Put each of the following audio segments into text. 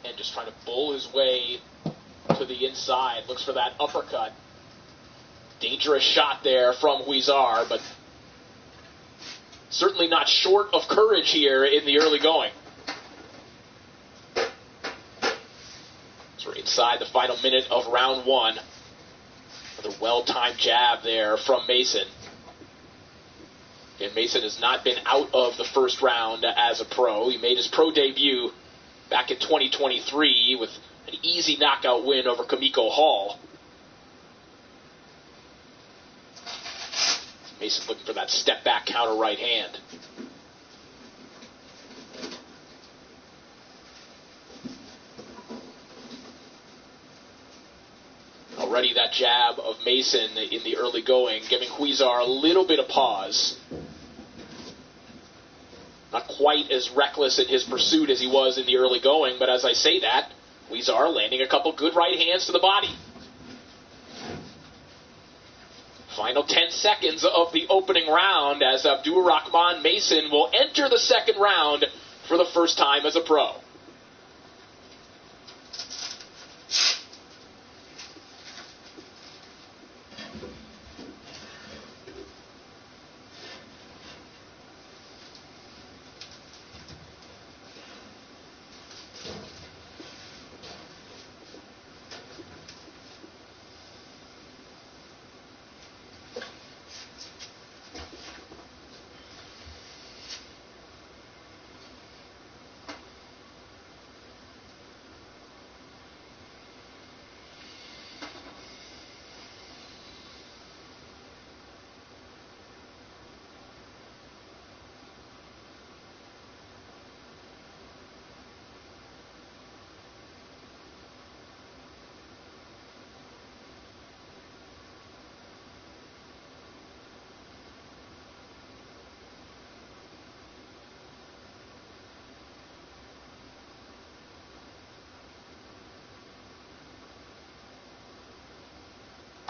And just trying to bull his way to the inside. Looks for that uppercut. Dangerous shot there from Huizar, but certainly not short of courage here in the early going. So we're inside the final minute of round one. Another well-timed jab there from Mason. And Mason has not been out of the first round as a pro. He made his pro debut back in 2023 with an easy knockout win over Kamiko Hall. Mason looking for that step-back counter right hand. Already that jab of Mason in the early going, giving Huizar a little bit of pause. Not quite as reckless in his pursuit as he was in the early going, but as I say that, Huizar landing a couple good right hands to the body. Final 10 seconds of the opening round as Abdulrahman Mason will enter the second round for the first time as a pro.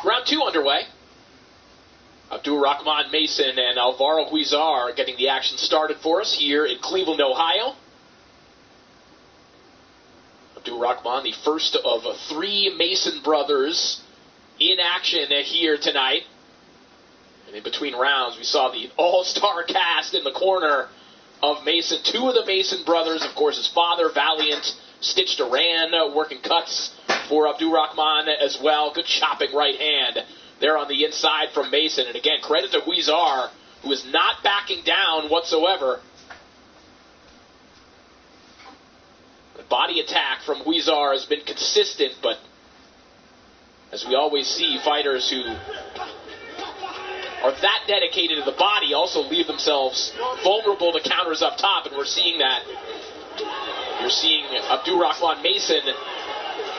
Round two underway. Abdulrahman Mason and Alvaro Huizar getting the action started for us here in Cleveland, Ohio. Abdulrahman, the first of three Mason brothers in action here tonight. And in between rounds, we saw the all-star cast in the corner of Mason. Two of the Mason brothers, of course, his father, Valiant, Stitch Duran, working cuts for Abdulrahman as well. Good chopping right hand there on the inside from Mason. And again, credit to Huizar, who is not backing down whatsoever. The body attack from Huizar has been consistent, but as we always see, fighters who are that dedicated to the body also leave themselves vulnerable to counters up top, and we're seeing that. You're seeing Abdulrahman Mason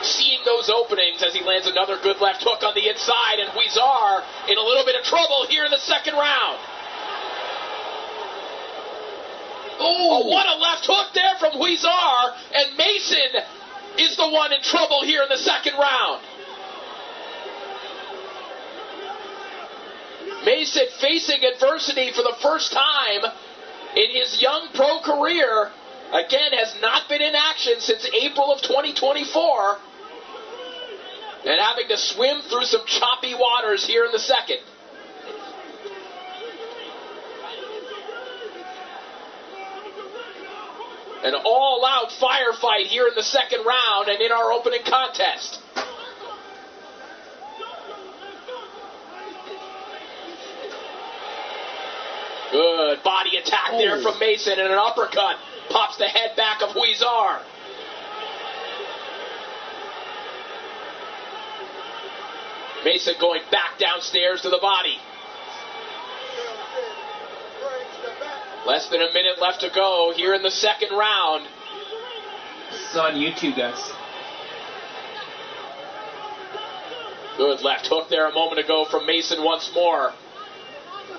seeing those openings as he lands another good left hook on the inside, and Huizar in a little bit of trouble here in the second round. Oh, what a left hook there from Huizar, and Mason is the one in trouble here in the second round. Mason facing adversity for the first time in his young pro career. Again, has not been in action since April of 2024. And having to swim through some choppy waters here in the second. An all-out firefight here in the second round and in our opening contest. Good body attack there from Mason, and an uppercut pops the head back of Huizar. Mason going back downstairs to the body. Less than a minute left to go here in the second round. This is on YouTube, guys. Good left hook there a moment ago from Mason once more.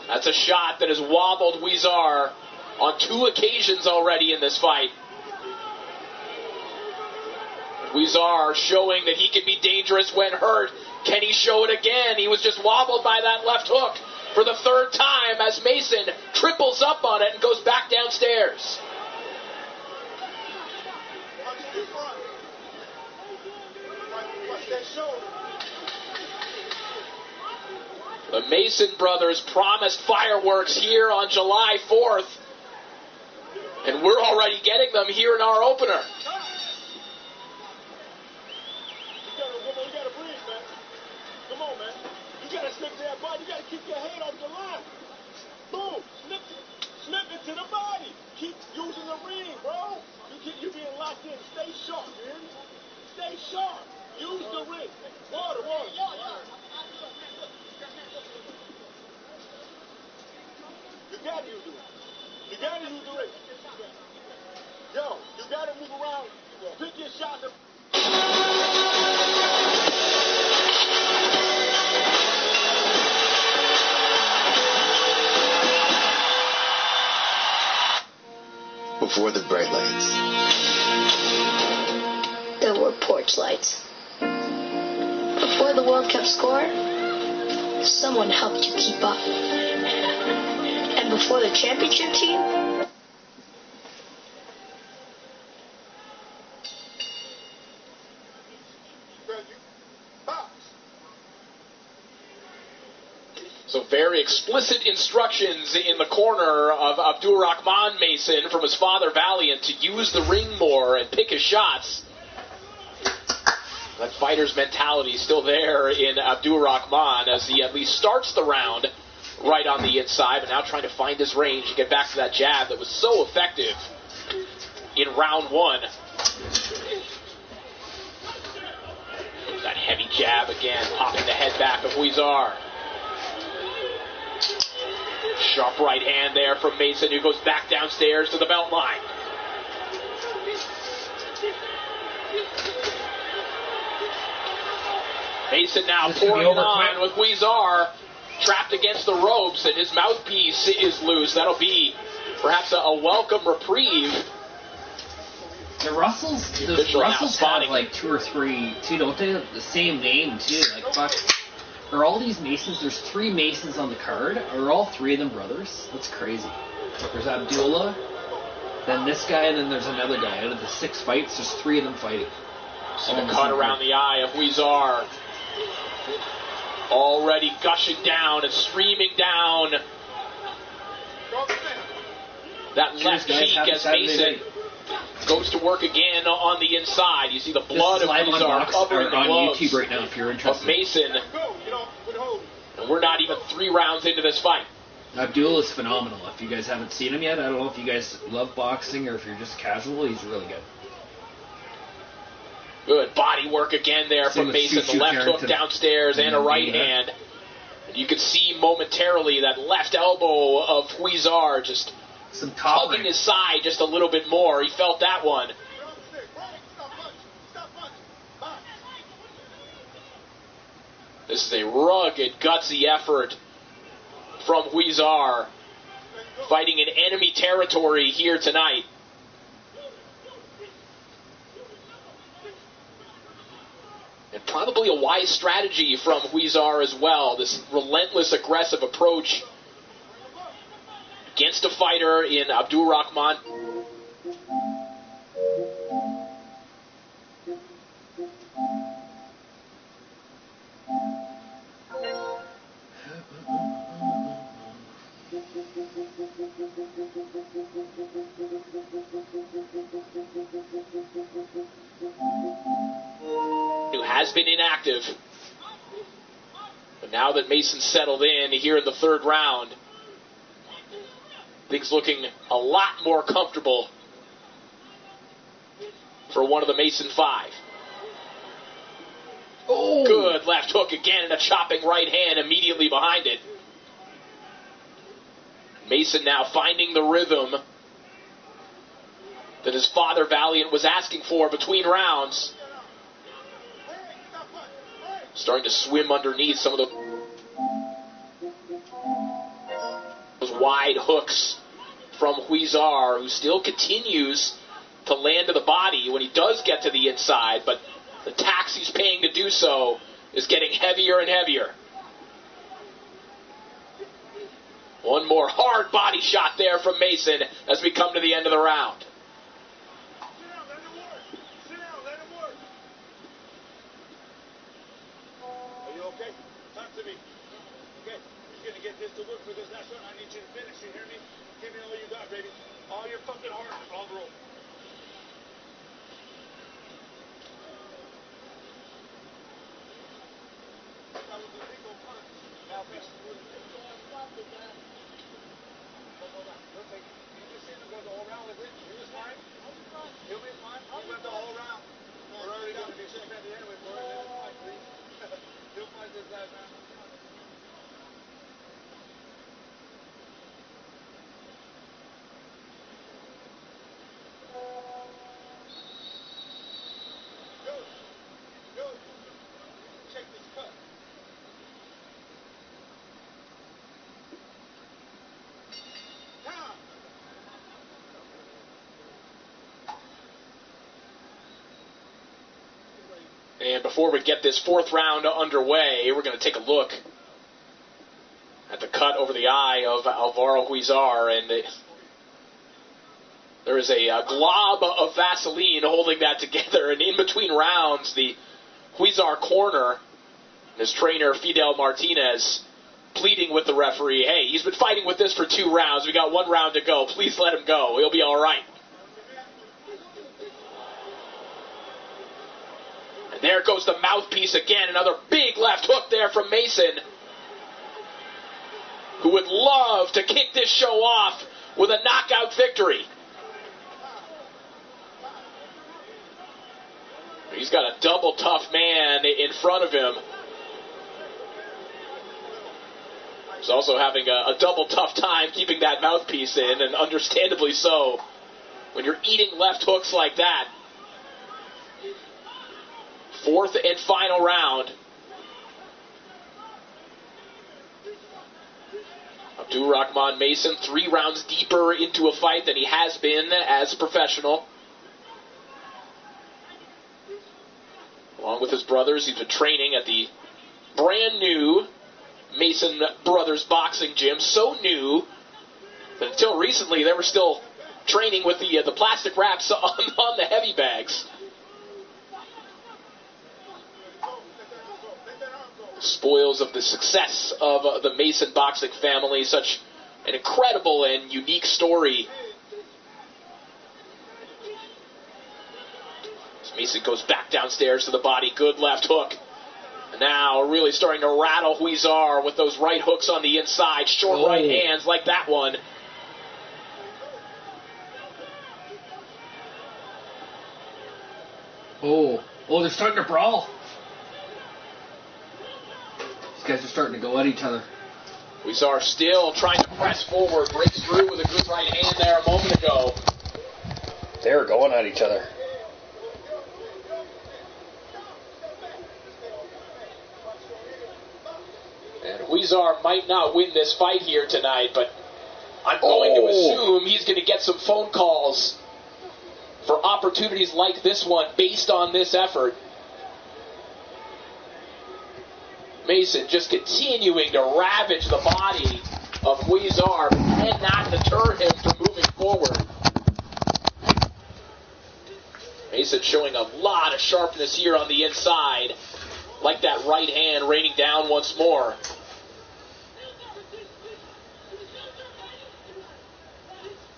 That's a shot that has wobbled Huizar on two occasions already in this fight. Huizar showing that he can be dangerous when hurt. Can he show it again? He was just wobbled by that left hook for the third time as Mason triples up on it and goes back downstairs. The Mason brothers promised fireworks here on July 4th, and we're already getting them here in our opener. You gotta breathe, man. Come on, man. You gotta snip that body. You gotta keep your head off the line. Boom. Snip it to the body. Keep using the ring, bro. You being locked in. Stay sharp, man. Stay sharp. Use the ring. Water. You gotta use the ring. You gotta use the ring. Yo, you gotta move around. Pick your shots. Before the bright lights, there were porch lights. Before the World Cup score, someone helped you keep up. And before the championship team, So very explicit instructions in the corner of Abdullah Mason from his father Valiant to use the ring more and pick his shots. That fighter's mentality is still there in Abdullah as he at least starts the round right on the inside, but now trying to find his range to get back to that jab that was so effective in round one. That heavy jab again, popping the head back of Huizar. Sharp right hand there from Mason, who goes back downstairs to the belt line. Mason now pouring on with Huizar trapped against the ropes, and his mouthpiece is loose. That'll be perhaps a welcome reprieve. The Russells have like don't they have the same name too? Like, fuck. Are all these Masons, there's 3 Masons on the card, are all 3 of them brothers? That's crazy. There's Abdullah, then this guy, and then there's another guy. Out of the 6 fights, there's 3 of them fighting. See the cut around the eye of Huizar. Already gushing down and streaming down that left cheek as Mason goes to work again on the inside. You see the blood of Huizar covering the gloves YouTube right now if you're interested. of Mason. And we're not even 3 rounds into this fight. Abdullah is phenomenal. If you guys haven't seen him yet, I don't know if you guys love boxing or if you're just casual, he's really good. Good body work again there from Mason. The left hook downstairs and a right hand. And you can see momentarily that left elbow of Huizar just tugging his side just a little bit more. He felt that one. This is a rugged, gutsy effort from Huizar, fighting in enemy territory here tonight. And probably a wise strategy from Huizar as well, this relentless, aggressive approach against a fighter in Abdulrahman. Who has been inactive. But now that Mason's settled in here in the 3rd round, things looking a lot more comfortable for one of the Mason 5. Oh. Good left hook again and a chopping right hand immediately behind it. Mason now finding the rhythm that his father Valiant was asking for between rounds. Starting to swim underneath some of those wide hooks from Huizar, who still continues to land to the body when he does get to the inside, but the tax he's paying to do so is getting heavier and heavier. One more hard body shot there from Mason as we come to the end of the round. okay? Talk to me. Okay? You're gonna get this to work for this last one. I need you to finish. You hear me? Give me all you got, baby. All your fucking heart on the roll. That was a legal punch. Now, bitch. Look, you just seen him go the whole round with it. He was fine. He'll be fine. He went the whole round. We're already going to be suspended anyway for it. He'll fight this last round. Good. Check this cut. Time. And before we get this fourth round underway, we're going to take a look at the cut over the eye of Alvaro Huizar, and there is a glob of Vaseline holding that together, and in between rounds, the Huizar corner, his trainer Fidel Martinez, pleading with the referee, hey, he's been fighting with this for 2 rounds, we got 1 round to go, please let him go, he'll be alright. And there goes the mouthpiece again, another big left hook there from Mason, who would love to kick this show off with a knockout victory. He's got a double tough man in front of him. He's also having a double tough time keeping that mouthpiece in, and understandably so, when you're eating left hooks like that. 4th and final round. Abdulrahman Mason 3 rounds deeper into a fight than he has been as a professional. Along with his brothers, he's been training at the brand new Mason Brothers Boxing Gym. So new that until recently they were still training with the plastic wraps on the heavy bags. Spoils of the success of the Mason boxing family. Such an incredible and unique story. Mason goes back downstairs to the body. Good left hook. And now really starting to rattle Huizar with those right hooks on the inside. Short right hands like that one. Oh, they're starting to brawl. These guys are starting to go at each other. Huizar still trying to press forward. Breaks through with a good right hand there a moment ago. They're going at each other. And Huizar might not win this fight here tonight, but I'm going to assume he's going to get some phone calls for opportunities like this one based on this effort. Mason just continuing to ravage the body of Huizar, but cannot deter him from moving forward. Mason showing a lot of sharpness here on the inside, like that right hand raining down once more.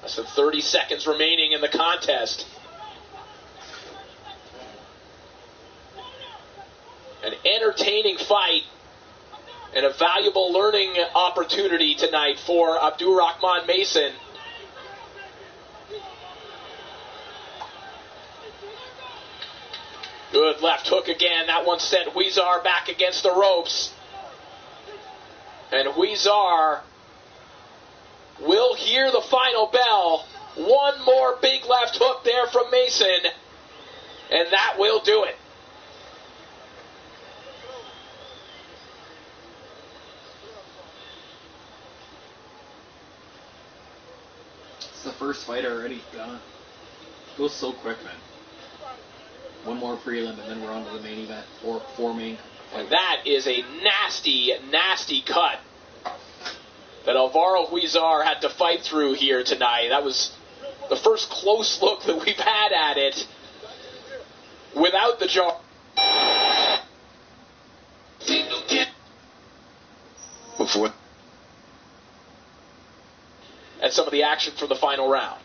Less than 30 seconds remaining in the contest. An entertaining fight and a valuable learning opportunity tonight for Abdulrahman Mason. Good left hook again. That one sent Huizar back against the ropes. And Huizar will hear the final bell. One more big left hook there from Mason, and that will do it. It's the first fight already. Gone. Goes so quick, man. One more prelim, and then we're on to the main event. Four main. And that is a nasty, nasty cut that Alvaro Huizar had to fight through here tonight. That was the first close look that we've had at it without the jaw. before. At some of the action from the final round.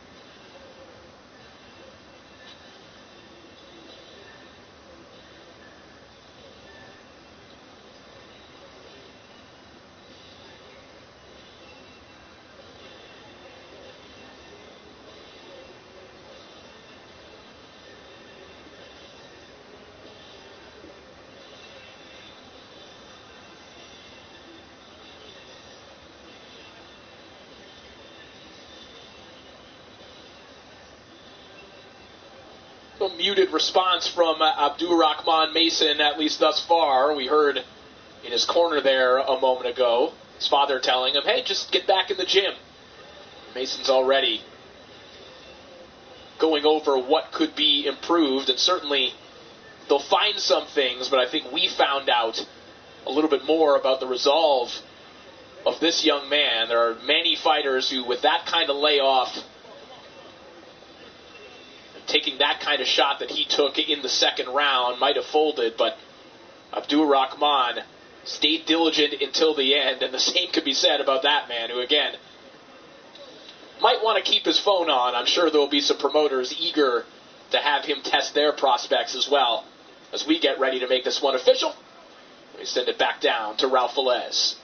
Muted response from Abdullah Mason, at least thus far. We heard in his corner there a moment ago, his father telling him, hey, just get back in the gym. Mason's already going over what could be improved, and certainly they'll find some things, but I think we found out a little bit more about the resolve of this young man. There are many fighters who, with that kind of layoff, taking that kind of shot that he took in the second round, might have folded, but Abdul-Rahman stayed diligent until the end, and the same could be said about that man, who, again, might want to keep his phone on. I'm sure there will be some promoters eager to have him test their prospects as well as we get ready to make this one official. We send it back down to Ralph Velez.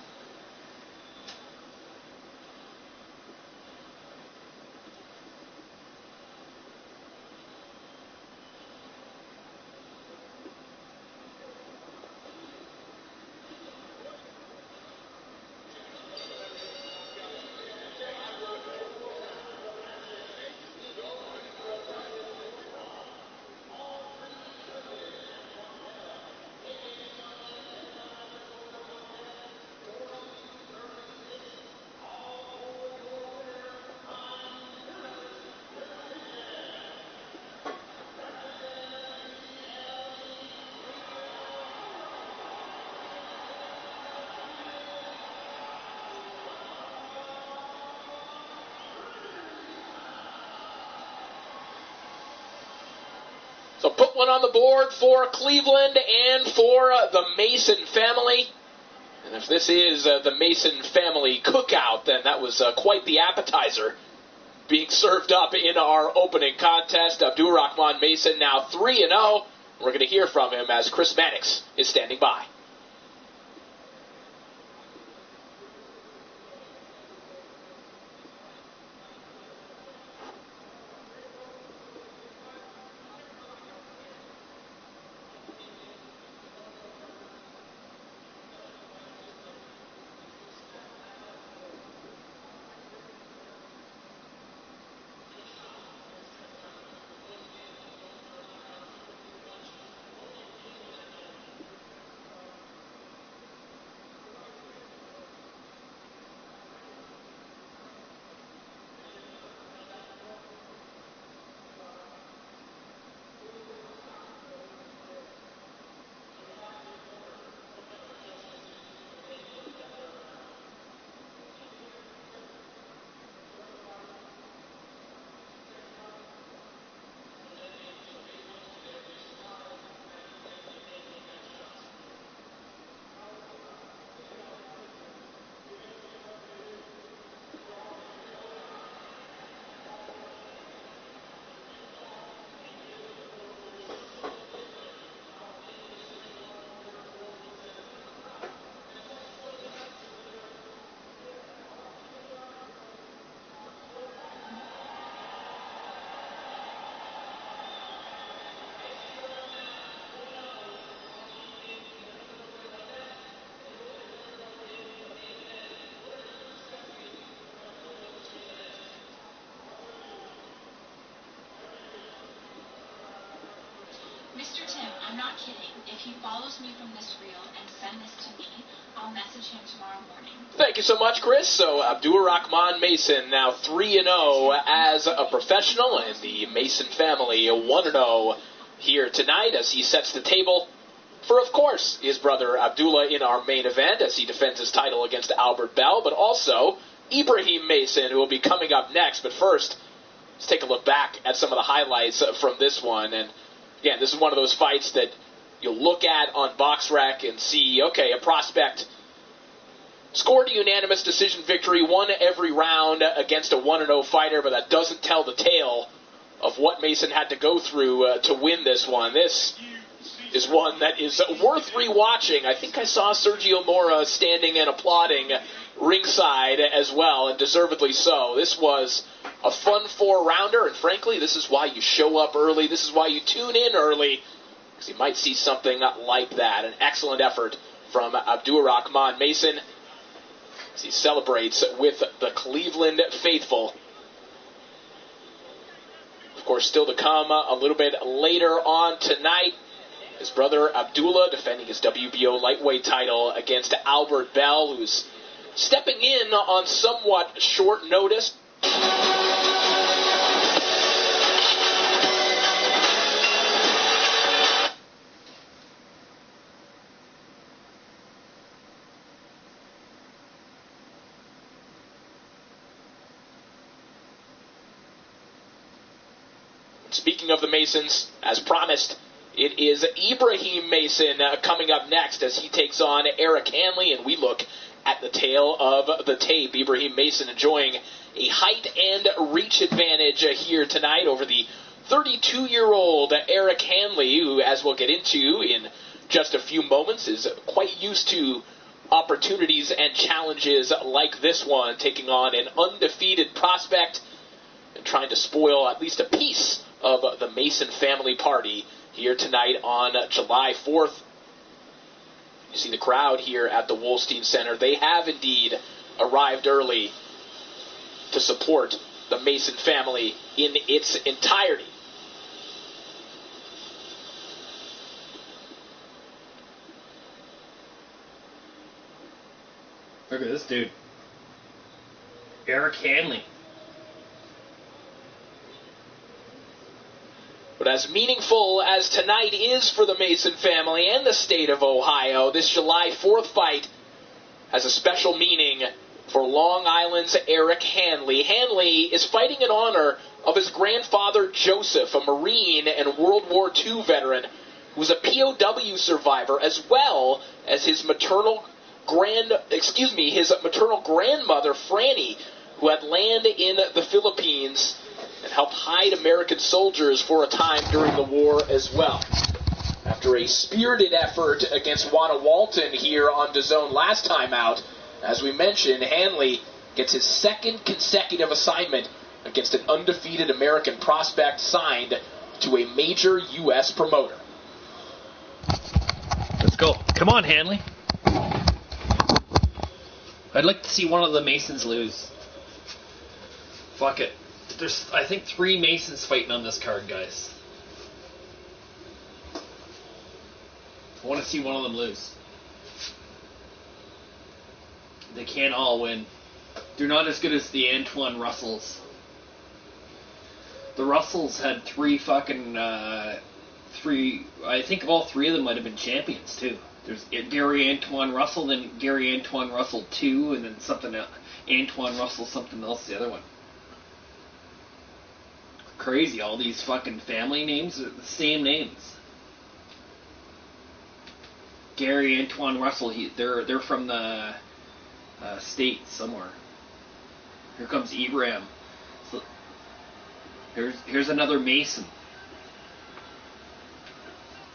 So put one on the board for Cleveland and for the Mason family. And if this is the Mason family cookout, then that was quite the appetizer being served up in our opening contest. Abdul-Rahman Mason now 3-0. We're going to hear from him as Chris Mannix is standing by. Mr. Tim, I'm not kidding. If he follows me from this reel and send this to me, I'll message him tomorrow morning. Thank you so much, Chris. So Abdul-Rahman Mason now 3-0 as a professional, and the Mason family 1-0 here tonight as he sets the table for, of course, his brother Abdullah in our main event as he defends his title against Albert Bell, but also Ibrahim Mason, who will be coming up next. But first, let's take a look back at some of the highlights from this one. And again, this is one of those fights that you'll look at on BoxRec and see, okay, a prospect Scored a unanimous decision victory, won every round against a 1-0 fighter, but that doesn't tell the tale of what Mason had to go through to win this one. This is one that is worth rewatching. I think I saw Sergio Mora standing and applauding ringside as well, and deservedly so. This was a fun 4-rounder, and frankly, this is why you show up early. This is why you tune in early, because you might see something like that. An excellent effort from Abdullah Mason as he celebrates with the Cleveland faithful. Of course, still to come a little bit later on tonight, his brother Abdullah defending his WBO lightweight title against Albert Bell, who's stepping in on somewhat short notice. Speaking of the Masons, as promised, it is Ibrahim Mason coming up next as he takes on Eric Hanley, and we look at the tail of the tape. Ibrahim Mason enjoying a height and reach advantage here tonight over the 32-year-old Eric Hanley, who, as we'll get into in just a few moments, is quite used to opportunities and challenges like this one, taking on an undefeated prospect and trying to spoil at least a piece of the Mason family party here tonight on July 4th. You see the crowd here at the Wolstein Center. They have indeed arrived early to support the Mason family in its entirety. Look at this dude. Eric Hanley. But as meaningful as tonight is for the Mason family and the state of Ohio, this July 4th fight has a special meaning for Long Island's Eric Hanley. Hanley is fighting in honor of his grandfather Joseph, a Marine and World War II veteran who was a POW survivor, as well as his maternal grandmother Franny, who had land in the Philippines and helped hide American soldiers for a time during the war as well. After a spirited effort against Juana Walton here on DAZN last time out, as we mentioned, Hanley gets his second consecutive assignment against an undefeated American prospect signed to a major U.S. promoter. Let's go. Come on, Hanley. I'd like to see one of the Masons lose. Fuck it. There's, I think, 3 Masons fighting on this card, guys. I want to see one of them lose. They can't all win. They're not as good as the Antoine Russells. The Russells had 3 fucking, I think all 3 of them might have been champions, too. There's Gary Antoine Russell, then Gary Antoine Russell 2, and then something else. Antoine Russell something else, the other one. Crazy, all these fucking family names are the same names. Gary Antoine Russell, they're from the States somewhere. Here comes Ibrahim. So, here's another Mason.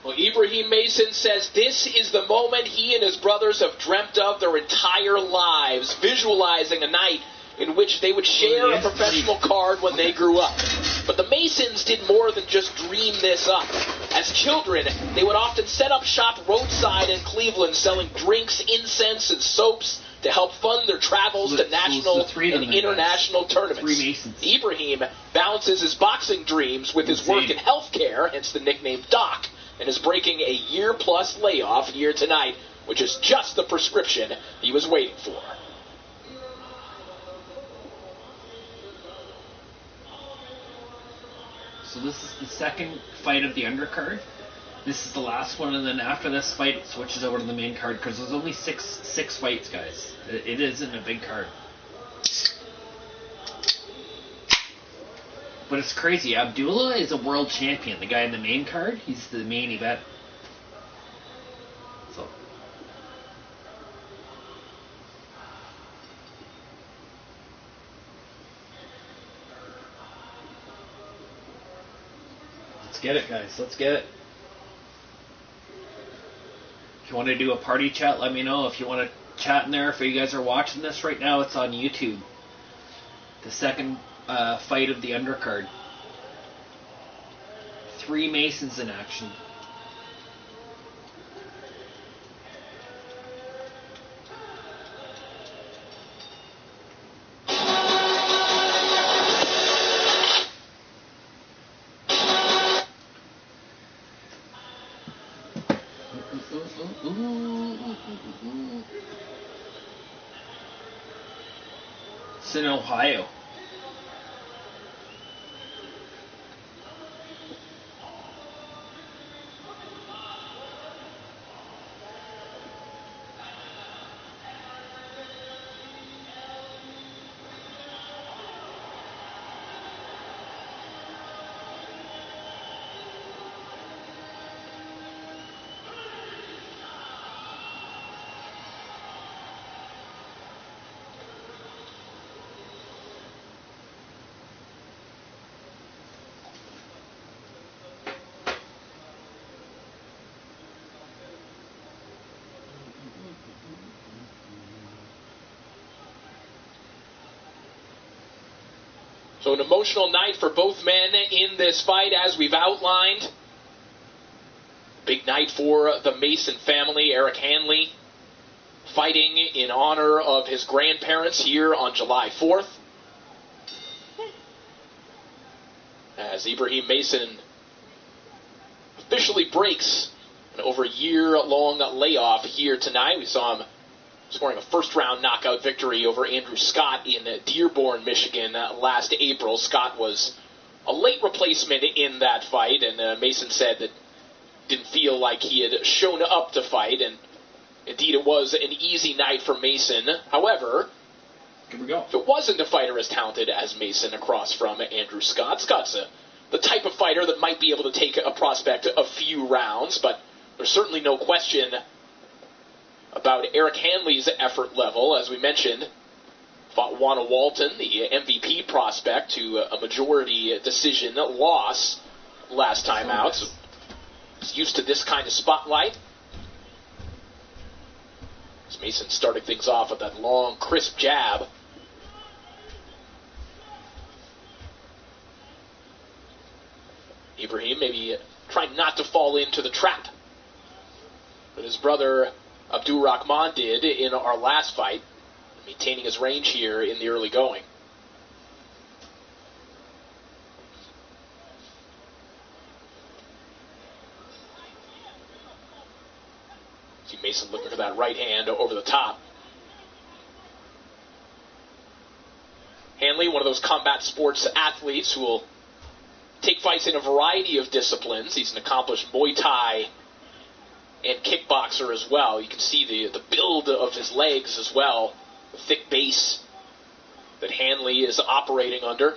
Well, Ibrahim Mason says this is the moment he and his brothers have dreamt of their entire lives, visualizing a night in which they would share a professional card when they grew up. But the Masons did more than just dream this up. As children, they would often set up shop roadside in Cleveland selling drinks, incense, and soaps to help fund their travels to national and international tournaments. Ibrahim balances his boxing dreams with his work in healthcare, hence the nickname Doc, and is breaking a year-plus layoff here tonight, which is just the prescription he was waiting for. So this is the second fight of the undercard. This is the last one, and then after this fight, it switches over to the main card because there's only six fights, guys. It isn't a big card. But it's crazy. Abdullah is a world champion. The guy in the main card, he's the main event. So get it, guys. Let's get it. If you want to do a party chat, let me know. If you want to chat in there, if you guys are watching this right now, it's on YouTube. The second fight of the undercard. 3 Masons in action. It's in Ohio. So an emotional night for both men in this fight, as we've outlined. Big night for the Mason family. Eric Hanley fighting in honor of his grandparents here on July 4th. As Ibrahim Mason officially breaks an over year-long layoff here tonight. We saw him scoring a first-round knockout victory over Andrew Scott in Dearborn, Michigan last April. Scott was a late replacement in that fight, and Mason said that didn't feel like he had shown up to fight, and indeed it was an easy night for Mason. However, here we go. If it wasn't a fighter as talented as Mason across from Andrew Scott, Scott's the type of fighter that might be able to take a prospect a few rounds, but there's certainly no question about Eric Hanley's effort level. As we mentioned, fought Juana Walton, the MVP prospect, to a majority decision loss last time out. So he's used to this kind of spotlight. As Mason started things off with that long, crisp jab. Ibrahim maybe trying not to fall into the trap that his brother Abdullah did in our last fight, maintaining his range here in the early going. See Mason looking for that right hand over the top. Hanley, one of those combat sports athletes who will take fights in a variety of disciplines. He's an accomplished Muay Thai and kickboxer as well. You can see the build of his legs as well, the thick base that Hanley is operating under.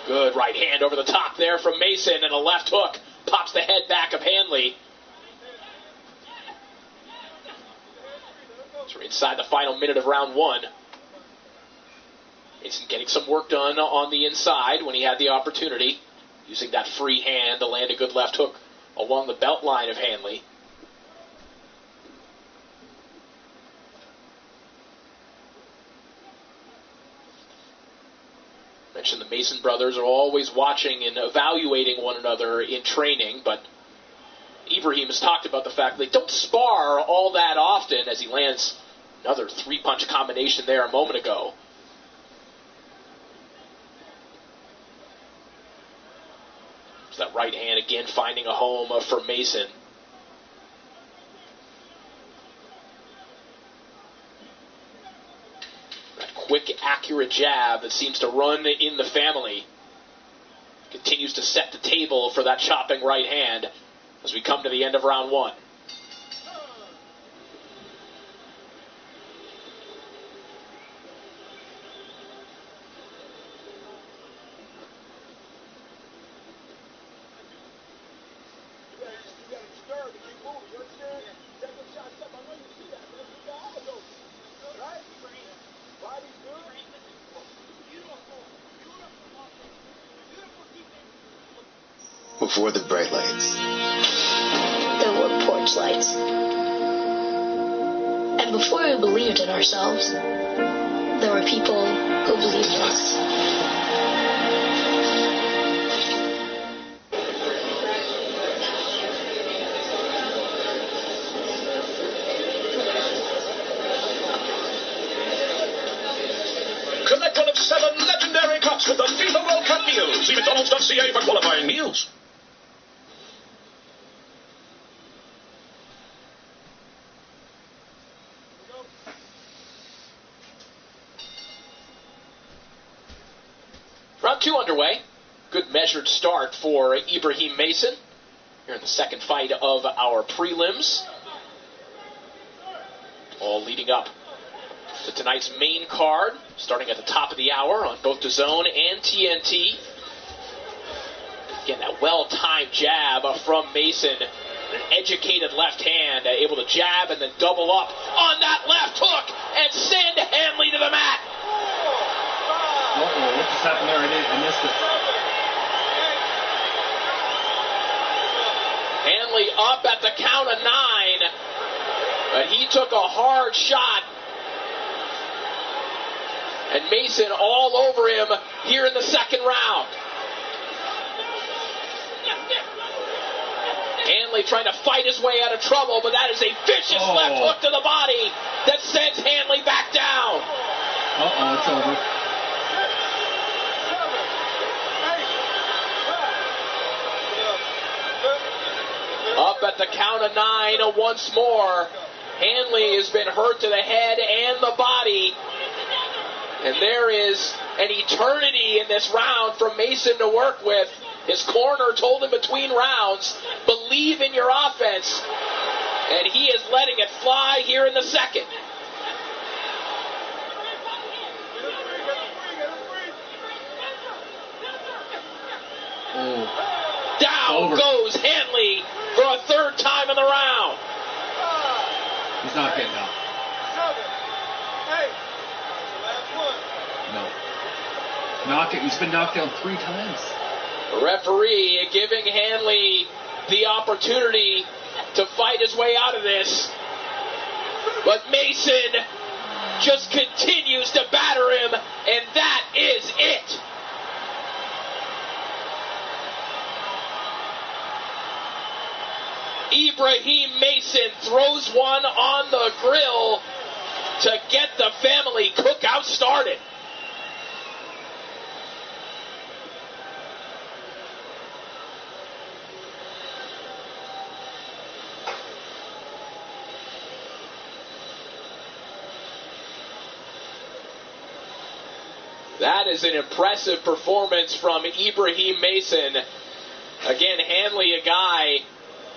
Good right hand over the top there from Mason, and a left hook pops the head back of Hanley. So we're inside the final minute of round one. Mason getting some work done on the inside when he had the opportunity, using that free hand to land a good left hook along the belt line of Hanley. Mentioned the Mason brothers are always watching and evaluating one another in training, but Ibrahim has talked about the fact they don't spar all that often, as he lands another three-punch combination there a moment ago. That right hand again finding a home for Mason. That quick, accurate jab that seems to run in the family continues to set the table for that chopping right hand as we come to the end of round one. Before the bright lights. There were porch lights. And before we believed in ourselves, there were people who believed in us. Collect one of 7 legendary cups with the FIFA World Cup meals. See McDonald's.ca for qualifying meals. Round 2 underway. Good measured start for Ibrahim Mason here in the second fight of our prelims. All leading up to tonight's main card, starting at the top of the hour on both DAZN and TNT. Again, that well-timed jab from Mason. An educated left hand, able to jab and then double up on that left hook and send Hanley to the mat. Uh-oh, what just happened there? I missed it. Hanley up at the count of 9, but he took a hard shot. And Mason all over him here in the second round. Hanley trying to fight his way out of trouble, but that is a vicious left hook to the body that sends Hanley back down. Uh-oh, it's over. Up at the count of 9 once more. Hanley has been hurt to the head and the body. And there is an eternity in this round for Mason to work with. His corner told him between rounds, believe in your offense. And he is letting it fly here in the second. Down goes Hanley for a third time in the round. He's not getting up. No. He's been knocked down 3 times. The referee giving Hanley the opportunity to fight his way out of this. But Mason just continues to batter him, and that is it. Ibrahim Mason throws one on the grill to get the family cookout started. That is an impressive performance from Ibrahim Mason. Again, Hanley, a guy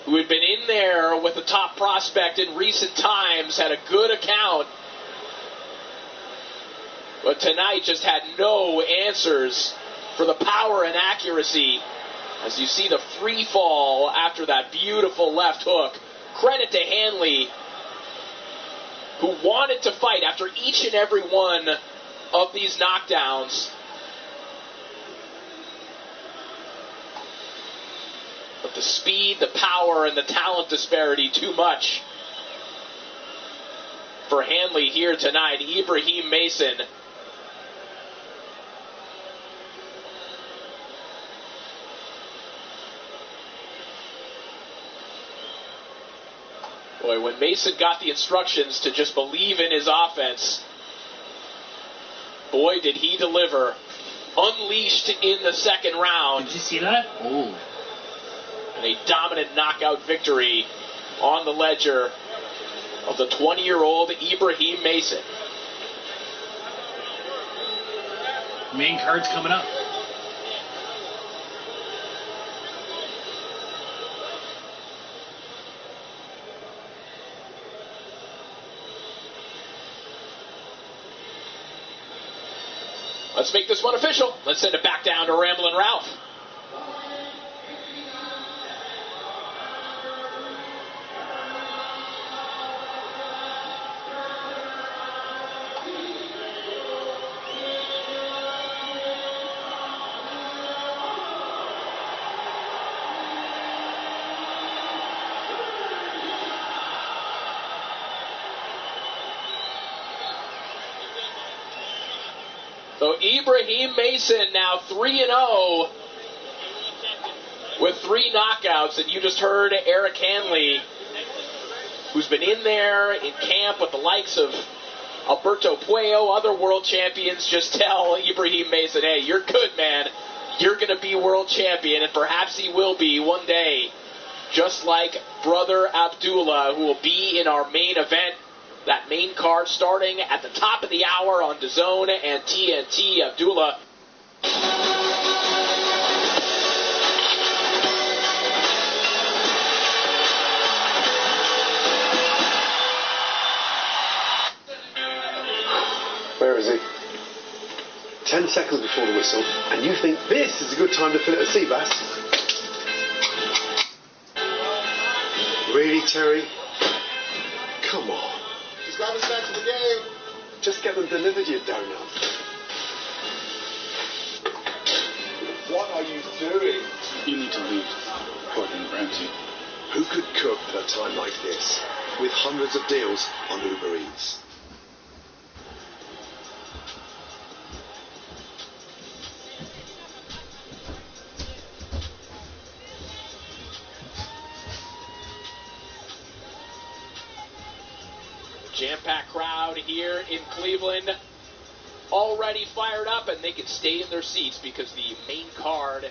who had been in there with the top prospect in recent times, had a good account. But tonight just had no answers for the power and accuracy. As you see the free fall after that beautiful left hook. Credit to Hanley, who wanted to fight after each and every one of these knockdowns. But the speed, the power, and the talent disparity too much for Hanley here tonight. Ibrahim Mason. Boy, when Mason got the instructions to just believe in his offense, boy, did he deliver. Unleashed in the second round. Did you see that? Oh. And a dominant knockout victory on the ledger of the 20-year-old Ibrahim Mason. Main card's coming up. Let's make this one official. Let's send it back down to Ramblin' Ralph. So Ibrahim Mason now 3-0 with 3 knockouts. And you just heard Eric Hanley, who's been in there in camp with the likes of Alberto Puello, other world champions, just tell Ibrahim Mason, hey, you're good, man. You're going to be world champion, and perhaps he will be one day, just like brother Abdullah, who will be in our main event. That main card starting at the top of the hour on DAZN and TNT. Abdullah. Where is he? 10 seconds before the whistle, and you think this is a good time to fill it with sea bass? Really, Terry? Come on. He's got us back to the game. Just get them delivered, you donut. What are you doing? You need to leave, Gordon Ramsay. Who could cook at a time like this with hundreds of deals on Uber Eats? Jam-packed crowd here in Cleveland, already fired up, and they can stay in their seats because the main card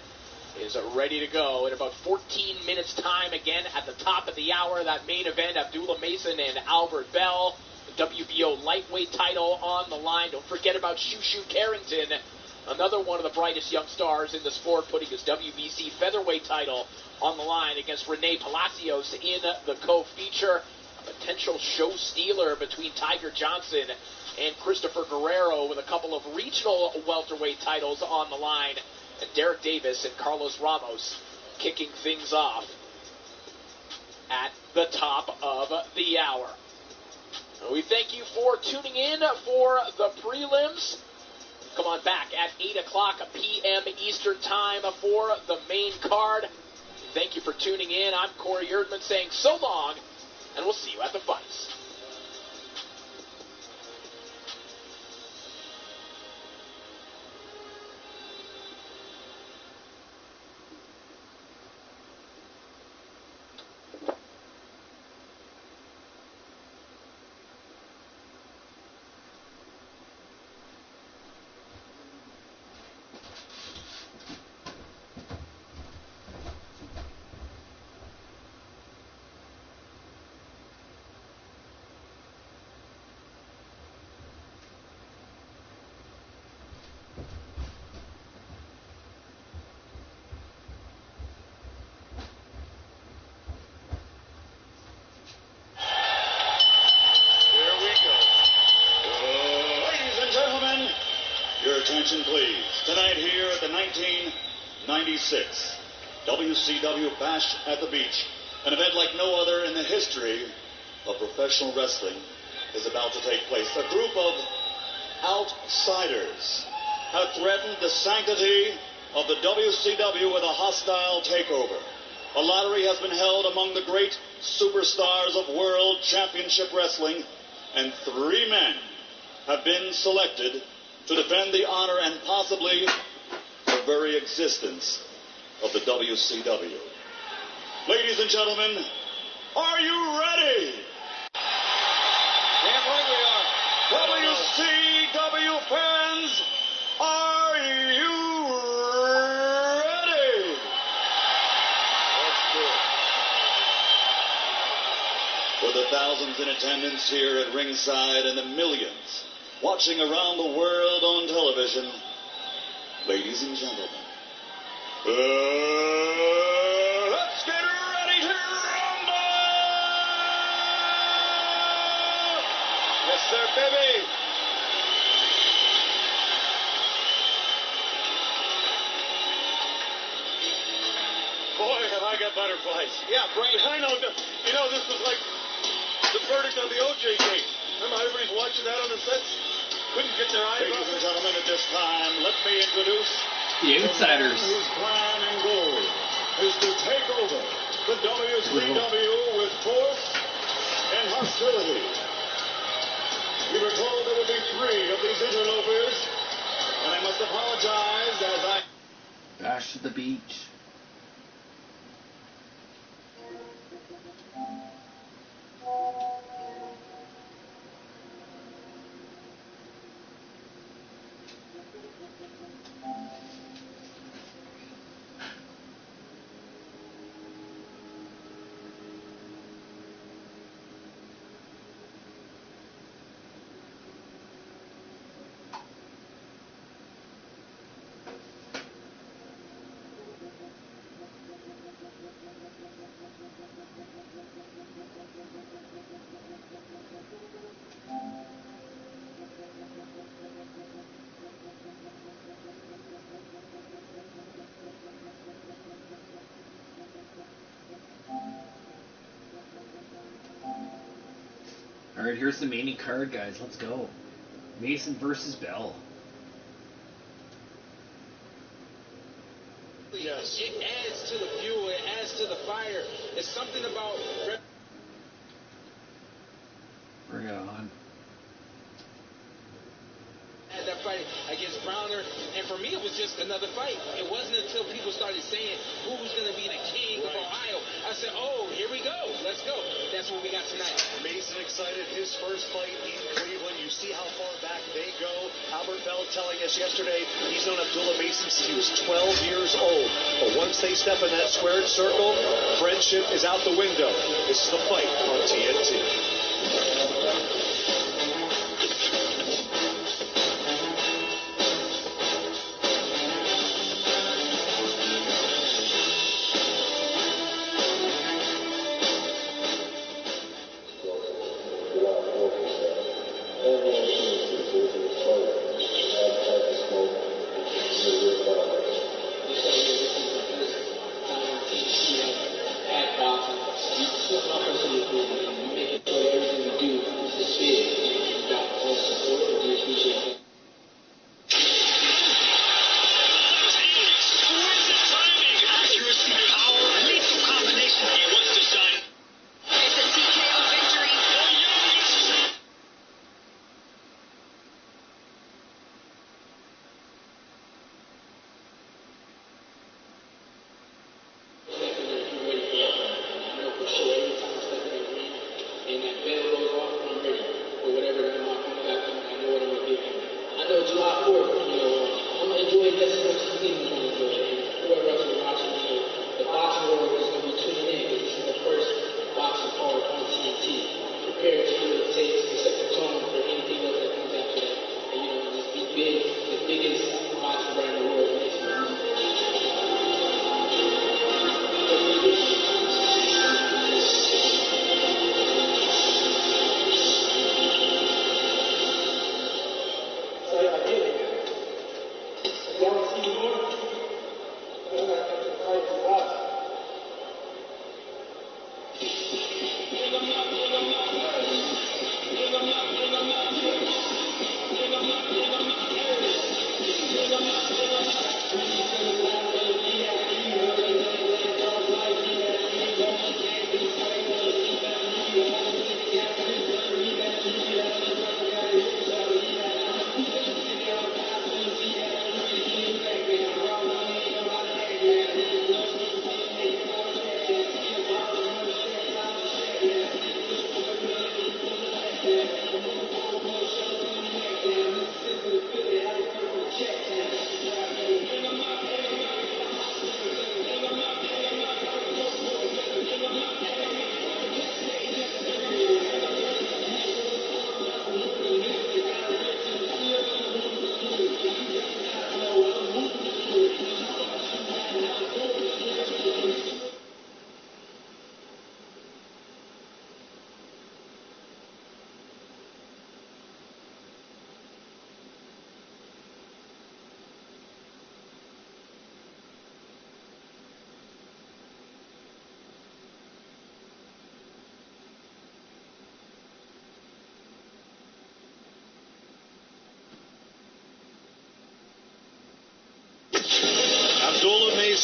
is ready to go in about 14 minutes time. Again, at the top of the hour, that main event, Abdullah Mason and Albert Bell, the WBO lightweight title on the line. Don't forget about Shushu Carrington, another one of the brightest young stars in the sport, putting his WBC featherweight title on the line against Rene Palacios in the co-feature. Potential show stealer between Tiger Johnson and Christopher Guerrero, with a couple of regional welterweight titles on the line. And Derek Davis and Carlos Ramos kicking things off at the top of the hour. And we thank you for tuning in for the prelims. Come on back at 8 o'clock p.m. Eastern Time for the main card. Thank you for tuning in. I'm Corey Erdman saying so long, and we'll see you at the fights. Attention, please. Tonight here at the 1996 WCW Bash at the Beach, an event like no other in the history of professional wrestling is about to take place. A group of outsiders have threatened the sanctity of the WCW with a hostile takeover. A lottery has been held among the great superstars of World Championship Wrestling, and 3 men have been selected to defend the honor and possibly the very existence of the WCW. Ladies and gentlemen, are you ready? Damn right we are. WCW fans, are you ready? Let's do it. For the thousands in attendance here at ringside and the millions watching around the world on television, ladies and gentlemen, let's get ready to rumble! Yes, sir, baby. Boy, have I got butterflies. Yeah, Brain, I know. You know, this was like the verdict on the O.J. case. Remember, everybody's watching that on the sets? Couldn't get their eyes off Ladies and it. gentlemen, at this time, let me introduce The Outsiders. the man whose plan and goal is to take over the WCW with force and hostility. We were told there would be 3 of these interlopers, And I must apologize as I... Bash to the beach. Alright, here's the main card, guys. Let's go. Mason versus Bell. Yes. It adds to the fuel, it adds to the fire. It's something about... Bring it on. Had that fight against Browner, and for me it was just another fight. It wasn't until people started saying who's going to be the king of Ohio, I said, oh, here we go, let's go. That's what we got tonight. Mason excited, his first fight in Cleveland. You see how far back they go. Albert Bell telling us yesterday he's known Abdullah Mason since he was 12 years old. But once they step in that squared circle, friendship is out the window. This is the fight on TNT.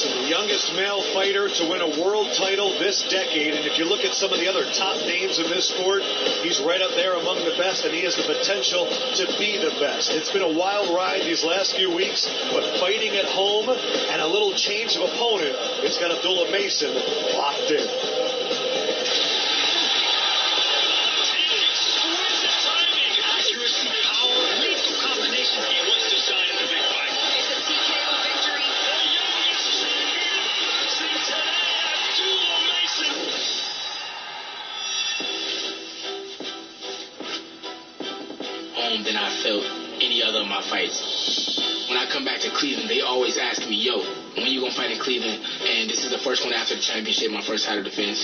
Mason, the youngest male fighter to win a world title this decade. And if you look at some of the other top names in this sport, he's right up there among the best, and he has the potential to be the best. It's been a wild ride these last few weeks, but fighting at home and a little change of opponent, it's got Abdullah Mason locked in. Than I felt any other of my fights. When I come back to Cleveland, they always ask me, yo, when you gonna fight in Cleveland? And this is the first one after the championship, my first title defense.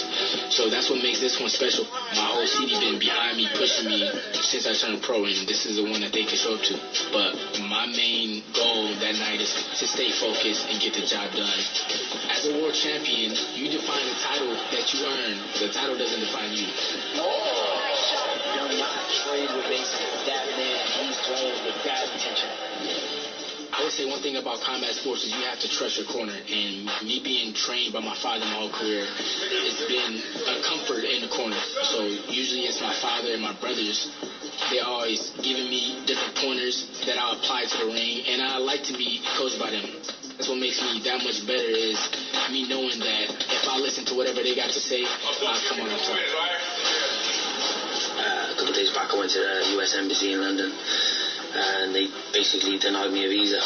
So that's what makes this one special. My whole city been behind me, pushing me since I turned pro, and this is the one that they can show up to. But my main goal that night is to stay focused and get the job done. As a world champion, you define the title that you earn. The title doesn't define you. You're not trade with Mason. That man, he's throwing with bad intention. I would say one thing about combat sports is you have to trust your corner. And me being trained by my father my whole career, it's been a comfort in the corner. So usually it's my father and my brothers. They're always giving me different pointers that I'll apply to the ring, and I like to be coached by them. That's what makes me that much better, is me knowing that if I listen to whatever they got to say, I'll come on top. A couple of days back, I went to the U.S. Embassy in London, and they basically denied me a visa.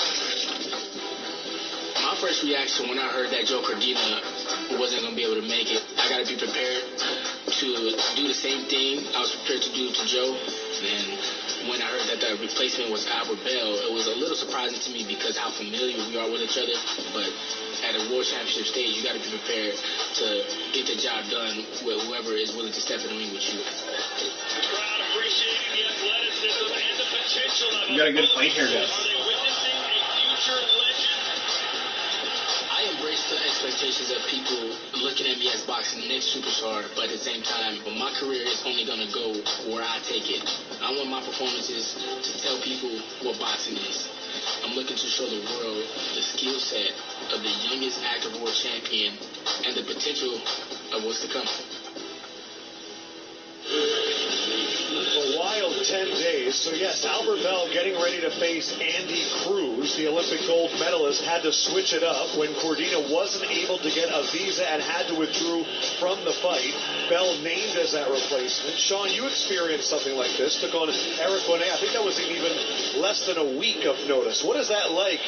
My first reaction when I heard that Joe Cordina wasn't going to be able to make it, I got to be prepared to do the same thing I was prepared to do to Joe. And when I heard that the replacement was Albert Bell, it was a little surprising to me because how familiar we are with each other. But at a world championship stage, you got to be prepared to get the job done with whoever is willing to step in the ring with you. You got a good fight here, guys. I embrace the expectations of people looking at me as boxing next superstar, but at the same time, my career is only going to go where I take it. I want my performances to tell people what boxing is. I'm looking to show the world the skill set of the youngest active world champion and the potential of what's to come. A wild 10 days. So yes, Albert Bell getting ready to face Andy Cruz. The Olympic gold medalist had to switch it up when Cordina wasn't able to get a visa and had to withdraw from the fight. Bell named as that replacement. Sean, you experienced something like this. Took on Eric Bonet. I think that was even less than a week of notice. What is that like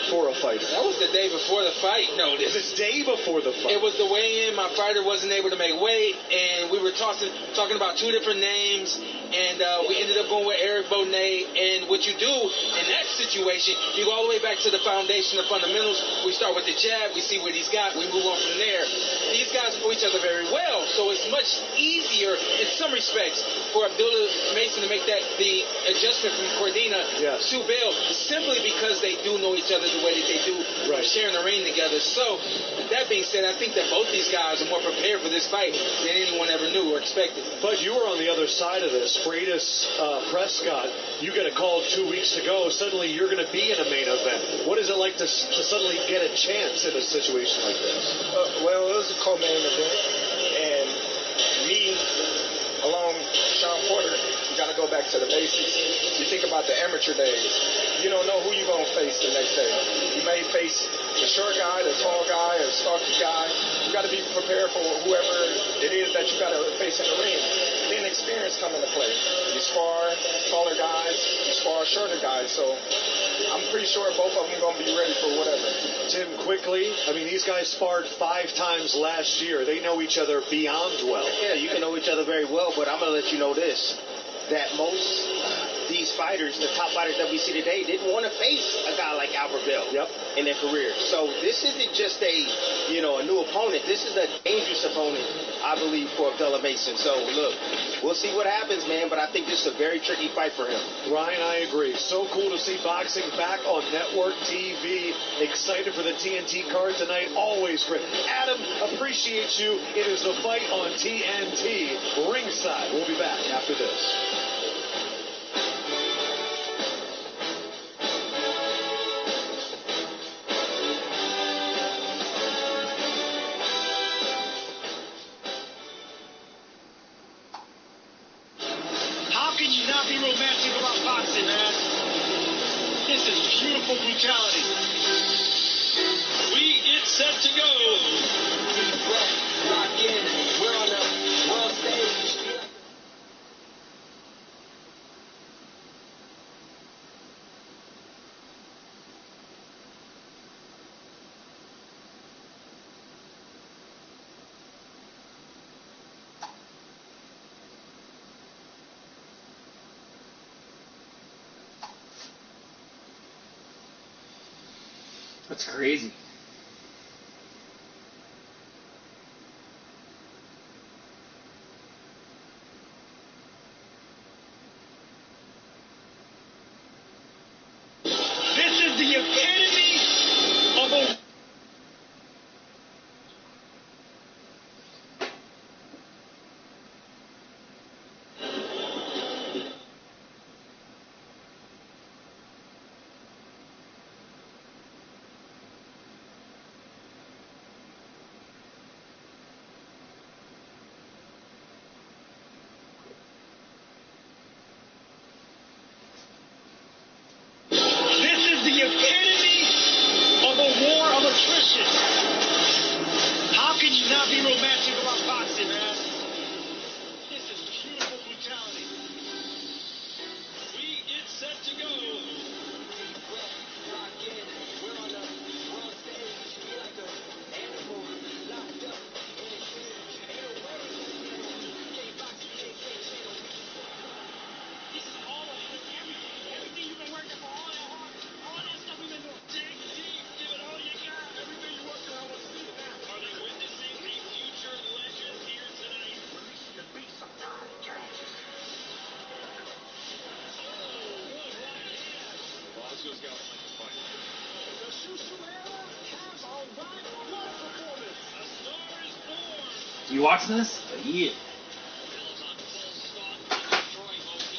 for a fighter? That was the day before the fight notice. The day before the fight. It was the weigh-in. My fighter wasn't able to make weight, and we were talking about two different names, and we ended up going with Eric Bonet. And what you do in that situation, you go all the way back to the foundation, the fundamentals. We start with the jab, we see what he's got, we move on from there. These guys know each other very well, so it's much easier in some respects for Abdullah Mason to make the adjustment from Cordina to Bell, simply because they do know each other the way that they do, sharing the ring together. So, that being said, I think that both these guys are more prepared for this fight than anyone ever knew or expected. But you were on the other side of this. Freitas Prescott, you get a call 2 weeks to go. Suddenly you're going to be in a main event. What is it like to suddenly get a chance in a situation like this? Well, it was a co-main event, and me, along Sean Porter, you got to go back to the basics. You think about the amateur days. You don't know who you're going to face the next day. You may face the short guy, the tall guy, or the stocky guy. You got to be prepared for whoever it is that you got to face in the ring. Then experience come into play. You spar taller guys, you spar shorter guys. So I'm pretty sure both of them are going to be ready for whatever. Tim, quickly, I mean, these guys sparred 5 times last year. They know each other beyond well. Yeah, you can know each other very well, but I'm going to let you know this, that most these fighters, the top fighters that we see today, didn't want to face a guy like Albert Bell in their career. So this isn't just a new opponent. This is a dangerous opponent, I believe, for Abdullah Mason. So, look, we'll see what happens, man, but I think this is a very tricky fight for him. Ryan, I agree. So cool to see boxing back on network TV. Excited for the TNT card tonight. Always great. Adam, appreciate you. It is the fight on TNT ringside. We'll be back after this. beautiful brutality. We get set to go. Lock in. We're on the world stage. That's crazy. This is the epitome of a... The epitome of a war of attrition. How can you not be romantic about boxing, man? This is beautiful brutality. We get set to go. Lock in. We're on the world stage. We like an animal locked up in a cage. Ain't no worries. Can't box, can't cage. This is all of it. Everything you've been working for, all that hard. All that stuff we've been doing. Dig deep, give it all you got. Everything you're working on, let's see it now. Are they witnessing a future legend here tonight? Release the beast sometime, James. Bosco's got to like the fight. The Shushu era has arrived. What a performance. A star is born. You watching this? Yeah.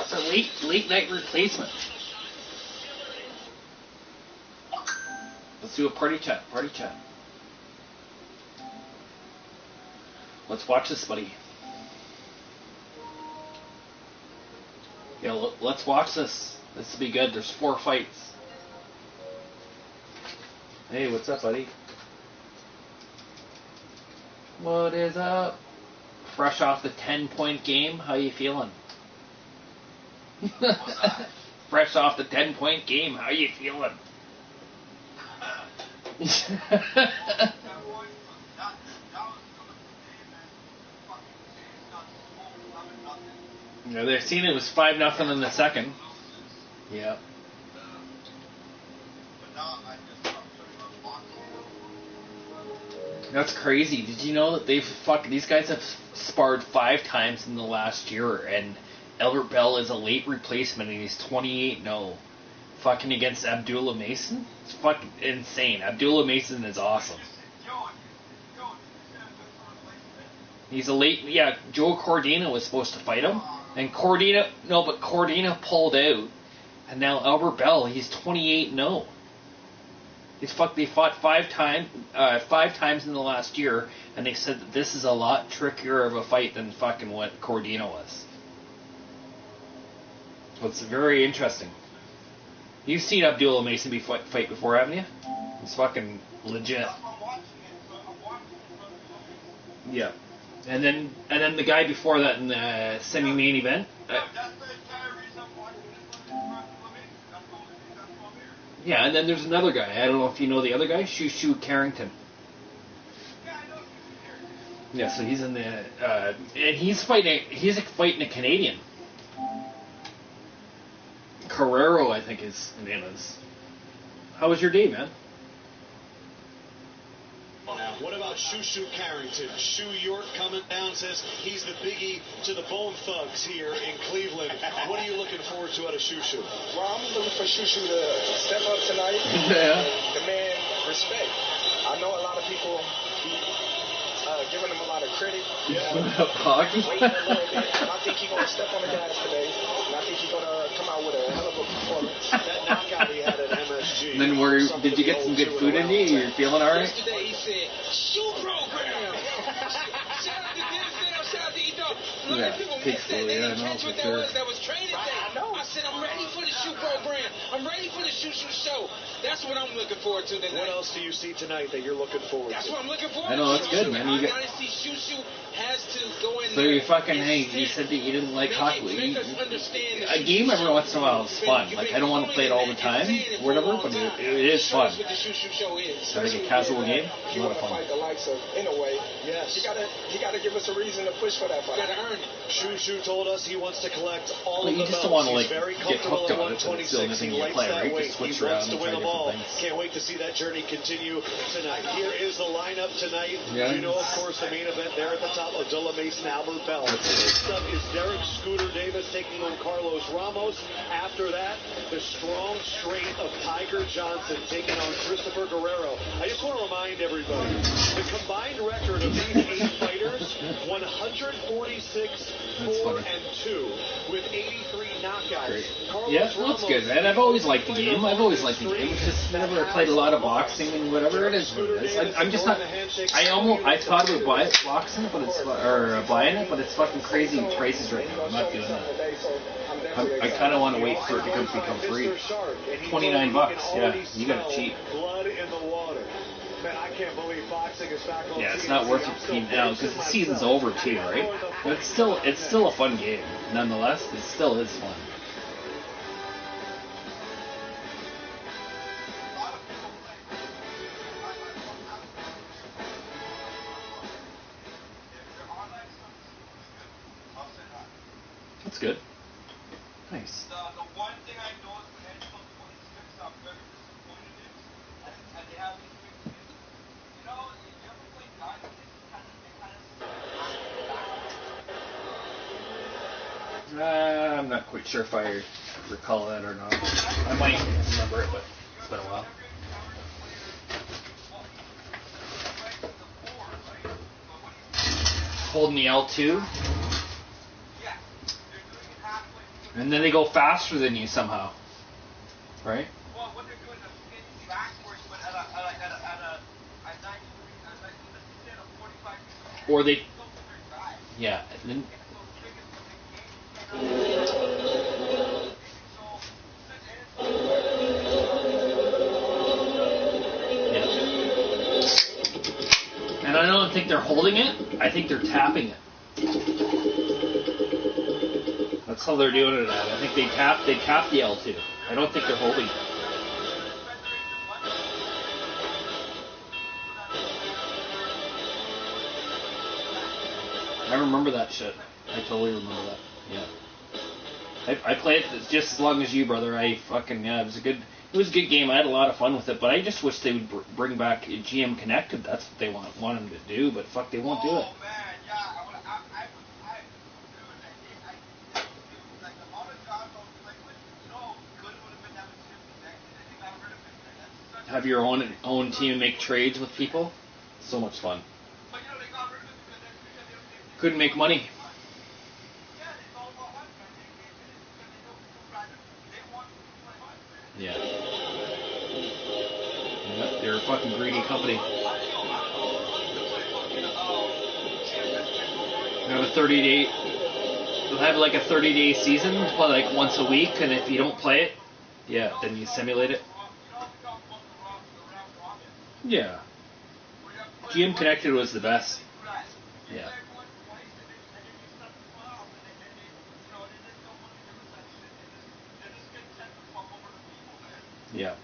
It's a late night replacement. Let's do a party chat. Let's watch this, buddy. Yeah, let's watch this. This will be good. There's 4 fights. Hey, what's up, buddy? What is up? Fresh off the 10-point game. How you feeling? Fresh off the 10-point game. How you feeling? Yeah, they're seeing it was 5-0 in the second. Yeah. That's crazy. Did you know that these guys have sparred 5 times in the last year, and Albert Bell is a late replacement, and he's 28-0. Fucking against Abdullah Mason? It's fucking insane. Abdullah Mason is awesome. He's a late... Yeah, Joe Cordina was supposed to fight him. And Cordina pulled out. And now Albert Bell, he's 28-0. They fought 5 times in the last year, and they said that this is a lot trickier of a fight than fucking what Cordina was. So it's very interesting. You've seen Abdullah Mason fight before, haven't you? It's fucking legit. Yeah. And then the guy before that in the semi-main event. Yeah, and then there's another guy. I don't know if you know the other guy, Shushu Carrington. Yeah, so he's in the and he's fighting a Canadian. Carrero, I think his name is. How was your day, man? What about Shushu Carrington? Shu York coming down, says he's the biggie to the Bone Thugs here in Cleveland. What are you looking forward to out of Shushu? Well, I'm looking for Shushu to step up tonight Yeah. and demand respect. I know a lot of people giving him a lot of credit. Yeah. Waiting a little bit. And I think he's going to step on the gas today. And I think he's going to come out with a hell of a performance. That knockout he had at MSG. And then did you get some good food in you? You're feeling alright? Yesterday he said, shoe program! Shout out to Denzel, shout out to Ito. A lot of people missed that. They didn't catch what that was. That was training day. I said, I'm ready for the shoo-shoo program. I'm ready for the shoo-shoo show. That's what I'm looking forward to tonight. What else do you see tonight that you're looking forward That's to? what I'm looking forward to. I know, that's good, man. You Honestly, shoo-shoo has to go in So there. you fucking, hey, you said that you didn't like hockey. Make us understand A game every once in a while is fun. Like, I don't want to play it all the time, or whatever, but it is fun. That's what the shoo-shoo show is. Like a casual game, If a you lot want of to fun. fight the likes of, in a way, Yes. he gotta give us a reason to push for that fight. You gotta earn it. Shoo told us he wants to collect all But of you the just belts. don't want to, He's like, very get comfortable hooked at on it, but it's the only 126. thing He you likes play, that right? weight. Just switch He around wants to and win try them all. different things. Can't wait to see that journey continue tonight. Here is the lineup tonight. Yeah. You know, of course, the main event there at the top, Abdullah Mason, Albert Bell. Next up is Derek Scooter Davis taking on Carlos Ramos. After that, the strong straight of Tiger Johnson taking on Christopher Guerrero. I just want to remind everybody, the combined record of these 8 fighters, 146, 4-2, with 83 knockouts. Great. Carlos Yeah, well, that's good, man. I've always liked the game. I've always liked the game. It's just whenever I played a lot of boxing and whatever it is what it is. I'm just not. I thought about boxing, but it's buying it, but it's fucking crazy prices right now. I'm not doing that. I kind of want to wait for it to become free. $29. Yeah, you got it cheap. Blood in the water. Man, I can't believe boxing is back on Yeah, it's not worth it to keep now because the season's over too, right? But it's still a fun game. Nonetheless, it still is fun. That's good. Nice. The one thing I know is when NHL 26, I'm very disappointed in, and they have these big things. You know, if you ever play Dynasty, I'm not quite sure if I recall that or not. I might remember it, but it's been a while. Holding the L2. And then they go faster than you somehow. Right? well, what they're doing is skating backwards, but at a 45. Or they. Yeah. And then, and I don't think they're holding it. I think they're tapping it. That's how they're doing it at. I think they tap the L2. I don't think they're holding it. I remember that shit. I totally remember that. Yeah. I played it just as long as you, brother. It was a good game. I had a lot of fun with it, but I just wish they would bring back GM Connected. That's what they want them to do, but fuck, they won't do it. Have your own team, make trades with people. So much fun. Couldn't make money. Yeah. Yep, they're a fucking greedy company. They have a 30-day. They'll have like a 30-day season, play like once a week, and if you don't play it, yeah, then you simulate it. Yeah. GM Connected was the best. Yeah. Yeah.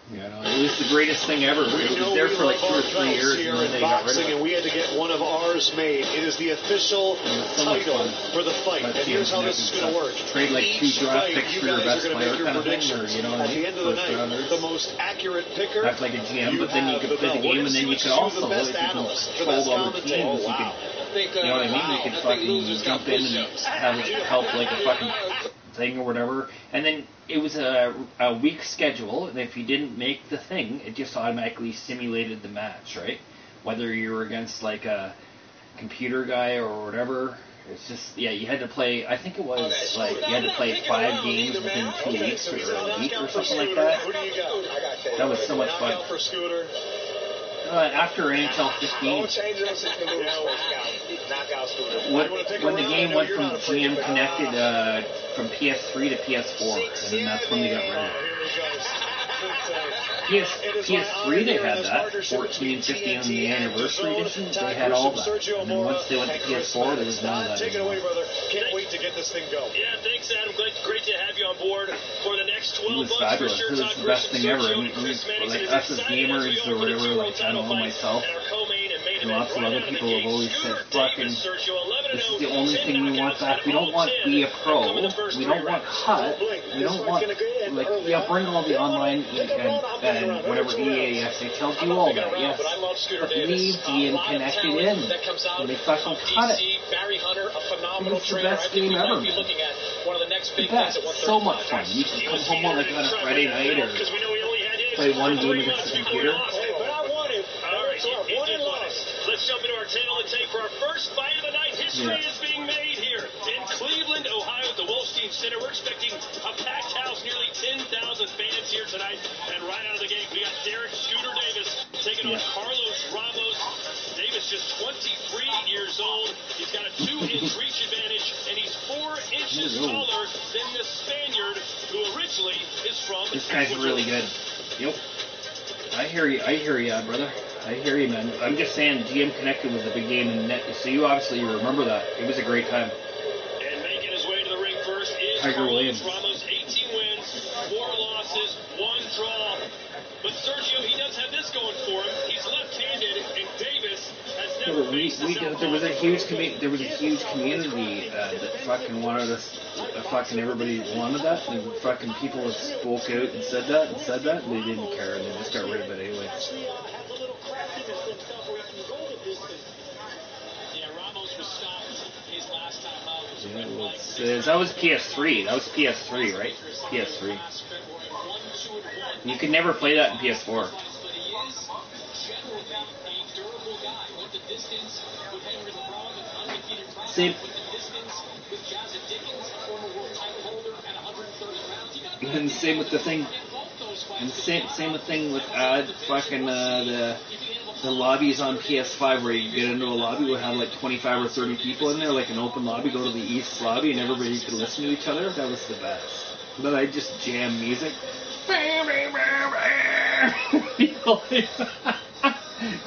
Yeah, no, it was the greatest thing ever. It was there for like 2 or 3 years, and then they got rid of it. And we had to get one of ours made. It is the official title for the fight. And here's how this is going to work. Trade like 2 draft picks for your best player kind of thing, or you know what I mean? At the end of the night, the most accurate picker. That's like a GM, but then you could play the game, and then you could also, if you can control other teams, you can, you know what I mean? You could fucking jump in and have it help like a fucking thing or whatever. And then it was a week schedule, and if you didn't make the thing, it just automatically simulated the match, right? Whether you were against like a computer guy or whatever. It's just, yeah, you had to play, I think it was like, you had to play 5 games within 2 weeks or a week or something like that. That was so much fun. after NHL 15. When the game went from GM Connected from PS3 to PS4, and then that's when they got rid of it. PS3 they had that, 14 and 15 on the anniversary edition, they had all that. And then once they went to PS4, there was none of that anymore. Can't wait to get this thing going. Yeah, thanks, Adam. Great to have you on board for the next 12 months. It was fabulous. It was the best thing ever. I mean, like us as gamers or whatever, like I don't know myself, and lots of other people have always said, fucking, this is the only thing we want back. We don't want Be a Pro. We don't want HUT. We don't want, like, yeah, bring all the online and whatever EA, SHL, do all that, yes. But leave GM Connected in. And they fucking cut it. It's the best game ever, man. The best. So much fun. You can come home on like on a Friday night or play one game against the computer. Let's jump into our tale of tape for our first fight of the night. History is being made here in Cleveland, Ohio at the Wolstein Center. We're expecting a packed house, nearly 10,000 fans here tonight. And right out of the gate, we got Derek Scooter Davis taking on Carlos Ramos. Davis just 23 years old. He's got a 2-inch reach advantage, and he's 4 inches taller than the Spaniard, who originally is from... This guy's really good. Yep. I hear you, brother. I hear you, man. I'm just saying, GM Connected was a big game, and so you obviously remember that. It was a great time. And making his way to the ring first is Tiger Williams. Ramos, 18 wins, 4 losses, 1 draw. But Sergio, he does have this going for him. He's left-handed, and Davis has never faced there was a huge community that fucking wanted us. Fucking everybody wanted that. And fucking people that spoke out and said that, and they didn't care, and they just got rid of it anyway. Yeah, that was PS3. That was PS3, right? PS3. You could never play that in PS4. Same. And same with the thing. And same with thing with fucking the lobbies on PS5 where you get into a lobby would have like 25 or 30 people in there, like an open lobby. Go to the East lobby and everybody could listen to each other. That was the best. But I just jam music.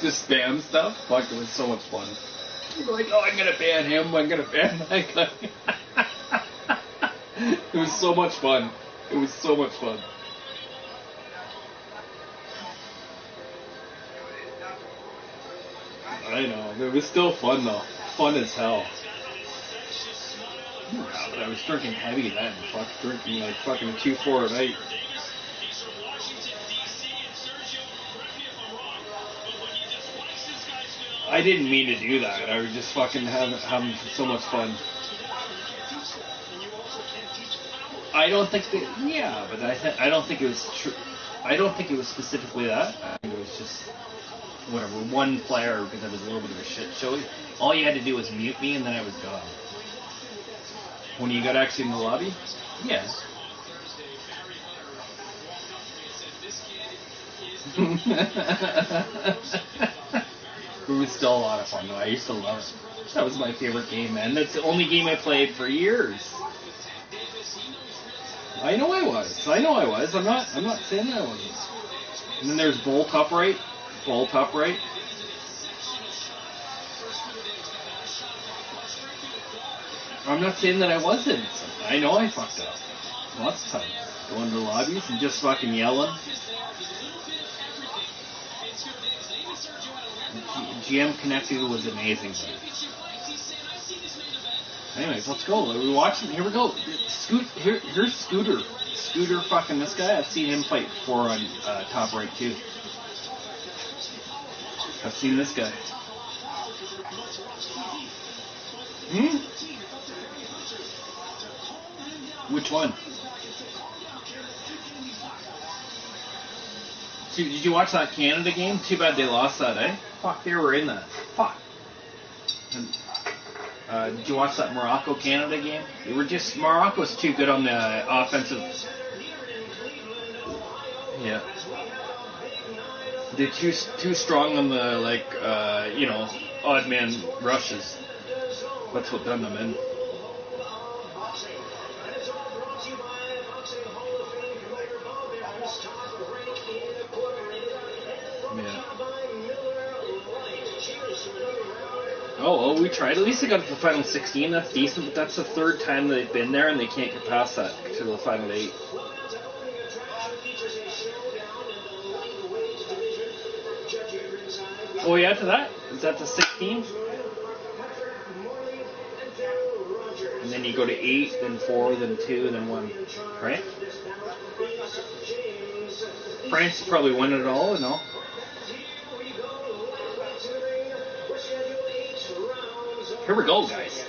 Just spam stuff. Fuck, it was so much fun. You're like, oh, I'm gonna ban him. I'm gonna ban that guy. It was so much fun. It was so much fun. I know. It was still fun, though. Fun as hell. I was drinking heavy then. Drinking like fucking 2-4 a night. I didn't mean to do that. I was just fucking having so much fun. I don't think that. Yeah, but I don't think it was true. I don't think it was specifically that. It was just whatever. One player, because I was a little bit of a shit show. All you had to do was mute me, and then I was gone. When you got actually in the lobby, yeah. It was still a lot of fun, though. I used to love it. That was my favorite game, man. That's the only game I played for years. I know I was. I'm not saying that I wasn't. And then there's Bolt Upright. I'm not saying that I wasn't. I know I fucked up. Lots of times. Going to the lobbies and just fucking yelling. GM Connected was amazing. Anyways, let's go. Are we watching? Here we go. Here's Scooter. Scooter fucking this guy. I've seen him fight before on Top Right too. I've seen this guy. Which one? Did you watch that Canada game? Too bad they lost that, eh? Fuck, they were in that. Fuck. And, did you watch that Morocco-Canada game? They were just... Morocco's too good on the offensive... Yeah. They're too strong on the odd man rushes. That's what done them in. Yeah. Oh, well, we tried. At least they got to the final 16. That's decent, but that's the third time they've been there, and they can't get past that to the final 8. Oh, yeah, to that? Is that the 16? And then you go to 8, then 4, then 2, then 1. Right? France probably won it all, no? Here we go, guys.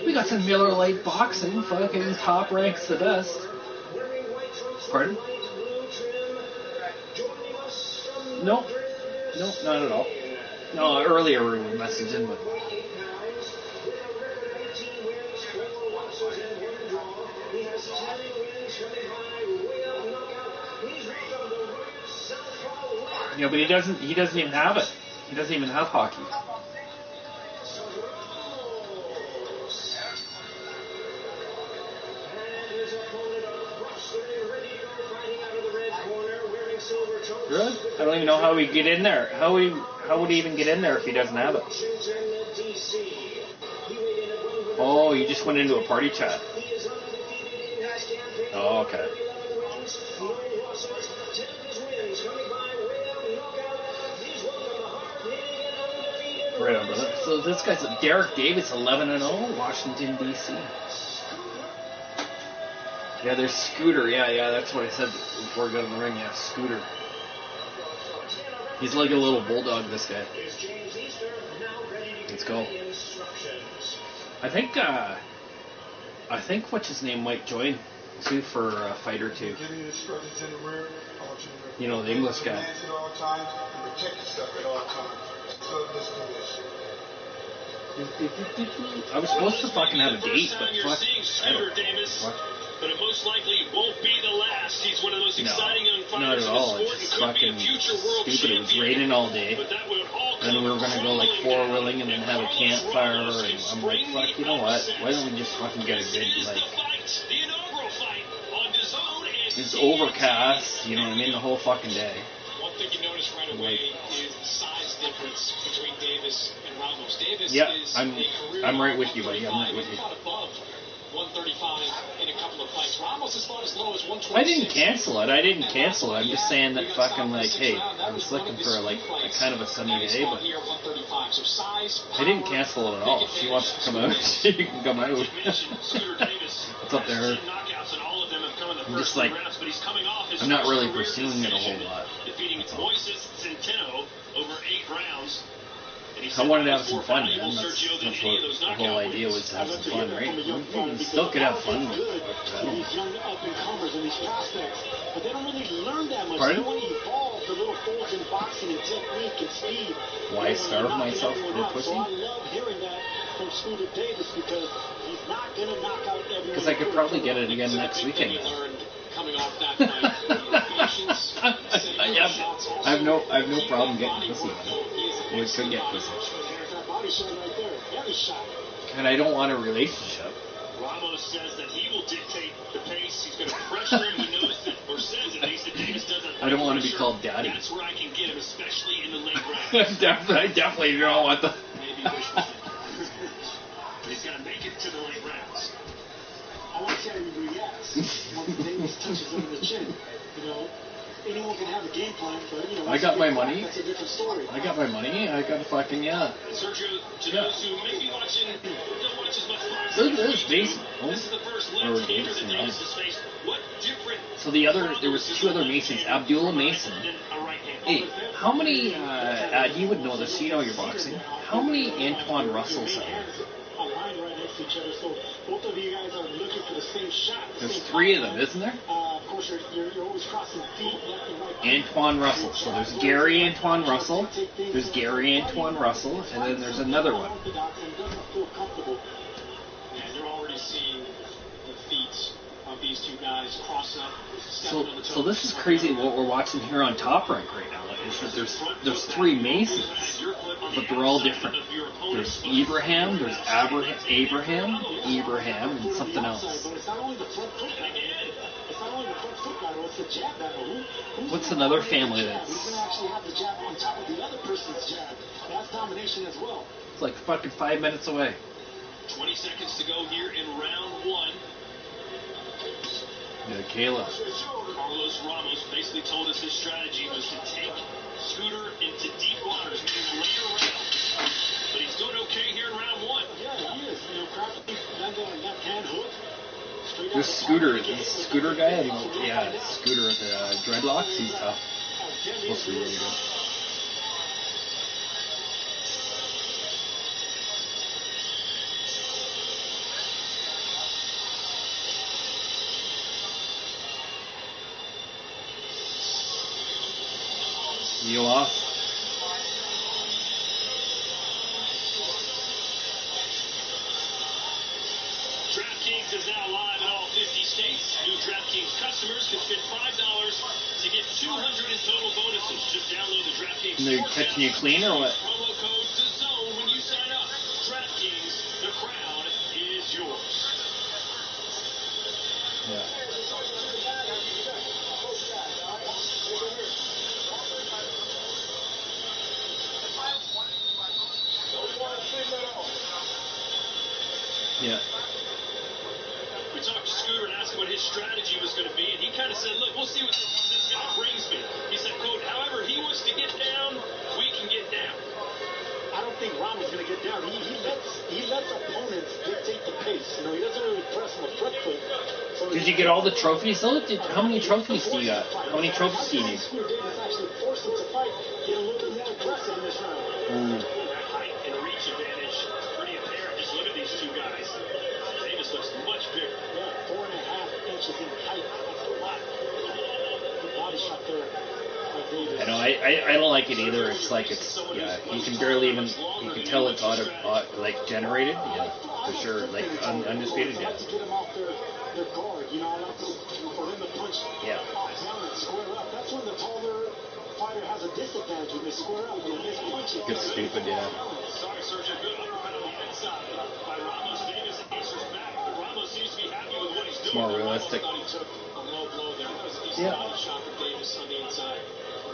We got some Miller Lite boxing. Fucking top ranks the best. Pardon? No. No, not at all. No, earlier we were messaging, but... Yeah, but he doesn't even have it. He doesn't even have hockey. Really? I don't even know how we get in there. How would he even get in there if he doesn't have it? Oh, you just went into a party chat. Oh, okay. Right on, brother. So this guy's Derek Davis, 11-0, Washington, D.C. Yeah, there's Scooter. Yeah, that's what I said before I got in the ring. Yeah, Scooter. He's like a little bulldog, this guy. Let's go. I think what's his name might join too for a fight or two. You know, the English guy. I was supposed to fucking have a date, but fuck, I don't know. But it most likely won't be the last. He's one of those exciting young not fighters at in the all. sport It's and could be a fucking future world stupid. It was champion. raining all day. But that would all Then we were gonna go like four-wheeling and then have a campfire, and I'm like, fuck, you know what? Why don't we just fucking get a good, like... It's overcast, you know what I mean, the whole fucking day. One thing you notice right away is the size difference between Davis and Ramos. Davis is I'm right with you, buddy. I'm right with you. 135 in a couple of fights. Ramos has fought as low as 126. I didn't cancel it. I'm just saying that fucking, like, hey, I was looking for, like, a kind of a sunny day, but I didn't cancel it at all. If she wants to come out, she can come out. It's up to her. I'm just like, I'm not really pursuing it a whole lot. I wanted to have some fun, man. That's what the whole idea was, to have some fun, right? We still could have fun with it. These young up-and-comers and these prospects, but they don't really learn that much. Pardon? They don't evolve the little folds in boxing and technique and speed. Why starve myself for a pussy? So I love hearing that from Scooter Davis because he's not going to knock out everyone. Because I could probably get it again next weekend. Coming off that night, I have no problem getting pussy. We could get pussy. And I don't want a relationship. Ramos says that he will dictate the pace. He's going to pressure him. He knows that, or says at least, that Davis doesn't. I don't want to be called daddy. That's where I can get him, especially in the late rounds. I definitely don't want the. Maybe wishful thinking. He's going to make it to the late rounds. I want to tell you who he has. Once Davis touches him in the chin, you know, anyone can have a game plan, but you know, I got my money. That's a different story. I got my money. I got fucking Sergio, to those who may be watching, don't watch as much boxing. There's Mason. This is the first left-hander that Davis has faced. What different? So there was two other Masons. Abdullah Mason. Hey, how many? You would know this. You know your boxing. How many Antoine Russells are there? Each other, so both of you guys are looking for the same shot. There's three of them, isn't there? Of course, you're always crossing feet left and right. Antoine Russell. So there's Gary Antoine Russell. There's Gary Antoine Russell, and then there's another one. Doesn't feel comfortable. And you're already seeing the feet of of these two guys cross up. So this is crazy what we're watching here on Top Rank right now. Is that there's three Masons, but they're all different. There's Abraham, there's Abraham, and something else. But it's not only the front foot battle. It's not only the front foot battle, it's the jab battle. What's another family Who's that's going to actually have the jab on top of the other person's jab? That's domination as well. it's like fucking 5 minutes away? 20 seconds to go here in round one. Yeah, Kayla. Carlos Ramos basically told us his strategy was to take Scooter into deep waters, meaning later rounds. But he's doing okay here in round one. Yeah, he is. You know, crafty, left hand hook. This Scooter guy, yeah, Scooter with the dreadlocks, he's tough. Supposed to be really good. You off? DraftKings is now live in all 50 states. New DraftKings customers can spend $5 to get $200 in total bonuses. Just download the DraftKings. And they're catching you clean or what? Promo code DAZN when you sign up. DraftKings, the crown is yours. Yeah. Yeah. We talked to Scooter and asked him what his strategy was going to be, and he kind of said, look, we'll see what this guy brings me. He said, quote, however he wants to get down, we can get down. I don't think Ramos is going to get down. He lets opponents dictate the pace. You know, he doesn't really press him a front foot. So Did you get all the trophies? How many trophies do you got? How many trophies do you need? Scooter Davis actually forced him to fight, get a little bit more aggressive in this round. That height and reach advantage is pretty apparent. Just look at these two guys. Davis looks much bigger. Yeah, 4.5 inches in height. That's a lot. Good body shot there by Davis. I know. I don't like it either. It's like you can barely even you can tell it's like generated. Yeah, for sure. Like undisputed. Yeah. To get them off their guard, you know, for them to punch Yeah. down and square up. That's when the taller fighter has a disadvantage when they square up. When they punch it. Good stupid. Yeah. Sorry, Sergio. Good uppercut on the inside by Ramos. Davis answers back, but Ramos seems to be happy with what he's doing. It's more realistic. I thought he took a low blow there. That was a decent Yeah. body shot from Davis on the inside.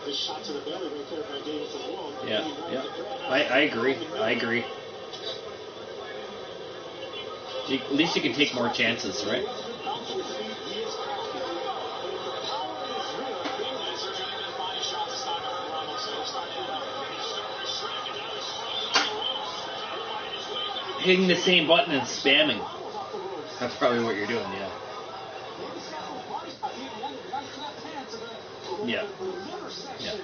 Good shot to the belly right there by Davis as well. Yeah. Yeah. I agree. I agree. At least you can take more chances, right? Hitting the same button and spamming. That's probably what you're doing, yeah. Yeah. Yeah.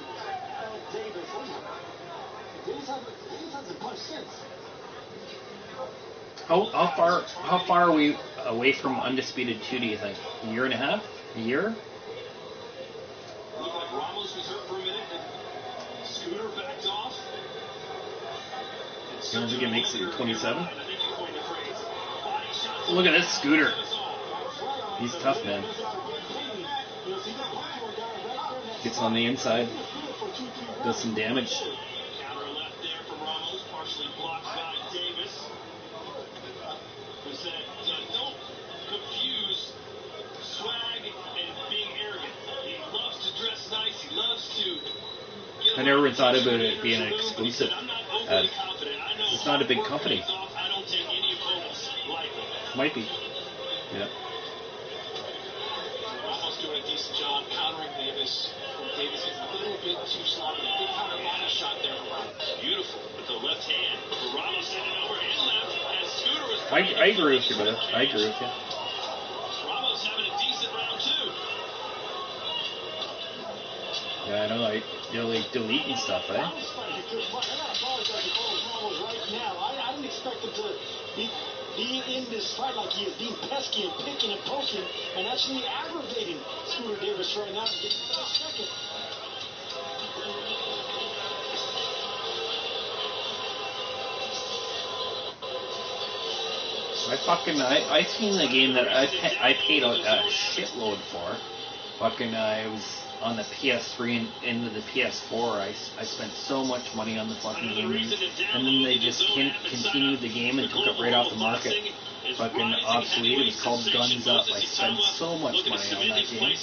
How far are we away from Undisputed 2, do you think? A year and a half? A year? Looked like Ramos was hurt for a minute, and Scooter backed off. You don't think it makes it 27? Look at this Scooter. He's tough, man. Gets on the inside. Does some damage. Counter left there from Ramos, partially blocked by Davis. Who said, don't confuse swag and being arrogant. He loves to dress nice. He loves to... I never thought about it being an exclusive. It's not a big company. I don't take any opponents lightly. Might be. Yeah. Ramos doing a decent job countering Davis. Davis is a little bit too sloppy. Good counter body shot there from Ramos. Beautiful with the left hand. Ramos sending overhand left as Scooter was... I agree with you, brother. I agree with you. Ramos having a decent round two. Yeah, I know. You're like deleting stuff, eh? I didn't expect him to be in this fight like he is, being pesky and picking and poking and actually aggravating Scooter Davis right now to get to the second. I seen the game that I paid a shitload for. I was on the PS3 and into the PS4. I spent so much money on the fucking game, and then they just continued the game and took it right off the market. Obsolete. It was called Guns Up. I spent so much money on that game.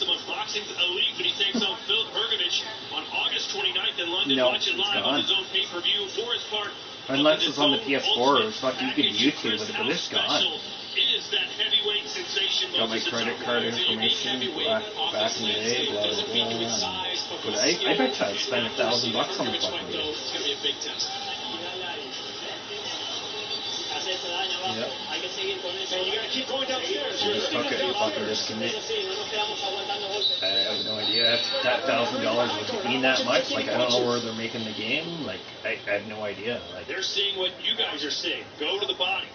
No, it's gone. Unless it's on the PS4, it was fucking, you could YouTube it, but it's gone. Got my credit card information back in the day, blah, blah, blah. But I bet you I'd spend $1,000 on the fucking game. Yep. You fucking disconnect. I have no idea if that $1,000 would mean that much. I don't know where they're making the game. I have no idea. They're seeing what you guys are seeing. Go to the body.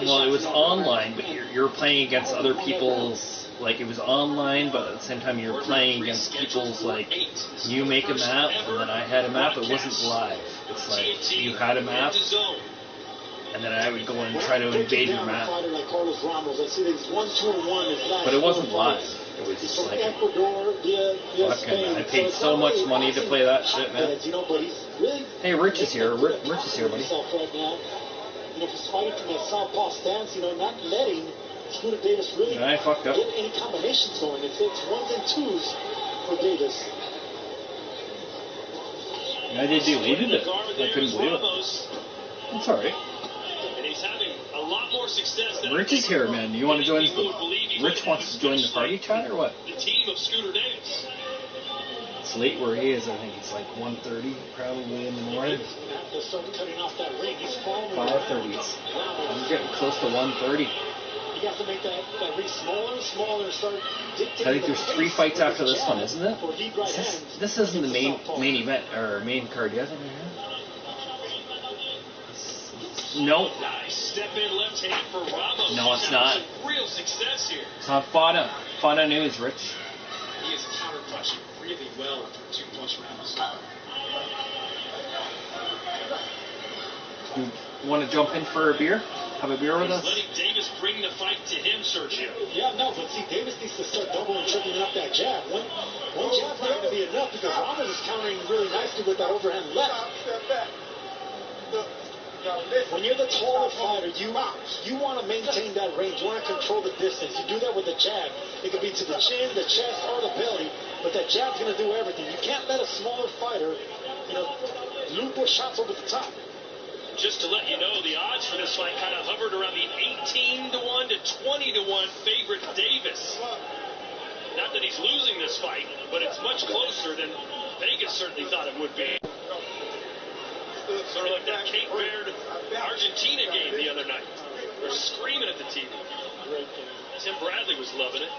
Well, it was online, but you're playing against other people's. It was online, but at the same time you're playing against people's. You make a map, and then I had a map. It wasn't live. It's you had a map. And then I would go and try to invade your map. But it wasn't live. It was just I paid so much money to play that shit, man. Hey, Rich is here. Rich is here, buddy. He's fighting from that southpaw stance, not letting Scooter Davis really get any combinations going. It's ones and twos for Davis. I deleted it. I couldn't believe it. It's alright. He's having a lot more success than Rich is here, man. You want to join Rich wants to join the party chat or what? The team of Scooter Davis. It's late where he is. I think it's 1:30 probably in the morning. 5:30. I'm getting close to 1:30. You have to make that ring smaller, and start dictating. I think there's 3 fights after this one, isn't it? This isn't the main event or main card yet. No. No, it's not. Real success here. It's not Fana News, Rich. He is counter-punching really well through 2-punch rounds. You want to jump in for a beer? Have a beer with us? Letting Davis bring the fight to him, Sergio. Yeah, no, but see, Davis needs to start doubling and tripling up that jab. One jab's not going to be enough because Ramos is countering really nicely with that overhand left. When you're the taller fighter, you want to maintain that range. You want to control the distance. You do that with the jab. It could be to the chin, the chest, or the belly, but that jab's going to do everything. You can't let a smaller fighter, loop with shots over the top. Just to let you know, the odds for this fight kind of hovered around the 18-1 to 20-1 favorite Davis. Not that he's losing this fight, but it's much closer than Vegas certainly thought it would be. Sort of like that Cape Verde Argentina game the other night. They're screaming at the TV. Tim Bradley was loving it.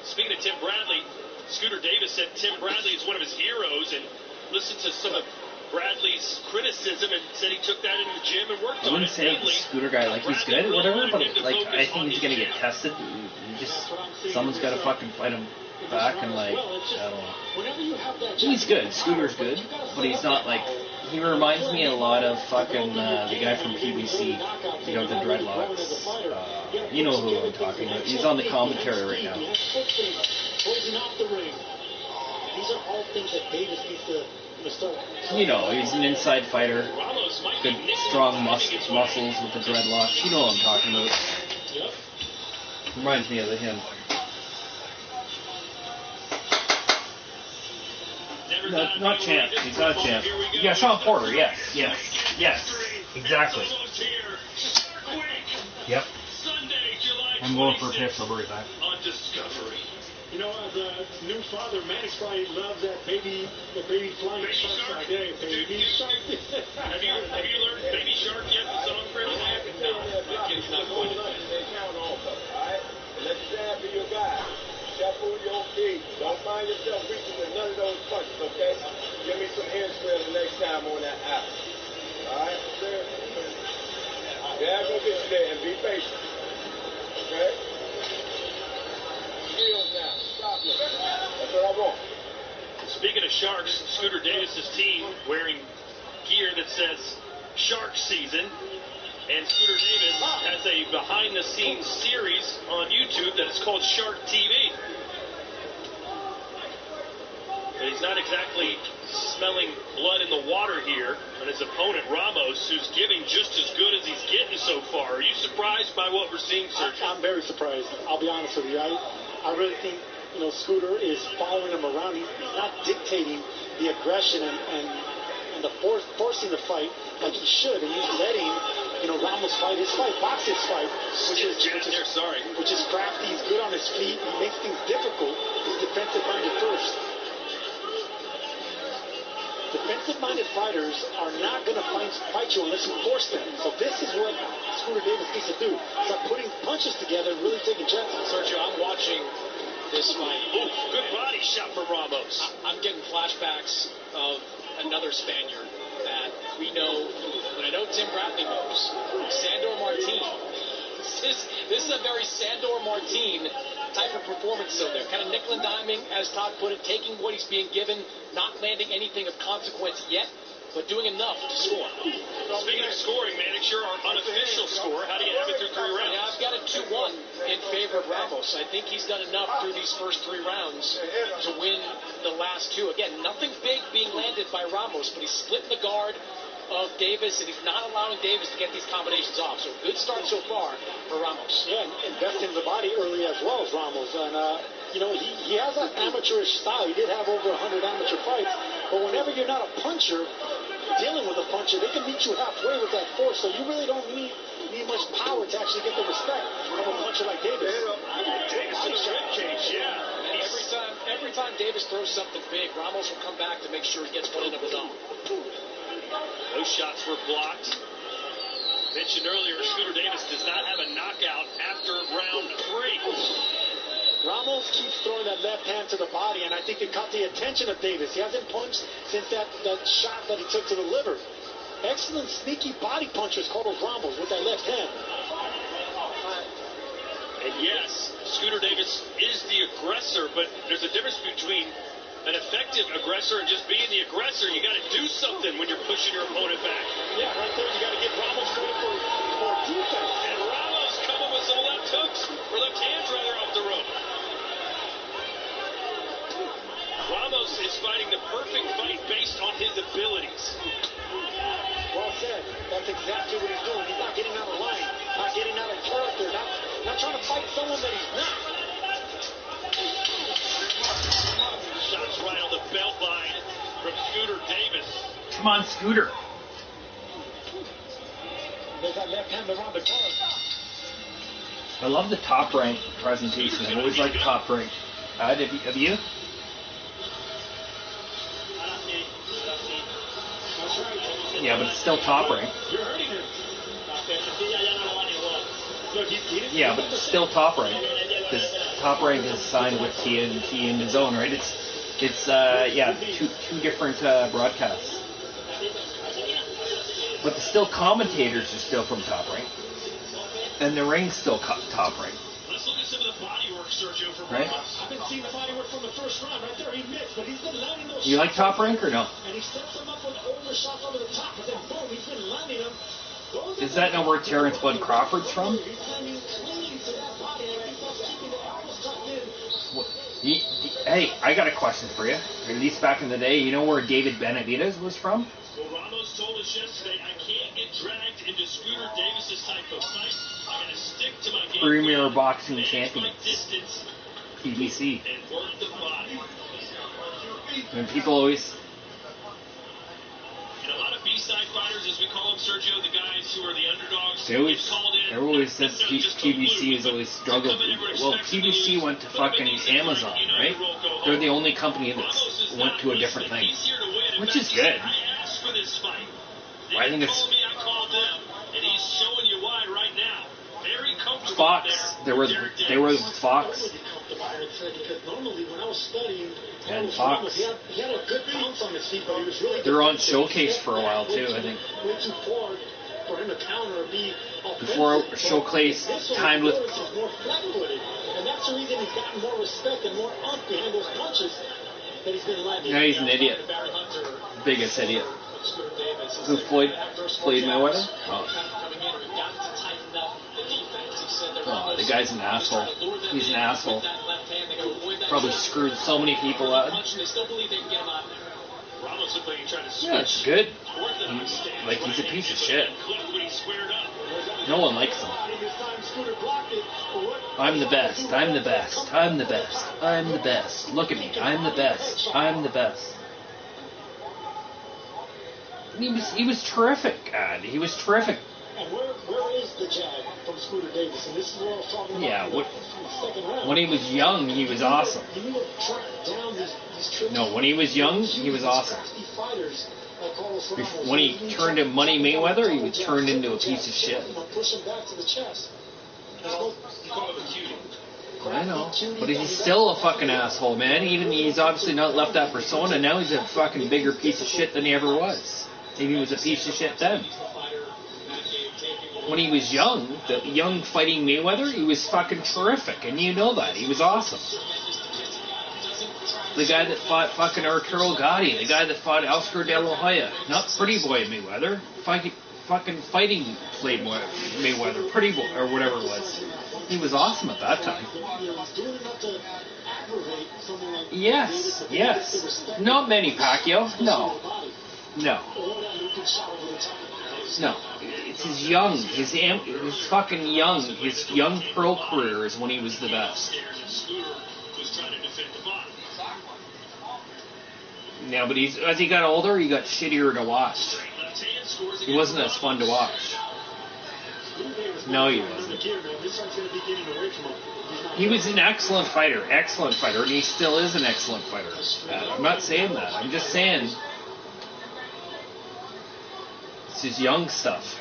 Speaking of Tim Bradley, Scooter Davis said Tim Bradley is one of his heroes and listened to some of Bradley's criticism and said he took that into the gym and worked on it. I wouldn't say the Scooter guy, he's good or whatever, but I think he's going to get tested. Someone's got to fucking fight him back and I don't know. He's good. Scooter's good, but he's not he reminds me a lot of fucking the guy from PBC, the dreadlocks. You know who I'm talking about. He's on the commentary right now. These are all things that Davis needs to start. He's an inside fighter. Good, strong muscles with the dreadlocks. You know what I'm talking about. Reminds me of him. Not champ. He's not a champ. Yeah, Sean Porter. Yes. Exactly. Yep. I'm going for a pick. I'll be right back. The new father, Maddox probably loves that baby flying shark. Baby shark. Have you learned Baby Shark yet? The song for it? No. That kid's not going to count on, alright? Let the jab be your guy. Shuffle your feet. Don't find yourself reaching with none of those punches, okay? Give me some hand trails the next time on that apple. Alright? Jab will get you there and be patient. Okay? That's what I want. Speaking of Sharks, Scooter Davis' team wearing gear that says Shark Season. And Scooter Davis has a behind-the-scenes series on YouTube that is called Shark TV. But he's not exactly smelling blood in the water here on his opponent, Ramos, who's giving just as good as he's getting so far. Are you surprised by what we're seeing, Sergio? I'm very surprised. I'll be honest with you. I really think, Scooter is following him around. He's not dictating the aggression and the forcing the fight like he should. And he's letting, Ramos fight his fight, box his fight, which is crafty. He's good on his feet. He makes things difficult. He's defensive-minded first. Defensive-minded fighters are not going to fight you unless you force them. So this is what Scooter Davis needs to do. Start putting punches together and really taking chances. Sergio, I'm watching this fight. Ooh, good body shot from Ramos. I'm getting flashbacks of another Spaniard that we know, but I know Tim Bradley knows. Sandor Martin. This is a very Sandor Martin type of performance in there. Kind of nickel and diming, as Todd put it, taking what he's being given, not landing anything of consequence yet, but doing enough to score. Speaking of scoring, man, it's your unofficial score. How do you have it through 3 rounds? Yeah, I've got it 2-1 in favor of Ramos. I think he's done enough through these first 3 rounds to win the last 2. Again, nothing big being landed by Ramos, but he's splitting the guard of Davis, and he's not allowing Davis to get these combinations off. So good start so far for Ramos. Yeah, investing in the body early as well as Ramos. And, he has that amateurish style. He did have over 100 amateur fights. But whenever you're not a puncher, dealing with a puncher, they can meet you halfway with that force. So you really don't need much power to actually get the respect of a puncher like Davis. Davis in the rib cage, yeah. Every time Davis throws something big, Ramos will come back to make sure he gets one in of his own. Those shots were blocked. Mentioned earlier, Scooter Davis does not have a knockout after round 3. Ramos keeps throwing that left hand to the body, and I think it caught the attention of Davis. He hasn't punched since that shot that he took to the liver. Excellent sneaky body punchers, Carlos Ramos, with that left hand. And yes, Scooter Davis is the aggressor, but there's a difference between an effective aggressor and just being the aggressor. You got to do something when you're pushing your opponent back. Yeah, right there, you got to give Ramos credit for defense. And Ramos coming with some left hooks, or left hands rather, off the rope. Ramos is fighting the perfect fight based on his abilities. Well said. That's exactly what he's doing. He's not getting out of line, not getting out of character, not trying to fight someone that he's not. Shots right on the belt line from Scooter Davis. Come on, Scooter. There's that left hand around the guard. I love the Top Rank presentation. I always like Top Rank. Have you? Yeah, but it's still Top Rank. Yeah, but it's still Top Rank. Because Top Rank is signed with TNT in his own, right? It's two different broadcasts. But the still commentators are still from Top Rank. And the ring's still Top Rank. Let's look at some of the body work, Sergio, from right? Ramos. I've been seeing the body work from the first round. Right there, he missed, but he's been landing those You like Top Rank or no? And he sets them up with over shots over the top, but then boom, he's been landing them. Is that not where Terrence Bud Crawford's from? He's landing cleanly to that body, and I think that's keeping the elbows tucked in. Hey, I got a question for you. At least back in the day, you know where David Benavidez was from? Well, Ramos told us yesterday, I can't get dragged into Scooter Davis' type of fight. I gotta stick to my game. Premier boxing champion. Distance. PBC. And work the body. And people always... And a lot of B-side fighters, as we call them, Sergio, the guys who are the underdogs, everyone always says PBC has always struggled. Well, PBC went to fucking Amazon, right? They're the only company that went to a different thing, which is good. I think it's Fox. They were Fox. And Fox. They're on Showcase for a while too, I think. Before Showcase timed with. And that's the reason he's gotten more respect and more oomph behind those punches that he's been landing. Yeah, he's an idiot. Biggest idiot. Who Floyd Mayweather? Oh. Oh, the guy's an asshole. He's an asshole. Probably screwed so many people out. Yeah, it's good. He's a piece of shit. No one likes him. I'm the best. I'm the best. I'm the best. I'm the best. Look at me. I'm the best. I'm the best. He was terrific, God. He was terrific. And where is the jag from Scooter Davis? And this is what I was talking about. Yeah, when he was young, he was awesome. No, when he was young, he was awesome. When he turned to Money Mayweather, he turned into a piece of shit. I know, but he's still a fucking asshole, man. He's obviously not left that persona. Now he's a fucking bigger piece of shit than he ever was. Maybe he was a piece of shit then. When he was young, the young fighting Mayweather, he was fucking terrific, and you know that. He was awesome. The guy that fought fucking Arturo Gatti, the guy that fought Oscar De La Hoya, not Pretty Boy Mayweather, fucking fighting Mayweather, Pretty Boy, or whatever it was. He was awesome at that time. Yes, yes. Not Manny Pacquiao, no. It's his young, his fucking young, his young pro career is when he was the best. Yeah, but as he got older, he got shittier to watch. He wasn't as fun to watch. No, he wasn't. He was an excellent fighter, and he still is an excellent fighter. I'm not saying that. I'm just saying it's his young stuff.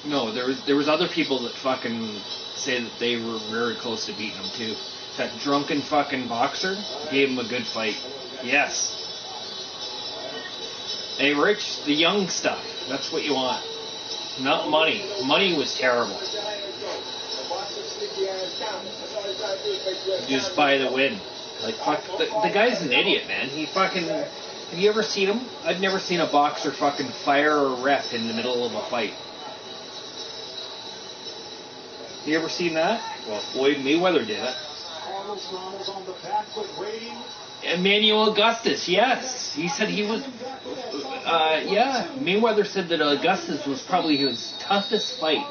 No, there was other people that fucking say that they were very close to beating him too. That drunken fucking boxer gave him a good fight. Yes. Hey, Rich, the young stuff. That's what you want. Not money. Money was terrible. Just by the win. Like, fuck, the guy's an idiot, man. He fucking... Have you ever seen him? I've never seen a boxer fucking fire a ref in the middle of a fight. You ever seen that? Well, Floyd Mayweather did it. Emmanuel Augustus, yes. He said he was... yeah, Mayweather said that Augustus was probably his toughest fight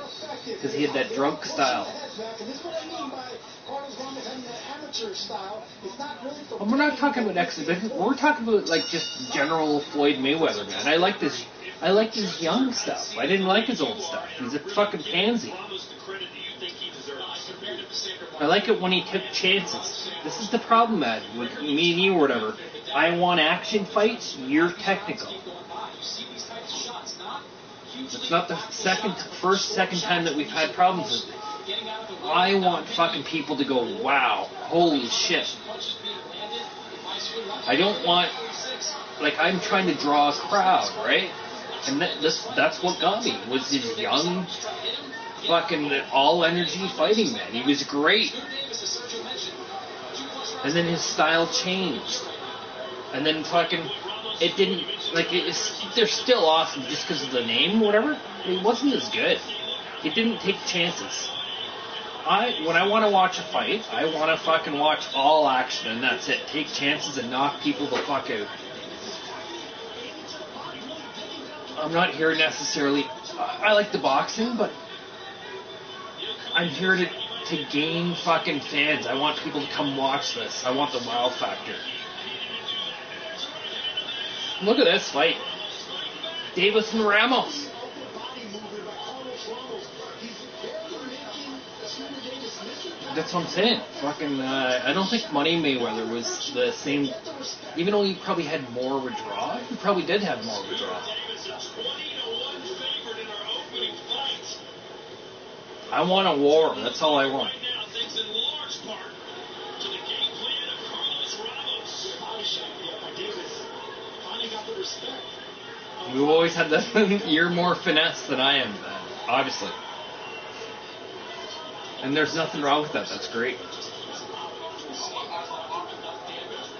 because he had that drunk style. Well, we're not talking about exhibition. We're talking about like just general Floyd Mayweather, man. I like his young stuff. I didn't like his old stuff. He's a fucking pansy. I like it when he took chances. This is the problem, Matt, with me and you or whatever. I want action fights. You're technical. It's not the second time that we've had problems with it. I want fucking people to go, wow, holy shit. I don't want, like, I'm trying to draw a crowd, right? And that's what got me, was his young, fucking all-energy fighting man. He was great. And then his style changed. And then fucking, it didn't, like, they're still awesome just because of the name or whatever. It wasn't as good. It didn't take chances. When I want to watch a fight, I want to fucking watch all action and that's it. Take chances and knock people the fuck out. I'm not here necessarily, I like the boxing, but I'm here to gain fucking fans. I want people to come watch this. I want the wow factor. Look at this fight. Davis and Ramos. That's what I'm saying. Fucking, I don't think Money Mayweather was the same. Even though he probably had more of a draw, he probably did have more of a draw. I want a war. That's all I want. We've always had that. You're more finesse than I am, obviously. And there's nothing wrong with that. That's great.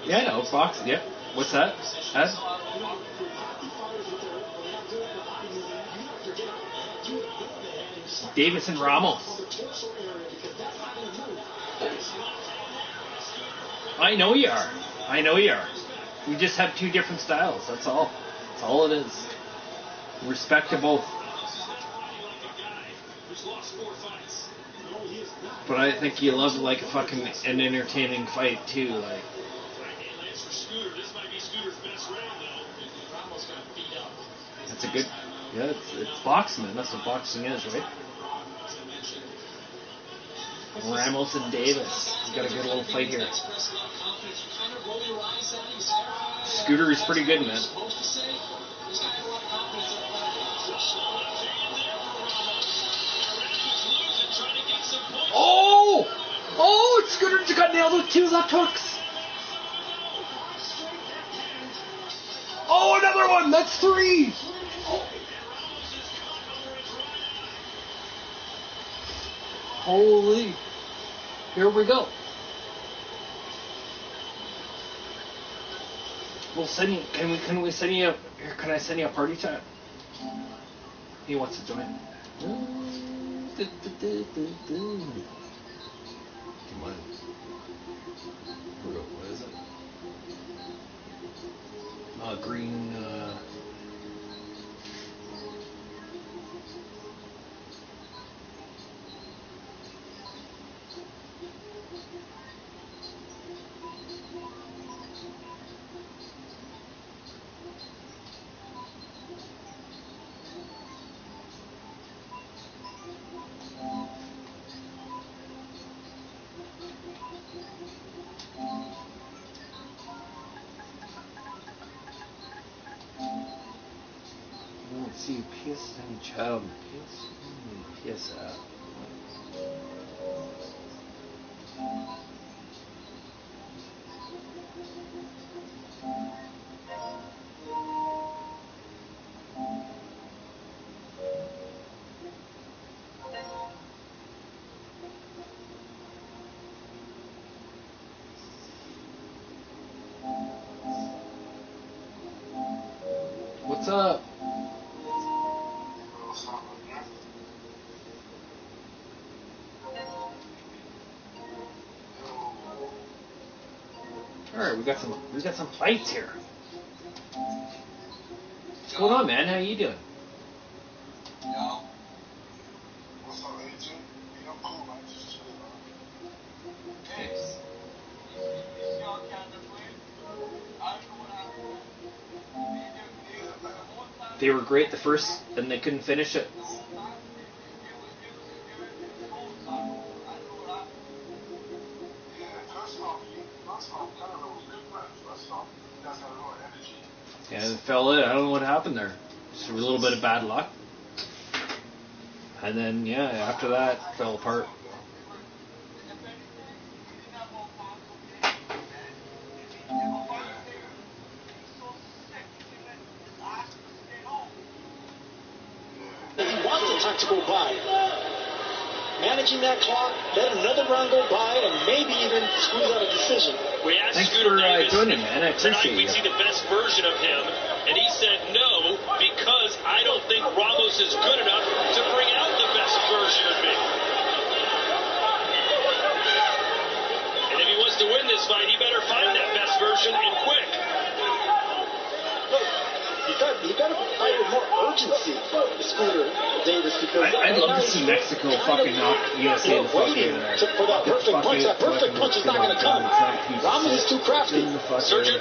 Yeah, I know. Boxing. Yeah. What's that? Davis and Ramos. I know you are. I know you are. We just have two different styles. That's all. That's all it is. Respect to both. But I think you love like a fucking an entertaining fight too. Like. That's a good. Yeah, it's boxing, man. That's what boxing is, right? Ramos and Davis. We got a good little fight here. Scooter is pretty good, man. Oh! Oh! Scooter just got nailed with two left hooks. Oh, another one! That's three! Holy. Here we go. We'll send you. Can we send you? Here, can I send you a party chat? He wants to join. Come on. What is it? Green. Let's see, PSN child, PSN. What's up? Alright, we got some fights here. What's going on, man? How you doing? Thanks. They were great the first, and they couldn't finish it. Yeah, it fell in. I don't know what happened there. Just a little bit of bad luck. And then, yeah, after that, it fell apart. He wants the time to go by. Managing that clock, let another round go by, and maybe even squeeze out a decision. We asked Thanks Scooter for Davis joining, man. I tonight appreciate we'd you. see the best version of him, and he said no because I don't think Ramos is good enough to bring out the best version of me. And if he wants to win this fight, he better find that best version and quick. Look, you got to fight with more urgency, Scooter Davis, because I'd love to see Mexico fucking knock USA the fuck out of there. For that perfect punch. That perfect punch is not going to come. Ramos is too crafty. Sergio,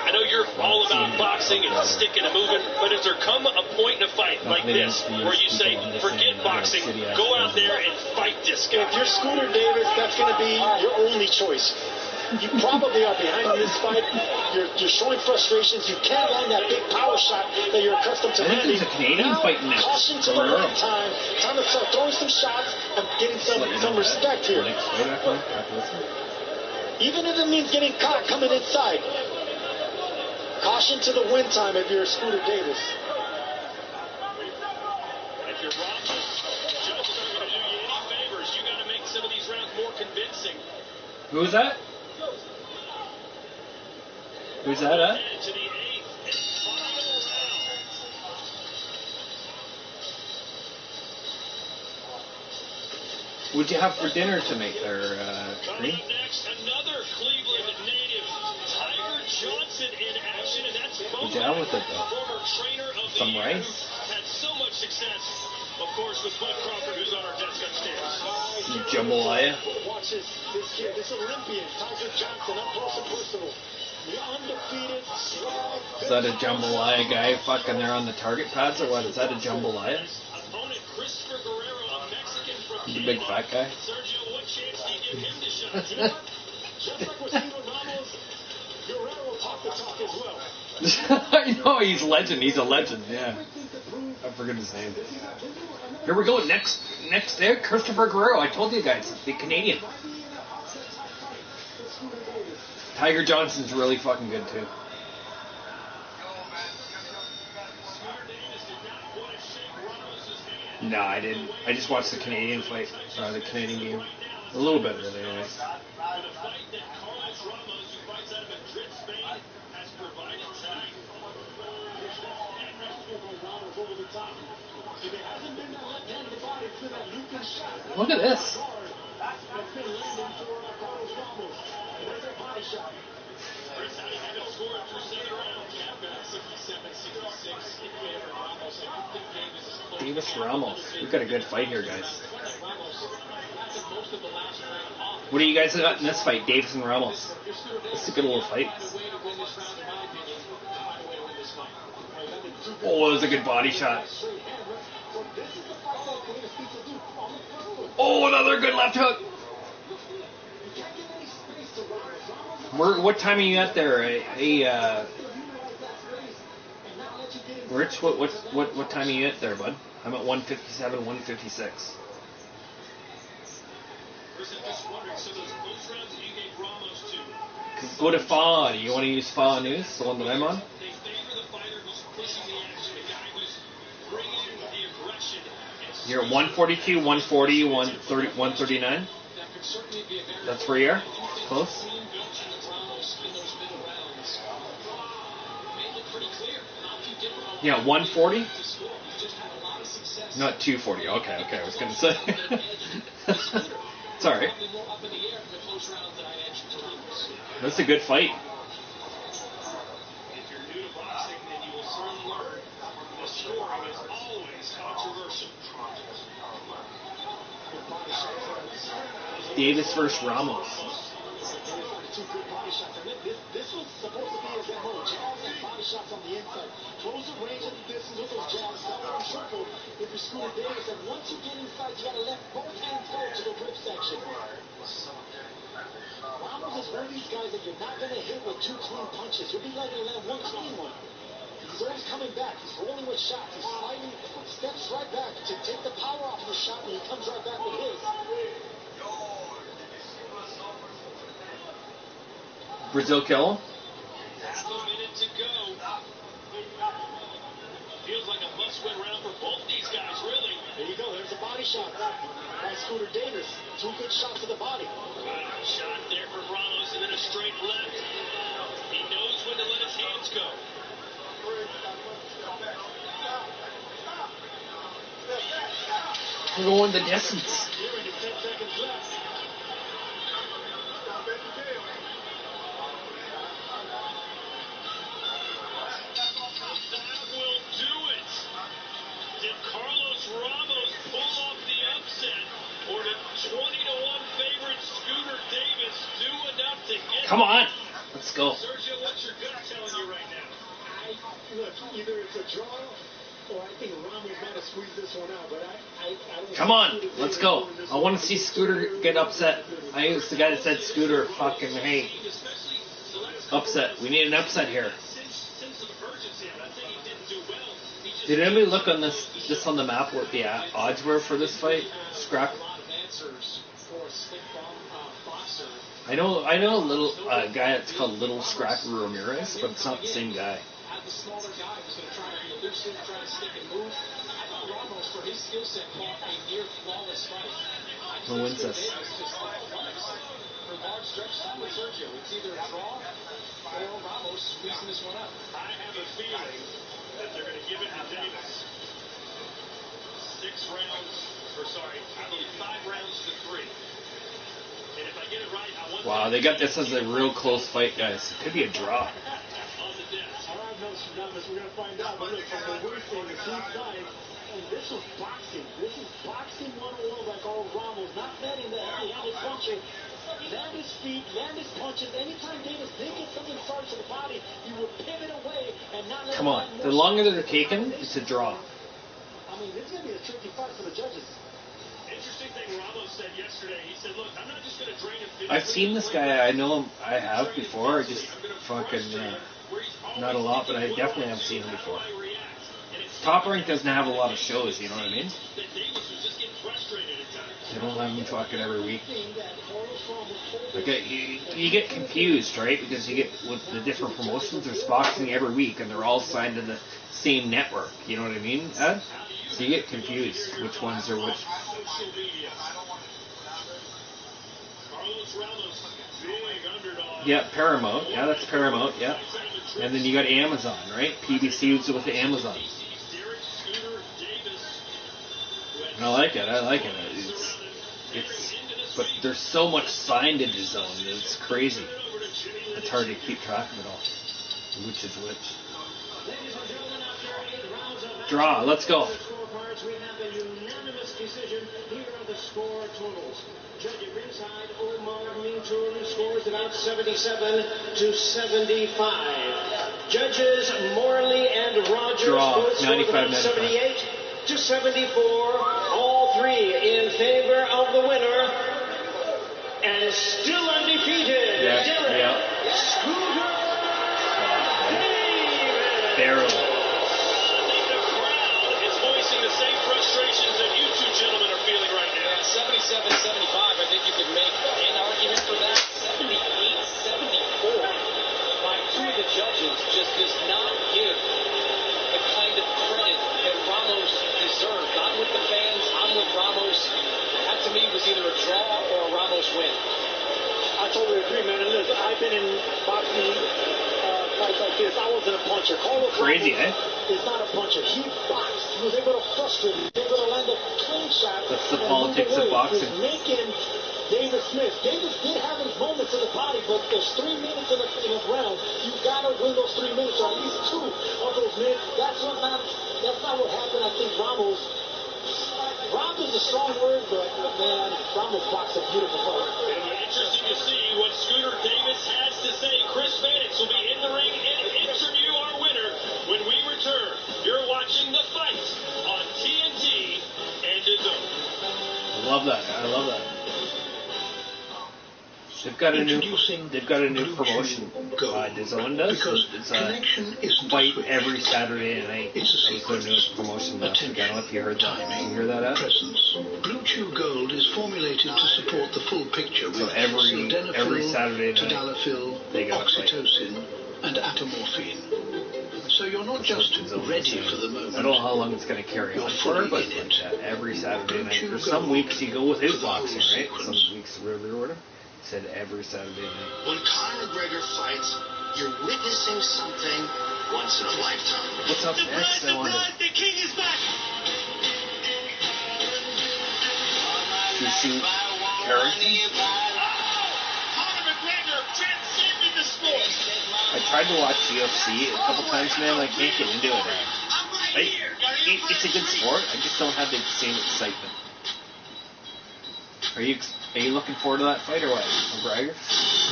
I know you're all about boxing and sticking and moving, but does there come a point in a fight like this where you say, forget boxing, go out there and fight this guy? If you're Scooter Davis, that's going to be your only choice. You probably are behind in this fight. You're showing frustrations. You can't land that big power shot that you're accustomed to landing. There's a Canadian fighting next. Caution to the right time. Time to start throwing some shots and getting some respect here. Even if it means getting caught coming inside. Caution to the win time if you're Scooter Davis. If you're Ramos, Joe's not going to do you any favors. You got to make some of these rounds more convincing. Who's that? Who's that at? To the eighth and final round. What'd you have for dinner tonight there, Green? Next, another Cleveland native, Tiger Johnson in action, and that's What'd you have with it, though? former trainer of Some the rice? year, had so much success, of course, with Bud Crawford, who's on our desk upstairs. Jambalaya? Watch this kid, this Olympian, Tiger Johnson, up close and personal. The undefeated swag. Is that a jambalaya guy fucking there on the target pads, or what? Is that a jambalaya? Opponent Christopher Guerrero, a Mexican from The big fat guy? Sergio, what chance do you give him to shine? You know what? Just like with Cesar Ramos, Guerrero talked the talk as well. I know, he's legend. He's a legend, yeah. I forget his name. Here we go, next there, Christopher Guerrero. I told you guys, the Canadian. Tiger Johnson's really fucking good, too. No, I didn't. I just watched the Canadian fight, the Canadian game. A little bit, really, anyways. Look at this. Davis Ramos. We've got a good fight here, guys. What do you guys got in this fight, Davis and Ramos? It's a good little fight. Oh, it was a good body shot. Oh, another good left hook. What time are you at there? Rich, what time are you at there, bud? I'm at 157, 156. Go to FA. Do you want to use FA News, the one that I'm on? You're at 142, 140, 130, 139? That's where you are? Close? Yeah, 140? Not 240. Okay, I was going to say. Sorry. That's a good fight. If you're new to boxing, then you will soon learn the scoring is always controversial. Davis versus Ramos. This was supposed to be his MO. Jabs and body shots on the inside. Close the range of the distance with those jabs. Stop on triple if you're Scooter Davis. And once you get inside, you got to let both hands go to the rib section. Ramos is one of these guys that you're not going to hit with two clean punches. You'll be lucky to land one clean one. He's always coming back. He's rolling with shots. He slightly steps right back to take the power off of the shot, and he comes right back with his. Brazil kill him? Half a minute to go. Feels like a must-win round for both these guys, really. There you go. There's a body shot by Scooter Davis. Two good shots to the body. Shot there from Ramos and then a straight left. He knows when to let his hands go. We're going the distance. Did Carlos Ramos pull off the upset, or did 20-1 favorite Scooter Davis do enough to get? Come on, let's go. Sergio, what's your gut telling you right now? Look, either it's a draw, or I think Ramos might have squeezed this one out. But I don't. Come on, let's go. I want to see Scooter get upset. I was the guy that said Scooter fucking hey. Upset. We need an upset here. Did anybody look on this on the map what the odds were for this fight? Scrap. I know a little guy that's called Little Scrappy Ramirez, but it's not the same guy. Who wins this? For large stretches, I'm with Sergio. It's either a draw or Ramos squeezing this one up. I have a feeling that they're going to give it to Davis. 6 rounds I believe 5 rounds to 3. And if I get it right, I want Wow, they got this as a real close fight, guys. It could be a draw. All right, Nostradamus, we're going to find out. But look, from what we're seeing, the two sides, and this was boxing. This is boxing 101 by Carl Ramos. Not betting the heavy-handed punching. Land his feet, land his punches. Anytime Davis did get something started to the body, he would pivot away and not let. Come on. The longer they're taken, it's a draw. I mean, this is going to be a tricky fight for the judges. Interesting thing Ramos said yesterday. He said, look, I'm not just going to drain him. I've seen this guy. I know him. I have before. Just fucking not a lot, but I definitely have seen him before. Top Rank doesn't have a lot of shows, you know what I mean? They don't have him fucking every week. Like you get confused, right? Because you get with the different promotions, there's boxing every week, and they're all signed to the same network. You know what I mean, Ed? So you get confused which ones are which. Yeah, Paramount. Yeah, that's Paramount. Yeah, and then you got Amazon, right? PBC is with the Amazon. And I like it. But there's so much signed into Zone. It's crazy. It's hard to keep track of it all. Which is which. Draw. Let's go. We have a unanimous decision. Here are the score totals. Judging ringside, Omar Minturn scores it out 77 to 75. Judges Morley and Rogers both scored it out 78 to 74. All three in favor of the winner. And still undefeated, Derek Scooter Davis. Barely. The same frustrations that you two gentlemen are feeling right now. Yeah, 77-75, I think you could make an argument for that. 78-74 by two of the judges just does not give the kind of credit that Ramos deserved. I'm with the fans, I'm with Ramos. That to me was either a draw or a Ramos win. I totally agree, man. And listen, I've been in boxing fights like this. I wasn't a puncher. Carlos Crazy, Ramos is not a puncher. He boxed. He was able to frustrate. He was able to land a clean shot. That's the politics of boxing. He's making Davis Smith. Davis did have his moments in the body, but there's 3 minutes in a round. You gotta win those 3 minutes, or at least 2 of those minutes. That's not what happened. I think Ramos is a strong word, but man, Ramos boxed a beautiful fight. It'll be interesting to see what Scooter Davis has to say. Chris Mannix will be in the ring and interview our winner when we return. You're watching The Fight on TNT and DAZN. I love that. They've got a new promotion. DAZN does. It's a fight every Saturday night. It's their newest promotion. I don't know if you heard that. Did you hear that? Presence. Blue Chew Gold is formulated to support the full picture with every Saturday night tadalafil, oxytocin, and atomorphine. So you're not just ready for the moment. I don't know how long it's going to carry on for, but every Saturday night. There's some weeks you go without boxing, right? Some weeks regular order. Said every Saturday night. When Conor McGregor fights, you're witnessing something once in a lifetime. What's up next? The king is back. CC Carrington. Conor McGregor transcended the sport. I tried to watch UFC a couple times, man. I can't get into it. It's a good sport. I just don't have the same excitement. Are you looking forward to that fight or what, McGregor?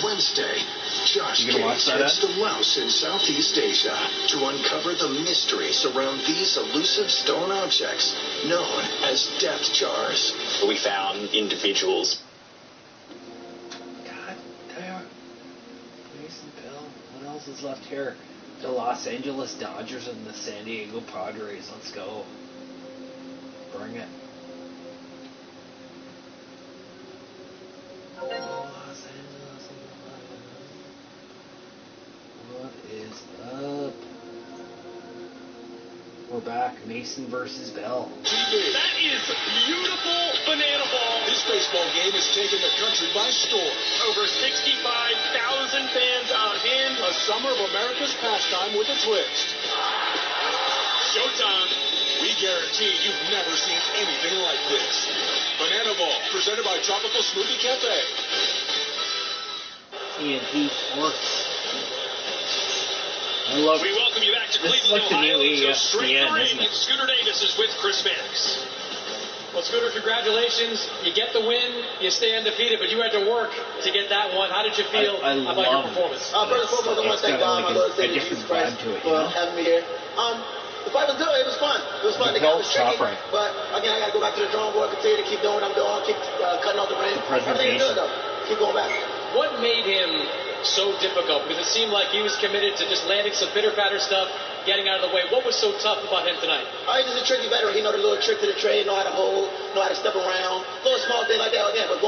Wednesday, Josh Gates heads to Laos in Southeast Asia to uncover the mystery surround these elusive stone objects known as death jars. We found individuals. God damn. Mason Bell. What else is left here? The Los Angeles Dodgers and the San Diego Padres. Let's go. Bring it. Los Angeles. What is up? We're back. Mason versus Bell. That is beautiful banana ball. This baseball game has taken the country by storm. Over 65,000 fans out in a summer of America's pastime with a twist. Showtime. We guarantee you've never seen anything like this. Banana Ball, presented by Tropical Smoothie Cafe. TNT Sports. I love. We welcome you back to This is Cleveland, like the new Ohio. So straight to the ESPN, ring, isn't it? Scooter Davis is with Chris Mannix. Well, Scooter, congratulations. You get the win, you stay undefeated, but you had to work to get that one. How did you feel about your performance? First and foremost, I want to thank God, my Lord, Savior Jesus Christ, for having me here. The fight was good. It was fun. It was fun. The guy was tricky, but again, I got to go back to the drawing board, continue to keep doing what I'm doing, keep cutting off the ring. Everything's good, though. Keep going back. What made him so difficult? Because it seemed like he was committed to just landing some pitter-patter stuff, getting out of the way. What was so tough about him tonight? He's just a tricky veteran. He know the little trick to the trade, know how to hold, know how to step around, little small thing like that. Again, but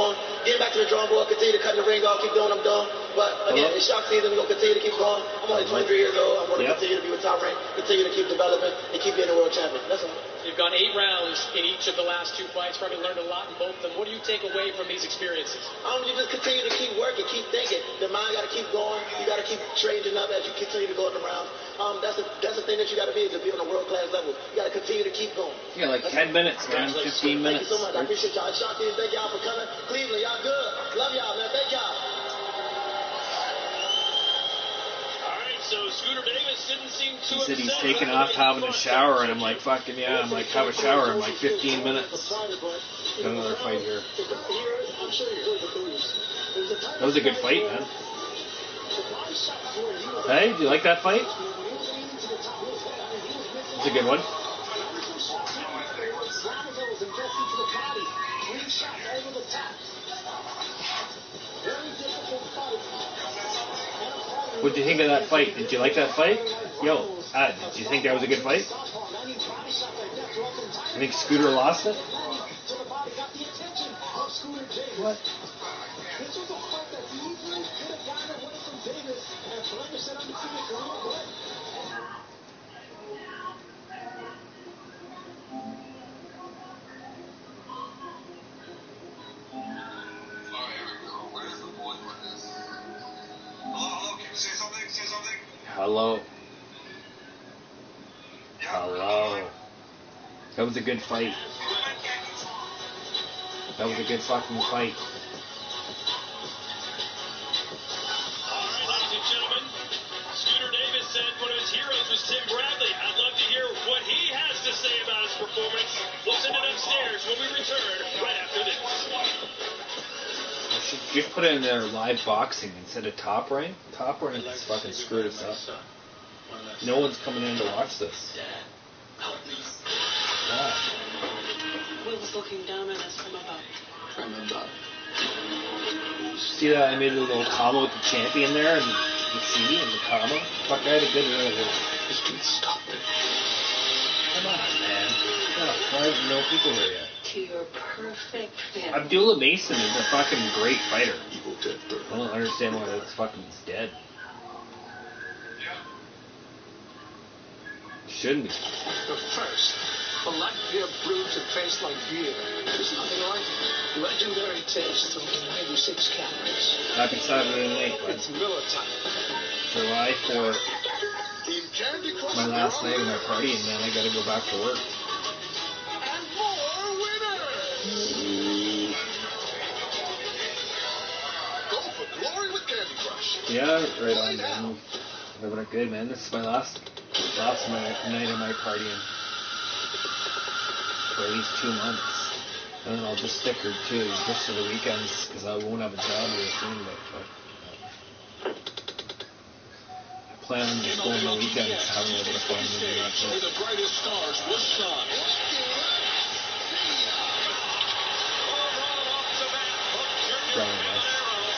getting back to the drawing board, continue to cut the ring off, keep doing what I'm doing. But again, it's shock season. We're going to continue to keep going. I'm only 23 years old. I'm going to continue to be with top rank, continue to keep developing, and keep being a world champion. That's all. You've gone 8 rounds in each of the last 2 fights. Probably learned a lot in both of them. What do you take away from these experiences? You just continue to keep working, keep thinking. The mind got to keep going. You got to keep changing up as you continue to go in the rounds. That's the thing that you got to be on a world-class level. You got to continue to keep going. Yeah, like 10 minutes, man. 15 minutes. Thank you so much. I appreciate y'all. Shout to you. Thank y'all for coming. Cleveland, y'all good. Love y'all, man. Thank y'all. So Scooter Davis didn't seem too He said he's taking off having a shower, and I'm like, fucking yeah. I'm like, have a shower in like 15 minutes. Got another fight here. That was a good fight, man. Hey, do you like that fight? It's a good one. What did you think of that fight? Did you like that fight? Yo, did you think that was a good fight? I think Scooter lost it? What? Hello. Hello. That was a good fight. That was a good fucking fight. All right, ladies and gentlemen, Scooter Davis said one of his heroes was Tim Bradley. I'd love to hear what he has to say about his performance. We'll send it upstairs when we return right after this. I should just put it in there live boxing instead of Top Rank. Top Rank is fucking screwed us up. No one's coming in to watch this. Why? Will's looking down at us from above. See that I made a little combo with the champion there and the C and the combo? Fuck, I had a good run here. Just please stop it. Come on, man. Why is no people here yet? To your perfect fit. Abdullah Mason is a fucking great fighter. I don't understand why that's fucking dead. Shouldn't be. But first, a light beer brewed to taste like beer. There's nothing like it. Legendary taste from 96 calories. Happy Saturday night, bud. It's Miller time. July 4th. My last night of my party, and then I gotta go back to work. And more winners! Go for glory with Candy Crush. Yeah, right on, man. Living it good, man. This is my last night of my partying for at least 2 months. And then I'll just stick her to just for the weekends because I won't have a job here soon. But I plan on just going the weekends, having a little bit of fun. Where the brightest stars will shine.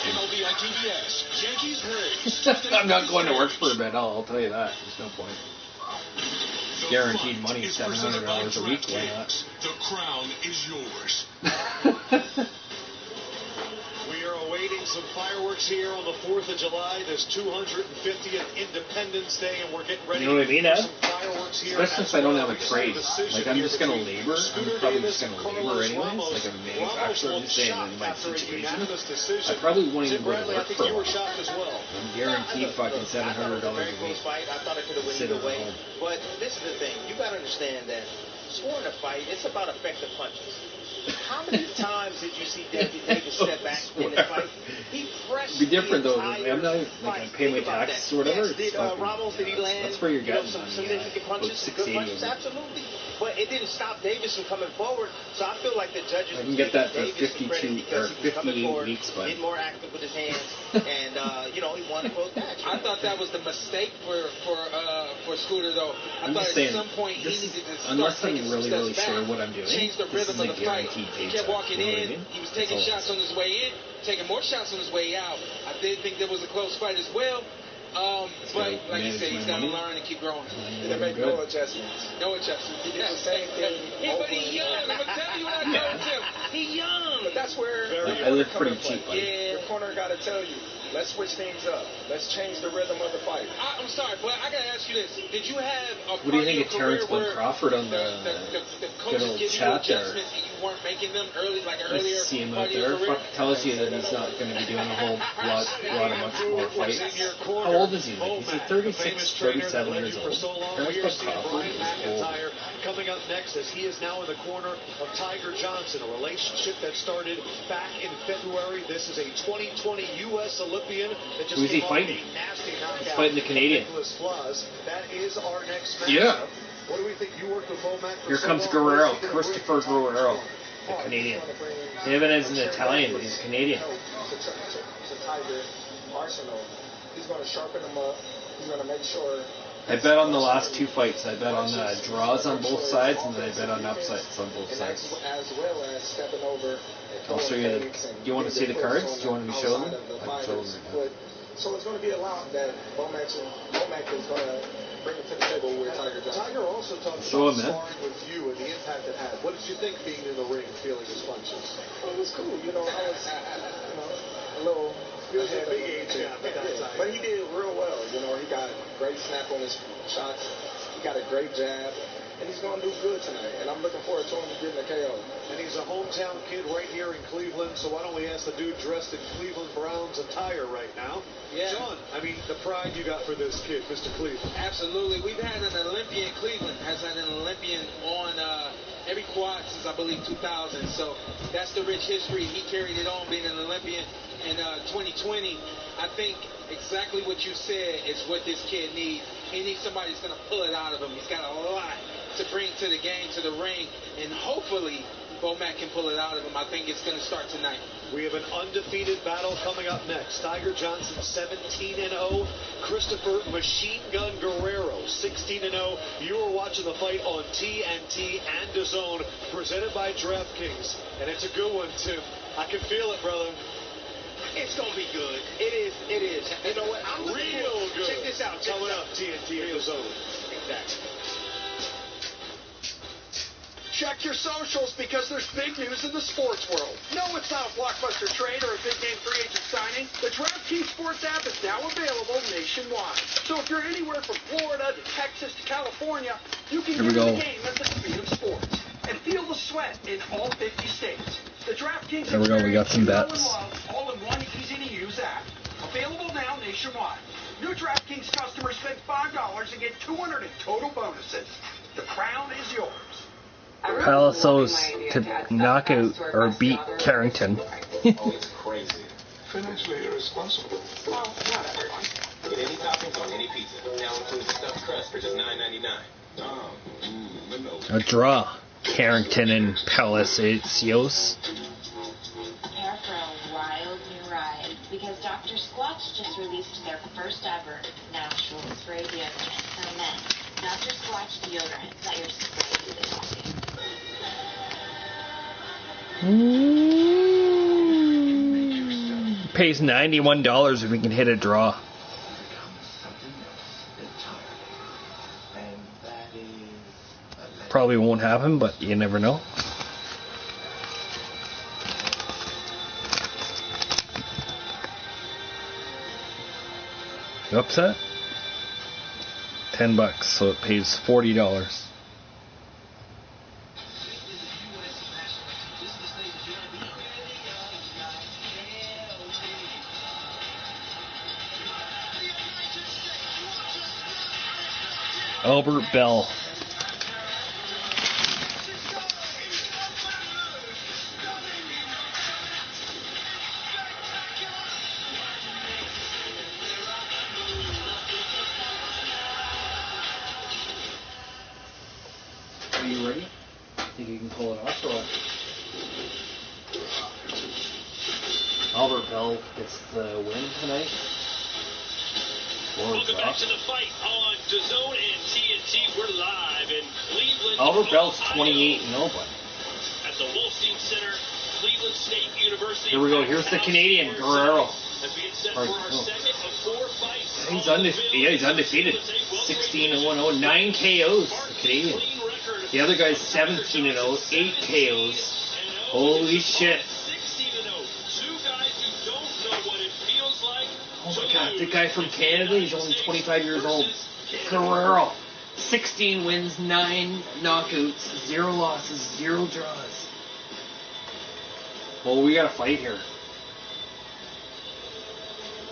MLB on TBS. Yankees Braves. I'm not going to work for a bit. I'll tell you that. There's no point. Guaranteed money, $700 a week. Why not? The crown is yours. We are awaiting some fireworks here on the 4th of July, this 250th Independence Day, and we're getting ready You know what I mean, Ed? for some fireworks here. Especially if I don't have a trade. Like, I'm just going to labor. I'm probably just going to labor anyways. Like, I'm a manufacturer. I'm just saying in my situation. I probably won't even go to work for a while. I'm guaranteed fucking $700 a week. I thought it could have went Sitting either way. at home. But this is the thing. You got to understand that scoring a fight, it's about effective punches. How many times did you see Davis step back in the fight? He pressed. It'd be different though. the I'm not like I pay my taxes or whatever. Yes, Ramos, did he land? That's where you're getting some significant punches, good punches, absolutely. But it didn't stop Davis from coming forward. So I feel like the judges. I can get that for Davis 52 or 58 weeks, but get more active with his hands, and he won the close match. I thought that was the mistake for Scooter though. I I'm thought just at saying, some point he needed to start unless I'm taking really, some really steps sure back, what I'm doing, change the this rhythm is of a the fight. guaranteed He paycheck. kept walking You know what I in. mean? He was taking shots on his way in, taking more shots on his way out. I did think there was a close fight as well. But like you said, he's got to learn and keep growing. They make no adjustments. No adjustments. He did the same thing. But he's young. I'm gonna tell you what I told him. He's young. But that's where I live pretty cheap. Your corner got to tell you, let's switch things up. Let's change the rhythm of the fight. I'm sorry, but I gotta ask you this: did you have a What do you think of Terrence Glenn Crawford on the good old chat there? And you weren't making them early, like earlier? See him out there. Fuck, tells you that he's not going to be doing a whole lot of much more fights. How old is he? Like, is he 36, 37 years old? Terrence Glenn Crawford is old. Coming up next, as he is now in the corner of Tiger Johnson, a relationship that started back in February. This is a 2020 U.S. Olympian that just Who's he fighting? He's fighting the Canadian. That is our next matchup. Yeah. What do we think? You worked with Womack for Here comes Guerrero, Christopher Guerrero, the Canadian. David is an Italian, but he's Canadian. It's a Tiger arsenal. He's going to sharpen him up. He's going to make sure. I bet on the last two fights. I bet on draws on both sides, and then I bet on upsets on both sides. As well as stepping over. I'll show you the. Do you want to see the cards? Do you want me to show them? I can show them right now. So it's going to be a lot that Womack is going to bring it to the table with Tiger Johnson. Tiger also talked Show about him, sparring with you and the impact it had. What did you think being in the ring, feeling his punches? Well, it was cool. I was, a little. He was a big age gap at that time. But he did real well. He got great snap on his shots. He got a great jab. And he's going to do good tonight. And I'm looking forward to him getting a KO. And he's a hometown kid right here in Cleveland. So why don't we ask the dude dressed in Cleveland Browns attire right now? Yeah. John, the pride you got for this kid, Mr. Cleveland. Absolutely. We've had an Olympian. Cleveland has had an Olympian on every quad since, I believe, 2000. So that's the rich history. He carried it on being an Olympian in 2020. I think exactly what you said is what this kid needs. He needs somebody that's going to pull it out of him. He's got a lot to bring to the game, to the ring, and hopefully Womack can pull it out of him. I think it's going to start tonight. We have an undefeated battle coming up next. Tiger Johnson 17-0. Christopher Machine Gun Guerrero 16-0. You are watching the fight on TNT and DAZN, presented by DraftKings. And it's a good one, Tim. I can feel it, brother. It's going to be good. It is. You know what? I'm real good. Check this out. Coming up, TNT and DAZN. Exactly. Check your socials because there's big news in the sports world. No, it's not a blockbuster trade or a big game free agent signing. The DraftKings Sports app is now available nationwide. So if you're anywhere from Florida to Texas to California, you can get the game at the speed of sports and feel the sweat in all 50 states. The DraftKings There we go, we got some bets. all in one easy-to-use app. Available now nationwide. New DraftKings customers spend $5 and get $200 in total bonuses. The crown is yours. Palacios to knock out or beat Carrington. It's crazy. Financially irresponsible. Well, not everyone. Get any toppings on any pizza. Now includes the stuffed crust for just $9.99. A draw. Carrington and Palacios. Prepare for a wild new ride because Dr. Squatch just released their first ever natural spray deodorant for men. Dr. Squatch deodorant that your spray do the talking. Pays $91 if we can hit a draw. Probably won't happen, but you never know. You upset? $10, so it pays $40. Albert Bell. Are you ready? Think you can pull it off or what? Albert Bell gets the win tonight. Welcome back to the fight on DAZN and TNT. We're live in Cleveland. Albert Bell's 28-0, but at the Wolstein Center, Cleveland State University. here we go. Here's the Canadian Guerrero. As we get set for our second of 4 fights. He's undefeated. 16-1-0, 9 KOs. The Canadian. The other guy's 17-0, 8 KOs. Holy shit! Oh my god, the guy from Canada, he's only 25 years old. Guerrero. 16 wins, 9 knockouts, 0 losses, 0 draws. Well, we got a fight here.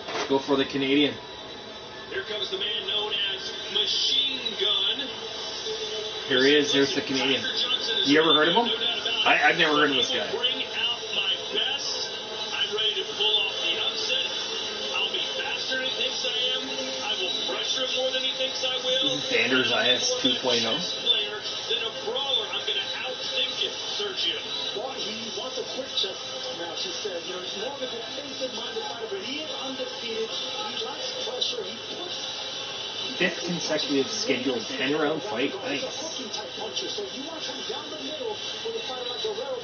Let's go for the Canadian. Here comes the man known as Machine Gun. Here he is, there's the Canadian. You ever heard of him? I've never heard of this guy. Bring out my best. I'm ready to pull off the upset. I'll be faster than he thinks I am. I will pressure him more than he thinks I will. This is Sanders IS 2.0. Player than a brawler. I'm going to outthink it, Sergio. Well, he wants a quick check match, he said. You know, he's more of a defensive-minded fighter, but he is undefeated. He likes pressure. He puts... 5th consecutive scheduled 10-round fight. Nice.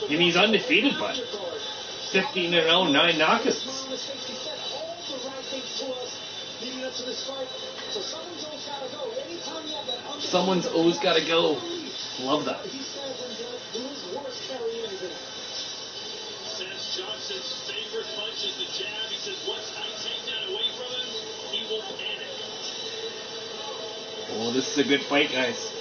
And he's undefeated, but 15-0, 9 knockouts. Someone's always got to go. Love that. Says Johnson's favorite punch is the jab. He says once I take that away from him, he will panic. Oh, this is a good fight, guys.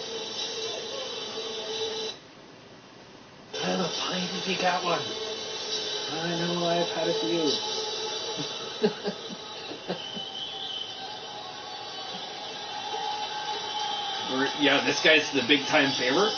Have a pint if you got one. I know I've had a few. Yeah, this guy's the big time favorite.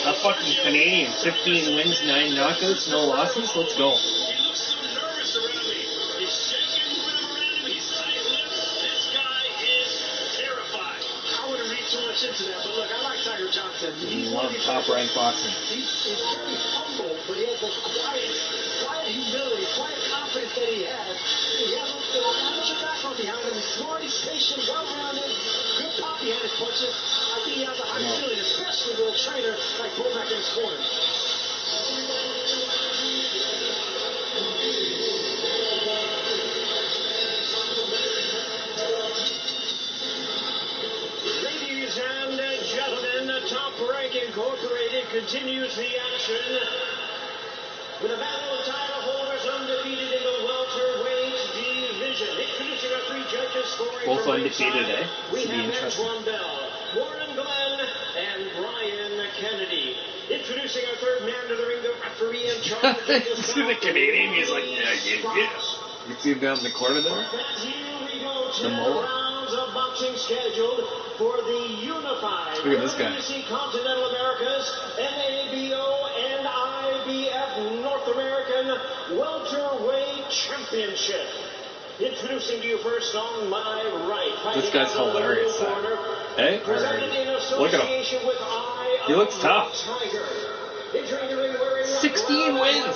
A fucking Canadian, 15 wins, 9 knockouts, no losses. Let's go. He looks so nervous around me. He's shaking when I'm around him. He's tight-lipped. This guy is terrified. I wouldn't read too much into that, but look, I like Tiger Johnson. He's love top-ranked boxing. He's very humble, but he has a quiet humility, quiet confidence that he has. He has a amateur background behind him. He's smart, he's patient, well-rounded, good pop behind his punches. I think he has a high ceiling, especially with a trainer like Bomac in his corner. Ladies and gentlemen, Top Rank Incorporated continues the action With a battle of title holders undefeated in the welterweight division. Introducing our three judges scoring Both from undefeated, ringside. eh? We Should be have interesting. Antoine Bell, Warren Glenn, and Brian Kennedy. Introducing our third man to the ring, the referee in charge of this See the Canadian? He's like, yeah. You see him down in the corner there? The mullet. rounds of boxing scheduled for the unified Look at this guy. WBC Continental Americas, NABO, and IBF North American Welterweight Championship. Introducing to you first on my right. This guy's hilarious. Hey, look at him. He looks tough. 16 wins.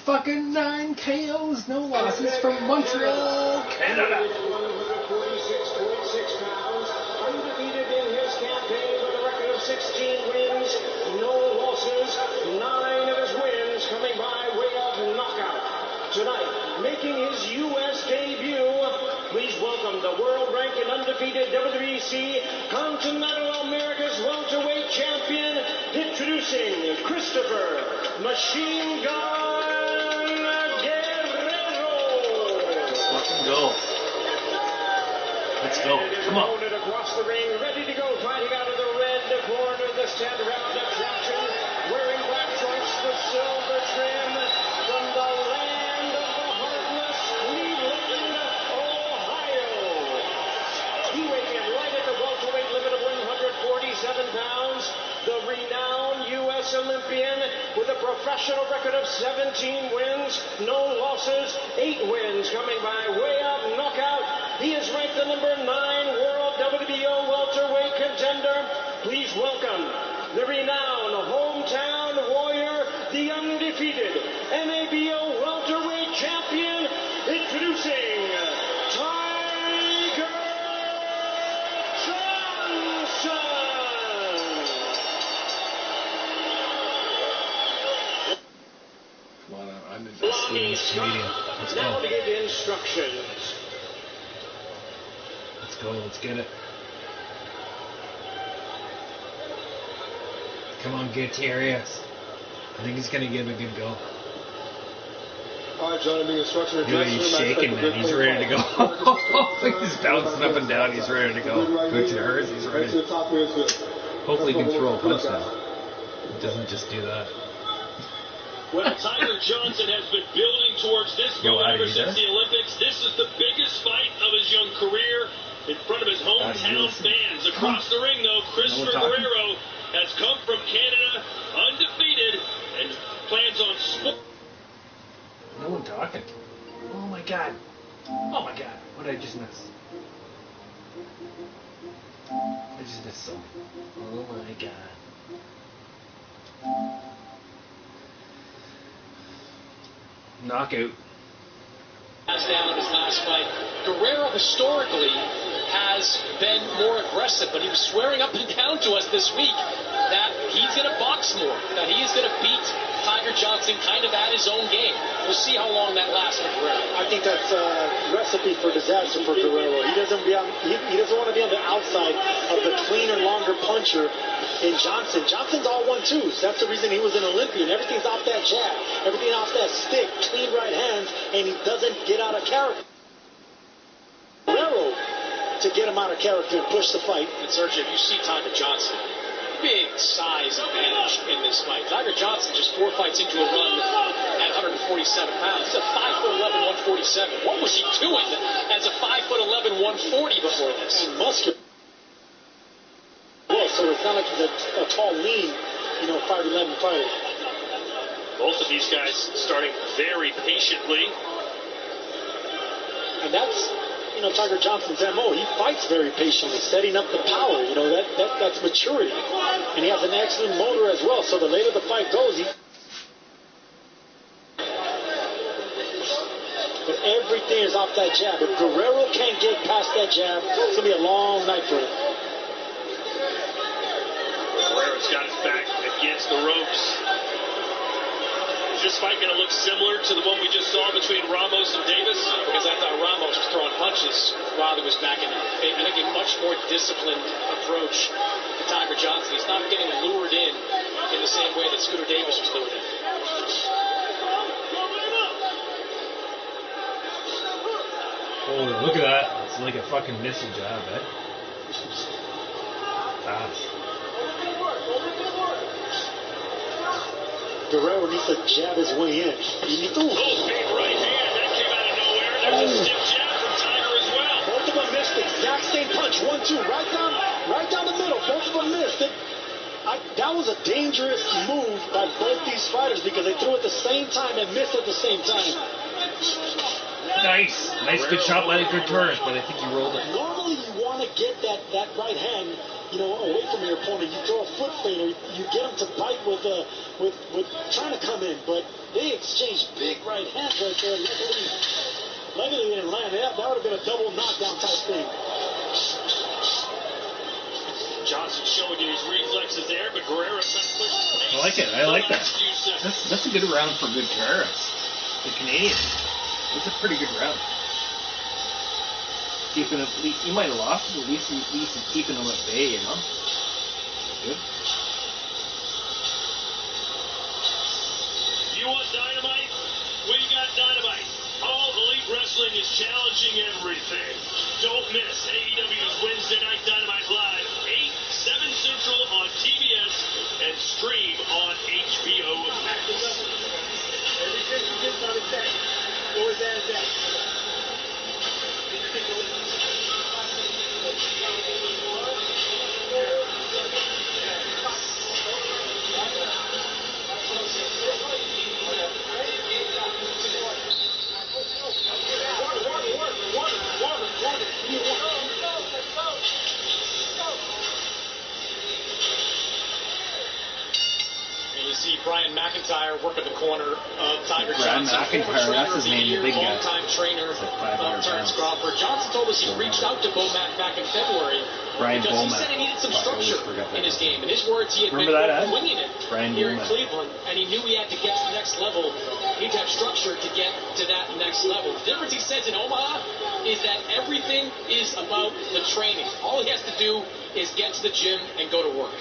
Fucking 9 KOs, no losses from Montreal, Canada. 146.6 pounds. Undefeated in his campaign with a record of 16 wins, no losses. 9 of his wins coming by way of knockout. Tonight, making his U.S. debut, please welcome the world-ranked and undefeated WBC Continental America's welterweight champion, introducing Christopher Machine Gun Guerrero. Let's fucking go. Let's go. Come on. Opponent across the ring, ready to go, fighting out of the red corner, this 10th round of action, wearing black trunks with silver trim from the land of the heartless, Cleveland, Ohio. He weighed in right at the welterweight limit of 147 pounds. The renowned U.S. Olympian with a professional record of 17 wins, no losses, 8 wins coming by way of knockout. He is ranked the number 9 world WBO welterweight contender. Please welcome the renowned hometown warrior, the undefeated NABO welterweight champion, introducing Tiger Johnson. Come on, I'm investing in this Canadian. Let's Now go. to give instructions. Let's go. Let's get it. Come on, Gutierrez. I think he's going to give it a good go. All right, John, I'm being instructed to Dude, he's shaking, man. He's ready to go. He's bouncing up and down. He's ready to go. Gutierrez, he's ready. Hopefully he can throw a punch now. He doesn't just do that. Well, Tiger Johnson has been building towards this moment ever since the Olympics. This is the biggest fight of his young career in front of his hometown fans. Across the ring, though, Christopher Guerrero has come from Canada undefeated and plans on sport. No one talking. Oh my god. Oh my god. What did I just miss? I just missed something. Oh my god. Knockout. Down in his last fight. Guerrero historically has been more aggressive, but he was swearing up and down to us this week that he's going to box more, that he is going to beat Tiger Johnson kind of at his own game. We'll see how long that lasts for Guerrero. I think that's a recipe for disaster for Guerrero. He doesn't want to be on the outside of the cleaner, longer puncher in Johnson. Johnson's all 1-2s. That's the reason he was an Olympian. Everything's off that jab, everything off that stick, clean right hands, and he doesn't get out of character. Guerrero to get him out of character and push the fight. And Sergio, you see Tiger Johnson, big size advantage in this fight. Tiger Johnson just 4 fights into a run at 147 pounds. He's a 5'11", 147. What was he doing as a 5'11", 140 before this? And muscular. Well, so it's not like he's a tall, lean, 5'11" fighter. Both of these guys starting very patiently. And that's, Tiger Johnson's MO. He fights very patiently, setting up the power. That's maturity. And he has an excellent motor as well. So the later the fight goes, but everything is off that jab. If Guerrero can't get past that jab, it's going to be a long night for him. Guerrero's got his back against the ropes. Is this fight going to look similar to the one we just saw between Ramos and Davis? Because I thought Ramos was throwing punches while he was backing up. I think a much more disciplined approach to Tiger Johnson. He's not getting lured in the same way that Scooter Davis was lured in. Look at that. It's like a fucking missile jab, eh? Fast. Guerrero needs to jab his way in. You need to. Big right hand. That came out of nowhere. There's a stiff jab from Tiger as well. Both of them missed the exact same punch. 1-2. Right down the middle. Both of them missed it. That was a dangerous move by both these fighters because they threw at the same time and missed at the same time. Nice good shot by the good tourist, but I think he rolled it. Normally you want to get that right hand, away from your opponent. You throw a foot feint or you get him to bite with trying to come in, but they exchanged big right hands right there. Luckily they didn't land. That would have been a double knockdown type thing. Johnson showing you his reflexes there, but Guerrero's not pushing. I like it. I like that. That's a good round for good terrorists. The Canadian. It's a pretty good round. Keeping him, you might have lost, but at least he's keeping him at bay, Good. You want dynamite? We got dynamite. All Elite Wrestling is challenging everything. Don't miss AEW's Wednesday Night Dynamite Live, 8, 7 Central on TBS and stream on HBO Max. What was that? You see Brian McIntyre work at the corner of Tiger Brian Johnson, McIntyre, that's his name, the big guy. longtime trainer of Terrence Crawford. Johnson told us he reached out to Bomac back in February because he said he needed some structure in his game. In his words, he had been winging it here in Cleveland, and he knew he had to get to the next level. He had to have structure to get to that next level. The difference, he says, in Omaha is that everything is about the training. All he has to do is get to the gym and go to work.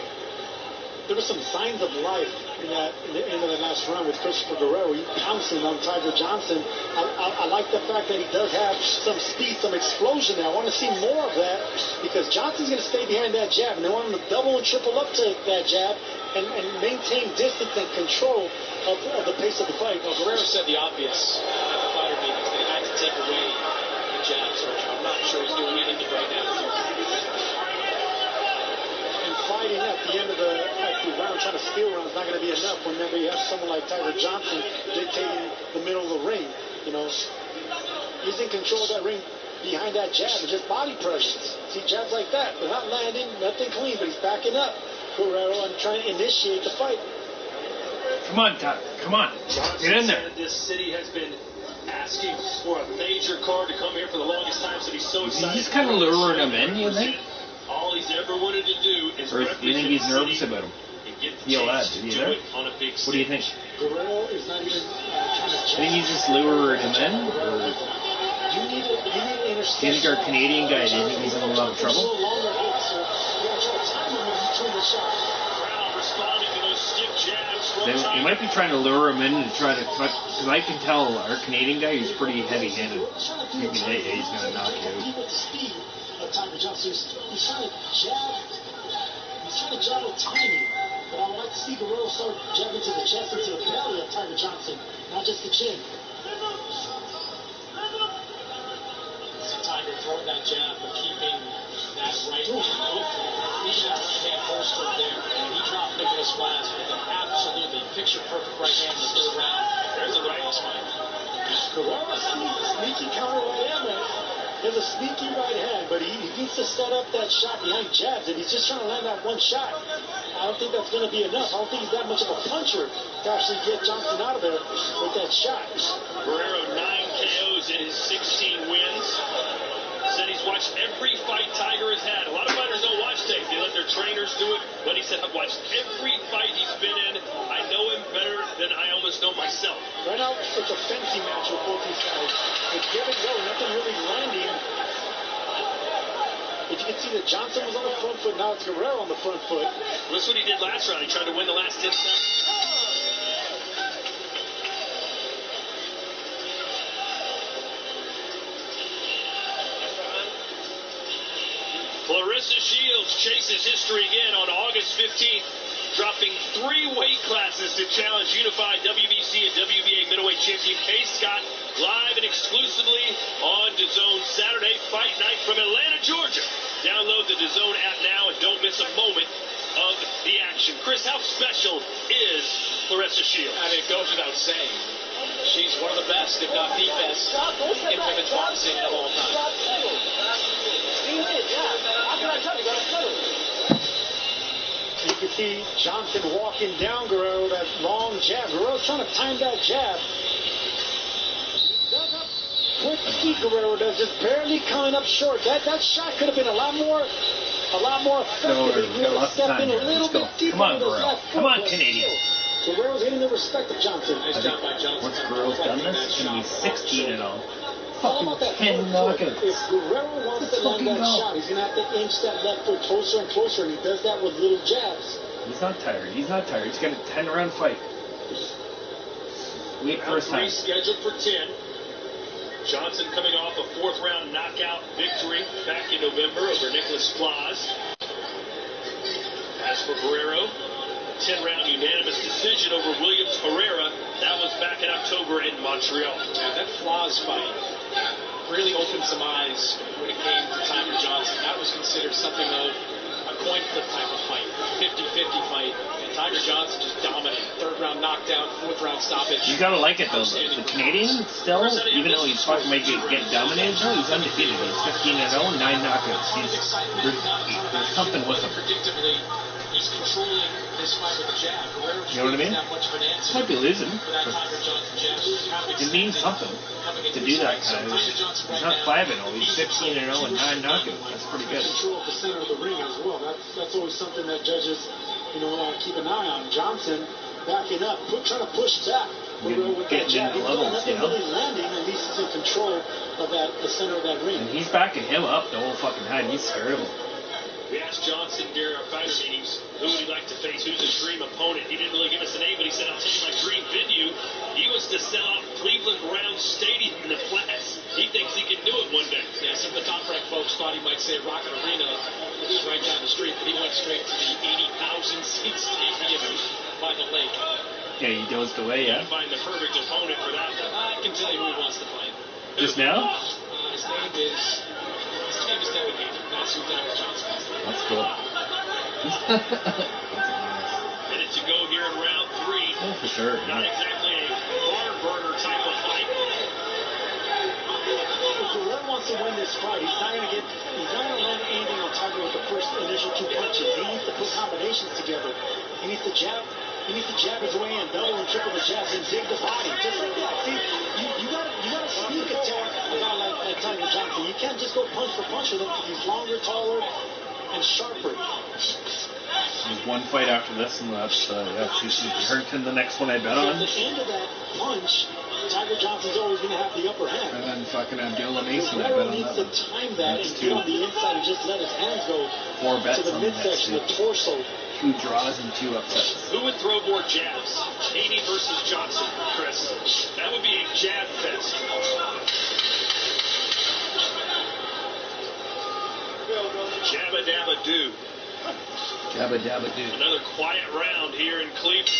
There were some signs of life in the end of the last round with Christopher Guerrero. He pouncing on Tiger Johnson. I like the fact that he does have some speed, some explosion there. I want to see more of that because Johnson's going to stay behind that jab, and they want him to double and triple up to that jab and maintain distance and control of the pace of the fight. Well, Guerrero said the obvious at the fighter meetings. They had to take away the jab search. I'm not sure he's doing anything right now. Fighting at the end of the round, trying to steal round is not going to be enough whenever you have someone like Tiger Johnson dictating the middle of the ring. He's in control of that ring behind that jab and just body presence. See jabs like that, they're not landing, nothing clean, but he's backing up Guerrero and trying to initiate the fight. Come on, Todd. Come on. Get in there. This city has been asking for a major card to come here for the longest time, so he's so excited. He's kind of luring him in, you think? All he's ever wanted to do is or do you think he's nervous about him? Yo, lad, what do you think? Guerrero is not even trying to. I think he's just luring him in? Or you need to do you think our Canadian guy, do you think he's in a lot of trouble? He might be trying to lure him in and try to cut, because I can tell our Canadian guy, he's pretty heavy-handed. You can hit, he's going to knock you out. Tiger Johnson, he's trying to jab with timing, but I would like to see Guerrero start jabbing to the chest and to the belly of Tiger Johnson, not just the chin. See Tiger throwing that jab, but keeping that right hand open, leaving that right hand holstered there, and he dropped Nicholas Glass with an absolutely picture-perfect right hand in the third round. There's a right hand. Guerrero, sneaky counter right hand, man. He has a sneaky right hand, but he needs to set up that shot behind jabs, and he's just trying to land that one shot. I don't think that's going to be enough. I don't think he's that much of a puncher to actually get Johnson out of there with that shot. Guerrero, 9 KOs in his 16 wins. Said he's watched every fight Tiger has had. A lot of fighters don't watch tape. They let their trainers do it. But he said, I've watched every fight he's been in. I know him better than I almost know myself. Right now, it's a fencing match with both these guys. It's give and go, nothing really landing. But you can see that Johnson was on the front foot, now it's Guerrero on the front foot. Well, that's what he did last round. He tried to win the last 10 seconds. Clarissa Shields chases history again on August 15th, dropping 3 weight classes to challenge unified WBC and WBA middleweight champion Kay Scott, live and exclusively on DAZN Saturday Fight Night from Atlanta, Georgia. Download the DAZN app now and don't miss a moment of the action. Chris, how special is Clarissa Shields? I mean, it goes without saying. She's one of the best, if not the best, in women's boxing of all time. You can see Johnson walking down Guerrero, that long jab. Guerrero's trying to time that jab. Quick Guerrero does, just barely coming up short. That shot could have been a lot more effective if he would have stepped in a little bit deeper. Come on, Guerrero. Come on, Canadian. Guerrero's hitting the respect of Johnson. Nice job by Johnson. Once Guerrero's done this, it's going to be 16 and all. All about that Fucking knockouts. If Guerrero wants to land that shot, he's going to have to inch that left foot closer and closer, and he does that with little jabs. He's not tired. He's got a 10-round fight. Wait for his time. Scheduled for 10. Johnson coming off a 4th-round knockout victory back in November over Nicholas Plaz. As for Guerrero, a 10-round unanimous decision over Williams Herrera. That was back in October in Montreal. Yeah, that Plaz fight really opened some eyes when it came to Tiger Johnson. That was considered something of a coin flip type of fight, 50-50 fight. And Tiger Johnson just dominated. 3rd-round knockdown, 4th-round stoppage. You gotta like it though. The Canadian still, even though he's fucking might get dominated, though, he's undefeated. He's 15-0, 9 knockouts. There's something with him. Predictably, he's controlling this fight with a jab. You know what I mean? Might be losing, but it means something to do that kind of. He's not 5-0. He's 15-0 and 9 knockouts. That's pretty good. Control at the center of the ring as well. That's always something that judges, keep an eye on. Johnson backing up, trying to push back. Getting into levels, nothing really landing, at least he's in control of the center of that ring. And he's backing him up the whole fucking time. He's scared of him. We asked Johnson during our fighter meetings who would he like to face, who's his dream opponent. He didn't really give us a name, but he said, I'll tell you my dream venue. He was to sell out Cleveland Browns Stadium in the Flats. He thinks he can do it one day. Yeah, some of the top-ranked folks thought he might say Rocket Arena, which is right down the street, but he went straight to the 80,000-seat stadium by the lake. Yeah, he dozed away, yeah. Find the perfect opponent for that. I can tell you who he wants to fight. Just now? His name is Dedicated. That's who Tiger Johnson is. That's cool. Minute to go here in round 3. Oh, for sure. Not exactly a barn burner type of fight. If Guerrero wants to win this fight, he's not going to land anything on Tiger with the first initial 2 punches. He needs to put combinations together. He needs to jab his way in, double and triple the jabs, and dig the body. Just like that. See, you got to sneak attack a guy like Tiger Johnson. You can't just go punch for punch with him because he's longer, taller, and sharper. There's one fight after this, and that's Harrington, the next one I bet on. At the end of that punch, Tiger Johnson's always going to have the upper hand. And then fucking Abdullah Mason, I bet Guerrero on needs that to time that and get on the inside and just let his hands go 4 bets to the on the next midsection, the torso. 2 draws and 2 upsets. Who would throw more jabs? Haney versus Johnson, Chris. That would be a jab fest. Jabba dabba do. Jabba dabba do. Another quiet round here in Cleveland.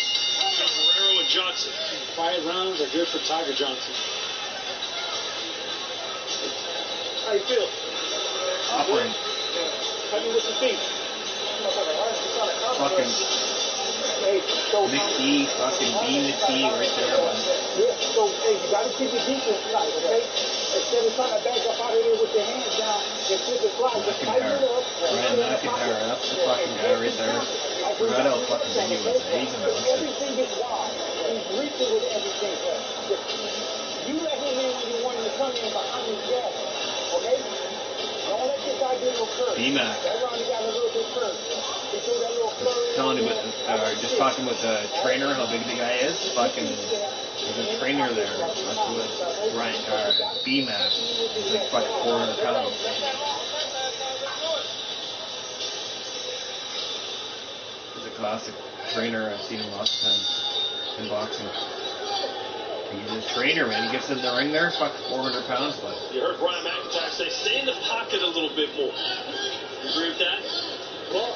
Guerrero and Johnson. Quiet rounds are good for Tiger Johnson. How you feel? Operating. Tell me what you think. Fucking McD, fucking B McD right there, man. So, hey, you got to keep your defense tight, okay? Instead of trying to back up out of there with your hands down and flip it fly, just tighten it up. Ryan McIntyre, that's the fucking guy right there. I forgot how fucking big he was. He's a monster. Everything is wild. He's reaching with everything. You let him in when you want him to come in behind his back, okay? Don't let this guy get no curve. B-Mac. That round he got a little bit curve. He threw that little curve. Telling you, just talking with the trainer, how big the guy is. Fucking, there's a trainer there. That's with Ryan, B-Mac. He's like fucking 400 pounds. He's a classic trainer. I've seen him lots of times in boxing. He's a trainer, man. He gets in the ring there, fucking 400 pounds. But you heard Brian McIntyre say, stay in the pocket a little bit more. Agree with that? Well,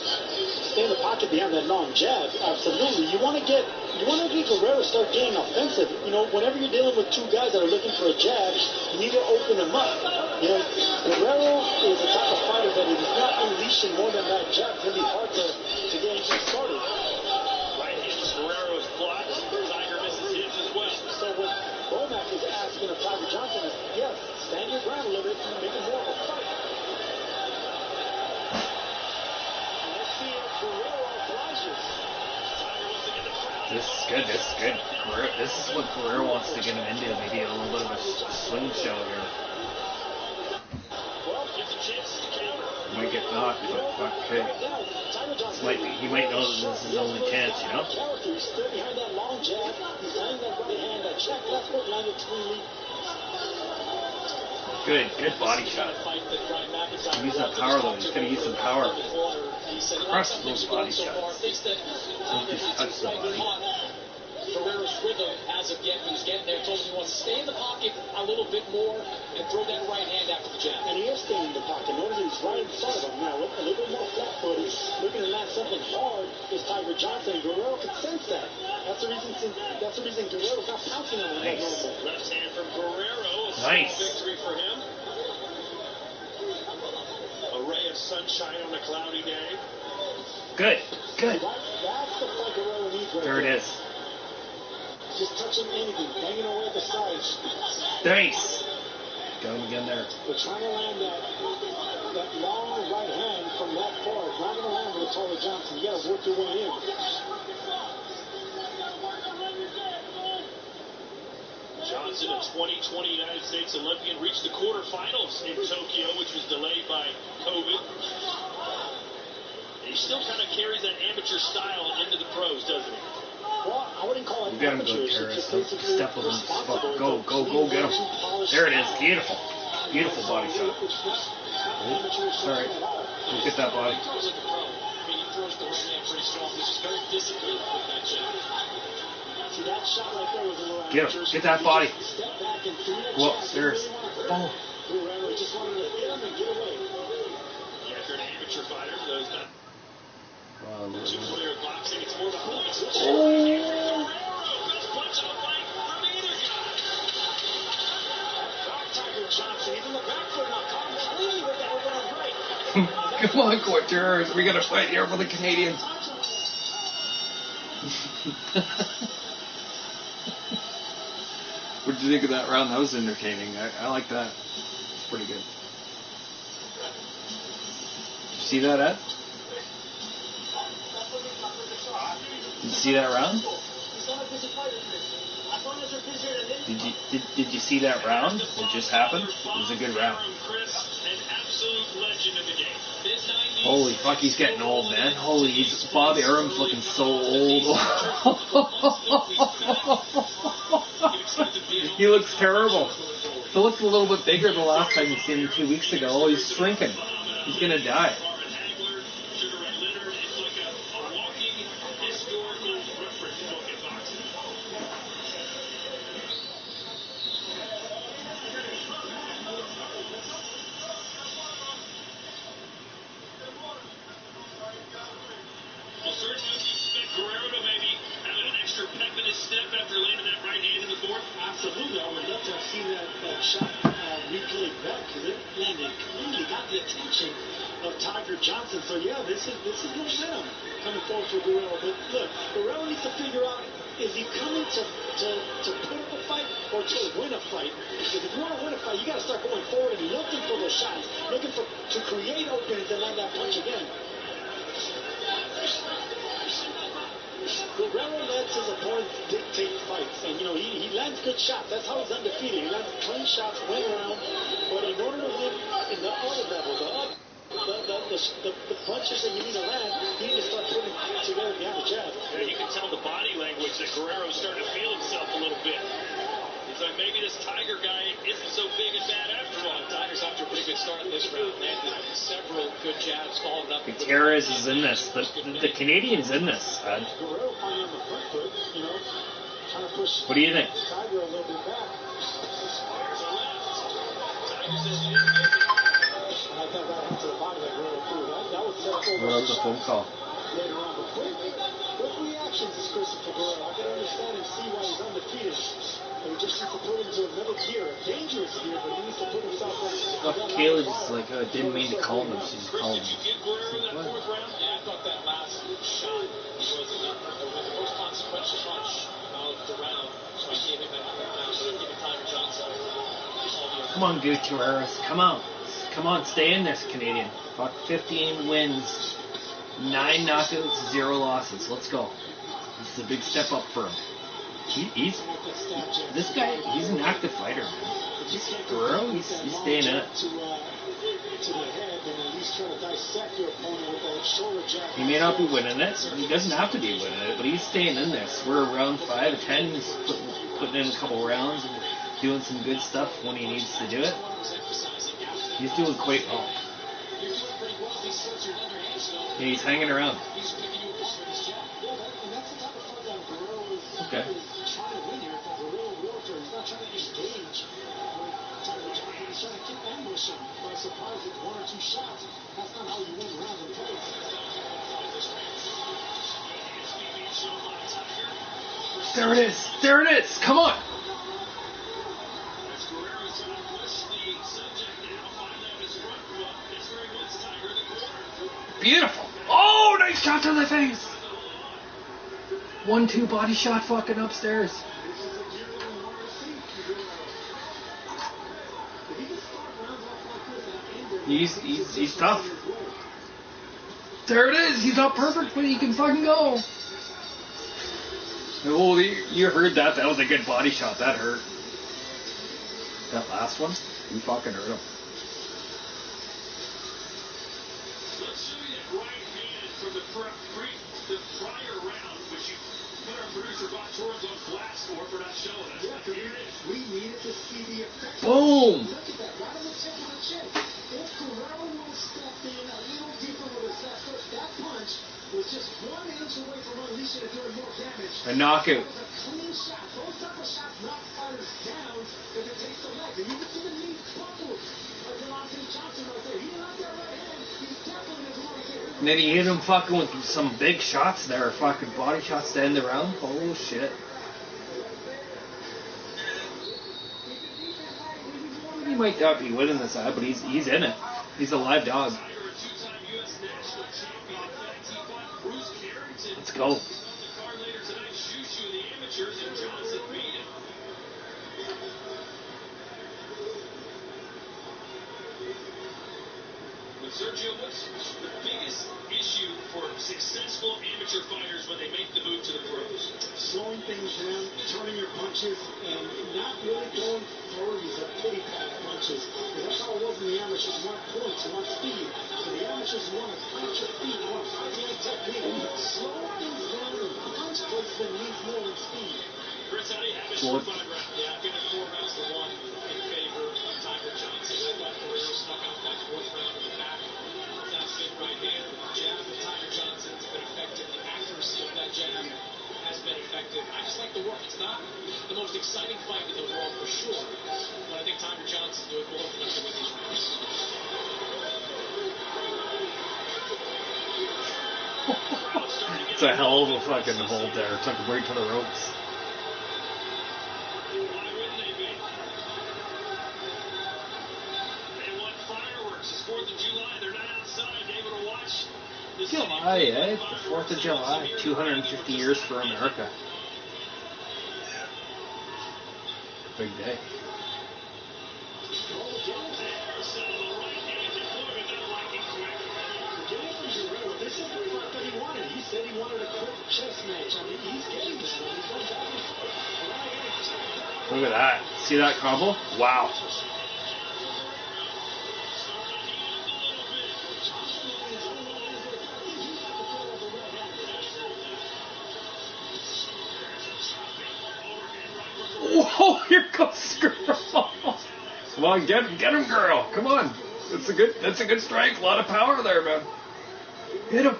stay in the pocket behind that long jab. Absolutely. You want to get Guerrero start getting offensive. You know, whenever you're dealing with two guys that are looking for a jab, you need to open them up. You know, Guerrero is the type of fighter that if he's not unleashing more than that jab, it's going to be hard to get anything started. Right hand Guerrero is blocked. Tiger misses his as well. So what Bomac is asking of Tiger Johnson is, yes, stand your ground a little bit and make it more of a fight. Let's see if Guerrero obliges. This is good. This is what Guerrero wants to get him into. Maybe a little bit of a swing show here. Might get knocked, but fuck, okay. He might know that this is his only chance, you know? He's still behind that long jab. He's landing that right hand. That check left foot landed cleanly. Good body shot. Use that power though. He's gonna use some power. Crush those body shots. Don't just touch the body. Guerrero's with him as of yet. He's getting there. Told him he wants to stay in the pocket a little bit more and throw that right hand after the jab. And he is staying in the pocket. Notice he's right in front of him now. A little bit more flat-footed. Looking to land something hard is Tiger Johnson. Guerrero can sense that. That's the reason Guerrero's not pouncing on him. Nice. Left hand from Guerrero. A nice. Small victory for him. A ray of sunshine on a cloudy day. Good. That's the fight Guerrero needs right there. There it is. Just touching anything, banging away at the sides. Nice. Got him again there. But trying to land that long right hand from that far, it's not going to land with a taller Johnson. You got to work your way in. Johnson, a 2020 United States Olympian, reached the quarterfinals in Tokyo, which was delayed by COVID. And he still kind of carries that amateur style into the pros, doesn't he? Well, I wouldn't call it amateur. Step with him. Go, get him. There it is. Beautiful. Beautiful body shot. Oh, sorry. Look at that body. Get him. Get that body. Go upstairs. Oh. Two-player boxing, it's more about points. Tiger Johnson, even the back foot now, caught him cleanly with that overhand right. Come on, Cortez. We got to fight here for the Canadians. What did you think of that round? That was entertaining. I like that. It's pretty good. Did you see that, Ed? Did you see that round? Did you see that round? It just happened. It was a good round. Holy fuck, he's getting old, man. Holy, Bob Arum's looking so old. He looks terrible. He looked a little bit bigger the last time you seen him 2 weeks ago. Oh, he's shrinking. He's gonna die. Absolutely, I would love to have seen that shot replayed back because it landed cleanly, got the attention of Tiger Johnson. So yeah, this is momentum coming forward for Guerrero. But look, Guerrero needs to figure out, is he coming to put up a fight or to win a fight? Because if you want to win a fight, you got to start going forward and looking for those shots, looking to create openings and land that punch again. Guerrero lets his opponent dictate fights, and you know he lands good shots. That's how he's undefeated. He lands clean shots, win around. But in order to win in the other level, the punches that you need to land, you need to start putting together behind the jab. Yeah, you can tell the body language that Guerrero's starting to feel himself a little bit. He's like, maybe this Tiger guy isn't so big and bad after all. Tiger's off to a pretty good start in this round. Landed several good jabs, followed up. Gutierrez is in this. The Canadian's in this. Guerrero finding the front foot, you know, trying to push. What do you think? Tiger a little bit back. that right hand to the body that Guerrero threw. That would set up over What was the phone call? later on. But quick reactions is Christopher Guerrero. I can understand and see why he's undefeated. He just needs to put him into another gear, a dangerous gear, but he needs to put himself in. Kayla just like, didn't mean to call him. She just called him. Yeah, I thought that last shot was the most consequential punch of the round. So I gave him that round. So I'm giving Tiger Johnson. Come on, Gutierrez. Come on, stay in this, Canadian. Fuck, 15 wins, 9 knockouts, 0 losses. Let's go. This is a big step up for him. He's an active fighter, man. Guerrero, he's staying in it. He may not be winning it. He doesn't have to be winning it, but he's staying in this. We're around 5 to 10. He's putting in a couple rounds and doing some good stuff when he needs to do it. He's doing quite well. Yeah, he's hanging around. Okay. There it is. Come on. Beautiful. Oh, nice shot to the face. 1-2 body shot fucking upstairs. He's tough. There it is. He's not perfect, but he can fucking go. Oh, you heard that. That was a good body shot. That hurt. That last one, you fucking hurt him. Let's show you that right hand from the prior round, which you put our producer Bob Torres on blast for not showing us. Yeah, here it is. We needed to see the effect. Boom! Look at that, right on the tip of the chin. If Guerrero would have stepped in a little deeper with his left hook, that punch was just 1 inch away from unleashing and doing more damage. A knockout. It was a clean shot. Those type of shots knock fighters down if it takes the legs. And you can see the knee buckled. Like Delonte Johnson right there. He didn't have that right hand. He definitely doesn't want to get rid of it. And then he hit him fucking with some big shots there, fucking body shots to end the round. Holy shit. He might not be winning this side, but he's in it. He's a live dog. Let's go. Sergio, what's the biggest issue for successful amateur fighters when they make the move to the pros? Slowing things down, turning your punches, and not really going for these pity pat punches. That's how it was in the amateurs. You want points, you want speed. So the amateurs want to plant your feet, you want fighting technique. Slow things down and punch placement needs more than speed. Chris, how do you have it in 5 rounds? Yeah, I've got 4 rounds to 1 in favor of Tiger Johnson. I thought Guerrero snuck out that 4th round in the back. That's good right hand. Jab of Tiger Johnson has been effective. The accuracy of that jab has been effective. I just like the work. It's not the most exciting fight in the world for sure, but I think Tiger Johnson's doing more than enough to win these rounds. It's a hell of a fucking hold there. Took him right to the ropes. July, eh? The 4th of July, 250 years for America. Big day. He said he wanted a quick chess match. I mean, he's getting this one. Look at that. See that combo? Wow. Whoa, here comes girl. Come on, get him, girl. Come on. That's a good strike. A lot of power there, man. Hit him.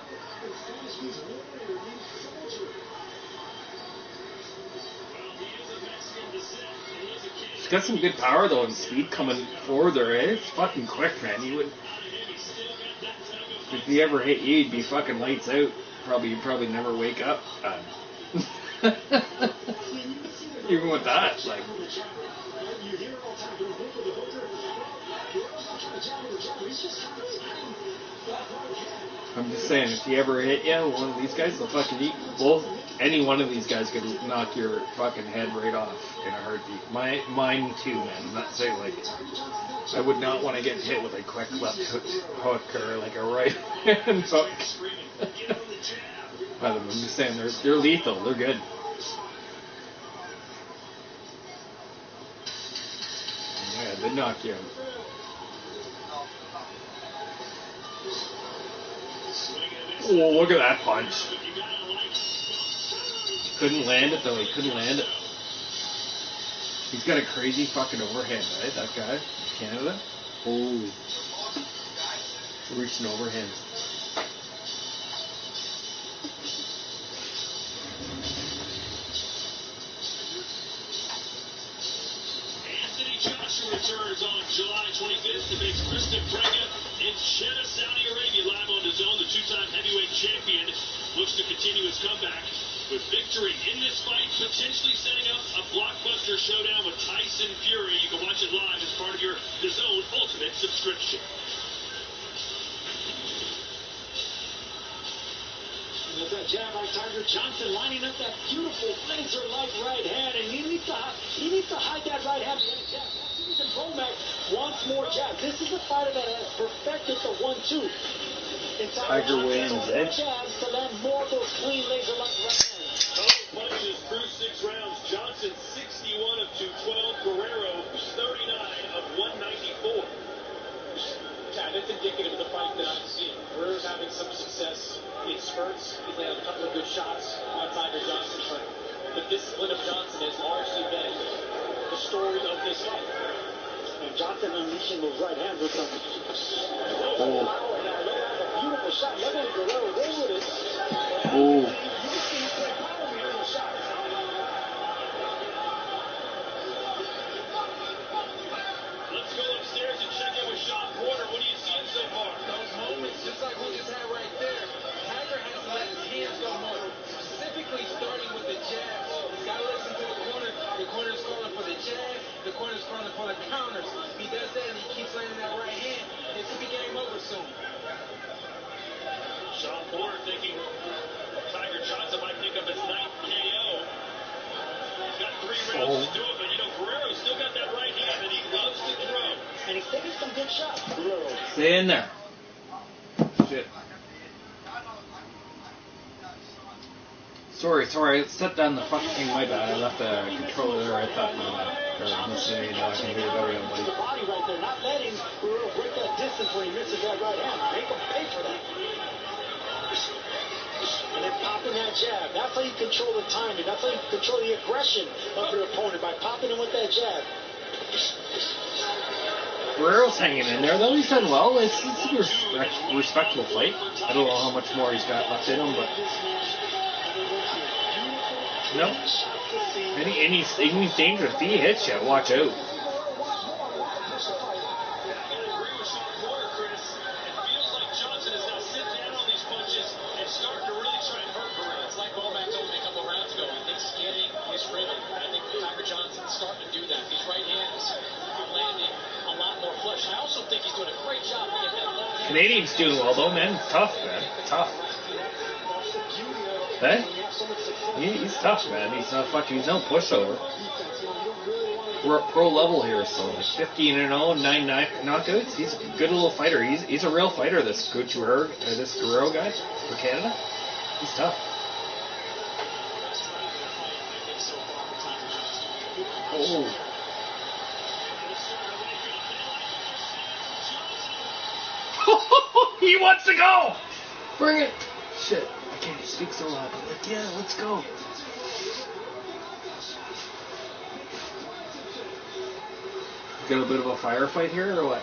She's got some good power though and speed coming forward there, eh? It's fucking quick, man. if he ever hit you, he'd be fucking lights out. You'd probably never wake up. Even with that, like. I'm just saying, if he ever hit you, one of these guys will fucking eat both. Any one of these guys could knock your fucking head right off in a heartbeat. Mine too, man. I'm not saying like I would not want to get hit with a quick left hook or like a right hand hook. But I'm just saying they're lethal. They're good. Yeah, they knock you out. Oh, look at that punch. Couldn't land it, though. He couldn't land it. He's got a crazy fucking overhand, right? That guy? Canada? Holy. Reaching overhand. Anthony Joshua returns on July 25th to face Krista Prega in Jeddah, Saudi Arabia, live on DAZN. The two-time heavyweight champion looks to continue his comeback with victory in this fight, potentially setting up a blockbuster showdown with Tyson Fury. You can watch it live as part of your DAZN Ultimate subscription. With that jab by Tiger Johnson, lining up that beautiful laser-like right hand, and he needs to hide that right hand. Even Bomac wants more jab. This is a fighter that has perfected the 1-2. Tiger wins, eh? Jabs to land more of those clean laser-like right hands. Punches through 6 rounds. Johnson 61 of 212. Guerrero 39 of 194. Yeah, that's indicative of the fight that I'm seeing. Guerrero's having some success in spurts. He's had a couple of good shots on Tiger Johnson, but the discipline of Johnson has largely been the story of this fight. And Johnson unleashing those right hands with some. Oh. Beautiful shot. Luckily, Guerrero there with it. Oh. Let's go upstairs and check in with Sean Porter. What are you seeing so far? Those moments, just like we just had right there. Tiger has to let his hands go more. Specifically starting with the jab. He's got to listen to the corner. The corner's calling for the jab. The corner's calling for the counters. He does that and he keeps landing that right hand. It could be game over soon. Sean Porter thinking Tiger Johnson might pick up his 9th KO. He's got 3 rounds to do it, but Guerrero's still got that right hand and he loves to throw. And he's taking some good shots, Guerrero. Stay in there. Shit. Sorry. Set down the fucking thing. My bad. I left the controller there. I thought I'm listening. I can hear everyone, buddy. The body right there, not letting Guerrero break that distance when he misses that right hand. Make him pay for that. And then popping that jab. That's how you control the timing. That's how you control the aggression of your opponent, by popping him with that jab. Guerrero's hanging in there, though. He's done well. It's a respectable fight. I don't know how much more he's got left in him, but no. And he's dangerous. If he hits you, watch out. I also think he's doing a great job to get that left. Canadian's doing well, though, man. Tough, man. Tough. Hey? He's tough, man. He's no pushover. We're at pro level here, so like 15-0, 9 knockouts. He's a good little fighter. He's a real fighter, this Guerrero guy for Canada. He's tough. Oh. He wants to go! Bring it! Shit, I can't speak so loud. I'm like, yeah, let's go. Got a bit of a firefight here, or what?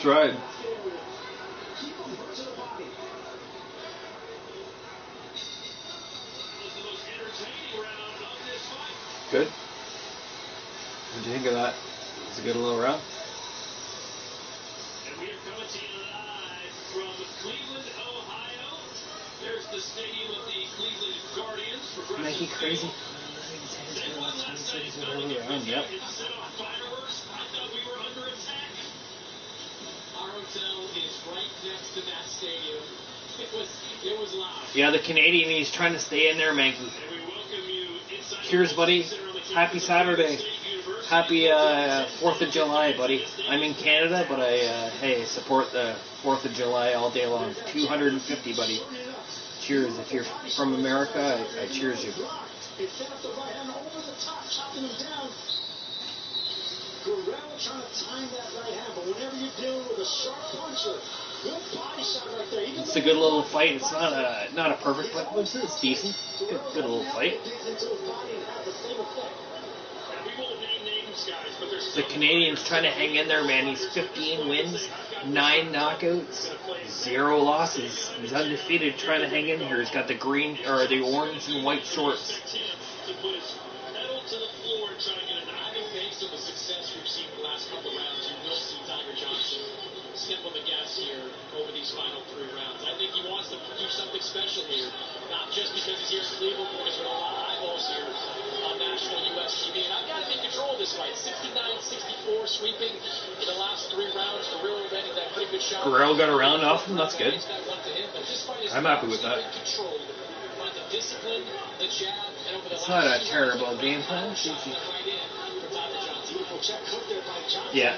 Tried. Good. What do you think of that? It's a good little round. And we are coming to you live from Cleveland, Ohio. There's the stadium of the Cleveland Guardians. Nike crazy. Yep. Set off fireworks. I thought we were under attack. Our hotel is right next to that stadium. It was loud. Yeah, the Canadian, he's trying to stay in there, Mankey. Cheers, buddy. Happy Saturday. Happy 4th of July, buddy. I'm in Canada, but I support the 4th of July all day long. 250, buddy. Cheers. If you're from America, I cheers you. Guerrero trying to time that right hand, but whenever you're dealing with a sharp puncher, good body shot right there. It's a good little fight. It's not a perfect fight, but it's decent. Good little fight. The Canadian's trying to hang in there, man. He's 15 wins, 9 knockouts, 0 losses. He's undefeated, trying to hang in here. He's got the green or the orange and white shorts. Based on the success we've seen the last couple rounds, you will see Tiger Johnson step on the gas here over these final 3 rounds. I think he wants to do something special here, not just because he's here in Cleveland, because there are a lot of eyeballs here on national U.S. TV. And I've got to be in control of this fight. 69-64 sweeping in the last 3 rounds. Guerrero landed that pretty good shot. Guerrero got a round off him. That's good. I'm happy with that. It's not a terrible game plan. Yeah.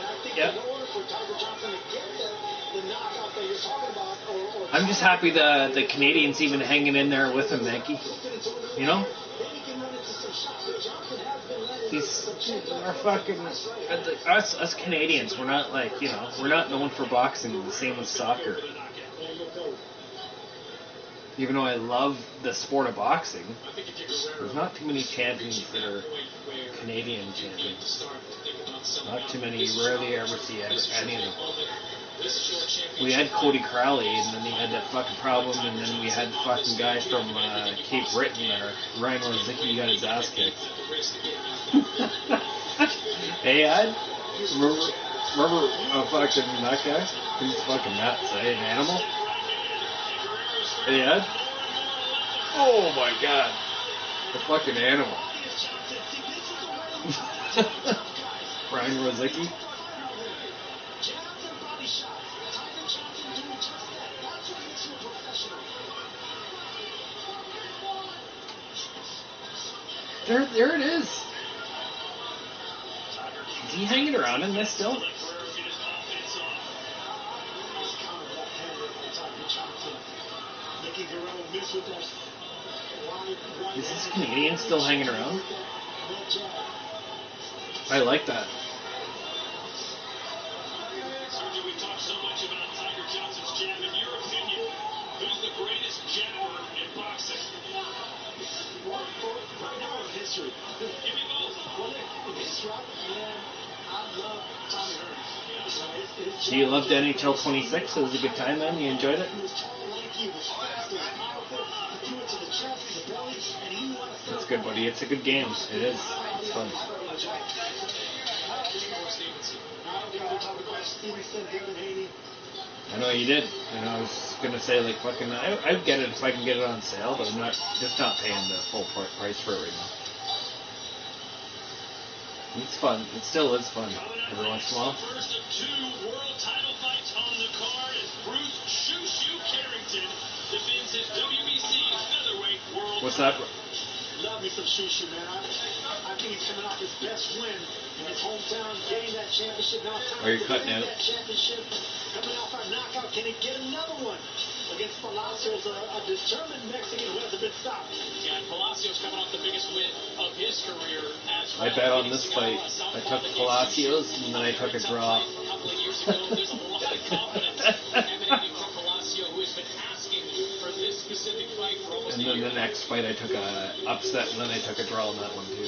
I'm just happy the Canadians even hanging in there with him, Mankey. You know? These are fucking us Canadians. We're not like, you know, we're not known for boxing the same as soccer. Even though I love the sport of boxing, there's not too many champions that are Canadian champions. Not too many. You rarely ever see any of them. We had Cody Crowley, and then he had that fucking problem, and then we had fucking guys from Cape Breton there. Ryan Rozicki got his ass kicked. Hey, remember fucking that guy? He's fucking nuts, eh? An animal? Hey, Ed? Oh my god. The fucking animal. Brian Rozicki? There it is. Is he hanging around in this still? Is this Canadian still hanging around? I like that. We talk so much about Tiger Johnson's jab. In your opinion, who's the greatest jabber in boxing? Right now in history. Give me both. Well, in history, I love Tommy Hearns. So you loved NHL 26? It was a good time, man? You enjoyed it? That's good, buddy. It's a good game. It is. It's fun. I know you did. And I was going to say, like, fucking, I'd get it if I can get it on sale, but I'm not paying the full price for it right now. It's fun. It still is fun every once in a while. First of 2 world title fights on the card as Bruce Shoo Carrington defends his WBC featherweight world. What's that? Love me some Shoo, man. I think he's coming off his best win in his hometown, getting that championship. Now it's time Are you cutting out? that championship. Coming off a knockout, can he get another one against Palacios, a determined Mexican who hasn't been stopped? Yeah, Palacios coming off the biggest win of his career as well. I bet on this fight. I took Palacios and then I took a draw. A couple of years ago, there's a lot of confidence emanating from Palacio, who has been asking for this specific fight for almost a year. And then the next fight I took a upset and then I took a draw on that one too.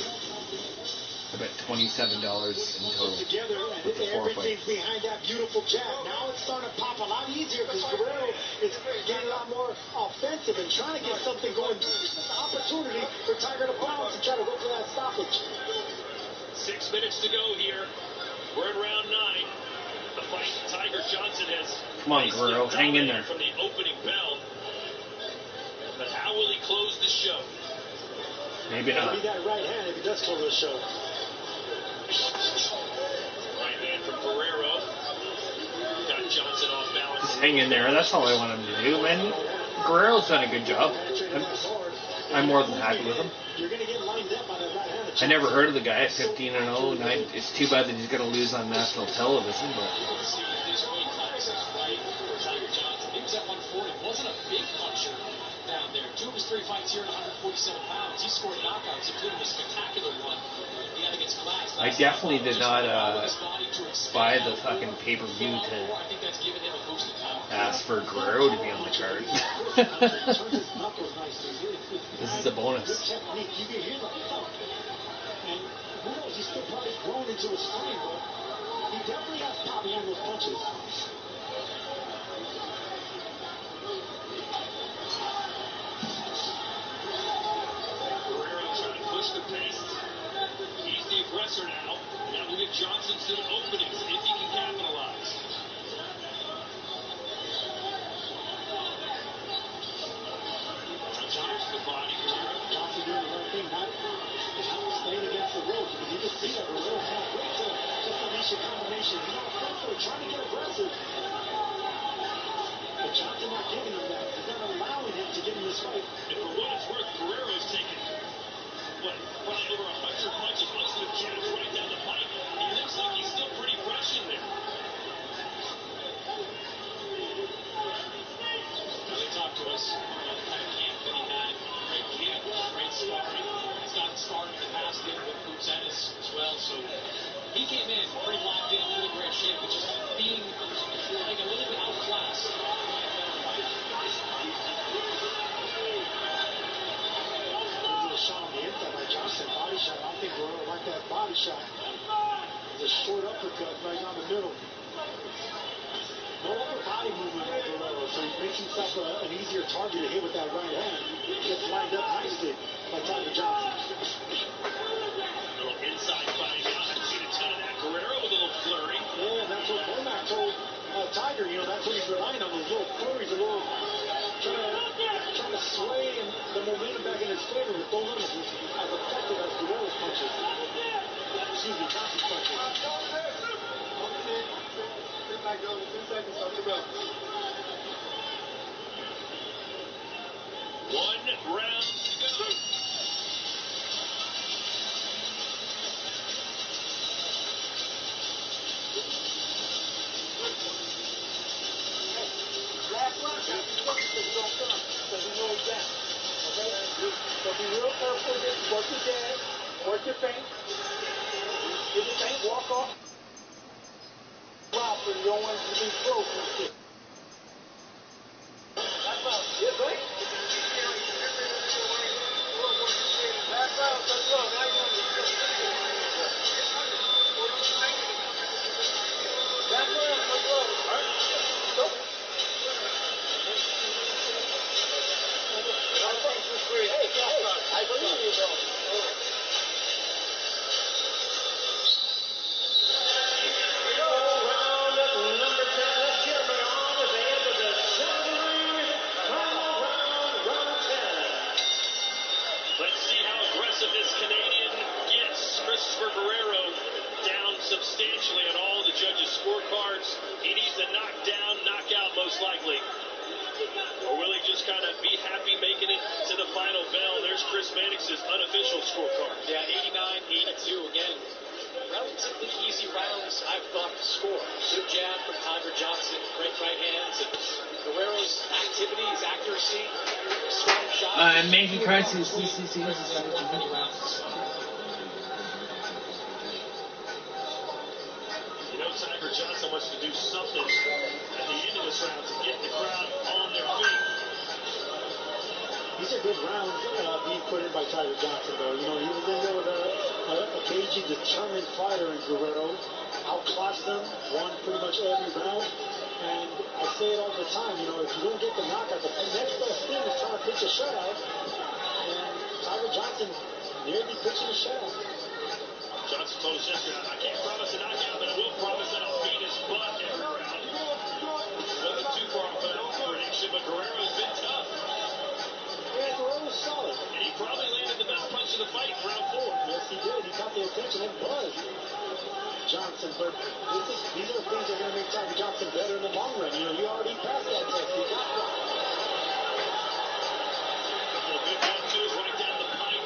I bet $27 in total. Together, and everything's behind that beautiful jab. Now it's starting to pop a lot easier because Guerrero is getting a lot more offensive and trying to get something going. This is an opportunity for Tiger to bounce and try to go for that stoppage. 6 minutes to go here. We're in round 9. The fight Tiger Johnson has. Come on, Guerrero, hang in there. From the opening bell. But how will he close the show? Maybe not. Maybe that right hand if he does close the show. Right hand from Guerrero. Got Johnson off balance. Just hang in there. That's all I want him to do, man. Guerrero's done a good job. I'm more than happy with him. I never heard of the guy at 15-0, and it's too bad that he's going to lose on national television. But He was at 140. Wasn't a big puncher down there. 2 of his 3 fights here at 147 pounds. He scored knockouts, including a spectacular one he had against Glass. I definitely did not buy the fucking pay-per-view to ask for Guerrero to be on the card. This is a bonus. And who knows, he's still probably growing into his frame, but he definitely has pop behind those punches. Guerrero trying to push the pace. He's the aggressor now. Now we'll give Johnson some openings if he can capitalize. Johnson the body. Johnson doing the right thing, not staying against the ropes, because you can see that Guerrero has great just a combination. He's not afraid for it, trying to get aggressive. But Johnson not giving him that. He's not allowing him to get in this fight. And for what it's worth, Guerrero's taken, probably over 100 punches, most of them jabs right down the pipe. He looks like he's still pretty fresh in there. Now they talk to us about the kind of camp that he had. Great camp, great sparring. He's gotten sparring in the past with Boots Ennis as well. So he came in pretty locked in, pretty great shape, but just being like a little bit outclassed. Shot on the inside by Johnson, body shot. I don't think Guerrero liked that body shot. It's a short uppercut right down the middle. No upper body movement by Guerrero, so he makes himself an easier target to hit with that right hand. Gets lined up nicely by Tiger Johnson. A little inside fighting out. I've seen a ton of that. Guerrero with a little flurry. Yeah, and that's what Womack told Tiger. That's what he's relying on, those little flurries, a little trying to sway and the momentum back in his favor with both arms as effective as Guerrero's punches. Excuse me, Johnson's punches. 2 seconds off the bell. 1 round to go. Last one, because you don't come, because you know it's down. Okay? So be real careful with this. Work your jab, work your feint. If you feint, walk off. Wow, so you don't want it to be close and shit. That's out. Yes, right? That's out. Let's go. Now you want to get that's right. Let's go. All right. Go. I believe you, bro. Let's see how aggressive this Canadian gets. Christopher Guerrero down substantially on all the judges' scorecards. He needs a knockdown, knockout most likely. Or will he just kind of be happy making it to the final bell? There's Chris Mannix's unofficial scorecard. Yeah, 89-82 again. Relatively easy rounds, I thought, to score. Good jab from Tiger Johnson, great right hands, and Guerrero's activity, his accuracy, strong shot. Making crisis. Tiger Johnson wants to do something at the end of this round to get the crowd on their feet. These are good rounds being put in by Tiger Johnson, though. He was in there with a cagey, determined fighter in Guerrero. Outclassed him, won pretty much every round. And I say it all the time, if you don't get the knockout, the next best thing is trying to pitch a shutout. And Tiger Johnson nearly pitching a shutout. Johnson told us yesterday, I can't promise a knockout, but I will promise that I'll beat his butt every round. Wasn't too far off of that prediction, but Guerrero's been tough. Yeah, Guerrero's solid. And he probably landed the best punch of the fight in round 4. Yes, he did. He got the attention and buzzed Johnson, but these are the things that are going to make Tiger Johnson better in the long run. You know, you already passed that test. You got that. Couple of good 1-2s right down the pipe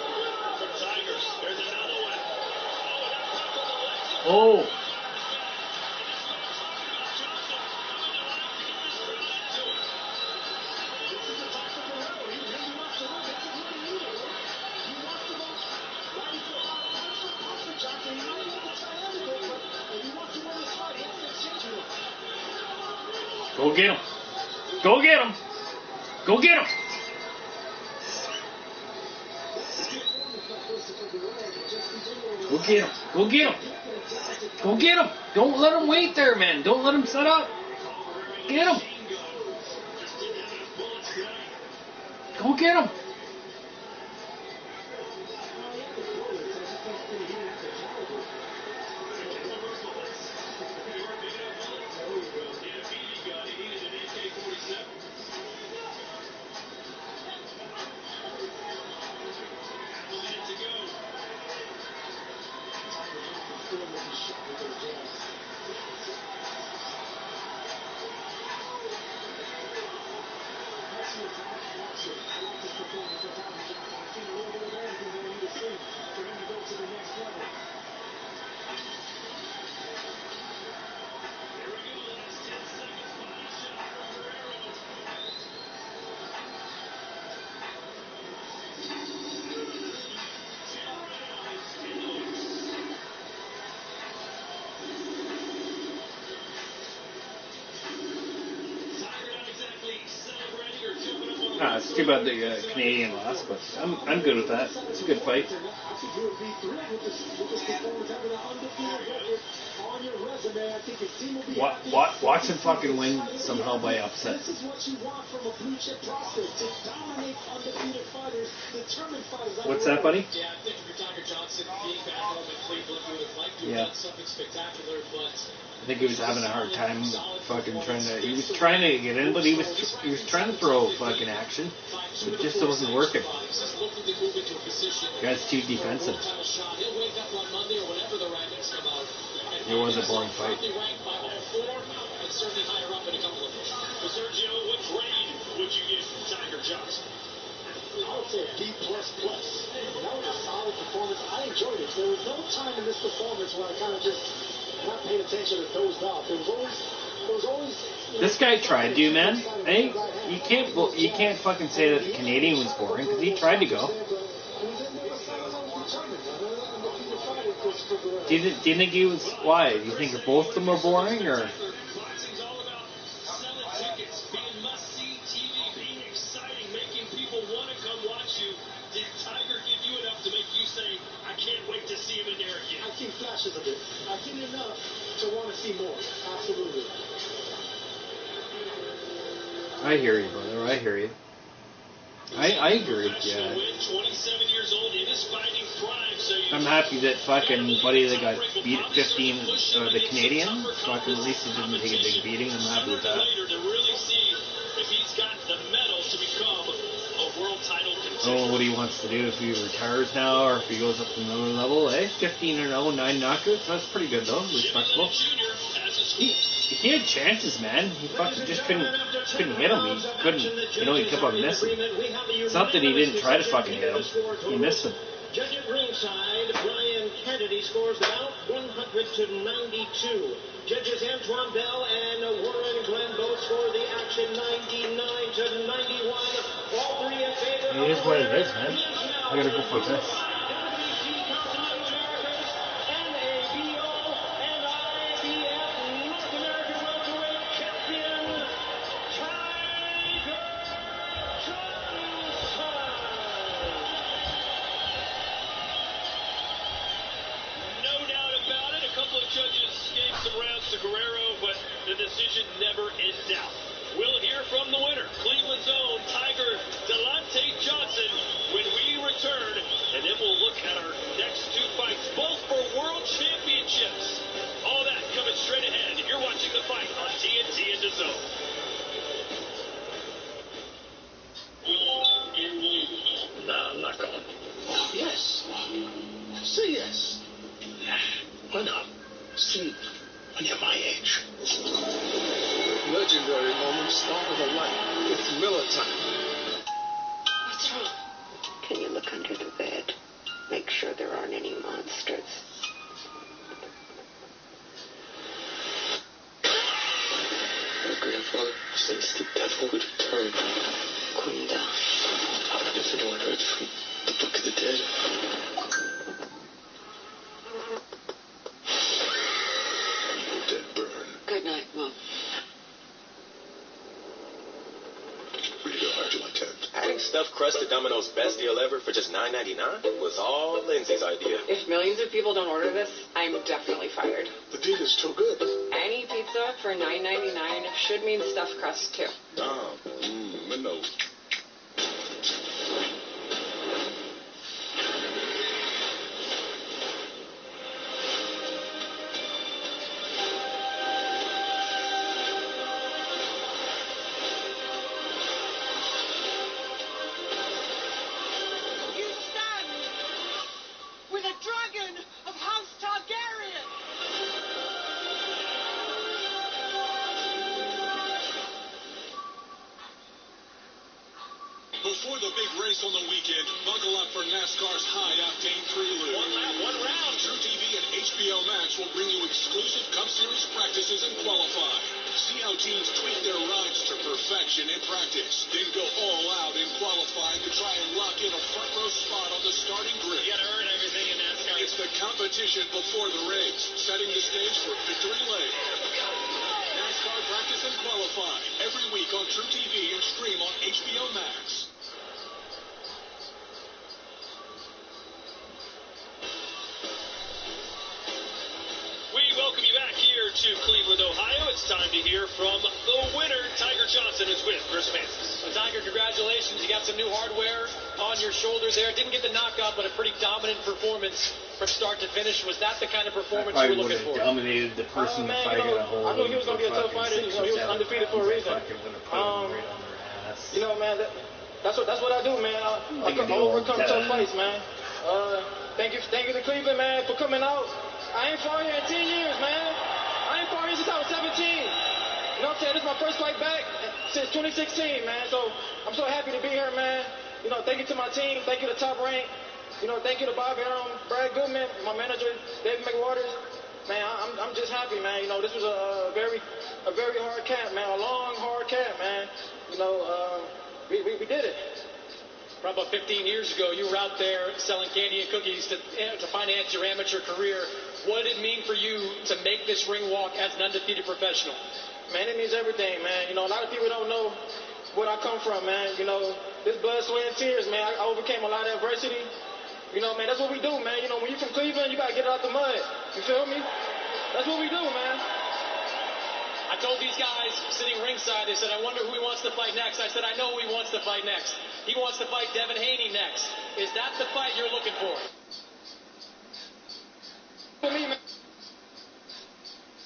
from Tigers. There's another one. Oh. Go get him. Go get him. Go get him. Go get him. Go get him. Go get him. Don't let him wait there, man. Don't let him set up. Get him. Go get him. It's too bad the Canadian lost, but I'm good with that. It's a good fight. Watch him fucking win somehow by upset. What's that, buddy? Yeah, I think for Tiger Johnson being back home in Cleveland, he would have liked to have done something spectacular, but I think he was having a hard time fucking trying to. He was trying to get in, but he was trying to throw fucking action. It just wasn't working. Guy's too defensive. It was a boring fight. Sergio, what grade would you give Tiger Johnson? I would say a B++. That was a solid performance. I enjoyed it. There was no time in this performance where I kind of just not paid attention and dozed off. There was always. This guy tried to, man. Hey, you can't fucking say that the Canadian was boring because he tried to go. Do you think he was? Why? Do you think both of them were boring, or? Boxing's all about selling tickets, being must-see TV, being exciting, making people want to come watch you. Did Tiger give you enough to make you say, I can't wait to see him in there again? I've seen flashes of it. I've seen enough to want to see more. Absolutely. I hear you, brother. I hear you. I agree. Yeah. 27 years old in his fighting prime, so I'm happy that fucking buddy that got beat at 15, the Canadian, fucking at least he didn't take a big beating. I'm happy with that. To really see if he's got the mettle to become a world title contender. I don't know what he wants to do, if he retires now or if he goes up to another level. 15-0, 9 knockouts. That's pretty good though. Respectable. He had chances, man. He fucking just couldn't hit him. He couldn't, he kept on missing. It's not that he didn't try to fucking hit him. He missed him. Judge at ringside, Brian Kennedy scores the bout 100-92. Judges Antoine Bell and Warren Glenn both score the action 99-91. All three in favor. It is what it is, man. I gotta go for this. To Guerrero, but the decision never in doubt. We'll hear from the winner, Cleveland's own Tiger Delonte Johnson, when we return, and then we'll look under the bed. Make sure there aren't any monsters. My grandfather says the devil would return. Kunda. If anyone read from the Book of the Dead. Evil dead burn. Good night, Mom. Rated R, July 10th. Adding stuffed crusted Domino's best deal ever for just $9.99 was all Lindsay's idea. If millions of people don't order this, I'm definitely fired. The deal is too good. Any pizza for $9.99 should mean stuffed crust too. Dom, no. Before the big race on the weekend, buckle up for NASCAR's high-octane prelude. One lap, one round. True TV and HBO Max will bring you exclusive Cup Series practices and qualify. See how teams tweak their rides to perfection in practice, then go all out in qualifying to try and lock in a front row spot on the starting grid. You gotta earn everything in NASCAR. It's the competition before the race, setting the stage for victory lane. NASCAR practice and qualify every week on True TV and stream on HBO Max. We welcome you back here to Cleveland, Ohio. It's time to hear from the winner, Tiger Johnson, is with Chris Francis. Well, Tiger, congratulations. You got some new hardware on your shoulder there. Didn't get the knockout, but a pretty dominant performance from start to finish. Was that the kind of performance you were looking for? Dominated the person to fight at a whole. I knew he was going to be a tough fighter. You know, he was undefeated for a reason. You know, man, that's what I do, man. I overcome tough fights, man. Thank you to Cleveland, man, for coming out. I ain't fought here in 10 years, man. I ain't fought here since I was 17. You know what I'm saying? This is my first fight back since 2016, man. So I'm so happy to be here, man. You know, thank you to my team. Thank you to Top Rank. You know, thank you to Bob Arum, Brad Goodman, my manager, David McWaters. Man, I'm just happy, man. You know, this was a very hard camp, man. A long, hard camp, man. You know, we did it. From about 15 years ago, you were out there selling candy and cookies to finance your amateur career. What did it mean for you to make this ring walk as an undefeated professional? Man, it means everything, man. You know, a lot of people don't know where I come from, man. You know, this blood, sweat, and tears, man. I overcame a lot of adversity. You know, man, that's what we do, man. You know, when you're from Cleveland, you got to get it out the mud. You feel me? That's what we do, man. I told these guys sitting ringside, they said, I wonder who he wants to fight next. I said, I know who he wants to fight next. He wants to fight Devin Haney next. Is that the fight you're looking for? For me, man.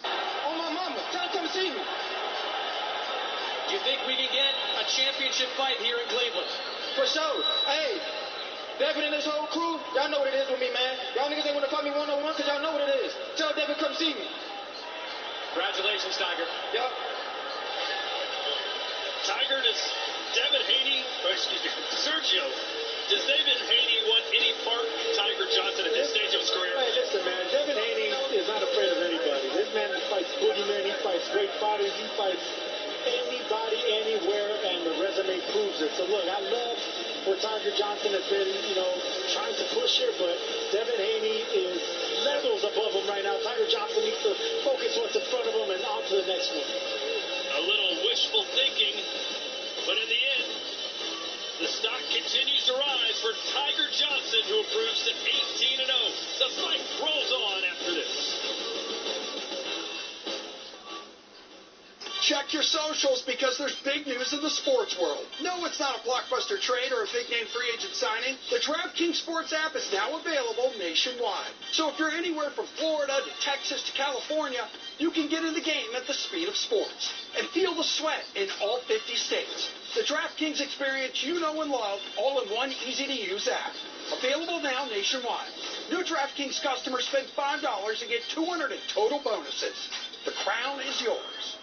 Oh, my mama. Tell her to come see me. You think we can get a championship fight here in Cleveland? For sure. Hey, Devin and his whole crew, y'all know what it is with me, man. Y'all niggas ain't want to fight me one-on-one because y'all know what it is. Tell Devin come see me. Congratulations, Tiger. Yup. Tiger, does Devin Haney, Sergio, does Devin Haney want any part of Tiger Johnson at this stage of his career? Hey, listen, man. Devin Haney is not afraid of anybody. This man fights boogeymen. He fights great fighters. He fights anybody, anywhere, and the resume proves it. So, look, I love where Tiger Johnson has been, you know, trying to push here, but Devin Haney is levels above him right now. Tiger Johnson needs to focus what's in front of him and on to the next one. A little wishful thinking, but in the end, the stock continues to rise for Tiger Johnson, who improves to 18-0. The fight rolls on after this. Check your socials because there's big news in the sports world. No, it's not a blockbuster trade or a big-name free agent signing. The DraftKings Sports app is now available nationwide. So if you're anywhere from Florida to Texas to California, you can get in the game at the speed of sports and feel the sweat in all 50 states. The DraftKings experience you know and love, all in one easy-to-use app. Available now nationwide. New DraftKings customers spend $5 and get $200 in total bonuses. The crown is yours.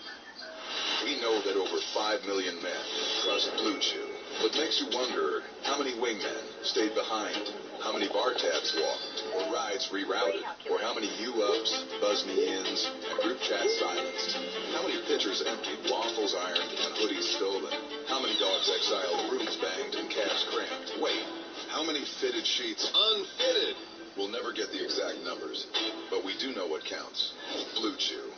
We know that over 5 million men trust Blue Chew. What makes you wonder how many wingmen stayed behind, how many bar tabs walked, or rides rerouted, or how many U-ups, buzz-me-ins, and group chats silenced, how many pitchers emptied, waffles ironed, and hoodies stolen, how many dogs exiled, rooms banged, and calves cramped. Wait, how many fitted sheets unfitted? We'll never get the exact numbers, but we do know what counts. Blue Chew.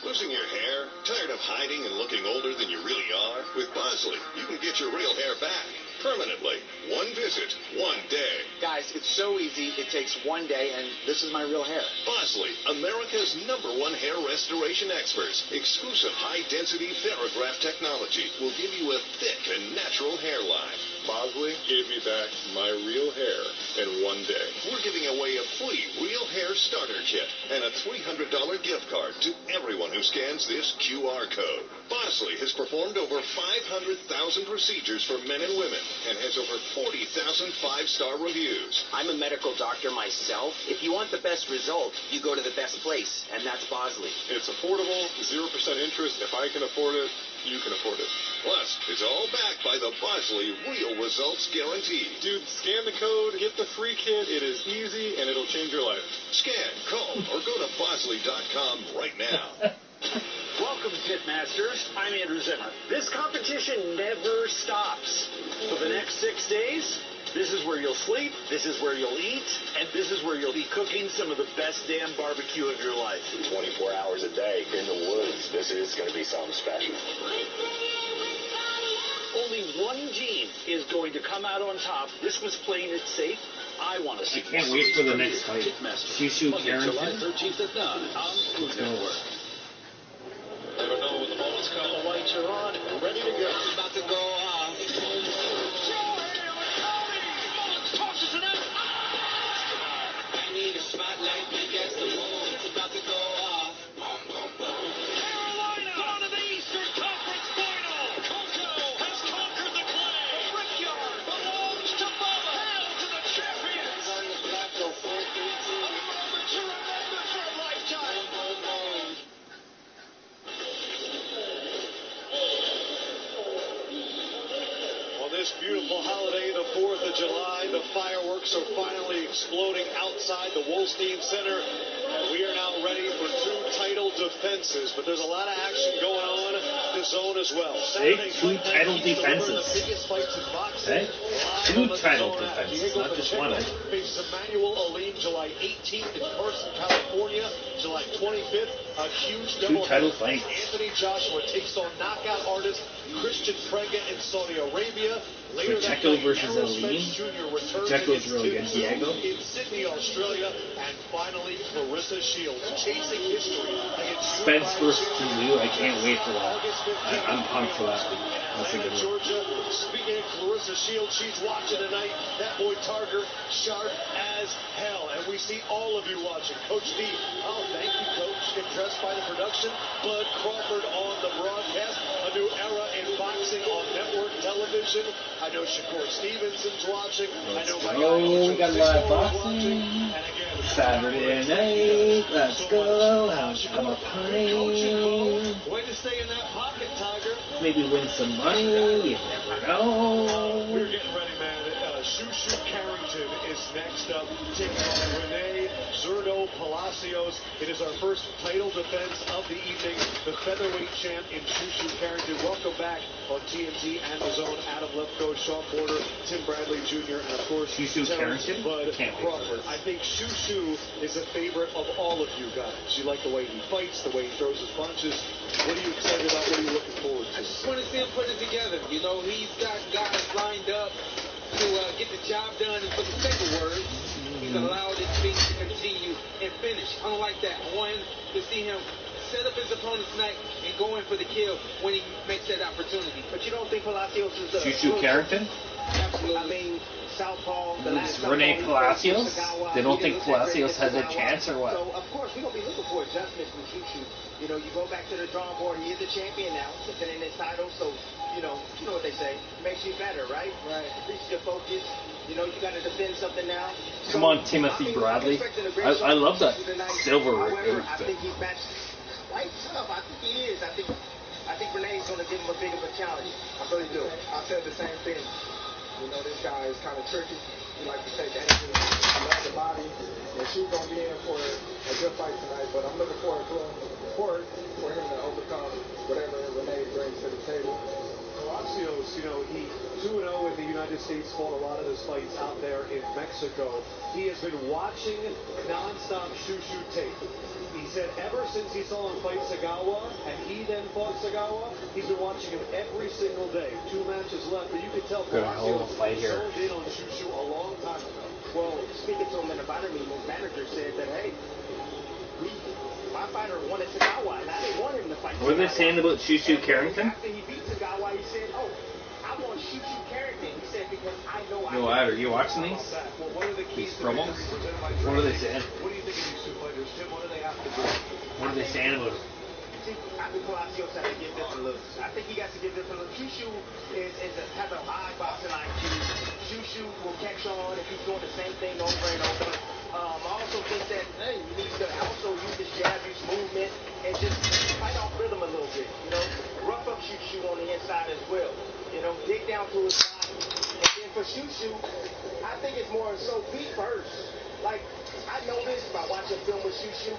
Losing your hair? Tired of hiding and looking older than you really are? With Bosley, you can get your real hair back. Permanently. One visit, one day. Guys, it's so easy. It takes one day, and this is my real hair. Bosley, America's #1 hair restoration experts. Exclusive high-density Theragraph technology will give you a thick and natural hairline. Bosley gave me back my real hair in one day. We're giving away a free real hair starter kit and a $300 gift card to everyone who scans this QR code. Bosley has performed over 500,000 procedures for men and women and has over 40,000 5-star reviews. I'm a medical doctor myself. If you want the best result, you go to the best place, and that's Bosley. It's affordable, 0% interest. If I can afford it, you can afford it. Plus, it's all backed by the Bosley Real Results Guarantee. Dude, scan the code, get the free kit. It is easy, and it'll change your life. Scan, call, or go to Bosley.com right now. Welcome, Pitmasters. I'm Andrew Zimmer. This competition never stops. For the next 6 days, this is where you'll sleep, this is where you'll eat, and this is where you'll be cooking some of the best damn barbecue of your life. 24 hours a day in the woods. This is going to be something special. Only one team is going to come out on top. This was playing it safe. I want to see. I can't wait for the next fight. Shushu Carrington. July 13th at 9 on Food Network. Never know when the moment's come. The lights are on. Ready to go. It's about to go off. Tosses it out. I need a spotlight against the moon. It's about to go off. Carolina on to the Eastern Conference Final. Coco has conquered the clay. Brickyard belongs to Bubba. Hail to the champions. On the block, go 4-3-2. A moment to remember for a lifetime. On this beautiful holiday, the 4th of July, the fireworks are finally exploding outside the Wolstein Center. And we are now ready for 2 title defenses, but there's a lot of action going on in the zone as well. Hey, 2 title defenses. Hey, 2 title defenses, not just one. Faces Emmanuel Alim July 18th in Carson, California. July 25th, a huge 2 title fights. Anthony Joshua takes on knockout artist Christian Prega in Saudi Arabia. Later Pacheco versus Alim. Pacheco's real against Diego. In Sydney, Australia, and finally Clarissa Shields chasing history against Spence versus Lou. I can't wait for that. I'm pumped for that. That's a good one. Georgia. Speaking of Clarissa Shields, she's watching tonight. That boy Targer, sharp as hell. And we see all of you watching. Coach D, oh, thank you, Coach. Impressed by the production. Bud Crawford on the broadcast. A new era in boxing on network television. I know Shakur Stevenson's watching. Let's go. We got live boxing. Saturday night. Let's go. I'm a pint. Way to stay in that pocket, Tiger. Maybe win some money. You never know. We're getting ready, man. Shushu Carrington is next up, taking on Renee Zurdo Palacios. It is our first title defense of the evening. The featherweight champ in Shushu Carrington. Welcome back on TNT and the Zone. Adam Lefkoe, Sean Porter, Tim Bradley Jr., and of course, Shushu Carrington. Bud Crawford. I think Shushu is a favorite of all of you guys. You like the way he fights, the way he throws his punches. What are you excited about? What are you looking forward to? I just want to see him put it together. You know, he's got guys lined up to get the job done, and for the sake of words, he's allowed his feet to continue and finish. Unlike that, I want him to see him set up his opponent's neck and go in for the kill when he makes that opportunity. But you don't think Palacios is Shushu Carrington? Absolutely. I mean, Southpaw, the last Rene Palacios? They don't think Palacios has a chance or what? So, of course, we're going to be looking for adjustments with Shushu. You know, you go back to the drawing board. He is a champion now, defending his title. So, you know what they say. Makes you better, right? Right. Increases your focus. You know, you got to defend something now. Come on, Timothy Bradley. I love that silver. However, I think he's matched fight tough. I think he is. I think Renee's going to give him a big of a challenge. I really do. I said the same thing. You know, this guy is kind of tricky. He likes to take anything, love the body. And she's going to be in for a good fight tonight. But I'm looking forward to him, for him to overcome whatever Renee brings to the table. Palacios, you know, he 2-0 in the United States, fought a lot of his fights out there in Mexico. He has been watching nonstop Shushu tape. He said ever since he saw him fight Sagawa, and he then fought Sagawa, he's been watching him every single day. 2 matches left, but you can tell Palacios sold in on Shushu a long time ago. Well, speaking to him in the fighter meeting, his manager said that, hey, my fighter wanted Sagawa, and I didn't want him to fight Sagawa. What are they saying about Shushu Carrington? After he beat Sagawa, he said, oh, I want Shushu Carrington. He said, because I know I... Yo, Ad, are you watching these? Well, what are the keys promos? What are they saying? What do you think of these 2 fighters, Tim? What do they have to do? What are they saying about it? I think Palacios has to give different looks. I think he got to give different looks. Shushu has a high boxing IQ. Shushu will catch on if he's doing the same thing over and over. I also think that he needs to also use his jab, use movement, and just fight off rhythm a little bit. You know, rough up Shushu on the inside as well. You know, dig down to his body. And then for Shushu, I think it's more so be first. Like, I know this by watching film with Shushu,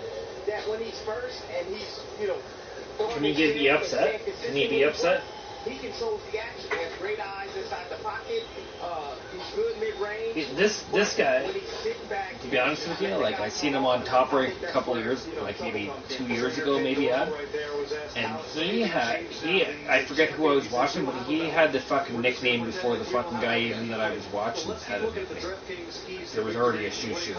that when he's first and he's, you know, can he be upset? Can he be upset? He controls the action. He has great eyes inside the pocket. He's good mid-range. This guy, to be honest with you, like I seen him on Top Rank a couple of years, like maybe 2 years ago, maybe and I forget who I was watching, but he had the fucking nickname before the fucking guy even that I was watching had a nickname. There was already a Shushu.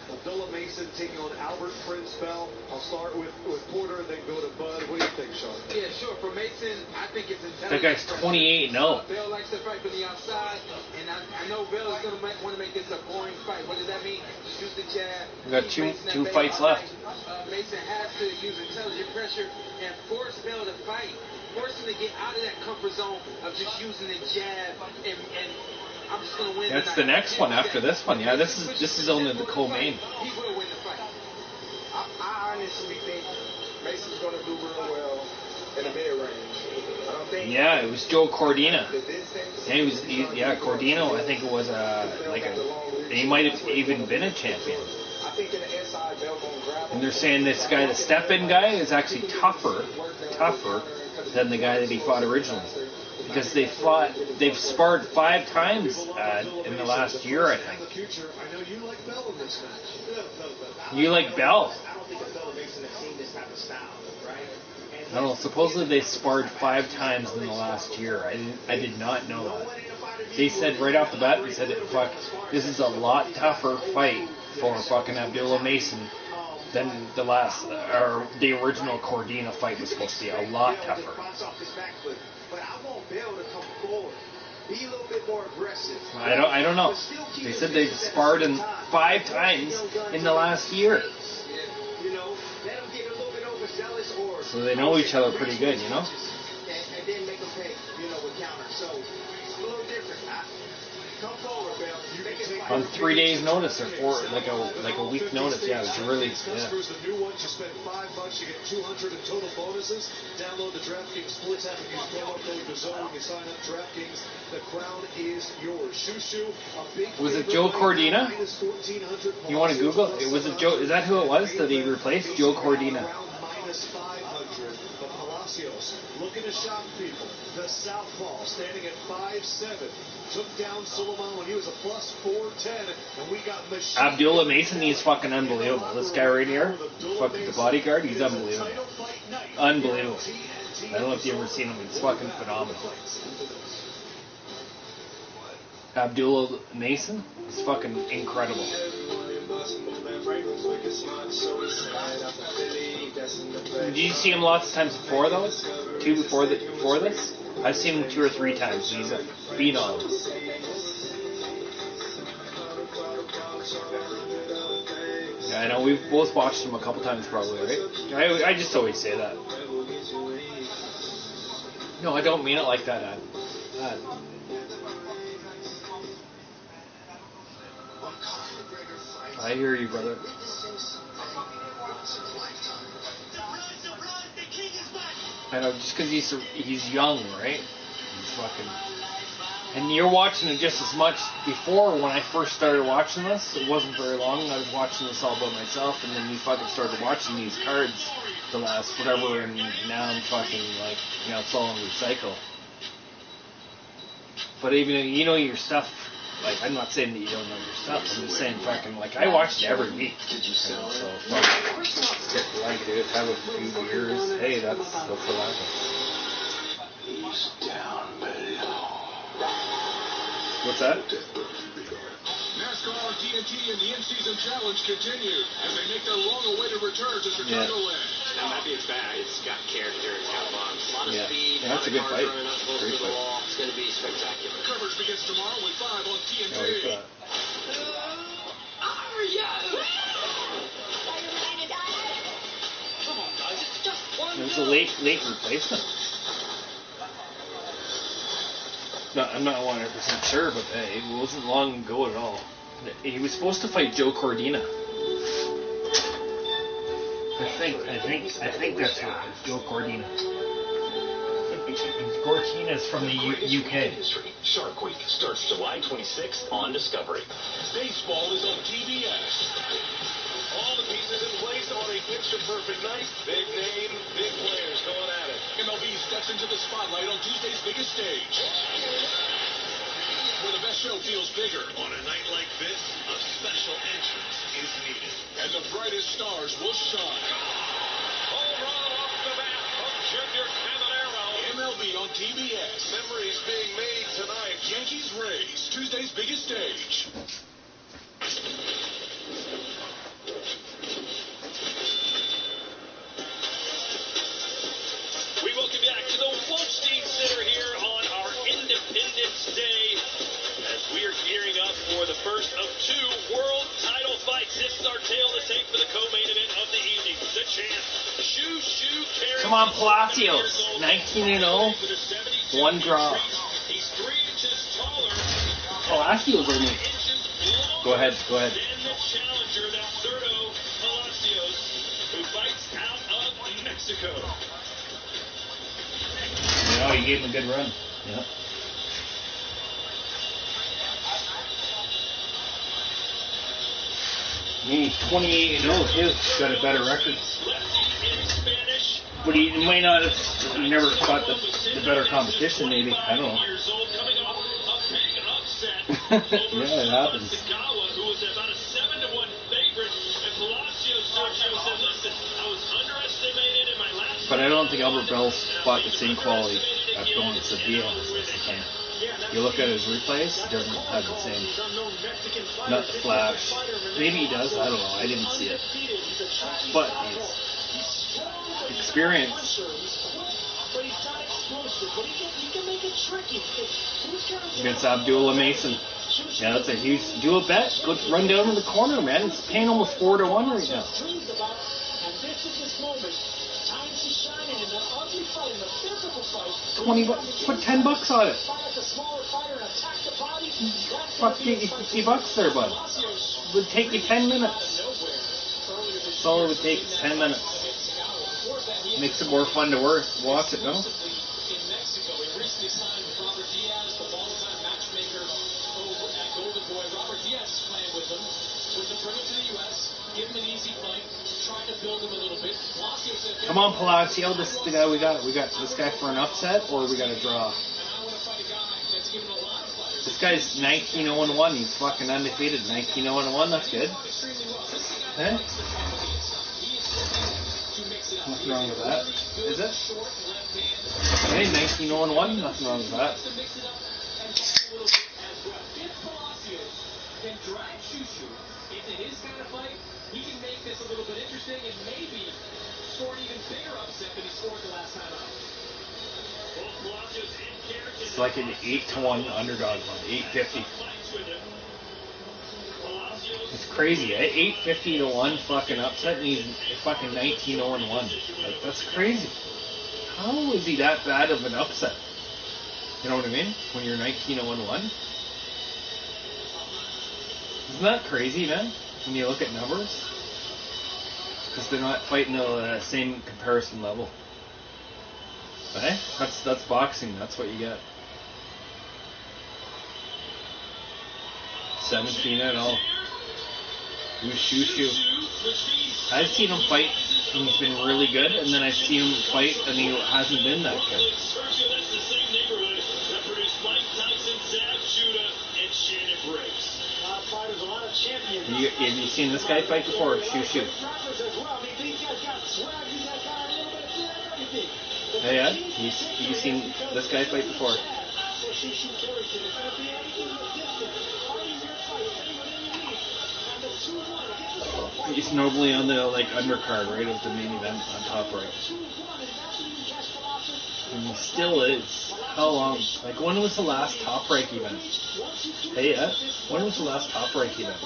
Abdullah Mason taking on Albert Prince Bell. I'll start with Porter, then go to Bud. What do you think, Sean? Yeah, sure. For Mason, I think it's intelligent. That guy's 28-0. Bell likes to fight from the outside, and I know Bell is going to want to make this a boring fight. What does that mean? Shoot the jab. We got two fights left. Mason has to use intelligent pressure and force Bell to fight. Force him to get out of that comfort zone of just using the jab and I'm just going to win. That's the next one after this one. Yeah, this is only the co-main. He will win the fight. I honestly think Mason's going to do real well in the mid-range. Yeah, it was Joe Cordina. And Cordino. I think it was he might have even been a champion. And they're saying this guy, the step-in guy, is actually tougher than the guy that he fought originally. Because they've sparred 5 times in the last year, I think. You like Bell? I don't know. Supposedly they sparred 5 times in the last year. I did not know that. They said right off the bat, they said, this is a lot tougher fight for fucking Abdullah Mason than the original Cordina fight was supposed to be. A lot tougher. But I want Bell to come forward. Be a little bit more aggressive. I don't know. They said they sparred 5 times in the last year. You know, let them get a little bit overzealous or so they know each other pretty good, you know? And then make them pay, you know, with counters. So it's a little different. Come forward, Bell. On 3 days' notice or 4, like a week notice. Yeah, it's really. Yeah. The new one, you spend $5, you get 200 in total bonuses. Download the DraftKings Sports app and use promo code DAZN when you sign up. DraftKings, the crown is yours. Shushu, was it Joe Cordina? You want to Google? Was it Joe? Is that who it was that he replaced? Joe Cordina. But Palacios looking to shock people. The southpaw standing at 5'7". Took down Suleiman when he was a plus 410, and we got Abdullah Mason. He's fucking unbelievable. This guy right here, fucking the bodyguard, he's unbelievable. Unbelievable. I don't know if you've ever seen him. He's fucking phenomenal. Abdullah Mason is fucking incredible. Did you see him lots of times before though? Before this? I've seen him 2 or 3 times. He's a phenom. Yeah, I know we've both watched him a couple times probably, right? I just always say that. No, I don't mean it like that, Ad. I hear you, brother. I know, just because he's young, right? He's fucking... And you're watching it just as much before. When I first started watching this, it wasn't very long. I was watching this all by myself, and then you fucking started watching these cards the last whatever, and now I'm fucking like, you know, it's all in recycle. But even, you know your stuff, like, I'm not saying that you don't know your stuff, I'm just saying fucking, like, I watch it every week. You know, so, fuck, like, dude, have a few beers, hey, that's what I think. He's down below. What's that? NASCAR on TNT and the in-season challenge continue as they make their long-awaited return to Chicagoland. Now, that being said, it's got character, it's got fun. A lot of speed, that's a good fight. Great fight. It's going to be spectacular. Coverage begins tomorrow with 5 on TNT. It was a late replacement. No, I'm not 100% sure, but it wasn't long ago at all. He was supposed to fight Joe Cordina. I think that's what it is, Joe Cordina. Cordina's from the UK. Shark Week starts July 26th on Discovery. Baseball is on TBS. All the pieces in place on a picture-perfect night. Big name, big players going at it. MLB steps into the spotlight on Tuesday's biggest stage. Where the best show feels bigger. On a night like this, a special entrance is needed. And the brightest stars will shine. Home run off the bat from Junior Caminero. MLB on TBS. Memories being made tonight. Yankees-Rays, Tuesday's biggest stage. We welcome you back to the Wolfstein Center here on our Independence Day as we are gearing up for the first of 2 world title fights. This is our tale to take for the co-main event of the evening. The champ, Shoo Carey. Come on, Palacios. 19-0. 1 draw. He's 3 inches taller. Palacios only. Go ahead. Then the challenger, that Zurdo Palacios, who fights out of Mexico. Oh, you gave him a good run. Yep. He's 28-0 too. Got a better record. But he might not have. He never fought the better competition. Maybe, I don't know. Yeah, it happens. Who was about a 7-1 favorite, and Palacios Sergio said, "Listen, I was underestimated in my last." But I don't think Albert Bell's fought the same quality at going to Sevilla as he can. You look at his replays, he doesn't have the same. Not the flash. Maybe he does, I don't know. I didn't see it. But he's experienced. Against Abdullah Mason. Yeah, that's a huge. Do a bet. Go run down to the corner, man. It's paying almost 4-1 right now. $20. Put $10 on it. Fuck, get you $50 there, bud. It would take you 10 minutes. That's all it would take. 10 minutes. Makes it more fun to watch it, no? Come on, Palacio. This is the guy we got. We got this guy for an upset, or we got a draw. This guy's 19-0-1. He's fucking undefeated. 19-0-1. That's good. Eh? Nothing wrong with that. Is it? Hey, 19-0-1. Nothing wrong with that. Into his kind of fight, he can make this a little bit interesting and maybe score an even bigger upset than he scored the last time out. It's like an 8-1 underdog one, 850. It's crazy, eh? 850 to 1 fucking upset, and he's fucking 19-0-1. Like, that's crazy. How is he that bad of an upset? You know what I mean? When you're 19-1. Isn't that crazy, man? When you look at numbers? Because they're not fighting the same comparison level. Hey, that's boxing. That's what you get. 17-0. Shoo. I've seen him fight, and he's been really good, and then I've seen him fight, and he hasn't been that good. Have you seen this guy fight before? Shoo. Hey, Ed, you've seen this guy fight before? He's normally on the undercard, right, of the main event on top right. And he still is. How long? Like, when was the last top rank event? Hey, Ed, when was the last top rank event?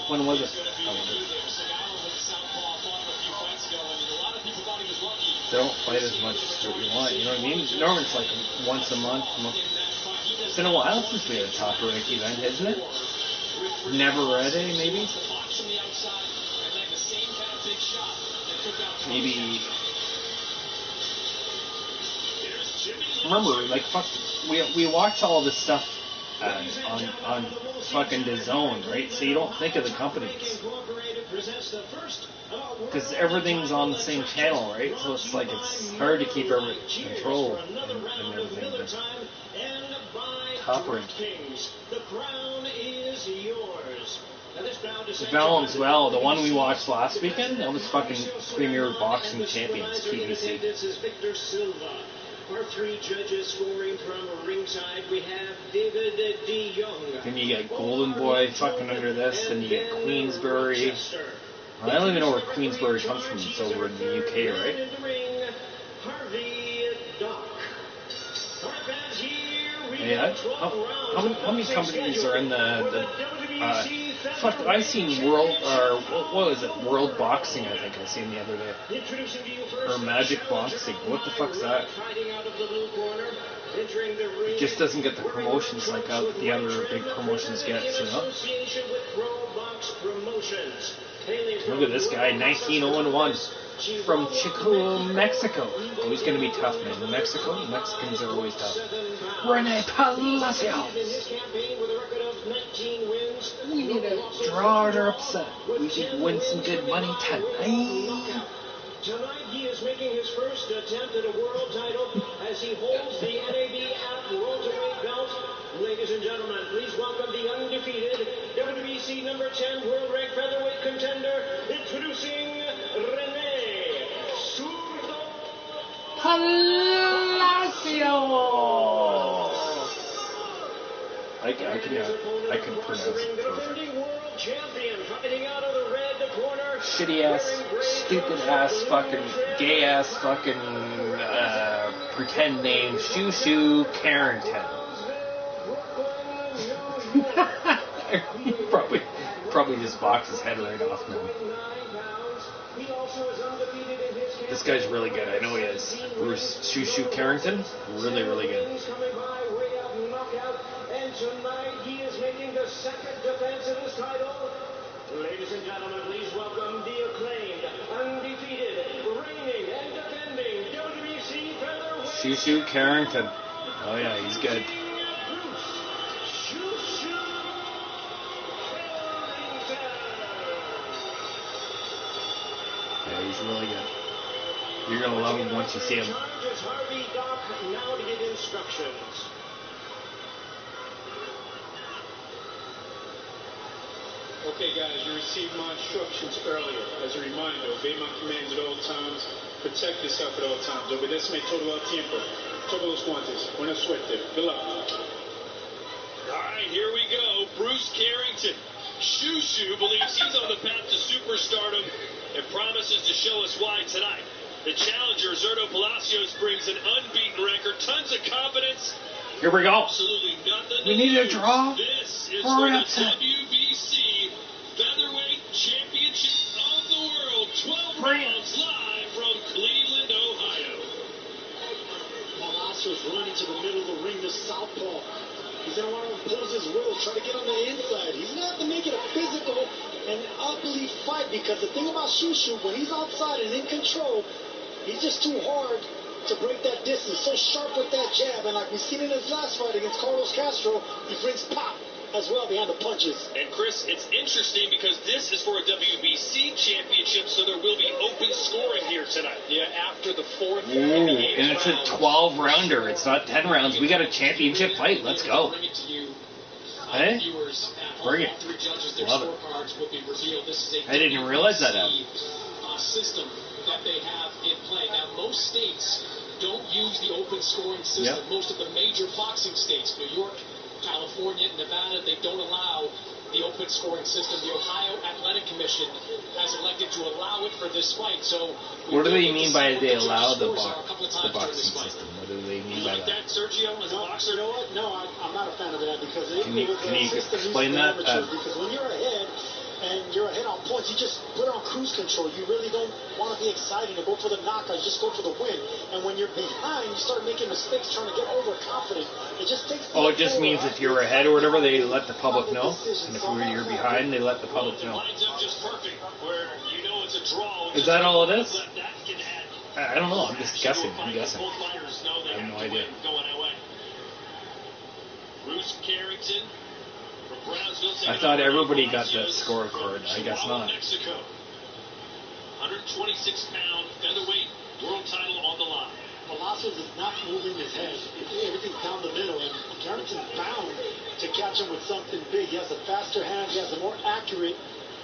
When was it? They don't fight as much as what you want, you know what I mean? Normally it's like once a month. It's been a while since we had a top rank event, isn't it? Never read it, maybe? Maybe. Remember, like, fuck, we watch all this stuff on fucking DAZN, right? So you don't think of the companies. Because everything's on the same channel, right? So it's like it's hard to keep control and everything. Top rank. The Valenzuela, the one we watched last weekend, that was fucking Premier Boxing Champions, PBC. Our three judges scoring from ringside, we have David D. Young. Then you get Golden Boy fucking under this, then you get Queensbury. I don't even know where Queensbury comes from. It's over in the UK, right? Yeah. How many companies are in the fuck, I seen what was it? World Boxing, I think I seen the other day. Or Magic Boxing. What the fuck's that? It just doesn't get the promotions like the other big promotions get, you know? Look at this guy, 19-0-1 from Chico, Mexico. Oh, he's going to be tough, man. Mexicans are always tough. Rene Palacios. We need a draw or upset. We should win some good money tonight. Tonight he is making his first attempt at a world title as he holds the NAB at welterweight belt. Ladies and gentlemen, please welcome the undefeated WBC number 10 world ranked featherweight contender, introducing Rene Palacios. I can pronounce it. Shitty ass, stupid ass, fucking gay ass, fucking pretend name, Shoo Carrington. He probably just boxed his head right off now. This guy's really good. I know he is. Bruce Shoo Carrington, really, really good. And tonight he is making the second defense of his title. Ladies and gentlemen, please welcome the acclaimed, undefeated, reigning and defending WBC featherweight. Shoo Carrington. Oh yeah, he's good. Yeah, he's really good. You're gonna love him once you see him. Now to give instructions. Okay, guys, you received my instructions earlier. As a reminder, obey my commands at all times. Protect yourself at all times. Obedeceme todo el tiempo. Todos los guantes. Buena suerte. Good luck. All right, here we go. Bruce Carrington. Shoo believes he's on the path to superstardom and promises to show us why tonight. The challenger, Zerto Palacios, brings an unbeaten record, tons of confidence. Here we go. Absolutely nothing. We need a draw. This is for the WBC Featherweight Championship of the World. 12 rounds live from Cleveland, Ohio. Palacios running to the middle of the ring, the southpaw. He's going to want to impose his will, try to get on the inside. He's going to have to make it a physical and ugly fight because the thing about Shoo, when he's outside and in control, He's just too hard to break that distance, so sharp with that jab. And like we've seen in his last fight against Carlos Castro, he brings pop as well behind the punches. And Chris, it's interesting because this is for a WBC championship, so there will be open scoring here tonight. Yeah, after the fourth and it's a 12-rounder. It's not 10 rounds. We got a championship fight. Let's go. Hey? Bring it. Love it. I didn't even realize that. System that they have in play. Now, most states don't use the open scoring system. Yep. Most of the major boxing states, New York, California, Nevada, they don't allow the open scoring system. The Ohio Athletic Commission has elected to allow it for this fight. So, what do they mean by they allow the boxing system? What do they mean by that? Sergio, as a boxer? You know what? No, I'm not a fan of that because Can you explain that? Because when you're ahead and you're ahead on points, you just put on cruise control. You really don't want to be exciting to go for the knockout. You just go for the win. And when you're behind, you start making mistakes trying to get overconfident. It just takes. Oh, it just means if you're ahead or whatever, they let the public know. And if you're behind, they let the public know. Is that all it is? I don't know. I'm just guessing. I have no idea. Bruce Carrington from Brownsville. I thought everybody got that scorecard. I guess not. 126-pound featherweight world title on the line. Palacios is not moving his head. Everything's down the middle, and Carrington's bound to catch him with something big. He has a faster hand. He has a more accurate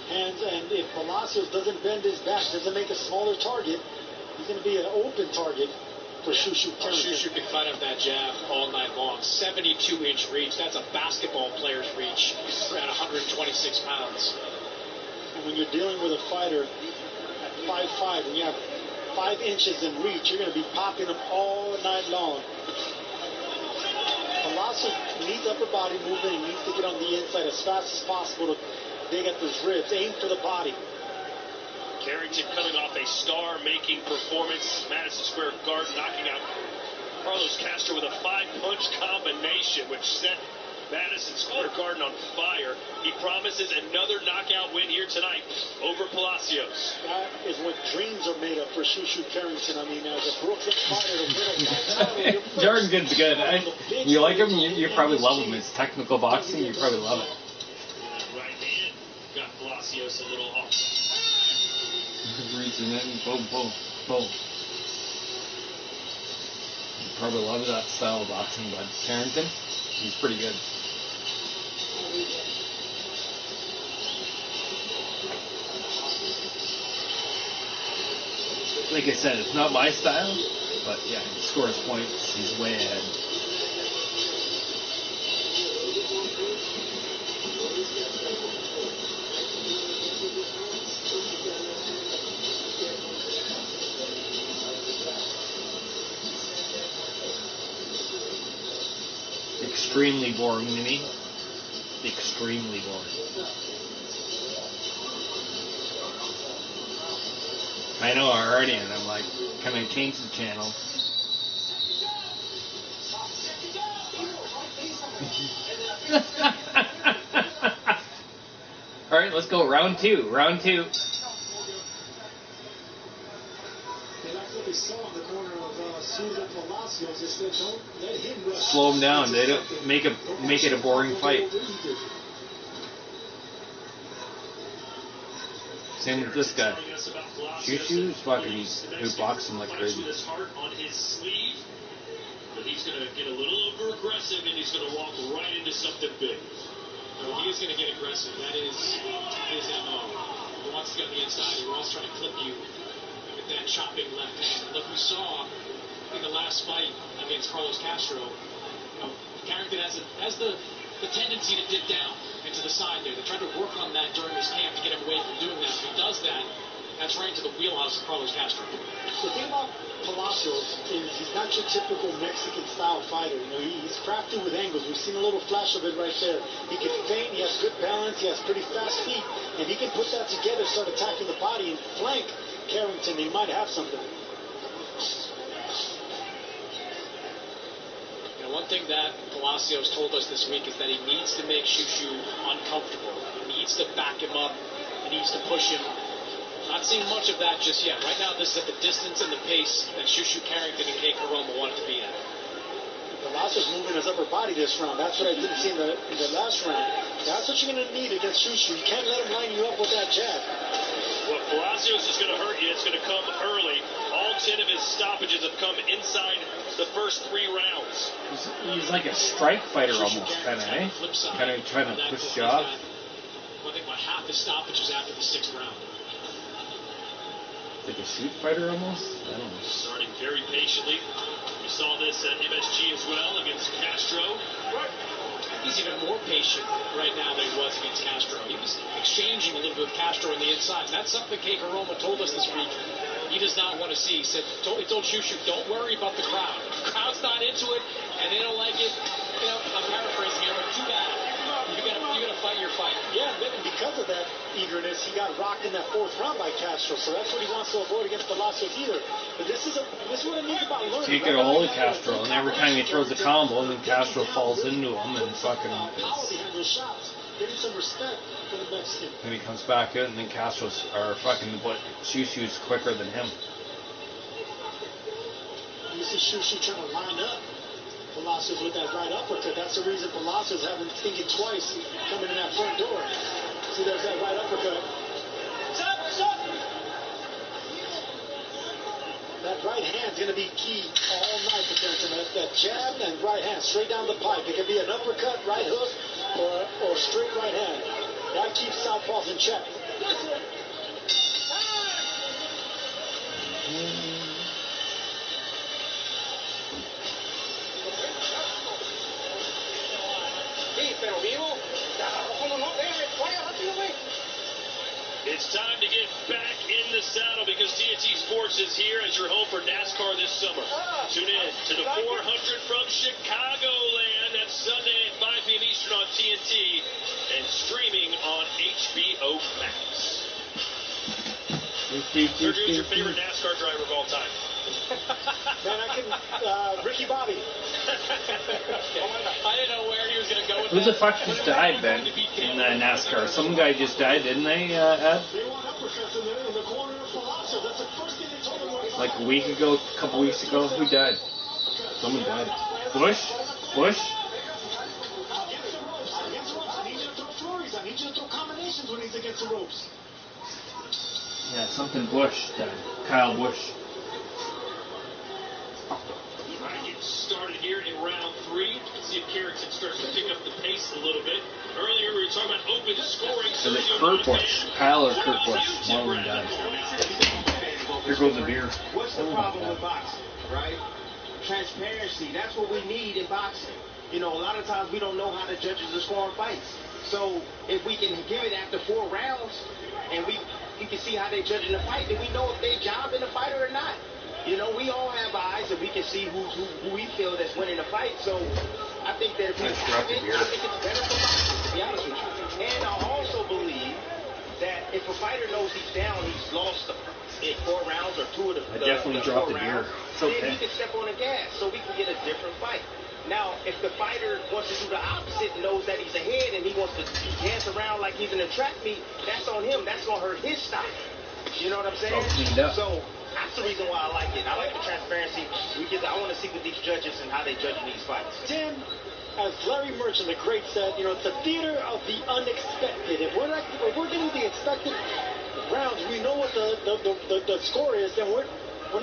hand, and if Palacios doesn't bend his back, doesn't make a smaller target, he's going to be an open target for Shushu Carrington. Shushu can fight up that jab all night long. 72-inch reach. That's a basketball player's reach at 126 pounds. And when you're dealing with a fighter at 5'5", and you have 5 inches in reach, you're going to be popping them all night long. Palacios needs upper body movement. He needs to get on the inside as fast as possible to dig at those ribs. Aim for the body. Carrington coming off a star-making performance, Madison Square Garden, knocking out Carlos Castro with a 5-punch combination, which set Madison Square Garden on fire. He promises another knockout win here tonight over Palacios. That is what dreams are made of for Shushu Carrington. I mean, as a Brooklyn fighter, to win a Jordan's good. You like him? You probably love him. It's technical boxing. You probably love it. Right hand got Palacios a little off. Reaching in, boom, boom, boom. You probably love that style of boxing, but Carrington, he's pretty good. Like I said, it's not my style, but yeah, he scores points. He's way ahead. Extremely boring to me. Extremely boring. I know already, and I'm like, can I change the channel? All right, let's go. Round two. Round two. Slow him down. They don't make it a boring fight. Same with this guy. Shushu's fucking who blocks him like crazy. With his heart on his sleeve, but he's going to get a little over aggressive and he's going to walk right into something big. No, he is going to get aggressive. That is his MO. He wants to get on the inside. He wants to try to clip you with that chopping left hand. Look, we saw in the last fight against Carlos Castro, Carrington has the tendency to dip down and to the side there. They tried to work on that during his camp to get him away from doing that. If he does that, that's right into the wheelhouse of Carlos Castro. The thing about Palacios is he's not your typical Mexican-style fighter. He's crafty with angles. We've seen a little flash of it right there. He can feint. He has good balance. He has pretty fast feet. And he can put that together, start attacking the body, and flank Carrington. He might have something. One thing that Palacios told us this week is that he needs to make Shushu uncomfortable. He needs to back him up. He needs to push him Not seeing much of that just yet. Right now, this is at the distance and the pace that Shushu Carrington and Kate Caroma want it to be at. Palacios moving his upper body this round. That's what I didn't see in the last round. That's what you're going to need against Shushu. You can't let him line you up with that jab. Well, Palacios is going to hurt you. It's going to come early. All 10 of his stoppages have come inside the first 3 rounds. He's like a strike fighter almost, kind of, eh? Kind of trying to push you off. I think about half his stoppages after the 6th round. Like a shoot fighter almost? I don't know. Starting very patiently. We saw this at MSG as well against Castro. He's even more patient right now than he was against Castro. He was exchanging a little bit with Castro on the inside. That's something Kate Caroma told us this week he does not want to see. He said, he told Shushu, don't worry about the crowd. The crowd's not into it, and they don't like it. You know, I'm paraphrasing here, but too bad. You gotta fight your fight. Yeah, and because of that eagerness, he got rocked in that 4th round by Castro. So that's what he wants to avoid against Palacios either. But this is what it means about learning. Take it all to Castro, and every time he throws a combo, then Castro falls into him and fucking. Getting some respect for the Mexican. And he comes back out, and then Castro's Shushu's quicker than him. You see Shushu trying to line up Palacios with that right uppercut. That's the reason Palacios haven't thinking twice coming in that front door. See, there's that right uppercut. That right hand's going to be key all night against him. That jab and right hand straight down the pipe. It could be an uppercut, right hook, or straight right hand. That keeps southpaws in check. It's time to get back in the saddle because TNT Sports is here as your home for NASCAR this summer. Tune in to the 400 from Chicagoland. That's Sunday at 5 p.m. Eastern on TNT and streaming on HBO Max. Sergio, who's your favorite NASCAR driver of all time? Man, Ricky Bobby. I didn't know where he was going to go with Who the fuck just died, Ben, in NASCAR? Some guy just died, didn't they, Ed? Like a week ago, a couple weeks ago? Who died? Someone died. Bush? I need you to throw flurries. I need you to throw combinations when he's against the ropes. Yeah, something Bush died. Kyle Busch. Started here in round 3. See if Carrington starts to pick up the pace a little bit. Earlier we were talking about open scoring. Is it Kurt Busch? Kyle or Kurt Busch? One of them died. Here goes the beer. What's the problem with boxing, right? Transparency. That's what we need in boxing. You know, a lot of times we don't know how the judges are scoring fights. So if we can give it after 4 rounds and we can see how they're judging the fight, then we know if they job in the fight or not. You know, we all have eyes and we can see who we feel that's winning the fight. So I think that if we have it, I think it's better for boxing, to be honest with you. And I also believe that if a fighter knows he's down, he's lost in 4 rounds or 2 of the I definitely dropped the beer. It's okay. Then he can step on the gas so we can get a different fight. Now, if the fighter wants to do the opposite and knows that he's ahead and he wants to dance around like he's in a track meet, that's on him. That's going to hurt his style. You know what I'm saying? So that's the reason why I like it. I like the transparency. I want to see with these judges and how they judging these fights. Tim, as Larry Merchant, the great, said, you know, it's a theater of the unexpected. If we're getting the expected rounds, we know what the score is, then we're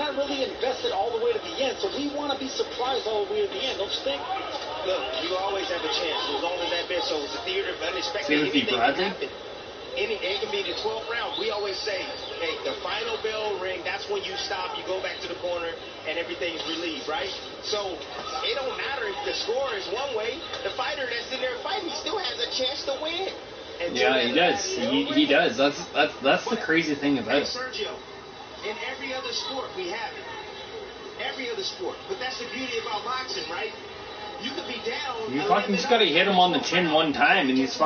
not really invested all the way to the end. So we want to be surprised all the way to the end, don't you think? Look, you always have a chance as long as that bit. So it's a theater of unexpected. Anything can happen. It can be the 12th round. We always say, hey, the final bell ring, that's when you stop, you go back to the corner, and everything's relieved, right? So it don't matter if the score is one way. The fighter that's in there fighting, he still has a chance to win. Yeah, he does. He does. That's the crazy thing about it. Sergio, in every other sport, we have it. Every other sport. But that's the beauty about boxing, right? You could be down. You fucking just gotta hit him on the chin one time and it's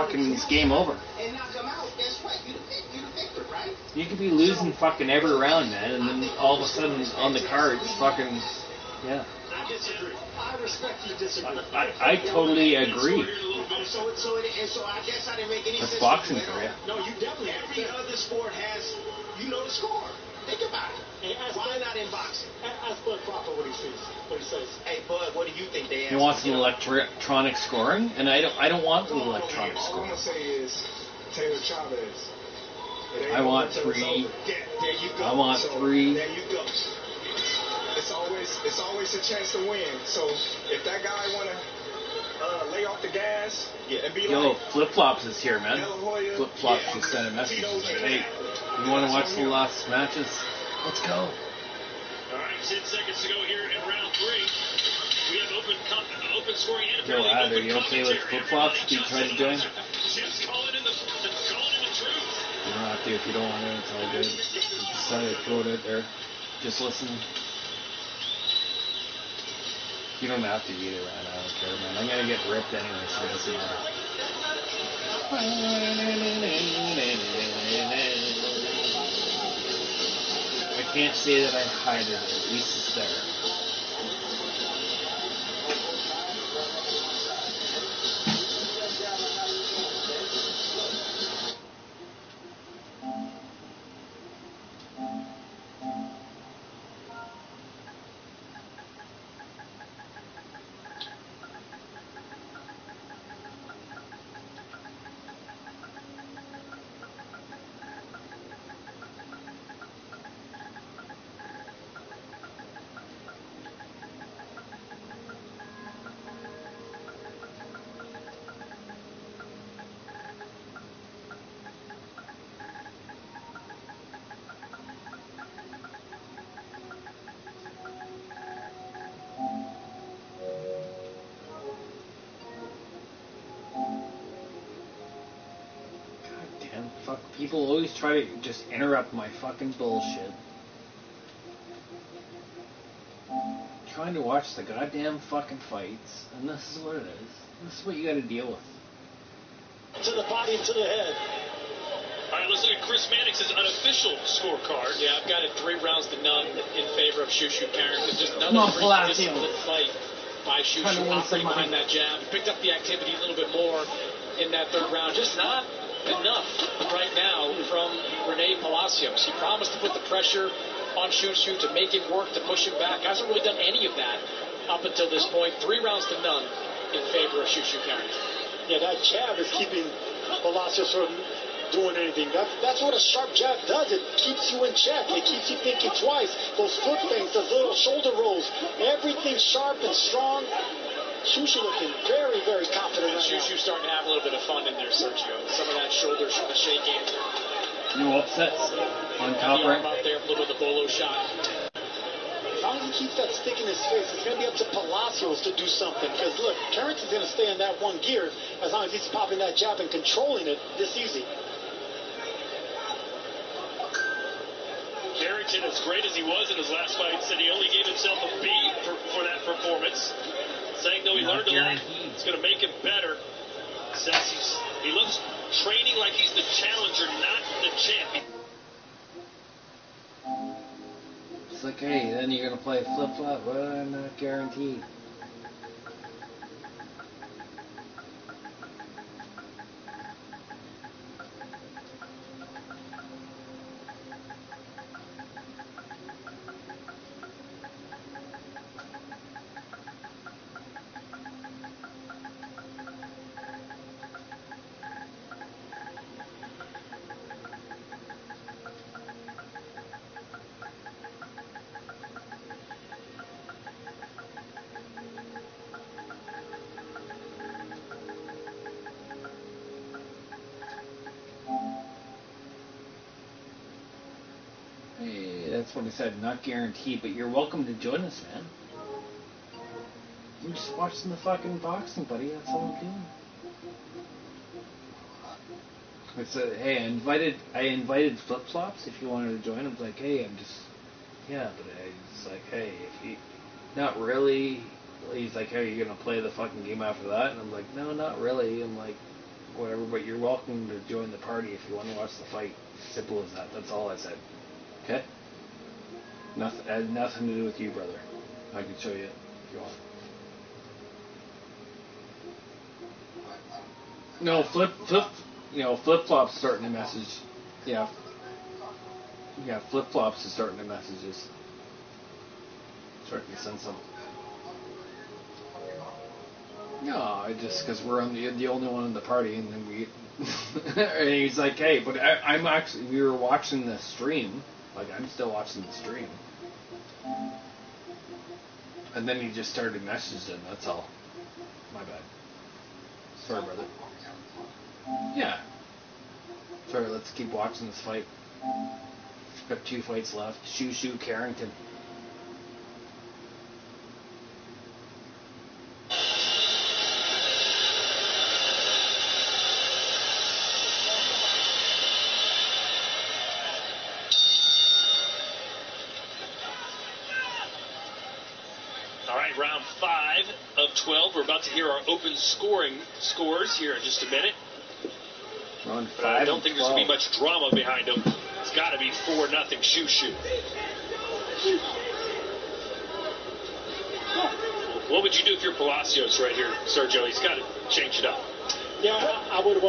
game over. And knock him out. Guess what? You're the victor, right? You could be losing fucking every round, man, and then all of a sudden on the card, it's fucking, yeah. I disagree. I respectfully disagree. I totally agree. So I guess I didn't make any sense. That's boxing for you. No, you definitely. Every other sport has you know the score. Think about it. Why not in boxing? Ask Bud Crawford what he says. Hey, Bud, what do you think they ask? He wants some electronic scoring, and I don't want the electronic All scoring. I'm gonna say is Taylor Chavez. I want 3. There you go. I want 3. There you go. It's always a chance to win. So if that guy wanna lay off the gas and be like, Flip Flops is here, man. Flip Flops just sent a message. Like, hey, you want to watch the last matches? Let's go. All right, 10 seconds to go here in round 3. We have open scoring and Yo, Ad, are you okay with Flip Flops? Do you try to join? Just calling in the truth. You don't have to if you don't want to. It's all good. Just decided to throw it out there. Just listen. You don't have to either, man. I don't care, man. I'm gonna get ripped anyway, so it doesn't matter. I can't say that I hide it. At least it's there. People always try to just interrupt my fucking bullshit. I'm trying to watch the goddamn fucking fights, and this is what it is. This is what you gotta deal with. To the body and to the head. All right, let's look at Chris Mannix's unofficial scorecard. Yeah, I've got it 3 rounds to none in favor of Shushu Carrington. Just Come on, another disciplined fight by Shushu, operating behind money. that jab. He picked up the activity a little bit more in that 3rd round. Just not enough right now from Rene Palacios. He promised to put the pressure on Shushu, to make him work, to push him back. Hasn't really done any of that up until this point. 3 rounds to none in favor of Shushu Carrington. Yeah, that jab is keeping Palacios from doing anything. That's what a sharp jab does. It keeps you in check. It keeps you thinking twice. Those foot feints, those little shoulder rolls, everything sharp and strong. Shushu looking very, very confident right now. Shushu's starting to have a little bit of fun in there, Sergio. Some of that shoulder shaking. No upsets on top the right. arm out there, a little bit of the bolo shot. As long as he keeps that stick in his face, it's going to be up to Palacios to do something. Because, look, Carrington's going to stay in that one gear as long as he's popping that jab and controlling it this easy. Carrington, as great as he was in his last fight, said he only gave himself a B for that performance. Saying, though, he learned a lot, it's going to make him better. Says he looks training like he's the challenger, not the champion. It's like, hey, then you're going to play flip-flop? Well, I'm not guaranteed. That's what I said, not guaranteed, but you're welcome to join us, man. I'm just watching the fucking boxing, buddy. That's all I'm doing. It's hey, I invited Flip Flops if you wanted to join. I was like, hey, yeah, but it's like, hey, if you, not really. He's like, hey, you're gonna play the fucking game after that? And I'm like, no, not really. I'm like, whatever, but you're welcome to join the party if you want to watch the fight. Simple as that. That's all I said. Okay? Nothing, had nothing to do with you, brother. I can show you if you want. No, flip flops starting a message. Yeah. Yeah, flip-flops is starting to messages. Starting to send some. No, just because we're the only one in the party, and then we. And he's like, "Hey, but I'm actually." We were watching the stream. Like, I'm still watching the stream. And then he just started messaging. That's all. My bad. Sorry, brother. Yeah. Sorry. Let's keep watching this fight. Got 2 fights left. Shoo Carrington. All right, round 5 of 12. We're about to hear our open scoring scores here in just a minute. Round 5 but I don't think there's going to be 12. much drama behind them. It's got to be 4-0 Shoo. What would you do if you're Palacios right here, Sergio? He's got to change it up. Yeah, I would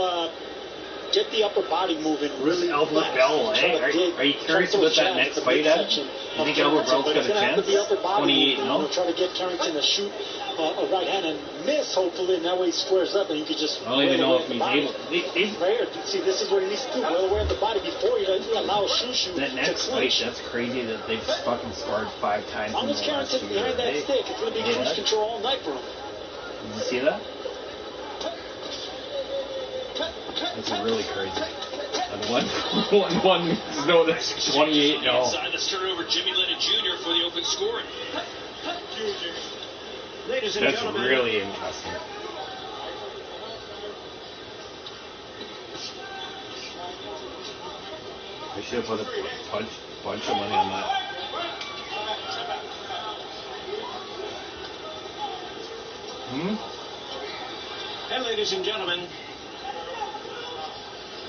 get the upper body moving really Albert Bell, eh? Are you curious about that next fight, Ed? You think Albert Bell's got a chance? 28-0? Try to get Carrington to shoot a right hand and miss, hopefully, and that way he squares up and you can just. I don't even know if he's able. Right here, see, this is what he needs to do. Well aware of the body before you allow Shoo that next fight, that's crazy that they've fucking sparred 5 times. As long as Carrington's behind that stick, it's going to be cruise control all night for him. Did you see that? That's really crazy. And one, no, that's 28. No. Inside, let's turn it over Jimmy Lennon Jr. for the open scoring. Ladies and gentlemen. That's really interesting. I should have put a bunch of money on that. And ladies and gentlemen.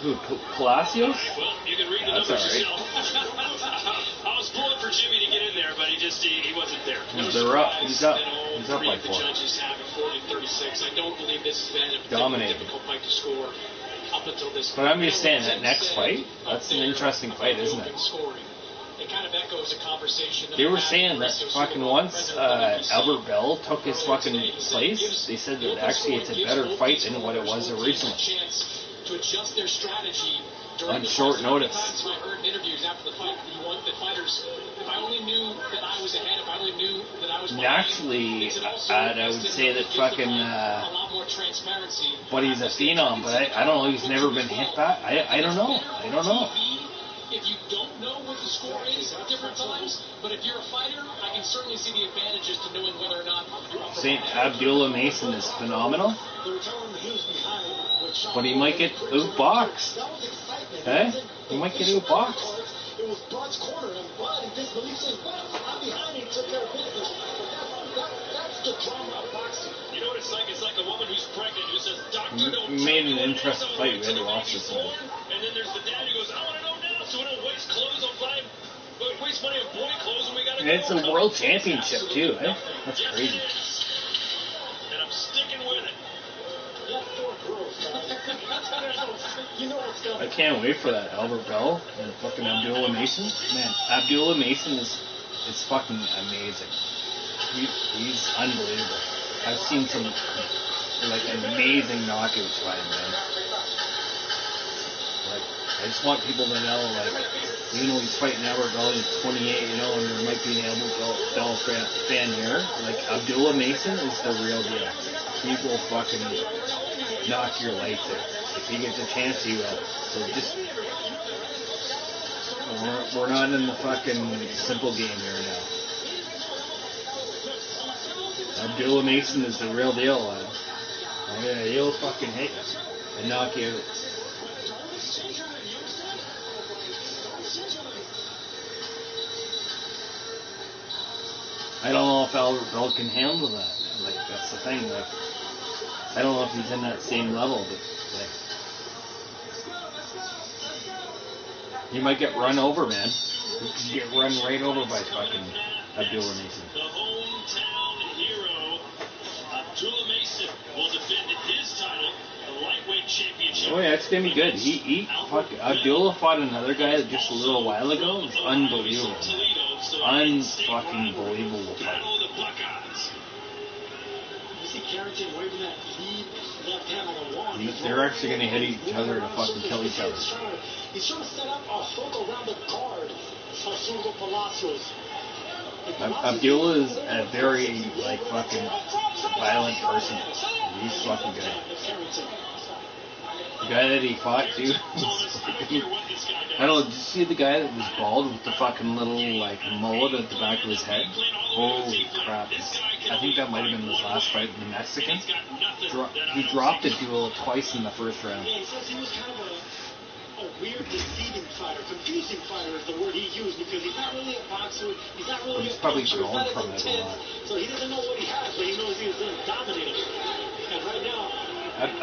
Who, Palacios? Well, you can read the numbers yourself. I was pulling for Jimmy to get in there, but he wasn't there. They're up. He's up by 4. The judges have 40-36. I don't believe this has been a dominated. Difficult fight to score up until this point. But I'm just saying, that next fight, that's an interesting fight, isn't it? It kind of echoes a conversation. They were saying that fucking once Albert Bell took his fucking place, they said that actually it's a better fight than what it was originally. To adjust their strategy on short notice. I heard interviews after the fight. You want the fighters. If I only knew that I was ahead, if I only knew that I was. Naturally, I would say that fucking. A lot more transparency. But he's a phenom. But I don't know. He's never been hit back. I don't know. If you don't know what the score is at different times, but if you're a fighter, I can certainly see the advantages to knowing whether or not you're up. St. Abdullah Mason is phenomenal. But he might get outboxed. Eh? He might get outboxed. It was Bud's corner, and Bud in disbelief said, I'm behind him, took care of business. That's the drama of boxing. You know what it's like? It's like a woman who's pregnant who says, Doctor, don't made an interesting fight. We had to watch this one. And then there's the dad who goes, I want to know now, so we don't waste clothes on waste money on boy clothes, and we got to go. It's a world championship, too, eh? That's crazy. And I'm sticking with it. I can't wait for that Albert Bell and fucking Abdullah Mason. Man, Abdullah Mason is fucking amazing. He's unbelievable. I've seen some like amazing knockouts by him, man. Like, I just want people to know, like, even though he's fighting Albert Bell, he's 28, you know, and there might be an Albert Bell fan here. Like, Abdullah Mason is the real deal. He will fucking knock your lights out. If he gets a chance, he will. So just, we're not in the fucking simple game here now. Abdullah Mason is the real deal, lad. Oh yeah, he'll fucking hit you and knock you out. I don't know if Albert Bell can handle that. Like, that's the thing. Like, I don't know if he's in that same level, but like, he might get run over, man. He could get run right over by fucking Abdullah Mason. The hometown hero, Abdullah Mason, will defend his title, the lightweight championship. Oh yeah, it's gonna be good. Abdullah fought another guy just a little while ago. It was unbelievable. Unfucking believable fight. They're actually gonna hit each other to fucking kill each other. He's trying to set up a hook around the guard for Hugo Palacios. Abdullah is a very fucking violent person. He's fucking good. The guy that he fought too. I don't know. Did you see the guy that was bald with the fucking little mullet at the back of his head? Holy crap! I think that might have been his last fight, the Mexican. He dropped Abdullah twice in the first round. Yeah, he says he was kind of a weird, deceiving fighter. Confusing fighter is the word he used because he's not really a boxer. He's not really He's a probably puncher. grown from it a lot. So he doesn't know what he has, but he knows he was dominating. And right now,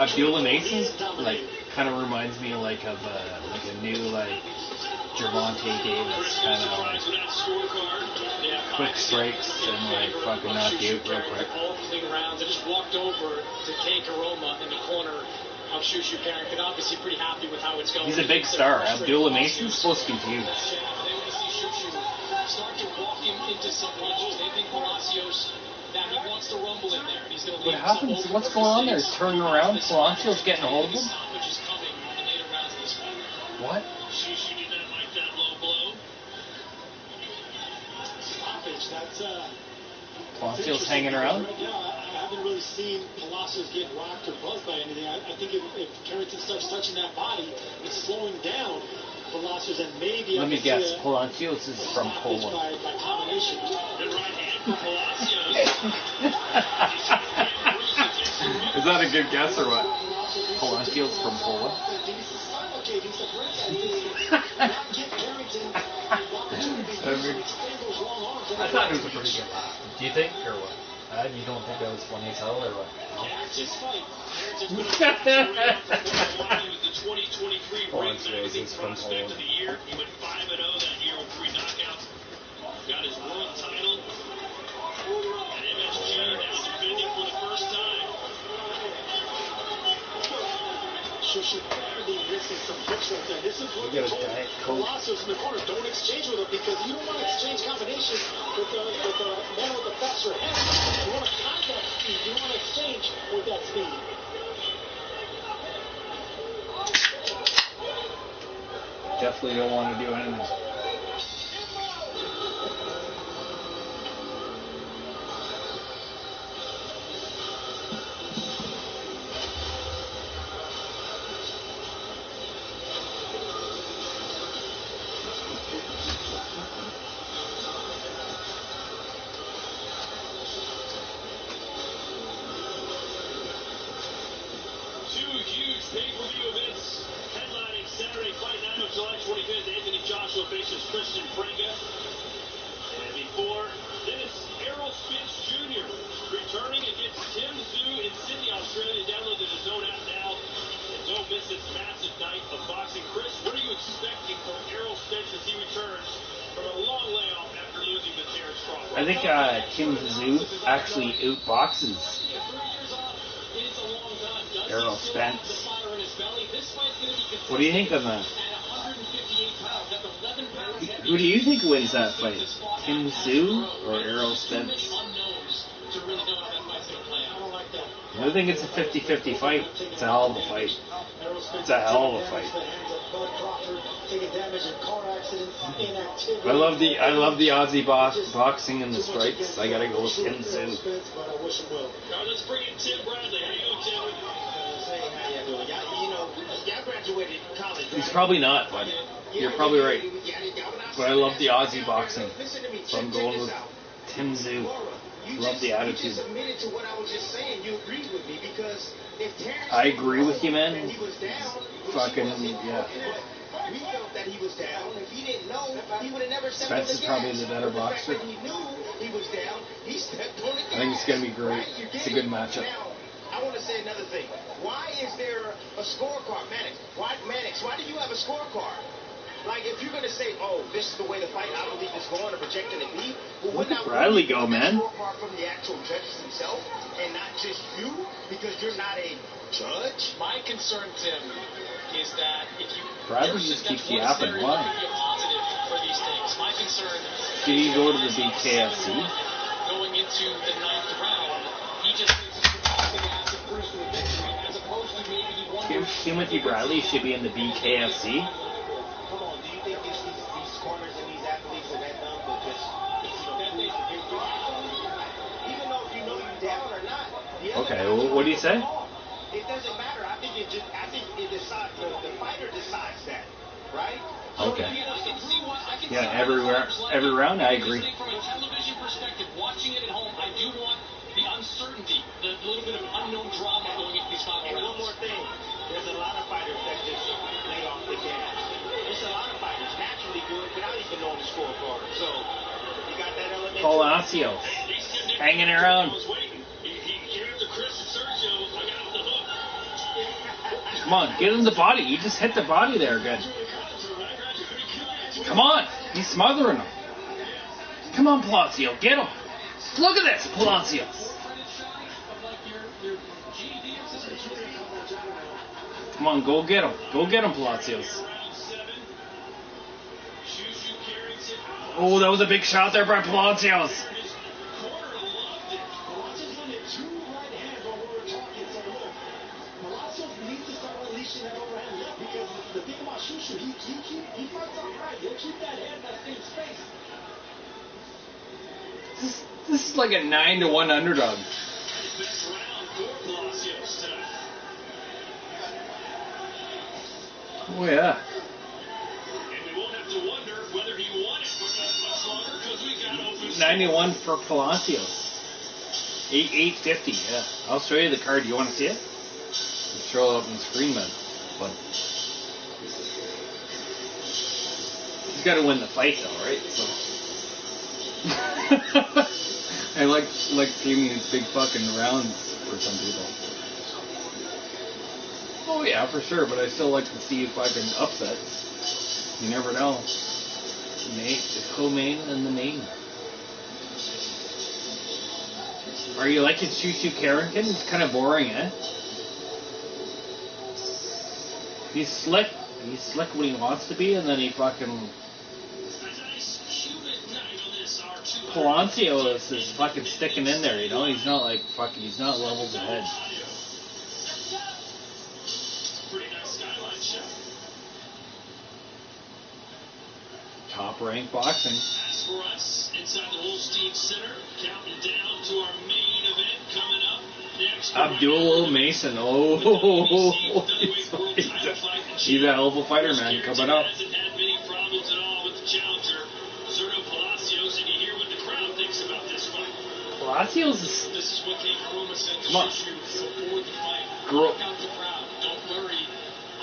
Abdullah Mason kind of reminds me of a new Gervonta Davis kind of quick strikes and fucking knock you out real quick. Opening rounds, I just walked over to Kay Karoma in the corner of Shushu Parent. And obviously pretty happy with how it's going. He's a big star. Abdullah Mason's supposed to be huge. They want to see Shushu start to walk him into some punches. They think Palacios that he wants to rumble in there. He's going to What happens? What's going on there? Turning around, Palacios getting a hold of him? Which is coming in the later rounds of this fight. What? Shushu did not like that low blow. stoppage. That's Palacios hanging around? Right now, I haven't really seen Palacios get rocked or buzzed by anything. I think if Carrington starts touching that body, it's slowing down Palacios, and maybe Let me guess, Palacios is from Poland. By combination. Good right hand for Palacios. Is that a good guess or what? Palacios from Poland? I thought it was a pretty good laugh. Do you think, or what? You don't think that was funny as hell, or what? Palacios is from Poland. Of the year. He went 5-0 that year with 3 knockouts. Got his world title. And MSG now defending for the first time. Should be missing some hits right there. This is what you told Palacios in the corner. Don't exchange with him because you don't want to exchange combinations with the man with the faster hand. You want to contact speed. You want to exchange with that speed. Definitely don't want to do anything. I think Kim Zhu actually outboxes Errol Spence. What do you think of that? Who do you think wins that fight? Kim Zhu or Errol Spence? I think it's a 50-50 fight. It's a hell of a fight. It's a hell of a fight. I love the Aussie boxing and the strikes. I gotta go with Kim Zhu. Let's bring in Tim Bradley. How you doing, Tim? He's probably not, but you're probably right. But I love the Aussie boxing, so I'm going with Tim Zhu. Love the attitude. I agree with you, man. Fucking, yeah. Spence is probably the better boxer. I think it's going to be great. It's a good matchup. I want to say another thing. Why is there a scorecard, Mannix? Why do you have a scorecard? Like, if you're going to say, oh, this is the way the fight I believe is going or projecting to be, well, Look at Bradley go, man. Apart from the actual judges themselves and not just you, because you're not a judge. My concern, Tim, is that if you... Bradley just keeps yapping. Why? Could be a positive for these things. My concern... Did he go to the BKFC? Going into the 9th round, he just thinks it's the gas and cruise to a victory, as opposed to maybe he wonders... Timothy Bradley should be in the BKFC. Come on, do you think these corners and these athletes are that dumb to just, even though if you know you're down or not, okay, well, what do you say? It doesn't matter. I think it decides, the fighter decides that, right? Okay. Yeah, every round, I agree. From a television perspective, watching it at home, I do want the uncertainty, the little bit of unknown drama going into these final rounds. And one more thing, there's a lot of fighters that just lay off the gas. There's a lot of fighters naturally good without even knowing the scorecard. So you got that element. Palacios hanging around. Come on, get in the body. You just hit the body there, good. Come on, he's smothering him. Come on, Palacio, get him. Look at this, Palacios. Come on, go get him. Go get him, Palacios. Oh, that was a big shot there by Palacios. This is like a 9-1 underdog. Oh yeah. 91 for Palacios. 850. Yeah. I'll show you the card. You want to see it? Just throw it up on the screen, man. But he's got to win the fight, though, right? So. I like giving these big fucking rounds for some people. Oh yeah, for sure. But I still like to see if I can upset. You never know. The co-main and the main. Are you liking Shushu Carrington? It's kind of boring, eh? He's slick. He's slick when he wants to be, and then he fucking... Palacios is fucking sticking in there, you know? He's not like fucking... He's not levels ahead. Top ranked boxing. As for us, inside the Holstein Center, counting down to our main event coming up next. Abdullah Mason. Oh, he's a hell of a fighter, man. Coming up. Hasn't had many problems at all with the challenger, Zurdo Palacios, and you hear what the crowd thinks about this fight. Palacios is... This is what Kate Karuma said to Shushu before the fight. Grow. Out the crowd. Don't worry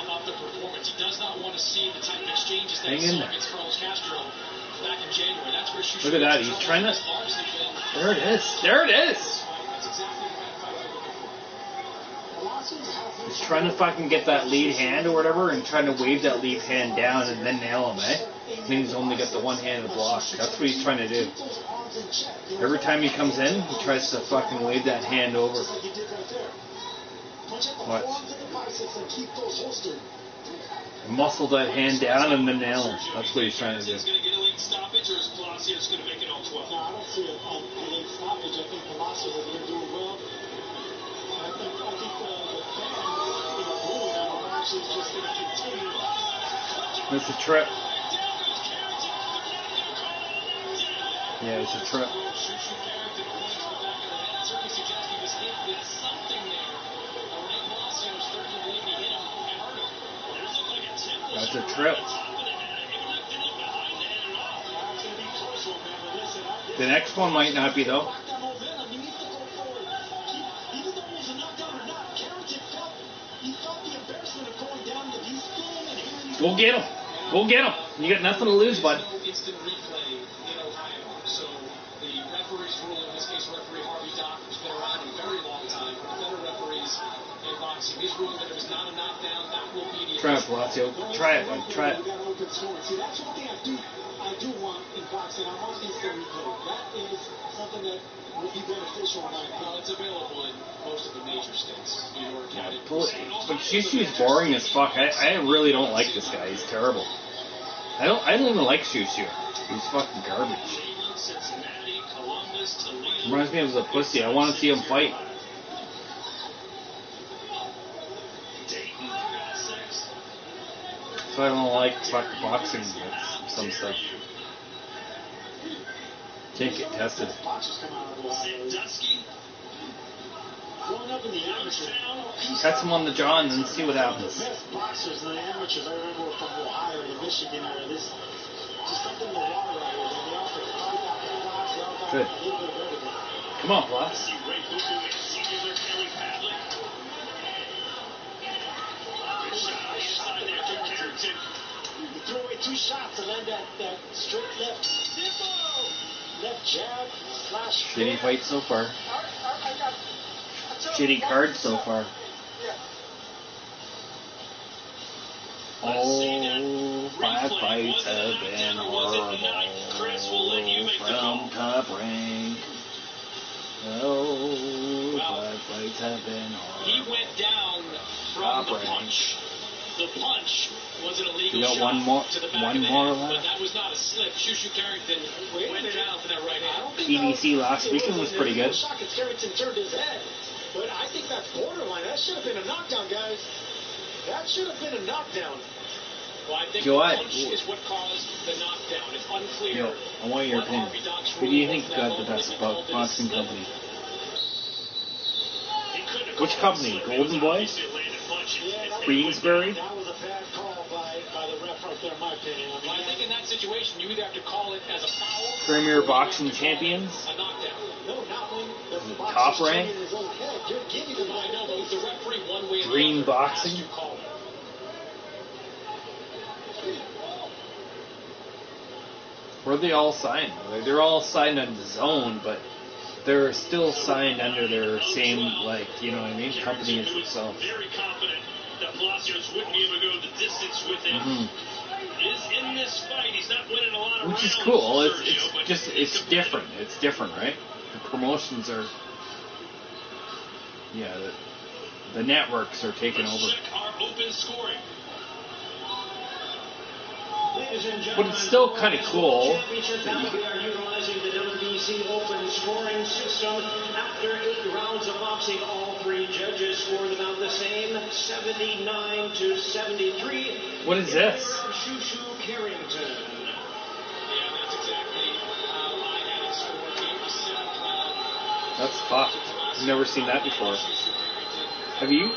about the performance. He does not want to see the type of exchanges that Hang he in saw there. against Carlos Castro back in January. That's where Shushu... Look at that. He's trying to... There it is. There it is. He's trying to fucking get that lead hand or whatever and trying to wave that lead hand down and then nail him, eh? Then he's only got the one hand to block. That's what he's trying to do. Every time he comes in, he tries to fucking wave that hand over. What? Muscle that hand down and then nail him. That's what he's trying to do. Is going to get a late stoppage, or is Palacios going to make it all 12? No, I don't see a late stoppage. I think Palacios is going to do it well. I think the fans, booing him are actually just going to continue. It's a trip. Yeah, it's a trip. That's a trip. The next one might not be, though. Go get him. Go get him. You got nothing to lose, bud. Instant replay in Ohio. So the referee's rule, in this case, referee Harvey Dock, who's been around a very long time, the better referees in boxing. boxing. He's ruled that if it's not a knockdown, that will be the Try it, Palacio. Try it, bud. Try it. See, that's one thing I do want in boxing. I want instant replay. That is something that would be beneficial in my opinion. Well, it's available in most of the major states. New York, California. But Shushu's boring as fuck. I really don't like this guy. He's terrible. I don't even like Shushu. He's fucking garbage. Reminds me of a pussy. I want to see him fight. So I don't like fucking boxing with some stuff. Can't get tested. Catch him on the jaw and then see what happens. Best boxers in the amateurs, I remember from Ohio, the Michigan area. This just something in the water right here. They offer fight, Good. a little bit of everything. Come on, Blas. You threw away 2 shots and then that straight left jab slash. Shitty fight so far. Shitty card so far. Oh, 5 fights have been horrible from Top Rank. Oh, 5 fights have been horrible. He went down from the punch. The punch was an illegal You got shot one more, to the back one of the more head, left. but that was not a slip. Shushu Carrington went down for that right hand. EDC last weekend was pretty good. Carrington turned his head, but I think that's borderline. That should have been a knockdown, guys. That should have been a knockdown. Well, I think Joe, the punch is what caused the knockdown. It's unclear. Yo, I want your opinion. Who do you think got the best boxing company? Which company? Golden Boy? Queensberry? That was a bad call by the ref right there, in my opinion. Well, I think in that situation, you either have to call it as a foul. Premier Boxing Champions? A knockdown. No, not when the Top rank? in his own head. You're giving him I know, but with the referee one way or the Green other, Boxing? has to call it. Where are they all signed? They're all signed on the zone, but they're still signed under their same, like, you know what I mean, company as themselves. Very confident that Palacios wouldn't be able to go the distance with him. Is in this fight. He's not winning a lot of Which is rounds, cool. Sergio, It's different. It's different, right? The promotions are, yeah, the networks are taking over. Check our open scoring. But it's still kind of cool. Championship bout, we are utilizing the WBC open scoring system. After 8 rounds of boxing, all 3 judges scored about the same, 79-73. What is this? Shushu Carrington. Yeah, that's exactly how I had it scored. 87th round. That's fucked. I've never seen that before. Have you?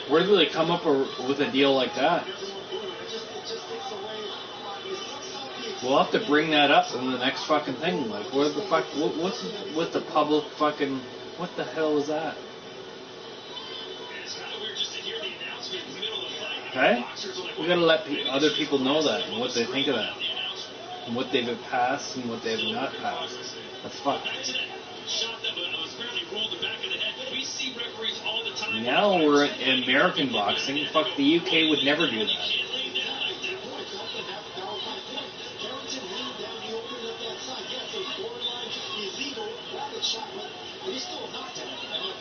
Where do they come up with a deal like that? We'll have to bring that up in the next fucking thing. Like, what the fuck? What's with the public fucking? What the hell is that? Okay, we gotta let other people know that and what they think of that, and what they've passed and what they've not passed. That's fucked. Now we're in American boxing. Fuck, the UK would never do that.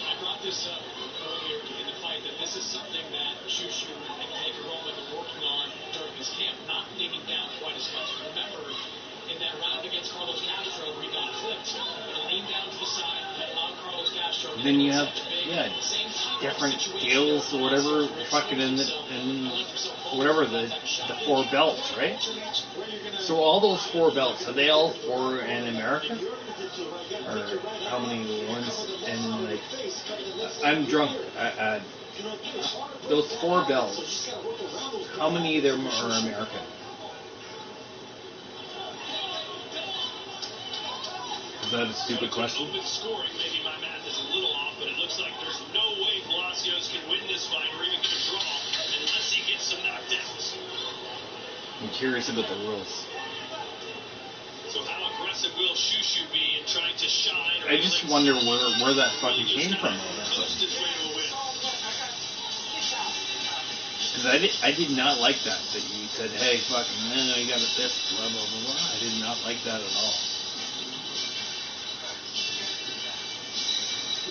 I brought this up earlier in the fight that this is something that Shushu and Baker Roman are working on during this camp, not leaning down quite as much. Remember, in that round against Carlos Castro, where he got clipped, he leaned down to the side and allowed Carlos Castro. Then you have, different deals or whatever, fucking in whatever the 4 belts, right? So all those 4 belts, are they all 4 in America? Or how many ones? And like, I'm drunk. Those 4 belts, how many of them are American? Is that a stupid question? Scoring, maybe my math is a little off, but it looks like there's no way Palacios can win this fight or even get a draw unless he gets some knockdowns. I'm curious about the rules. So how aggressive will Shushu be in trying to shine? I just wonder where that fucking came from. Because I did not like that you said, hey, fucking, I got it this, blah, blah, blah, blah. I did not like that at all.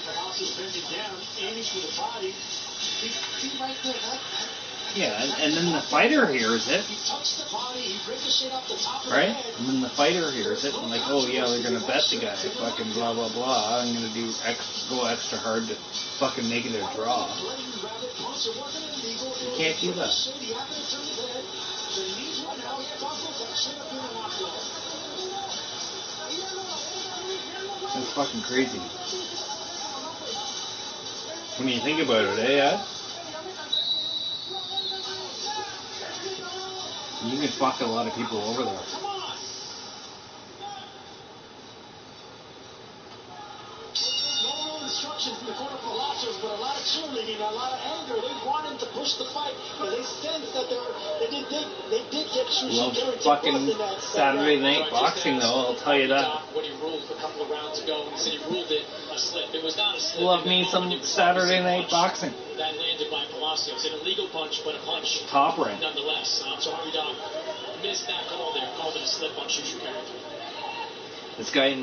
Palazzo's bending down, aiming for the body. He's right there. Yeah, and then the fighter hears it. He touched the body, he ricocheted off the top of right? the head. And then the fighter hears it, and like, oh yeah, they're gonna bet the guy, fucking blah blah blah. I'm gonna go extra hard to fucking make it a draw. You can't do that. That's fucking crazy. When you think about it, Ed? You can fuck a lot of people over there. Instructions in the corner for Lazos, but a lot of cheerleading, a lot of anger. They want him to push the fight, but they sense that they did get Love fucking Saturday Night Boxing, though. I'll tell you that. What he ruled a couple of rounds ago, he said he ruled it a slip. It was not a slip. Love me some Saturday Night Boxing. That landed by Palacios. An illegal punch, but a punch. Top rank. Nonetheless. So Harvey Dog missed that call there. Called it a slip on Shushu Carrington. This guy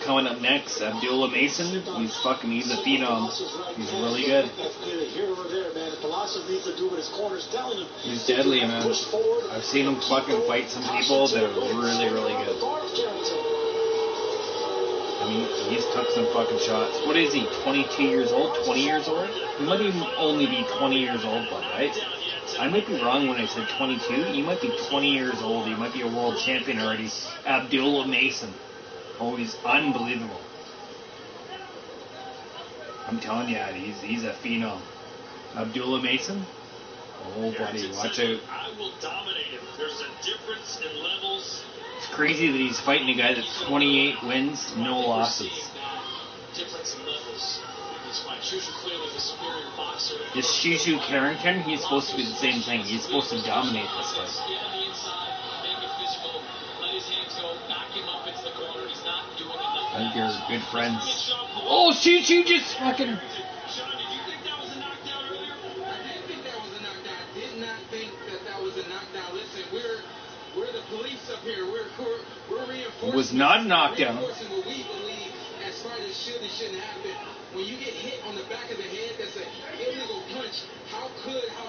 coming up next, Abdullah Mason, he's a phenom. He's really good. He's deadly, man. I've seen him fucking fight some people that are really, really good. I mean, he's took some fucking shots. What is he, 22 years old, 20 years old? He might even only be 20 years old, but right? I might be wrong when I said 22. He might be 20 years old. He might be a world champion already. Abdullah Mason. Oh, he's unbelievable. I'm telling you, he's a phenom. Abdullah Mason? Oh, buddy, watch out. I will dominate him. There's a difference in levels. It's crazy that he's fighting a guy that's 28 wins, no losses. Difference in levels. Shushu clearly the superior boxer. This Shushu Carrington, he's supposed to be the same thing. He's supposed to dominate this fight. Get on the inside, make it physical, let his hands go, back him up into the corner. He's not doing enough. I think you're good friends. Oh, Shushu just fucking... Sean, did you think that was a knockdown earlier? I didn't think that was a knockdown. I did not think that was a knockdown. Listen, we're the police up here. We're reinforcing. It was not a knockdown. Reinforcing what we believe as far as should and shouldn't happen. When you get hit on the back of the head, that's an illegal punch. How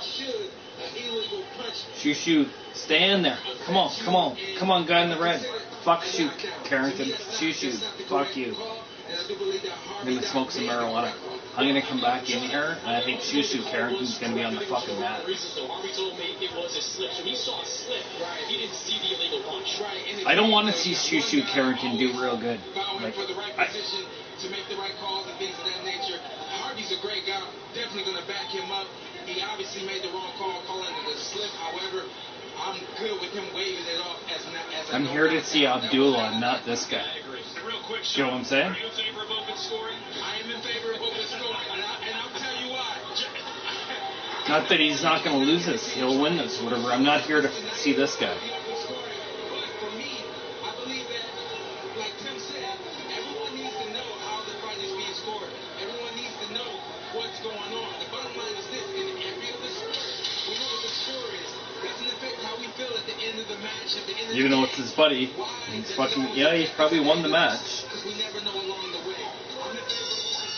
should an illegal punch? Shushu, stay in there. Come on, guy in the red. Fuck you, Carrington. Shushu, fuck you. I'm gonna smoke some marijuana. I'm gonna come back in here, and I think Shushu Carrington's gonna be on the fucking mat. Harvey told me it was a slip, so he saw a slip. He didn't see the illegal punch. I don't want to see Shushu Carrington do real good. Like, to make the right calls and things of that nature. Harvey's a great guy. Definitely going to back him up. He obviously made the wrong call, calling it a slip. However, I'm good with him waving it off as I'm here to see Abdullah, not this guy. You know what I'm saying? Are you in favor of open scoring? I am in favor of open scoring, and I'll tell you why. Not that he's not going to lose this. He'll win this, whatever. I'm not here to see this guy. Even though it's his buddy, he's fucking, yeah, he's probably won the match. We never know along the way. I'm in favor of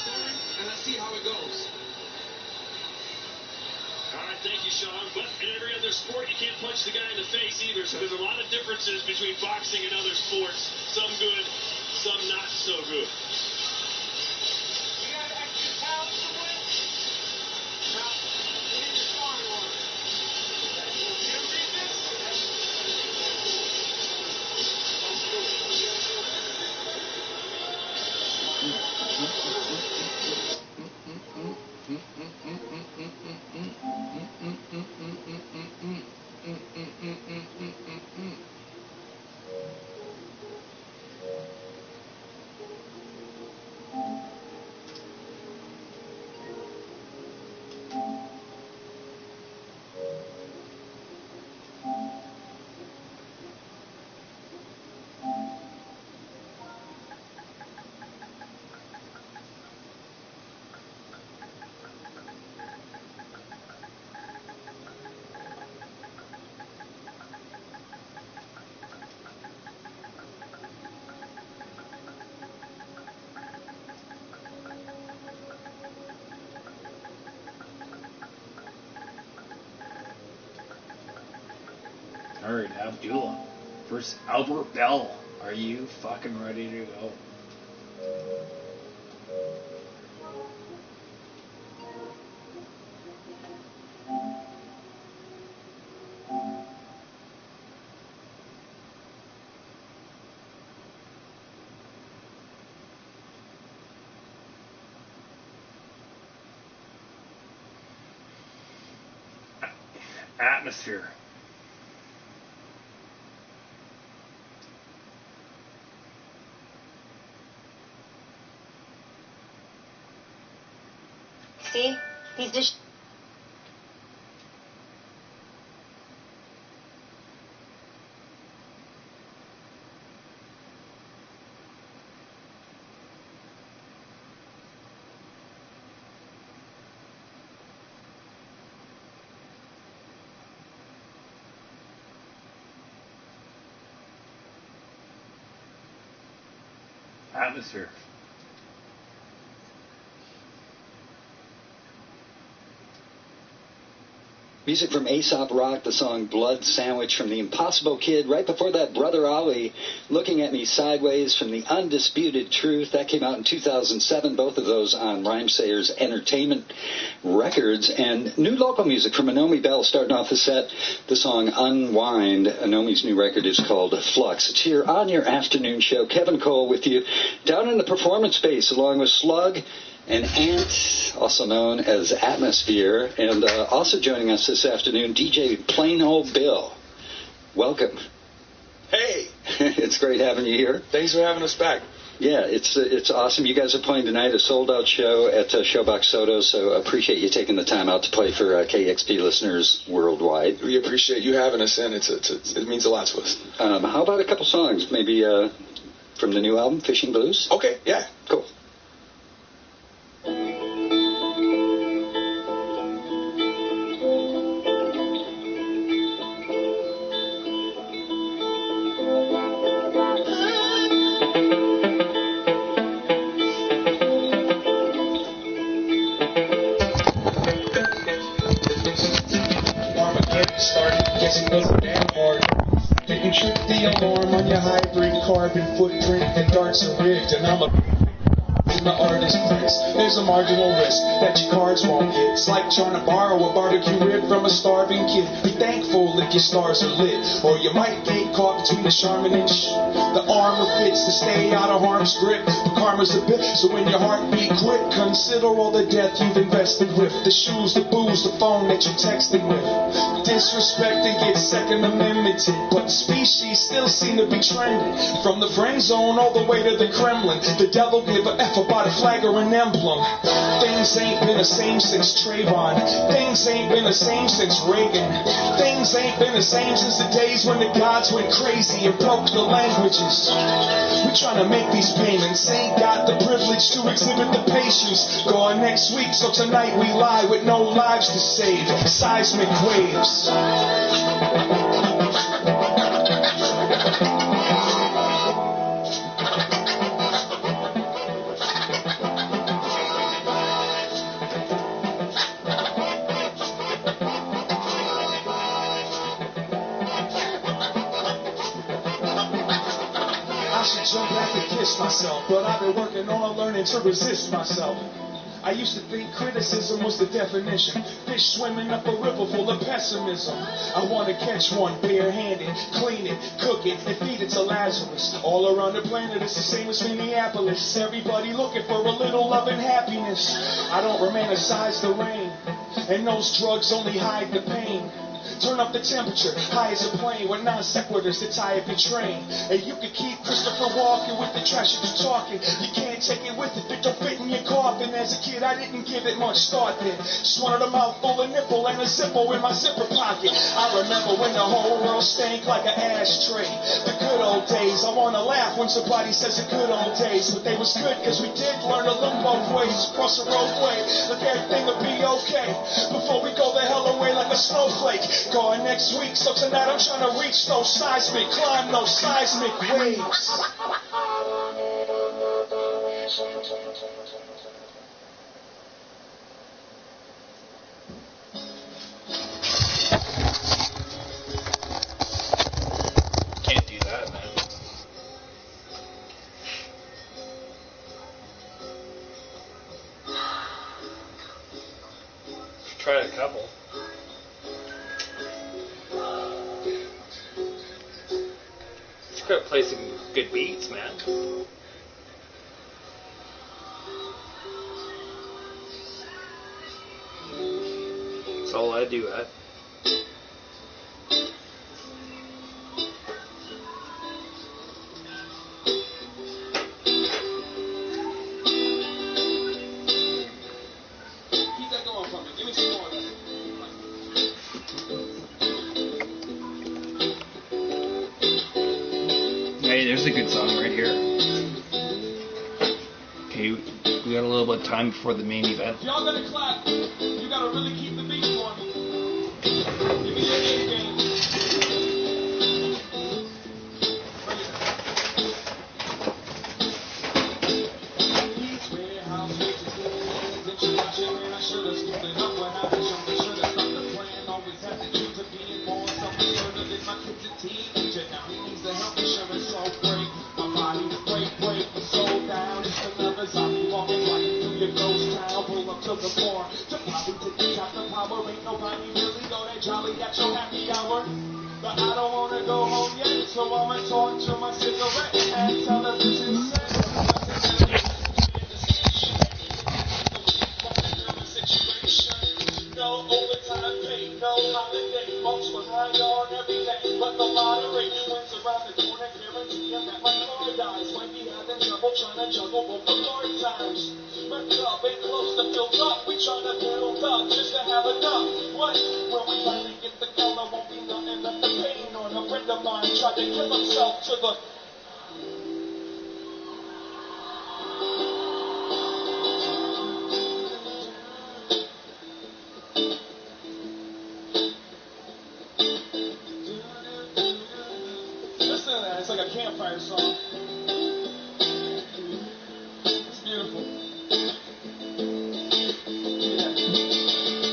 scoring, and let's see how it goes. All right, thank you, Sean. But in every other sport, you can't punch the guy in the face either, so there's a lot of differences between boxing and other sports. Some good, some not so good. You got extra talent to win? No. We need the scoring one. You read this? card, Abdullah versus Albert Bell. Are you fucking ready to go? Atmosphere. See? These dishes. Atmosphere. Music from Aesop Rock, the song Blood Sandwich from The Impossible Kid. Right before that, Brother Ali, Looking at Me Sideways from The Undisputed Truth. That came out in 2007, both of those on Rhymesayers Entertainment Records. And new local music from Anomi Bell starting off the set, the song Unwind. Anomi's new record is called Flux. It's here on your afternoon show. Kevin Cole with you down in the performance space along with Slug and Ant, also known as Atmosphere, and also joining us this afternoon, DJ Plain Old Bill. Welcome. Hey! It's great having you here. Thanks for having us back. Yeah, it's awesome. You guys are playing tonight, a sold-out show at Showbox Soto, so appreciate you taking the time out to play for KXP listeners worldwide. We appreciate you having us, and it means a lot to us. How about a couple songs, maybe from the new album, Fishing Blues? Okay, yeah. Cool. Carbon footprint and darts are rigged, and I'm the artist prince. There's a marginal risk that your cards won't hit. It's like trying to borrow a barbecue rib from a starving kid. Be thankful if your stars are lit, or you might get caught between the Charmin and the armor fits to stay out of harm's grip. But karma's a bit, so when your heartbeat quit, consider all the death you've invested with. The shoes, the booze, the phone that you're texting with. Disrespected gets Second Amendmented, but the species still seem to be trending. From the friend zone all the way to the Kremlin, the devil give a F about a flag or an emblem. Things ain't been the same since Trayvon. Things ain't been the same since Reagan. Things ain't been the same since the days when the gods went crazy and broke the languages. We trying to make these payments, ain't got the privilege to exhibit the patience. Go on next week, so tonight we lie with no lives to save. Seismic waves. Jump back and kiss myself, but I've been working on learning to resist myself. I used to think criticism was the definition. Fish swimming up a river full of pessimism. I want to catch one barehanded, clean it, cook it, and feed it to Lazarus. All around the planet it's the same as Minneapolis. Everybody looking for a little love and happiness. I don't romanticize the rain, and those drugs only hide the pain. Turn up the temperature, high as a plane, with non sequiturs to tie up your train. And you can keep Christopher Walken with the trash you're talking. You can't take it with it, it don't fit in your coffin. As a kid, I didn't give it much thought then. Just wanted a mouthful of nipple and a Zippo in my zipper pocket. I remember when the whole world stank like an ashtray. The good old days, I wanna laugh when somebody says the good old days. But they was good cause we did learn to look both ways. Cross the roadway, look, everything will be okay. Before we go the hell away like a snowflake. Going next week, so tonight I'm trying to reach those seismic, climb those seismic waves. couple. Just gotta play some good beats, man. That's all I do at. Hey, there's a good song right here. Okay, we got a little bit of time before the main event. If y'all gonna clap, you gotta really keep the beat going. Give me your A game. I should have skipped it up. What happened? Should have stopped the plan. Always had the key to being more something further than my kid's a teenager. Now he needs the health insurance, so break. My body break, so down. It's the levers. I'll be walking right through your ghost town. Pull up to the bar. To probably take the top the power. Ain't nobody really go that jolly at your happy hour. But I don't wanna go home yet, so I'ma talk to my cigarette and television set. No overtime pay, no holiday. Folks was high on every day, but the lottery wins around the corner, guarantee him that my car dies. Might be having trouble trying to juggle both the part-times. My club ain't close to filled up. We trying to build up just to have enough. What? When we finally get the color, won't be nothing left to pain on. A friend of mine tried to kill himself to the... Listen to that, it's like a campfire song. It's beautiful. Yeah.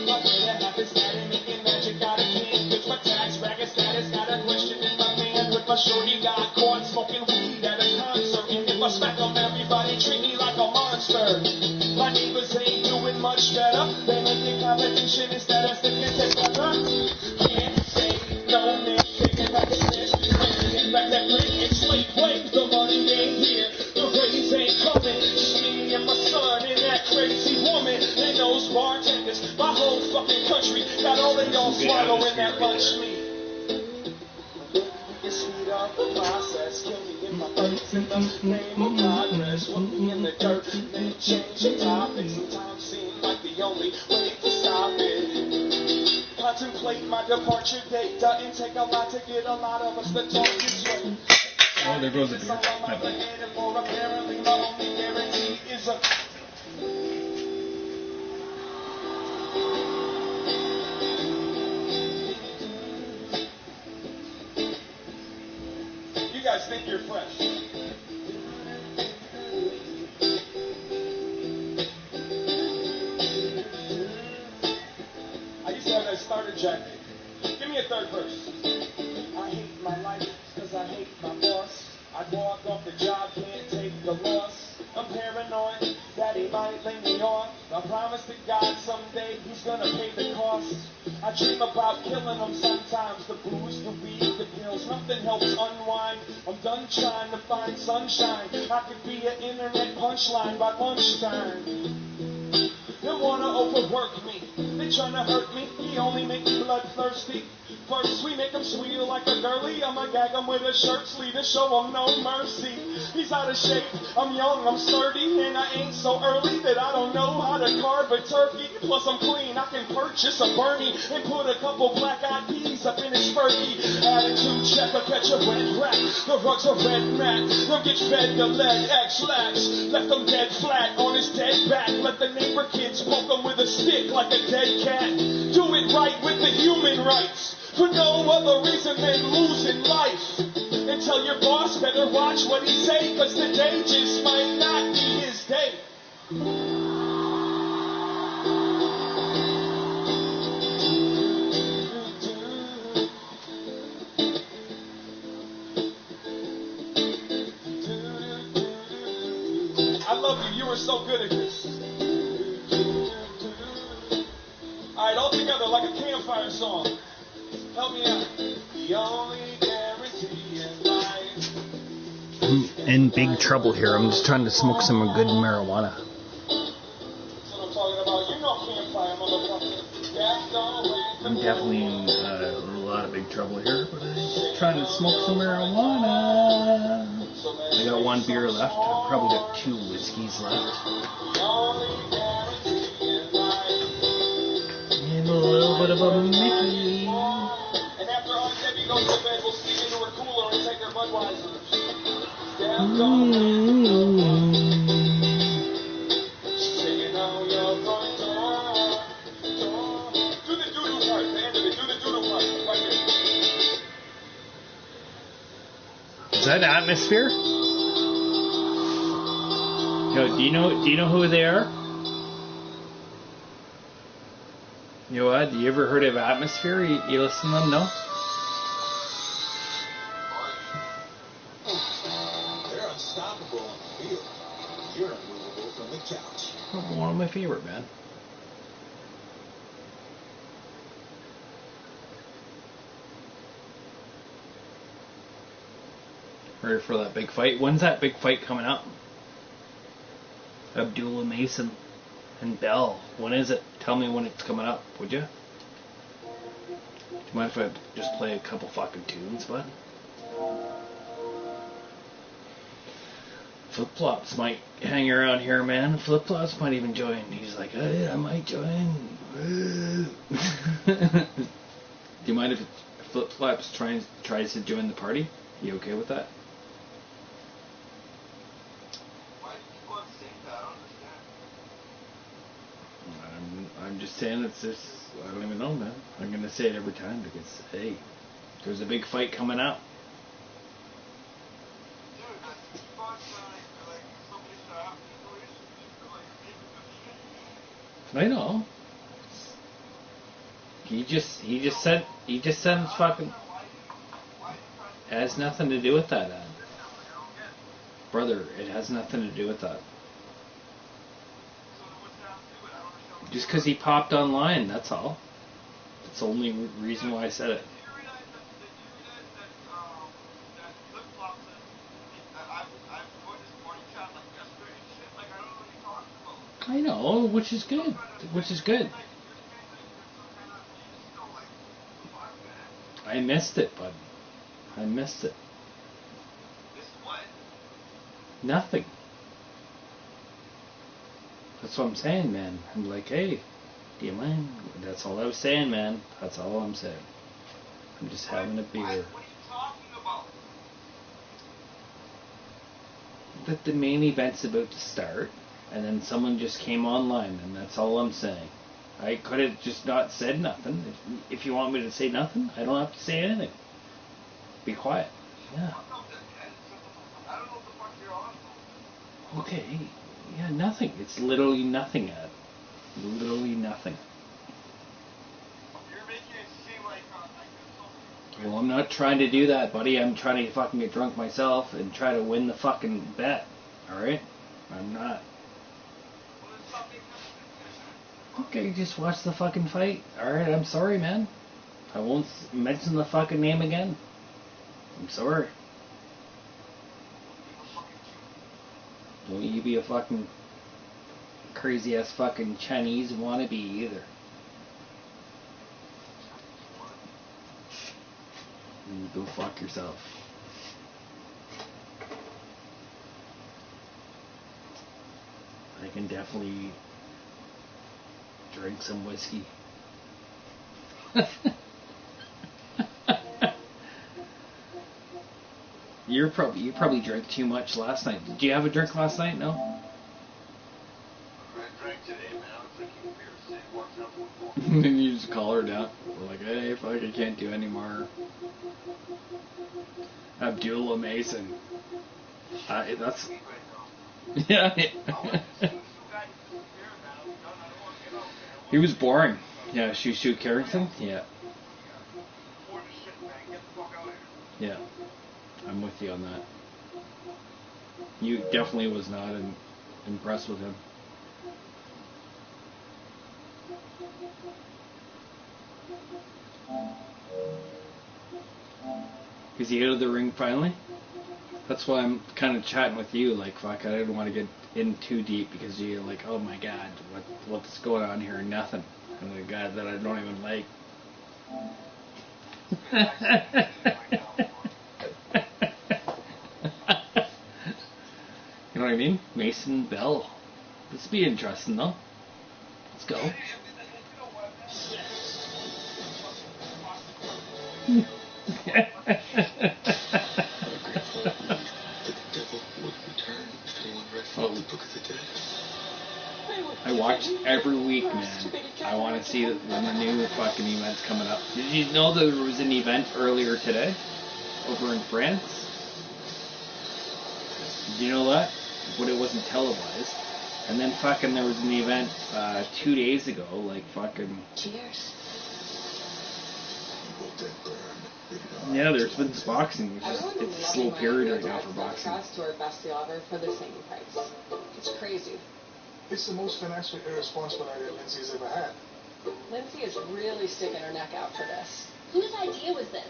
My way that happens, daddy, making magic out of can. Bitch, my tax racket status, got a question in my man. With my shorty got caught smoking weed at a concert. And if I smack them, everybody treat me like a monster. My neighbors ain't doing much better. They making competition instead of sticking together. Can't say no, man, taking back the snitch. Back that brick, it's late, wait, the money ain't here, the raise ain't coming, just me and my son and that crazy woman, and those bartenders, my whole fucking country, got all of y'all swallowing that lunch meat. You speed up the process, kill me in my face in the name of progress, put me in the dirt, then change the topic, sometimes seem like the only way to stop it. Contemplate my departure date. Doesn't take a lot to get a lot of us to talk this way. Oh, there goes the beer. My bad. Apparently, my only guarantee is a. You guys think you're fresh. I used to have that starter jacket. Give me a third verse. I hate my life because I hate my boss. I'd walk off the job, can't take the loss. I'm paranoid that he might lay me off. I promise to God someday he's gonna pay the cost. I dream about killing him sometimes. The booze, the weed, the pills, nothing helps unwind. I'm done trying to find sunshine. I could be an internet punchline by lunchtime. They wanna overwork me, they tryna hurt me, he only make me bloodthirsty. First we make him squeal like a girly, I'ma gag him with a shirt sleeve and show him no mercy. He's out of shape, I'm young, I'm sturdy, and I ain't so early that I don't know how to carve a turkey. Plus I'm clean, I can purchase a Bernie and put a couple black-eyed peas up in his Fergie. Attitude check, I catch a red rat, the rugs are red mat, they'll get fed the lead X-lax. Left him dead flat on his dead back, let the neighbor kids poke him with a stick like a dead cat. Do it right with the human rights, for no other reason than losing life. And tell your boss better watch what he say, cause today just might not be his day. I love you, you were so good at this. Alright, all together. campfire song. Help me out. The only guarantee in life. I'm in big trouble here. I'm just trying to smoke some good marijuana. That's what I'm talking about. You know campfire, motherfucker. That's always I'm definitely in a lot of big trouble here, but I'm just trying to smoke some marijuana. I got one beer left. I've probably got 2 whiskeys left. And a little bit of a Mickey. And after our Debbie goes to bed, we'll sneak into her cooler and take her Budweisers. Damn so you know you're going to do the doo-doo part, the end of it. Do the doo-doo part, right here. Is that Atmosphere? Yo, do you know who they are? You know what? You ever heard of Atmosphere? You listen to them? No? They're unstoppable on the field. You're unmovable from the couch. One of my favorite, man. Ready for that big fight? When's that big fight coming up? Abdullah Mason and Bell. When is it? Tell me when it's coming up, would you? Do you mind if I just play a couple fucking tunes, bud? Flip Flops might hang around here, man. Flip Flops might even join. He's like, hey, I might join. Do you mind if Flip Flops tries to join the party? You okay with that? I'm just saying it's just, I don't even know, man. I'm going to say it every time because, hey, there's a big fight coming out. I know. He just said it's fucking, it has nothing to do with that, brother, it has nothing to do with that. Just because he popped online, that's all. That's the only reason why I said it. I know, which is good. Which is good. I missed it, bud. I missed it. Nothing. That's what I'm saying, man. I'm like, hey, do you mind? That's all I was saying, man. That's all I'm saying. I'm just having a beer. What are you talking about? That the main event's about to start, and then someone just came online, and that's all I'm saying. I could have just not said nothing. If you want me to say nothing, I don't have to say anything. Be quiet. Yeah. Okay. Yeah, nothing. It's literally nothing, Ed. Literally nothing. Well, I'm not trying to do that, buddy. I'm trying to fucking get drunk myself and try to win the fucking bet. Alright? I'm not. Okay, just watch the fucking fight. Alright, I'm sorry, man. I won't mention the fucking name again. I'm sorry. Don't you be a fucking crazy ass fucking Chinese wannabe either. You go fuck yourself. I can definitely drink some whiskey. You probably drank too much last night. Did you have a drink last night? No? I drank today, man. I was drinking beer today. Walking up with And then you just call her down. We're like, hey, fuck, I can't do anymore. Abdullah Mason. That's... Yeah. He was boring. Yeah, Shushu Carrington? Yeah. Yeah. I'm with you on that. You definitely was not impressed with him. Is he out of the ring finally? That's why I'm kind of chatting with you. Like, fuck, I didn't want to get in too deep because you're like, oh my god, what's going on here? Nothing. And the guy that I don't even like. You know what I mean? Mason Bell. This would be interesting, though. Let's go. I watch every week, man. I want to see when the new fucking event's coming up. Did you know there was an event earlier today over in France? Did you know that? But it wasn't televised. And then fucking there was an event 2 days ago, like fucking... Cheers. Yeah, there's been boxing. It's a slow period right now for boxing. To our best deal ever for the same price. It's crazy. It's the most financially irresponsible idea Lindsay's ever had. Lindsay is really sticking her neck out for this. Whose idea was this?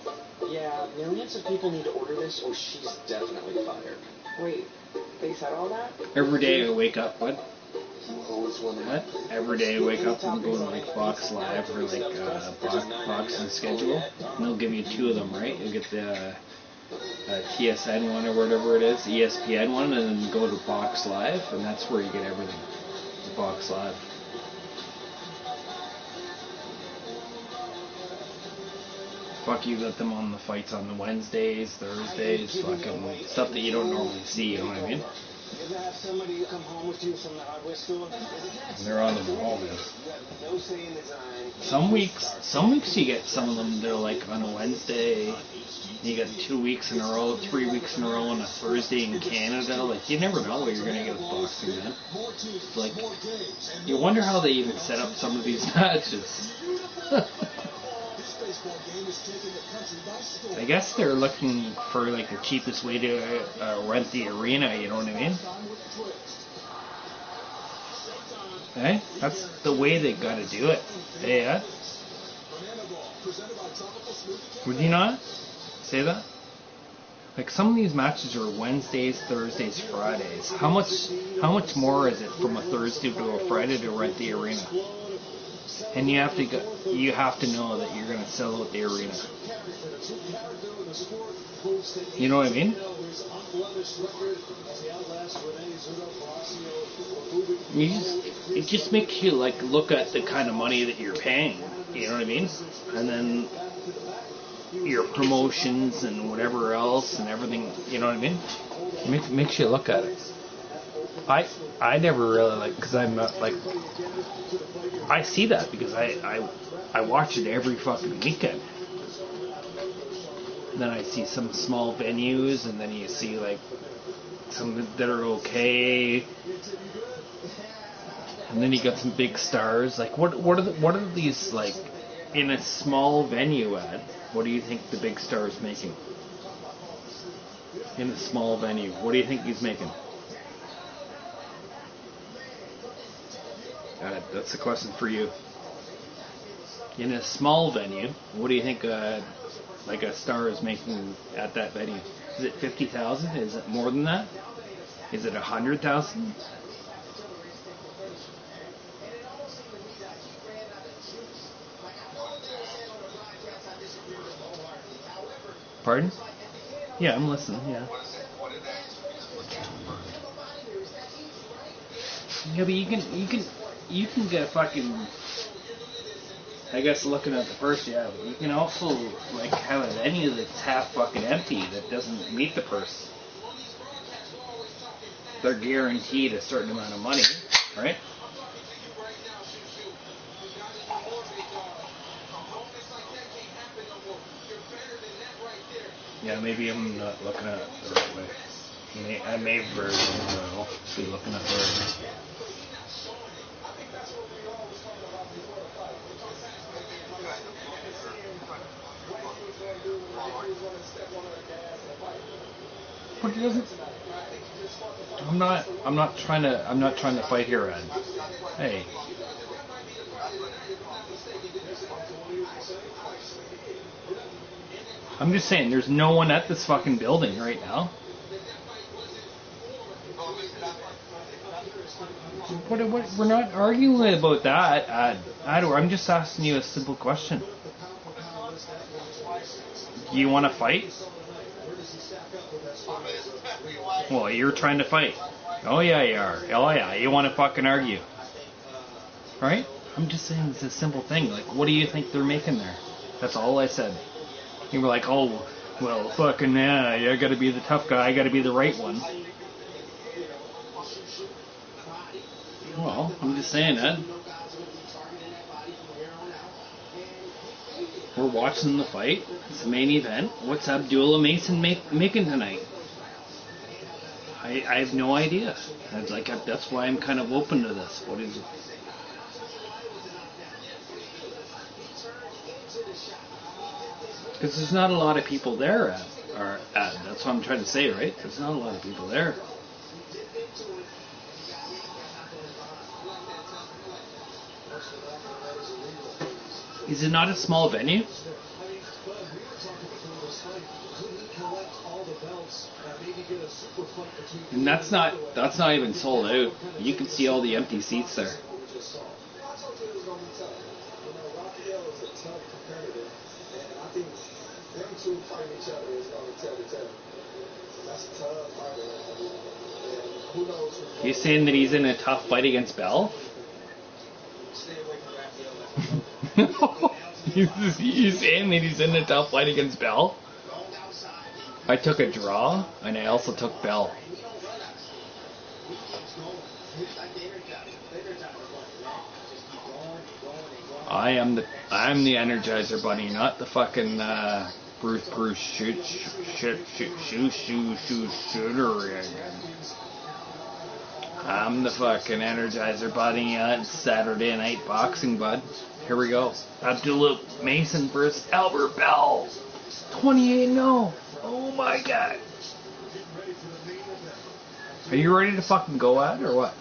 Yeah, millions of people need to order this or she's definitely fired. Wait, they said all that? Every day I wake up, what? Every day I wake up and go to like Fox Live or like boxing schedule. And they'll give you two of them, right? You'll get the TSN one or whatever it is, ESPN one, and then go to Fox Live, and that's where you get everything. Fox Live. Fuck, you got them on the fights on the Wednesdays, Thursdays, fucking stuff that you don't normally see, you know what I mean? You have somebody come home with you from the hardware store? They're on them all, man. No say in design. Some weeks you get some of them, they're like on a Wednesday, you got 2 weeks in a row, 3 weeks in a row on a Thursday in Canada. Like, you never know what you're going to get with boxing, man. Like, you wonder how they even set up some of these matches. I guess they're looking for like the cheapest way to rent the arena, you know what I mean? Hey, that's the way they gotta do it. Hey, yeah? Would you not say that? Like, some of these matches are Wednesdays, Thursdays, Fridays. How much more is it from a Thursday to a Friday to rent the arena? And you have to know that you're gonna sell out the arena. You know what I mean? It just makes you like look at the kind of money that you're paying. You know what I mean? And then your promotions and whatever else and everything. You know what I mean? It makes you look at it. I never really like, because I'm not like, I see that because I watch it every fucking weekend. Then I see some small venues, and then you see like some that are okay, and then you got some big stars. Like what are these like in a small venue at? What do you think the big star is making in a small venue? What do you think he's making? That's a question for you. In a small venue, what do you think like a star is making at that venue? Is it 50,000? Is it more than that? Is it 100,000? Pardon? Yeah, I'm listening. Yeah. Yeah, but you can get fucking, I guess looking at the purse, yeah, but you can also like have a venue that's half fucking empty that doesn't meet the purse. They're guaranteed a certain amount of money, right? Yeah, maybe I'm not looking at it the right way. I may very well be looking at it the right way. But he doesn't. I'm not trying to fight here, Ed. Hey. I'm just saying, there's no one at this fucking building right now. We're not arguing about that, I'm just asking you a simple question. Do you want to fight? Well, you're trying to fight. Oh yeah, you are. Oh yeah, you want to fucking argue. Right? I'm just saying it's a simple thing. Like, what do you think they're making there? That's all I said. You were like, oh, well, fucking yeah, I gotta be the tough guy, I gotta be the right one. Well, I'm just saying that. We're watching the fight. It's the main event. What's Abdullah Mason making tonight? I have no idea. That's why I'm kind of open to this. What is it? Because there's not a lot of people there that's what I'm trying to say, right? There's not a lot of people there. Is it not a small venue? And that's not even sold out. You can see all the empty seats there. You saying that he's in a tough fight against Bell? You saying that he's in a tough fight against Bell? I took a draw, and I also took Bell. I'm the Energizer Bunny, not the fucking Bruce shooter again. I'm the fucking Energizer Bunny on Saturday Night Boxing, bud. Here we go. Abdullah Mason versus Albert Bell. 28-0. Oh my god. Are you ready to fucking go at it or what?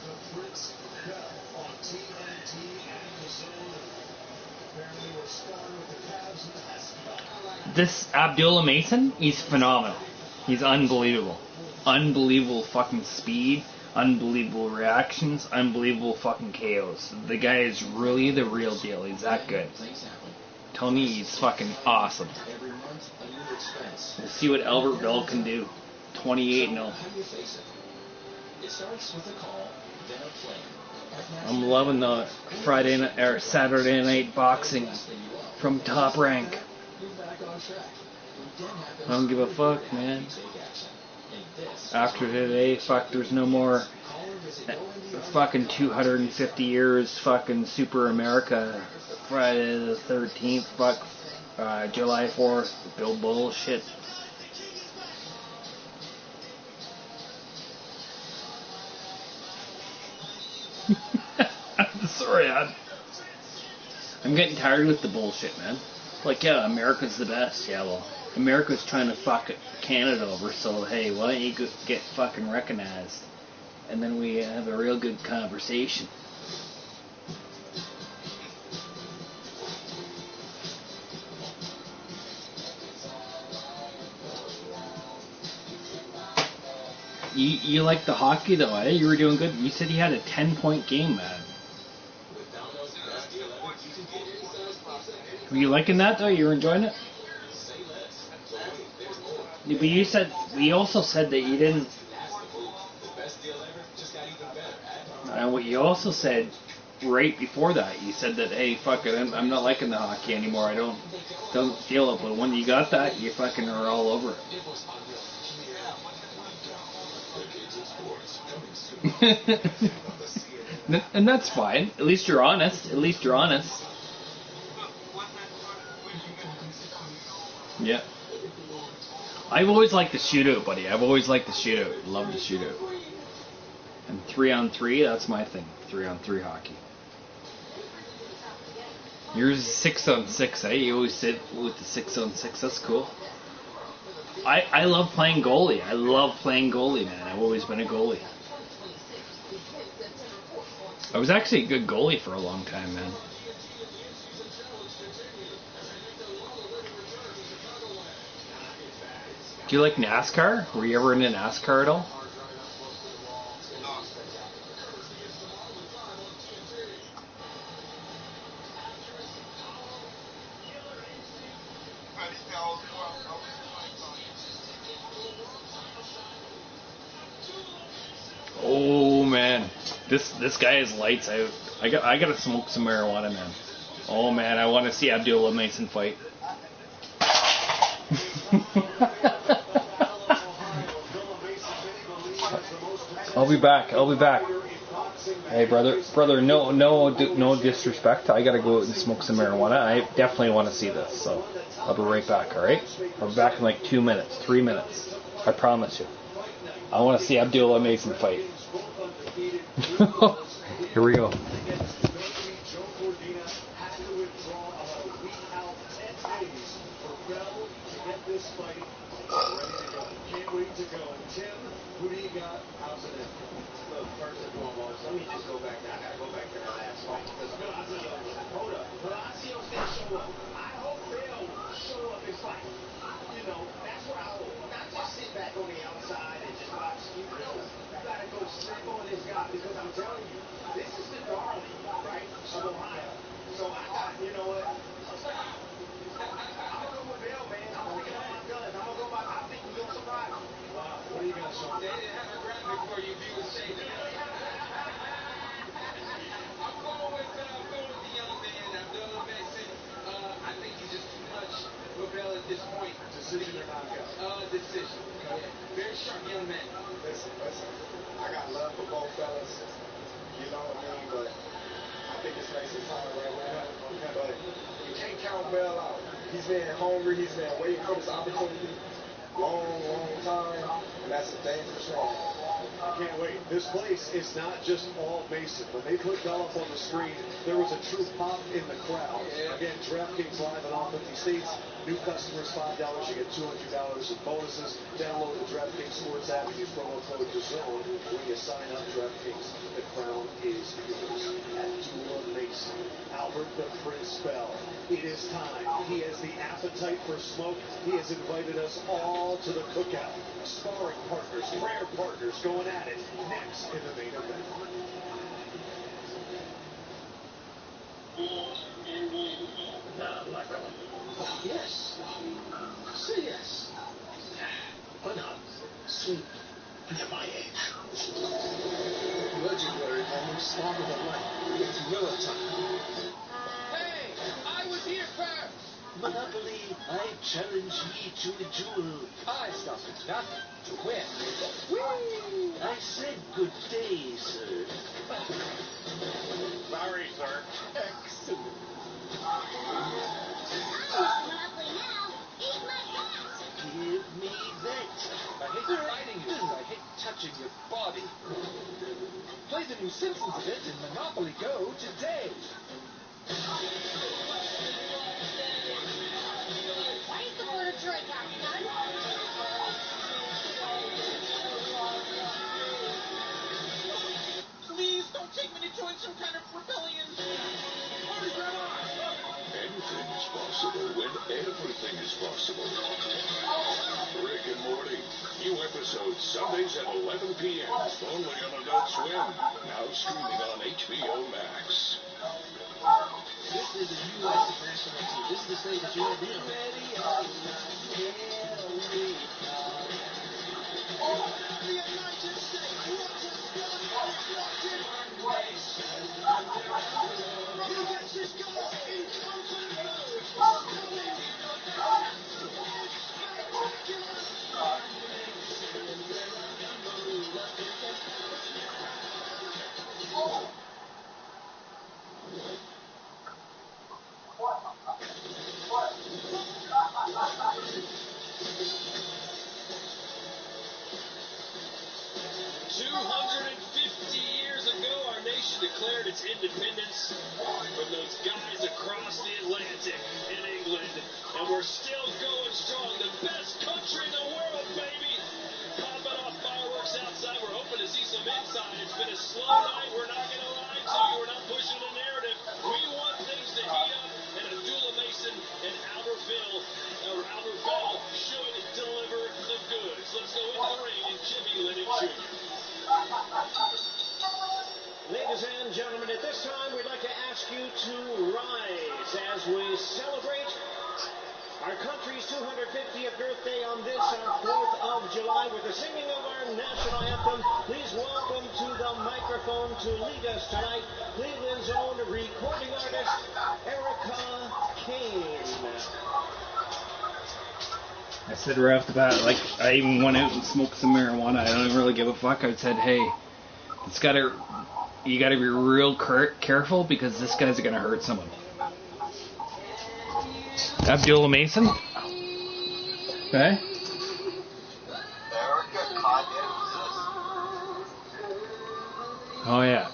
This Abdullah Mason, he's phenomenal. He's unbelievable. Unbelievable fucking speed. Unbelievable reactions, unbelievable fucking KOs. The guy is really the real deal. He's that good. Tony, he's fucking awesome. We'll see what Albert Bell can do. 28-0. I'm loving the Friday night or Saturday night boxing from Top Rank. I don't give a fuck, man. After today, fuck, there's no more fucking 250 years fucking Super America, Friday the 13th, fuck, July 4th, Bill bullshit. I'm sorry, I'm getting tired with the bullshit, man. Like, yeah, America's the best. Yeah, well, America's trying to fuck Canada over, so hey, why don't you get fucking recognized? And then we have a real good conversation. You like the hockey though, eh? You were doing good. You said you had a 10-point game, man. Were you liking that though? You were enjoying it? But we also said that you didn't. And what you also said right before that, you said that, hey, fuck it, I'm not liking the hockey anymore. I don't feel it. But when you got that, you fucking are all over it. And that's fine. At least you're honest. Yeah. I've always liked the shootout, buddy. Love the shootout. And 3-on-3, that's my thing. 3-on-3 hockey. Yours is 6-on-6, eh? You always sit with the 6-on-6. That's cool. I love playing goalie. Man. I've always been a goalie. I was actually a good goalie for a long time, man. Do you like NASCAR? Were you ever into NASCAR at all? Oh man, this guy is lights out. I gotta smoke some marijuana, man. Oh man, I want to see Abdullah Mason fight. I'll be back. Hey brother, no disrespect. I gotta go out and smoke some marijuana. I definitely want to see this, so I'll be right back. All right, I'll be back in like 2 minutes, 3 minutes. I promise you. I want to see Abdullah Mason fight. Here we go. Who do you got? How's it in? Look, first and foremost, let me just go back there. I gotta go back to that last fight because Palacios didn't show up. I hope they'll show up and fight. You know, that's what I hope. Not just sit back on the outside and just watch. You gotta go step on this guy because I'm telling you, this is the darling, right, of Ohio. So I got, you know what? I'm gonna go with Bill, man. I'm picking up my guns. I think we're gonna surprise him. Wow, what do you got, Sean? They didn't have a graphic for you if you would say that. I'm going with the young man, Abdullah Mason. I think he's just too much for Bell at this point. Decision or knockout? Decision. Okay. Very sharp young man. Listen. I got love for both fellas. You know what I mean? But I think it's Mason's time right now. But you can't count Bell out. He's been hungry. He's been waiting for this opportunity. Long time, and that's a dangerous thing. I can't wait. This place is not just all Mason. When they put Bell up on the screen, there was a true pop in the crowd. Yeah. Again, DraftKings Live in all 50 states. New customers, $5. You get $200 in bonuses. Download the DraftKings Sports app and use promo code DAZN when you sign up. DraftKings, the crown is yours. Abdullah Mason, Albert the Prince Bell. It is time. He has the appetite for smoke. He has invited us all to the cookout. Sparring partners, prayer partners going at it. Next in the main event. Yes. Say yes. Why not? Sleep. At my age. Legendary moments sparkle the light. It's Miller time. Hey, I was here first. Monopoly, I challenge ye to a duel. I stop at nothing to win. Whee! I said good day, sir. Sorry, sir. Excellent. Monopoly now. Eat my cat. Give me that. I hate fighting you. I hate touching your body. Play the new Simpsons event in Monopoly Go today. Why is the border drink out, son? Please don't take me to join some kind of rebellion. Where's Grandma? Anything is possible when everything is possible. Rick and Morty. New episodes Sundays at 11 p.m. Only on Adult Swim. Now streaming on HBO Max. This is the U.S. national team. This is the state that you want to be on. The United States, what a who gets this goal in declared its independence from those guys across the Atlantic in England. And we're still going strong. The best country in the world, baby. Popping off fireworks outside. We're hoping to see some inside. It's been a slow night. We're not going to lie to you. We're not pushing the narrative. We want things to heat up. And Abdullah Mason and Albert Bell should deliver the gentlemen, at this time, we'd like to ask you to rise as we celebrate our country's 250th birthday on this 4th of July with the singing of our national anthem. Please welcome to the microphone to lead us tonight, Cleveland's own recording artist, Erica Kane. I said right off the bat, like, I even went out and smoked some marijuana. I don't even really give a fuck. I said, hey, you gotta be real careful because this guy's gonna hurt someone. Abdullah Mason? Okay. Oh yeah.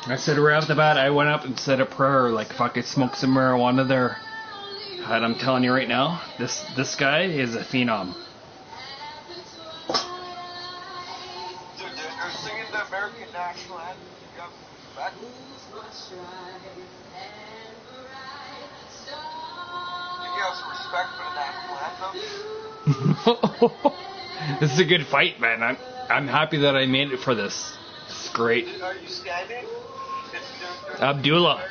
I said right off the bat, I went up and said a prayer, like, fuck it, smoke some marijuana there. And I'm telling you right now, this guy is a phenom. Dude, they're singing the American national anthem. You have respect? You have some respect for the national anthem? This is a good fight, man. I'm happy that I made it for this. It's great. Are you standing? Abdullah.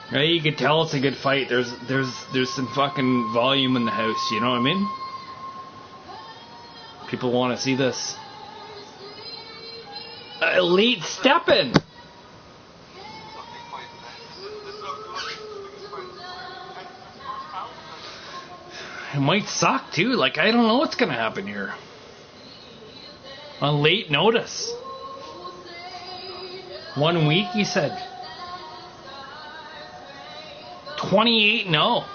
Yeah, you can tell it's a good fight. There's some fucking volume in the house, you know what I mean? People want to see this. Elite stepping. It might suck too. Like, I don't know what's gonna happen here. On late notice. 1 week, you said. 28-0.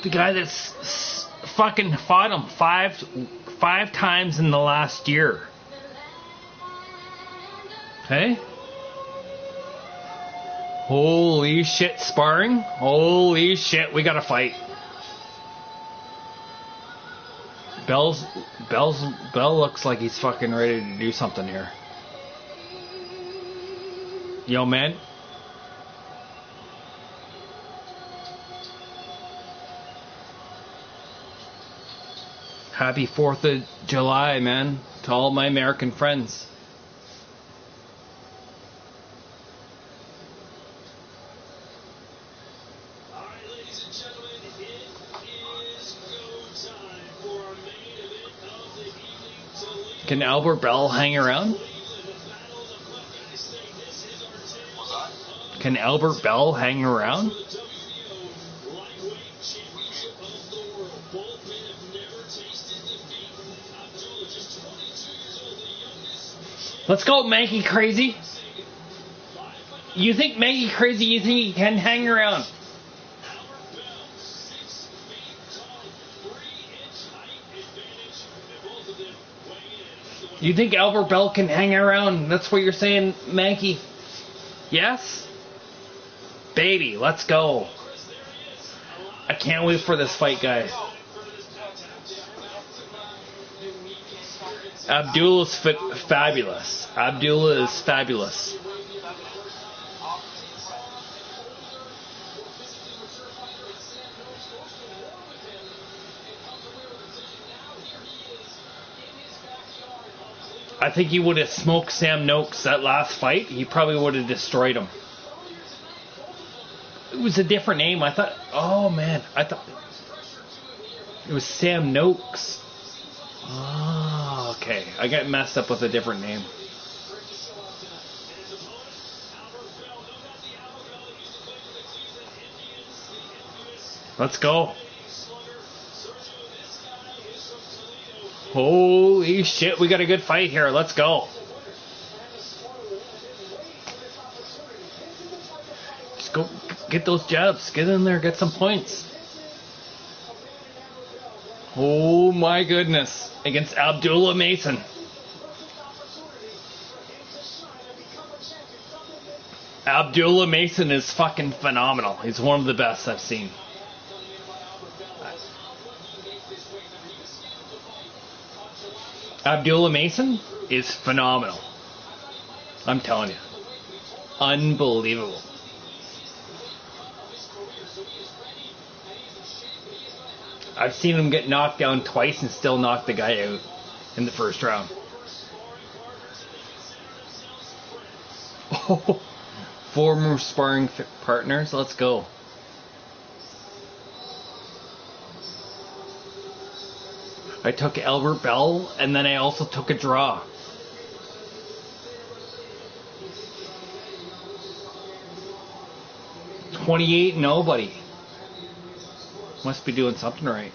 The guy that's fucking fought him five times in the last year. Okay? Holy shit, sparring. Holy shit, we gotta fight. Bell looks like he's fucking ready to do something here. Yo, man. Happy 4th of July, man, to all my American friends. Can Albert Bell hang around? Can Albert Bell hang around? Let's go, Mankey Crazy. You think Mankey Crazy, you think he can hang around? You think Albert Bell can hang around? That's what you're saying, Mankey? Yes? Baby, let's go. I can't wait for this fight, guys. Abdullah's fabulous. Abdullah is fabulous. I think he would have smoked Sam Noakes that last fight. He probably would have destroyed him. It was a different name. I thought, oh man, I thought it was Sam Noakes. Oh, okay. I got messed up with a different name. Let's go. Holy shit, we got a good fight here. Let's go. Just go get those jabs. Get in there, get some points. Oh my goodness. Against Abdullah Mason. Abdullah Mason is fucking phenomenal. He's one of the best I've seen. Abdullah Mason is phenomenal. I'm telling you. Unbelievable. I've seen him get knocked down twice and still knock the guy out in the first round. Oh, former sparring partners, let's go. I took Albert Bell, and then I also took a draw. $28 nobody. Must be doing something right.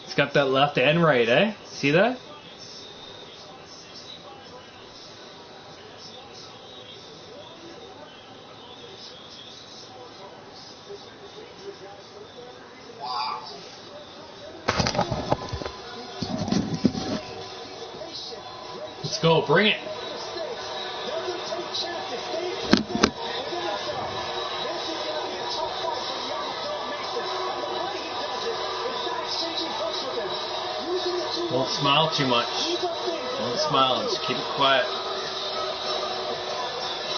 He's got that left and right, eh? See that? Let's go, bring it. Don't smile too much. Don't smile, just keep it quiet.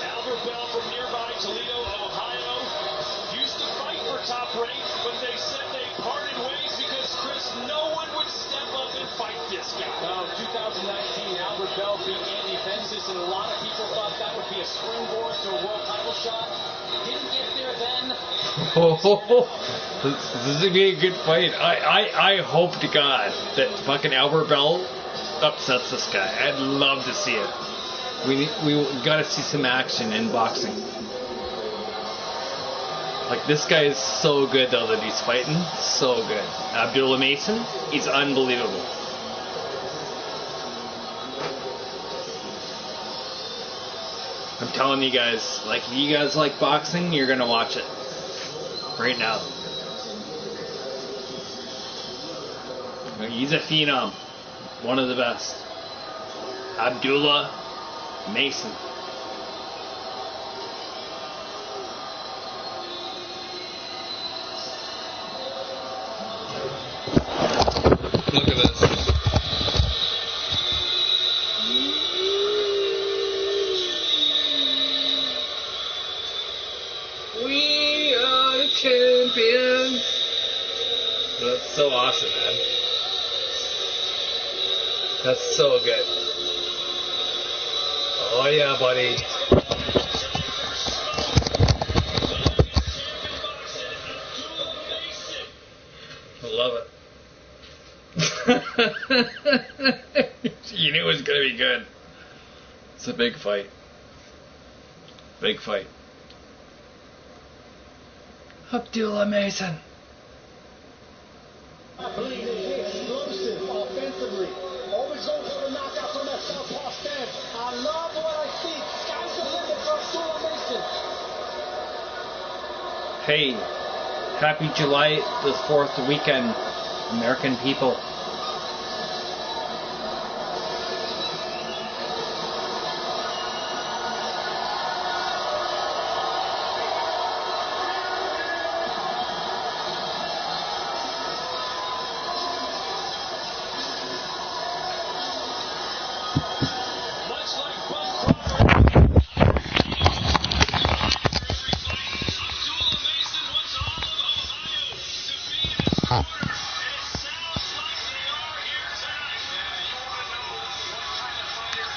Albert Bell from nearby Toledo, Ohio, used to fight for Top Rank, but they said they parted ways because, Chris, no one would step up and fight this guy. No, 2019, Albert Bell beat Andy Fences, and a lot of people thought that would be a springboard to a world title shot. Didn't get there then. This is gonna be a good fight. I hope to God that fucking Albert Bell upsets this guy. I'd love to see it. We gotta see some action in boxing. Like, this guy is so good though that he's fighting. So good. Abdullah Mason, he's unbelievable. I'm telling you guys, like, if you guys like boxing, you're gonna watch it right now. He's a phenom, one of the best. Abdullah Mason. Look at this. We are the champions. That's so awesome, man. That's so good. Oh yeah, buddy. I love it. You knew it was gonna be good. It's a big fight. Big fight. Abdullah Mason. I believe he's explosive offensively. Always goes for the knockout from that southpaw stance. I love what I see. Sky's the limit for Abdullah Mason. Hey, happy July the 4th weekend, American people.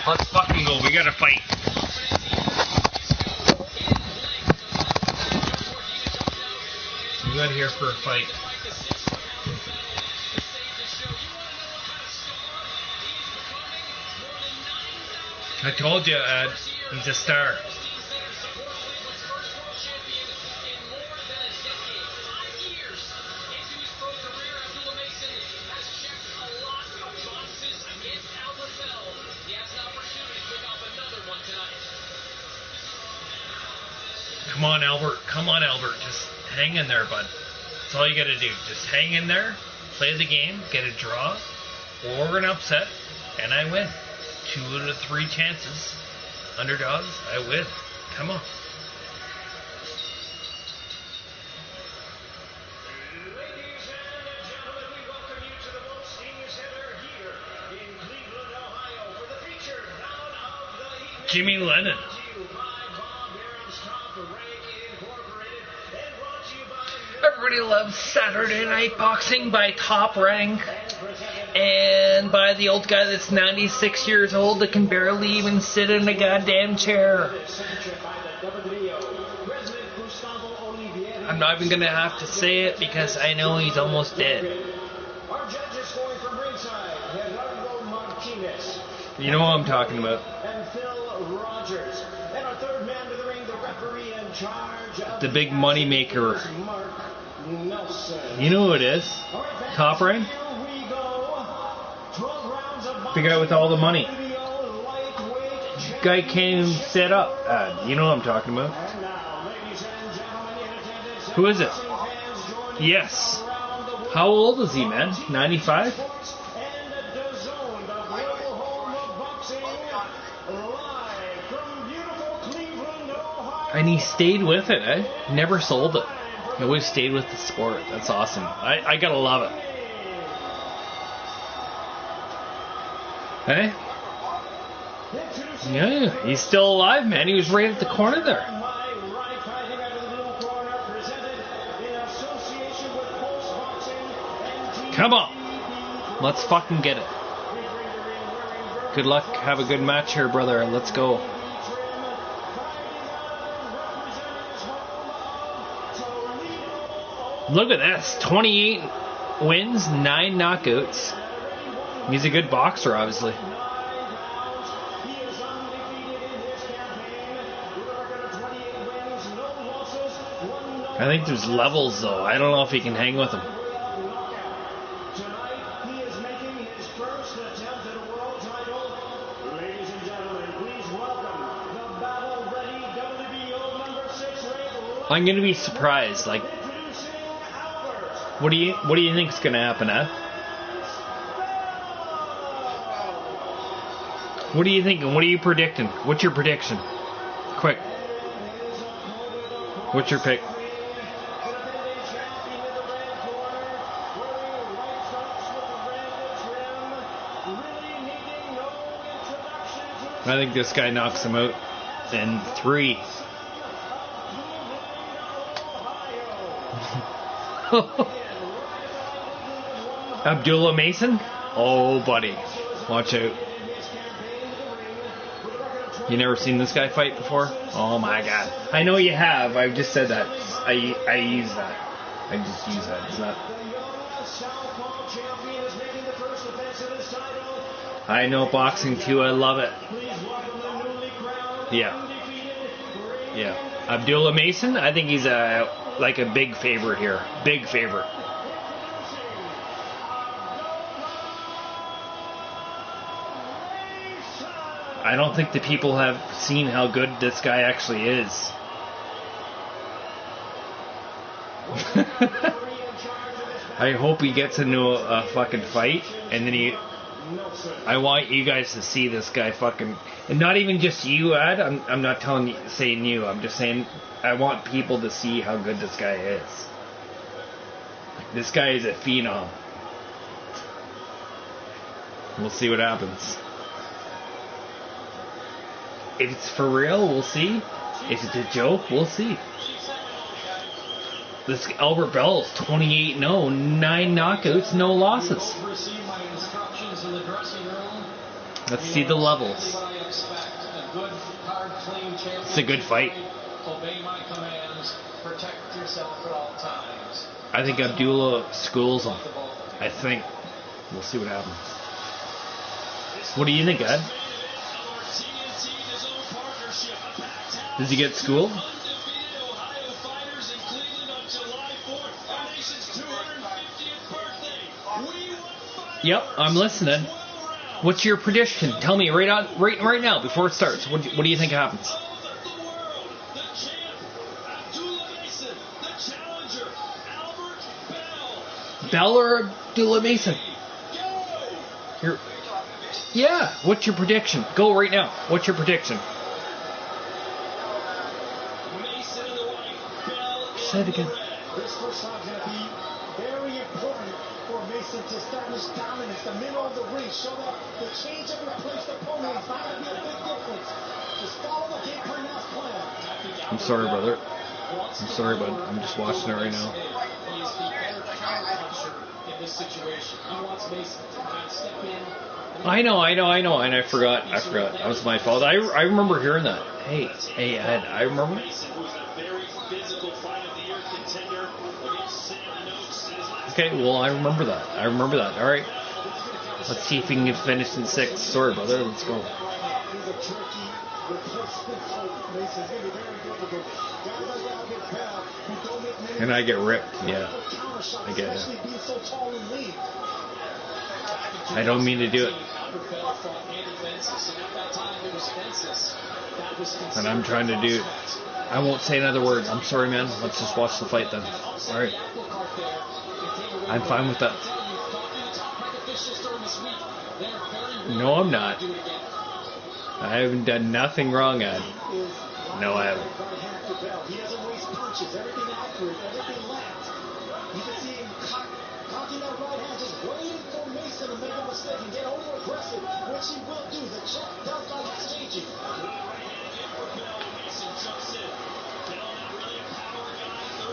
Let's fucking go. We gotta fight. We got here for a fight. I told you, Ed. He's a star. Come on, Albert. Come on, Albert. Just hang in there, bud. That's all you gotta do. Just hang in there, play the game, get a draw, or an upset, and I win. 2 out of 3 chances. Underdogs, I win. Come on. Jimmy Lennon. Everybody loves Saturday Night Boxing by Top Rank. And by the old guy that's 96 years old that can barely even sit in a goddamn chair. I'm not even going to have to say it because I know he's almost dead. You know what I'm talking about. The big money maker. You know who it is? Top Rank? The guy with all the money. Guy can't even set up. You know what I'm talking about. Who is it? Yes. How old is he, man? 95? And he stayed with it, eh? Never sold it. He always stayed with the sport. That's awesome. I gotta love it. Hey? Yeah, he's still alive, man. He was right at the corner there. Come on. Let's fucking get it. Good luck. Have a good match here, brother. Let's go. Look at this. 28 wins, 9 knockouts. He's a good boxer, obviously. I think there's levels, though. I don't know if he can hang with him. I'm gonna be surprised. Like, what do you think is gonna happen, Ed? What are you thinking? What are you predicting? What's your prediction? Quick. What's your pick? I think this guy knocks him out in 3. Abdullah Mason? Oh, buddy. Watch out. You never seen this guy fight before? Oh my god. I know you have. I've just said that. I use that. I just use that. It's not... I know boxing too. I love it. Yeah. Yeah. Abdullah Mason? I think he's like a big favorite here. Big favorite. I don't think the people have seen how good this guy actually is. I hope he gets into a fucking fight, and then I want you guys to see this guy fucking, and not even just you, Ed. I'm not saying you. I'm just saying I want people to see how good this guy is. This guy is a phenom. We'll see what happens. If it's for real, we'll see. If it's a joke, we'll see. This Albert Bell is 28-0, 9 knockouts, no losses. Let's see the levels. It's a good fight. I think Abdullah schools him. I think. We'll see what happens. What do you think, Ed? Does he get schooled? Yep, I'm listening. What's your prediction? Tell me right now before it starts. What do you think happens? Bell or Abdullah Mason? Yeah. What's your prediction? Go right now. What's your prediction? Say it again. This first round is going to be very important for Mason to establish dominance, the middle of the ring, show that the change of your place opponent is not going to be a big difference. I'm sorry, brother. I'm sorry, bud. I'm just watching it right now. He's the better counter-puncher in this situation. He wants Mason to kind of step in. I know, and I forgot. That was my fault. I remember hearing that. Hey, Ed, I remember. Okay, well, I remember that. All right. Let's see if we can get finished in 6. Sorry, brother. Let's go. And I get ripped. Yeah, I get it. I don't mean to do it. And I'm trying to do. I won't say another word. I'm sorry, man. Let's just watch the fight then. All right. I'm fine with that. No, I'm not. I haven't done nothing wrong, Ed. No, I haven't. He doesn't waste punches. Everything accurate. Everything lands. You can see him cocking that right hand, just waiting for Mason to make a mistake and get over aggressive, which he will do. The check does not exchanging.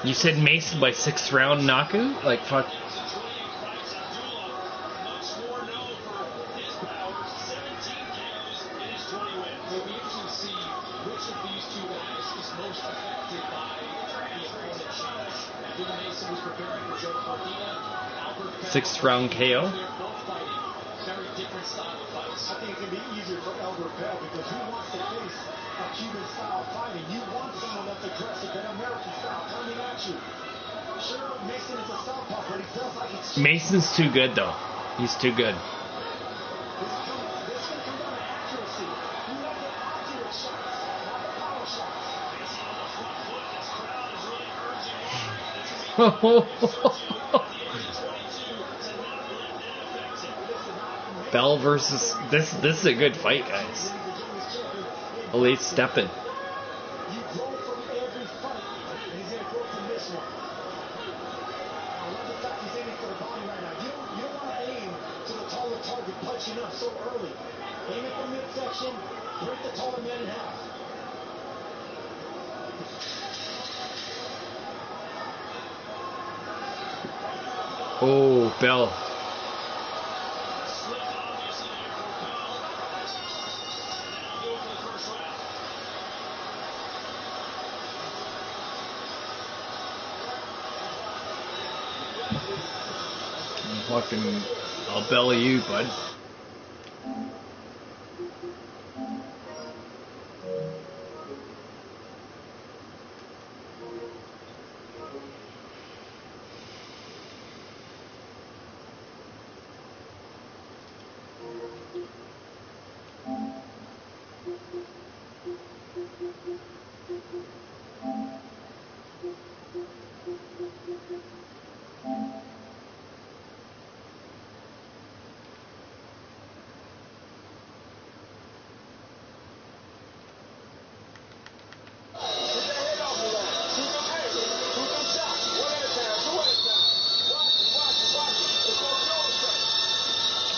You said Mason by 6th round knockout? Like, fuck. Sixth round KO. I think it can be easier for Albert Bell because who wants to face a Cuban-style fighting? You want someone that's aggressive, that American-style coming at you. Sure, Mason is a southpaw, but he feels like it's... Mason's too good, though. He's too good. This can come down to accuracy. You want the accurate shots, not the power shots. Bell versus this is a good fight, guys. Elite stepping. You grow from every fight, and he's going to grow from this one. I love the fact he's aiming for the body right now. You don't want to aim to the taller target punching up so early. Aim at the midsection, break the taller man in half. Oh, Bell. I'll belly you, bud.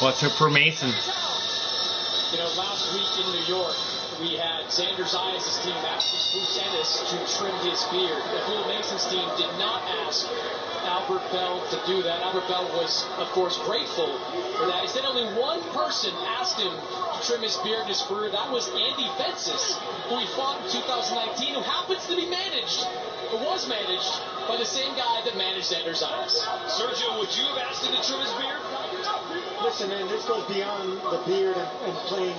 What's up for Mason? You know, last week in New York, we had Xander Zayas' team asking Bruce Ennis to trim his beard. Abdullah Mason's team did not ask Albert Bell to do that. Albert Bell was, of course, grateful for that. He said only one person asked him to trim his beard in his career. That was Andy Vences, who he fought in 2019, who happens to be managed, or was managed, by the same guy that managed Xander Zayas. Sergio, would you have asked him to trim his beard? Listen, man, this goes beyond the beard and playing,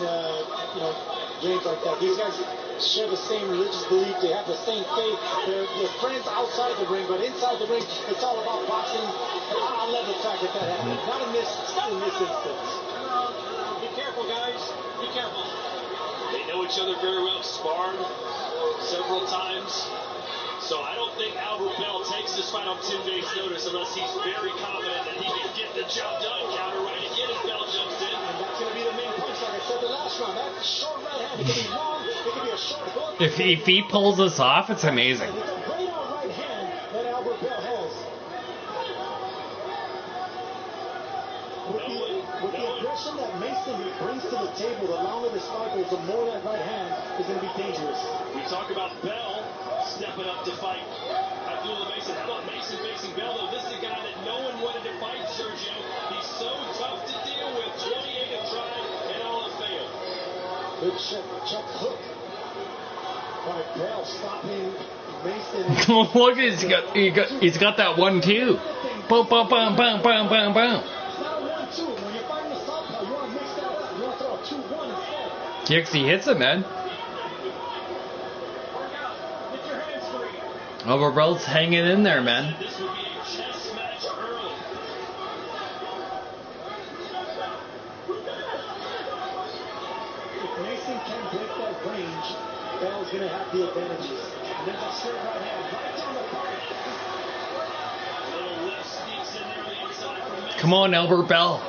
games like that. These guys share the same religious belief. They have the same faith. They're friends outside the ring, but inside the ring, it's all about boxing. I love the fact that happened. Not in this instance. Be careful, guys. Be careful. They know each other very well. Sparred several times. So I don't think Albert Bell takes this fight on 10 days' notice unless he's very confident that he can get the job done. Counter right again as Bell jumps in. And that's going to be the main punch, like I said the last round. That short right hand, it can be long, it can be a short hook. If he pulls this off, it's amazing. It's a great right hand that Albert Bell has. With the aggression that Mason brings to the table, the longer the cycles, the more that right hand is going to be dangerous. We talk about Bell stepping up to fight Abdullah Mason. How about Mason facing Bell, though? This is a guy that no one wanted to fight, Sergio. He's so tough to deal with. 28 have tried, and all have failed. Good check hook by Bell, stopping Mason. Look, he's got that 1-2. Boom, boom, boom, boom, boom, boom, boom. He hits it, man. Overbell's hanging in there, man. This would be a chess match early. If Mason can break that range, Bell's going to have the advantages. And there's a straight right hand right down the pipe. Little left sneaks in there on the inside from Mason. Come on, Albert Bell.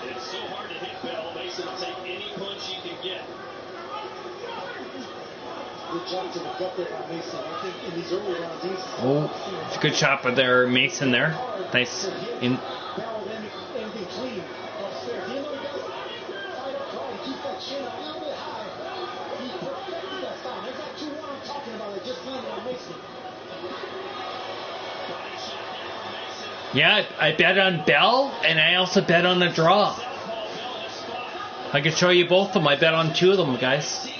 It's so hard to hit Bell. Mason will take any punch he can get. Good job to the gut there by Mason. I think in these early rounds, he's it's a good shot by their Mason there. Nice. In. Bell ending clean upstairs. You know he does fight up hard, keep that chin a little bit high. He perfected that style. There's that 2-1 I'm talking about that just landed on Mason. Yeah, I bet on Bell, and I also bet on the draw. I can show you both of them. I bet on 2 of them, guys.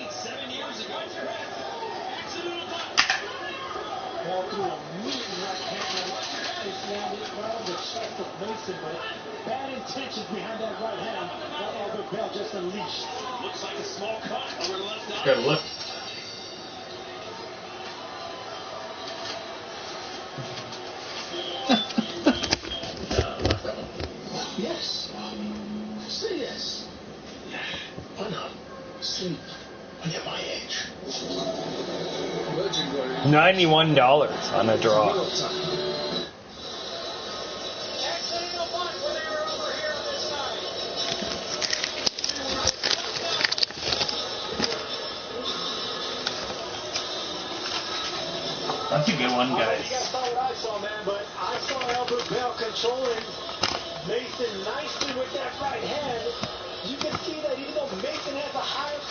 Bad intentions behind that right hand that Albert Bell just unleashed. Looks like a small cut over the left eye. Got a lift. Yes. Say yes. Why not? Sleep. When you're my age. $91 on a draw. That's a good one, guys. You guys saw what I saw, man, but I saw Albert Bell controlling Mason nicely with that right hand. You can see that even though Mason has a higher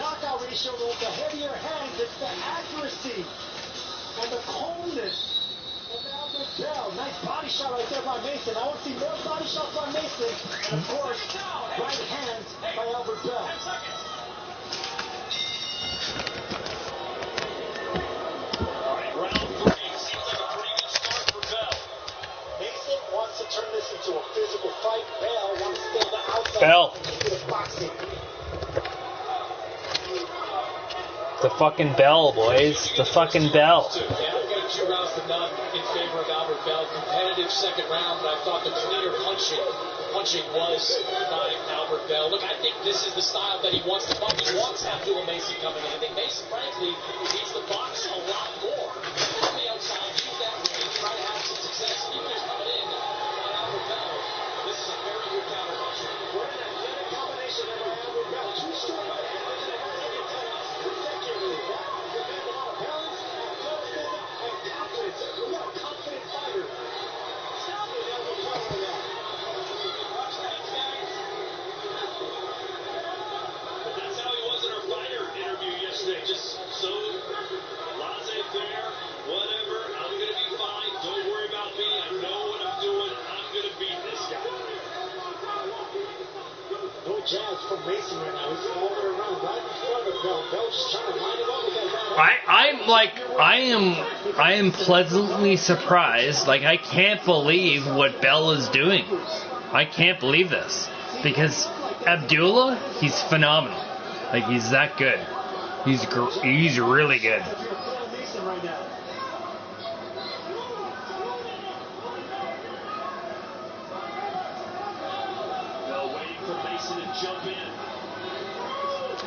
knockout ratio with the heavier hands, it's the accuracy and the coldness of Albert Bell. Nice body shot right there by Mason. I want to see more body shots by Mason. And of course, right hands by Albert Bell. Turn this into a physical fight. Bell wants to stay on the outside. Bell. Boxing. The fucking bell, boys. The fucking bell. Yeah, I'm getting 2 rounds to none in favor of Albert Bell. Competitive second round, but I thought the cleaner punching was by Albert Bell. Look, I think this is the style that he wants to fight. He wants Abdullah Mason coming in. I think Mason, frankly, needs to box a lot more. On the outside, use that range, try to have some success. Even if coming in, Albert Bell, this is a very good counter puncher. What an athletic combination by Albert Bell. 2 straight right hands and a guy consecutively. That demands a lot of balance, athleticism, and confidence. We got a confident fighter. Tell me Albert Bell right now. But that's how he was in our fighter interview yesterday. Just so laissez-faire, whatever. I'm going to be fine. Don't worry about me. I know what I'm doing. I'm going to beat this guy. No jabs from Mason right now. He's all the way around right in front of Bell. Bell just trying to line him up with that right. I am pleasantly surprised. Like, I can't believe what Bell is doing. I can't believe this. Because Abdullah, he's phenomenal. Like, he's that good. He's really good. Mason right now. Bell waiting for Mason to jump in.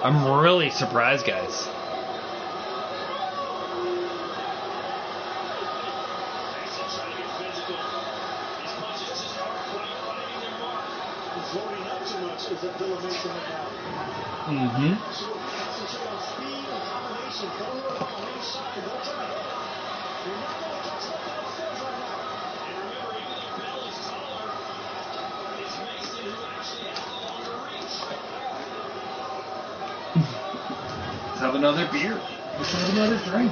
I'm really surprised, guys. Mason trying to get physical. These punches just aren't quite finding their mark. He's loading up too much. Is Abdullah Mason right now? Mm-hmm. Concentrate on speed and combination. Don't worry about any shot and don't turn ahead. You're not going to catch that downstairs right now. And remember, even though Bell is tall, have another beer. Let's have another drink.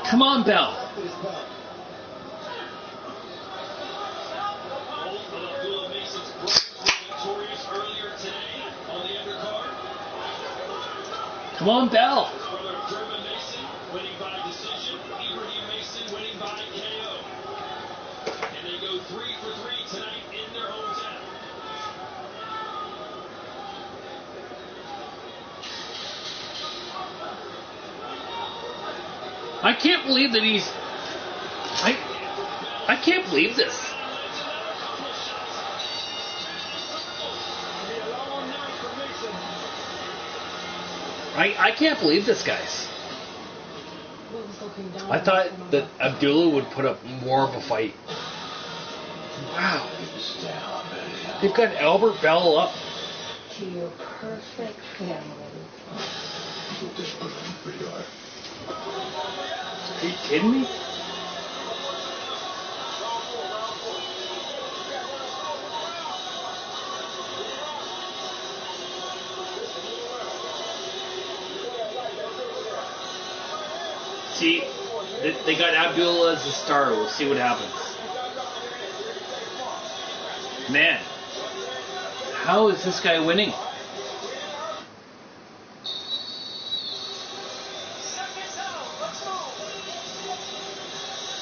Come on, Bell. Come on, Bell. Winning by decision, Ibrahim Mason winning by KO. And they go 3 for 3 tonight in their hometown. I can't believe that he's... I can't believe this. I can't believe this, guys. I thought that Abdullah would put up more of a fight. Wow. They've got Albert Bell up. To your perfect family. Are you kidding me? See, they got Abdullah as the star. We'll see what happens. Man, how is this guy winning?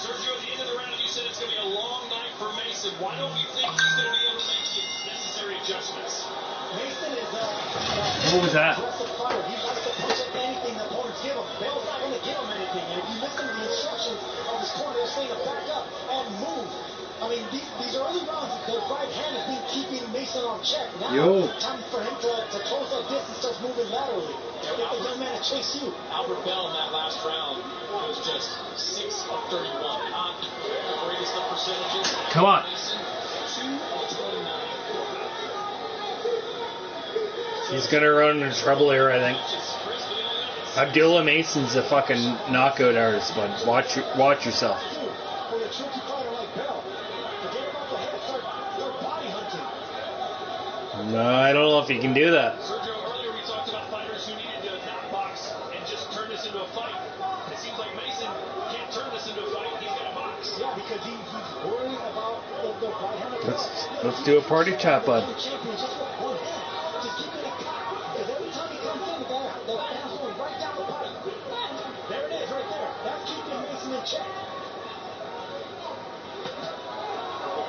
Sergio, at the end of the round, you said it's going to be a long night for Mason. Why don't you think he's going to be able to make the necessary adjustments? Mason is What was that? He wants to push up anything the opponents give him. Bell's not going to give him anything. And if you listen to the instructions of his corner, they're saying to back up and move. I mean, these early rounds, the right hand has been keeping Mason on check. Now, time for him to close that distance, starts moving laterally. Get the young man to chase you. Albert Bell in that last round was just 6 of 31. Not the greatest of percentages. Come on. 2 of 29. He's gonna run into trouble here, I think. Abdullah Mason's a fucking knockout artist, bud. Watch yourself. With a tricky fighter like Bell, forget about the head, start body hunting. No, I don't know if he can do that. Sergio, earlier we talked about fighters who needed to not box and just turn this into a fight. It seems like Mason can't turn this into a fight. He's got to box. Yeah, because he's worried about the right hand. Let's do a party chat, bud. The champion just with one hand. Just keep it in cock. Because every time he comes in with that hand's going right down the pipe. There it is, right there. That's keeping Mason in check.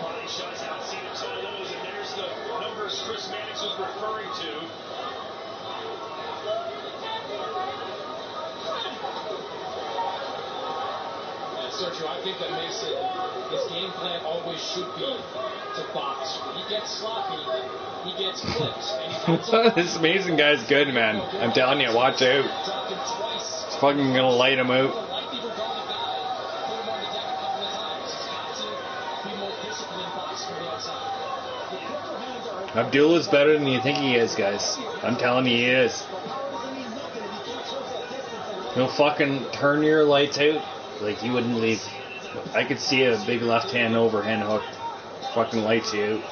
Body shots, haven't seen a ton of those, and there's the numbers Chris Mannix was referring to. Sergio, I think that Mason, his game plan always should be to box. He gets sloppy, he gets clipped, and he comes up. This amazing guy's good, man. I'm telling you, watch out. It's fucking gonna light him out. Abdullah's better than you think he is, guys. I'm telling you, he is. He'll fucking turn your lights out like he wouldn't leave. I could see a big left hand overhand hook fucking lights you out.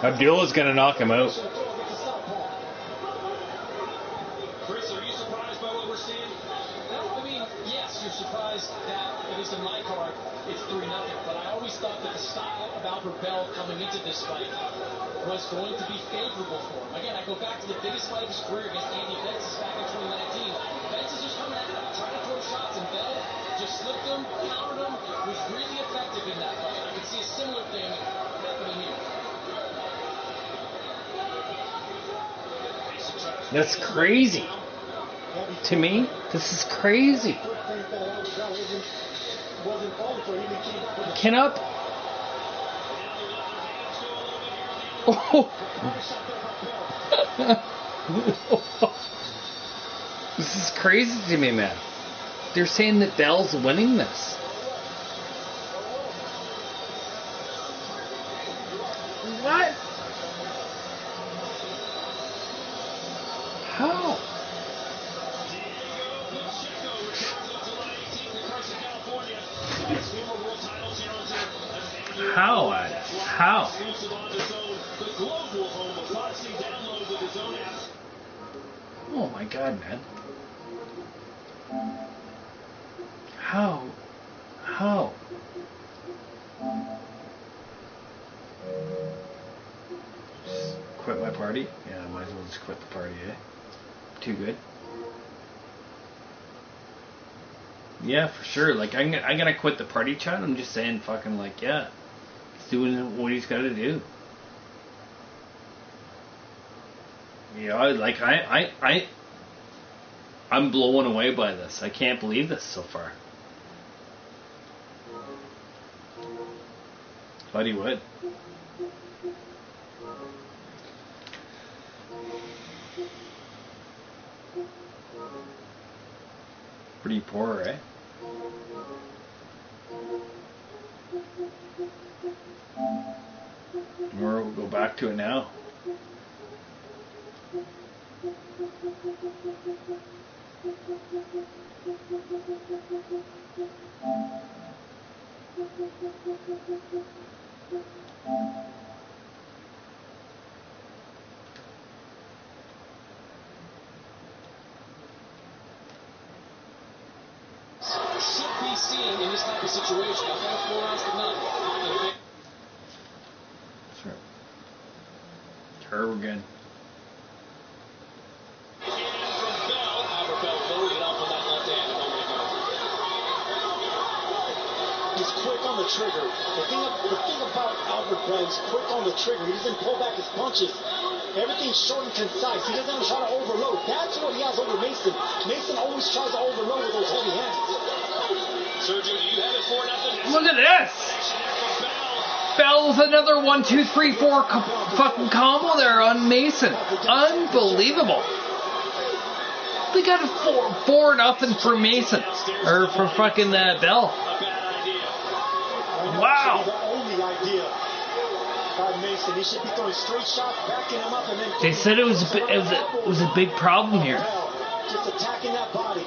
Abdullah's gonna knock him out. Chris, are you surprised by what we're seeing? I mean, yes, you're surprised that, at least in my card, it's 3-0. But I always thought that the style of Albert Bell coming into this fight was going to be favorable for him. Again, I go back to the biggest fight of his career against Andy Benson back in 2019. Benson just coming at him, trying to throw shots, and Bell just slipped him, countered him, was really effective in that fight. I can see a similar thing happening here. That's crazy. To me, this is crazy. Ken up. Oh. This is crazy to me, man. They're saying that Bell's winning this. What? How, Ed? How? Oh my God, man. How? How? Just quit my party? Yeah, I might as well just quit the party, eh? Too good? Yeah, for sure. Like, I'm gonna quit the party chat. I'm just saying, fucking, like, yeah. He's doing what he's gotta do. Yeah, like, I'm blown away by this. I can't believe this so far. Thought he would. Pretty poor, eh? Or we'll go back to it now. Should be seen in this type of situation. I've got 4 rounds to none. That's right. Her again. He's quick on the trigger. The thing about Albert Bell, he's quick on the trigger. He doesn't pull back his punches. Everything's short and concise. He doesn't try to overload. That's what he has over Mason. Mason always tries to overload with those heavy hands. Sergio, do you have it 4-0? Look at this! Bell with another 1, 2, 3, 4 fucking combo there on Mason. Unbelievable. We got a 4-0 for Mason. Or for fucking Bell. Wow. The only idea by Mason. He should be throwing straight shots, backing him up, and then they said it was a big problem here. Just attacking that body.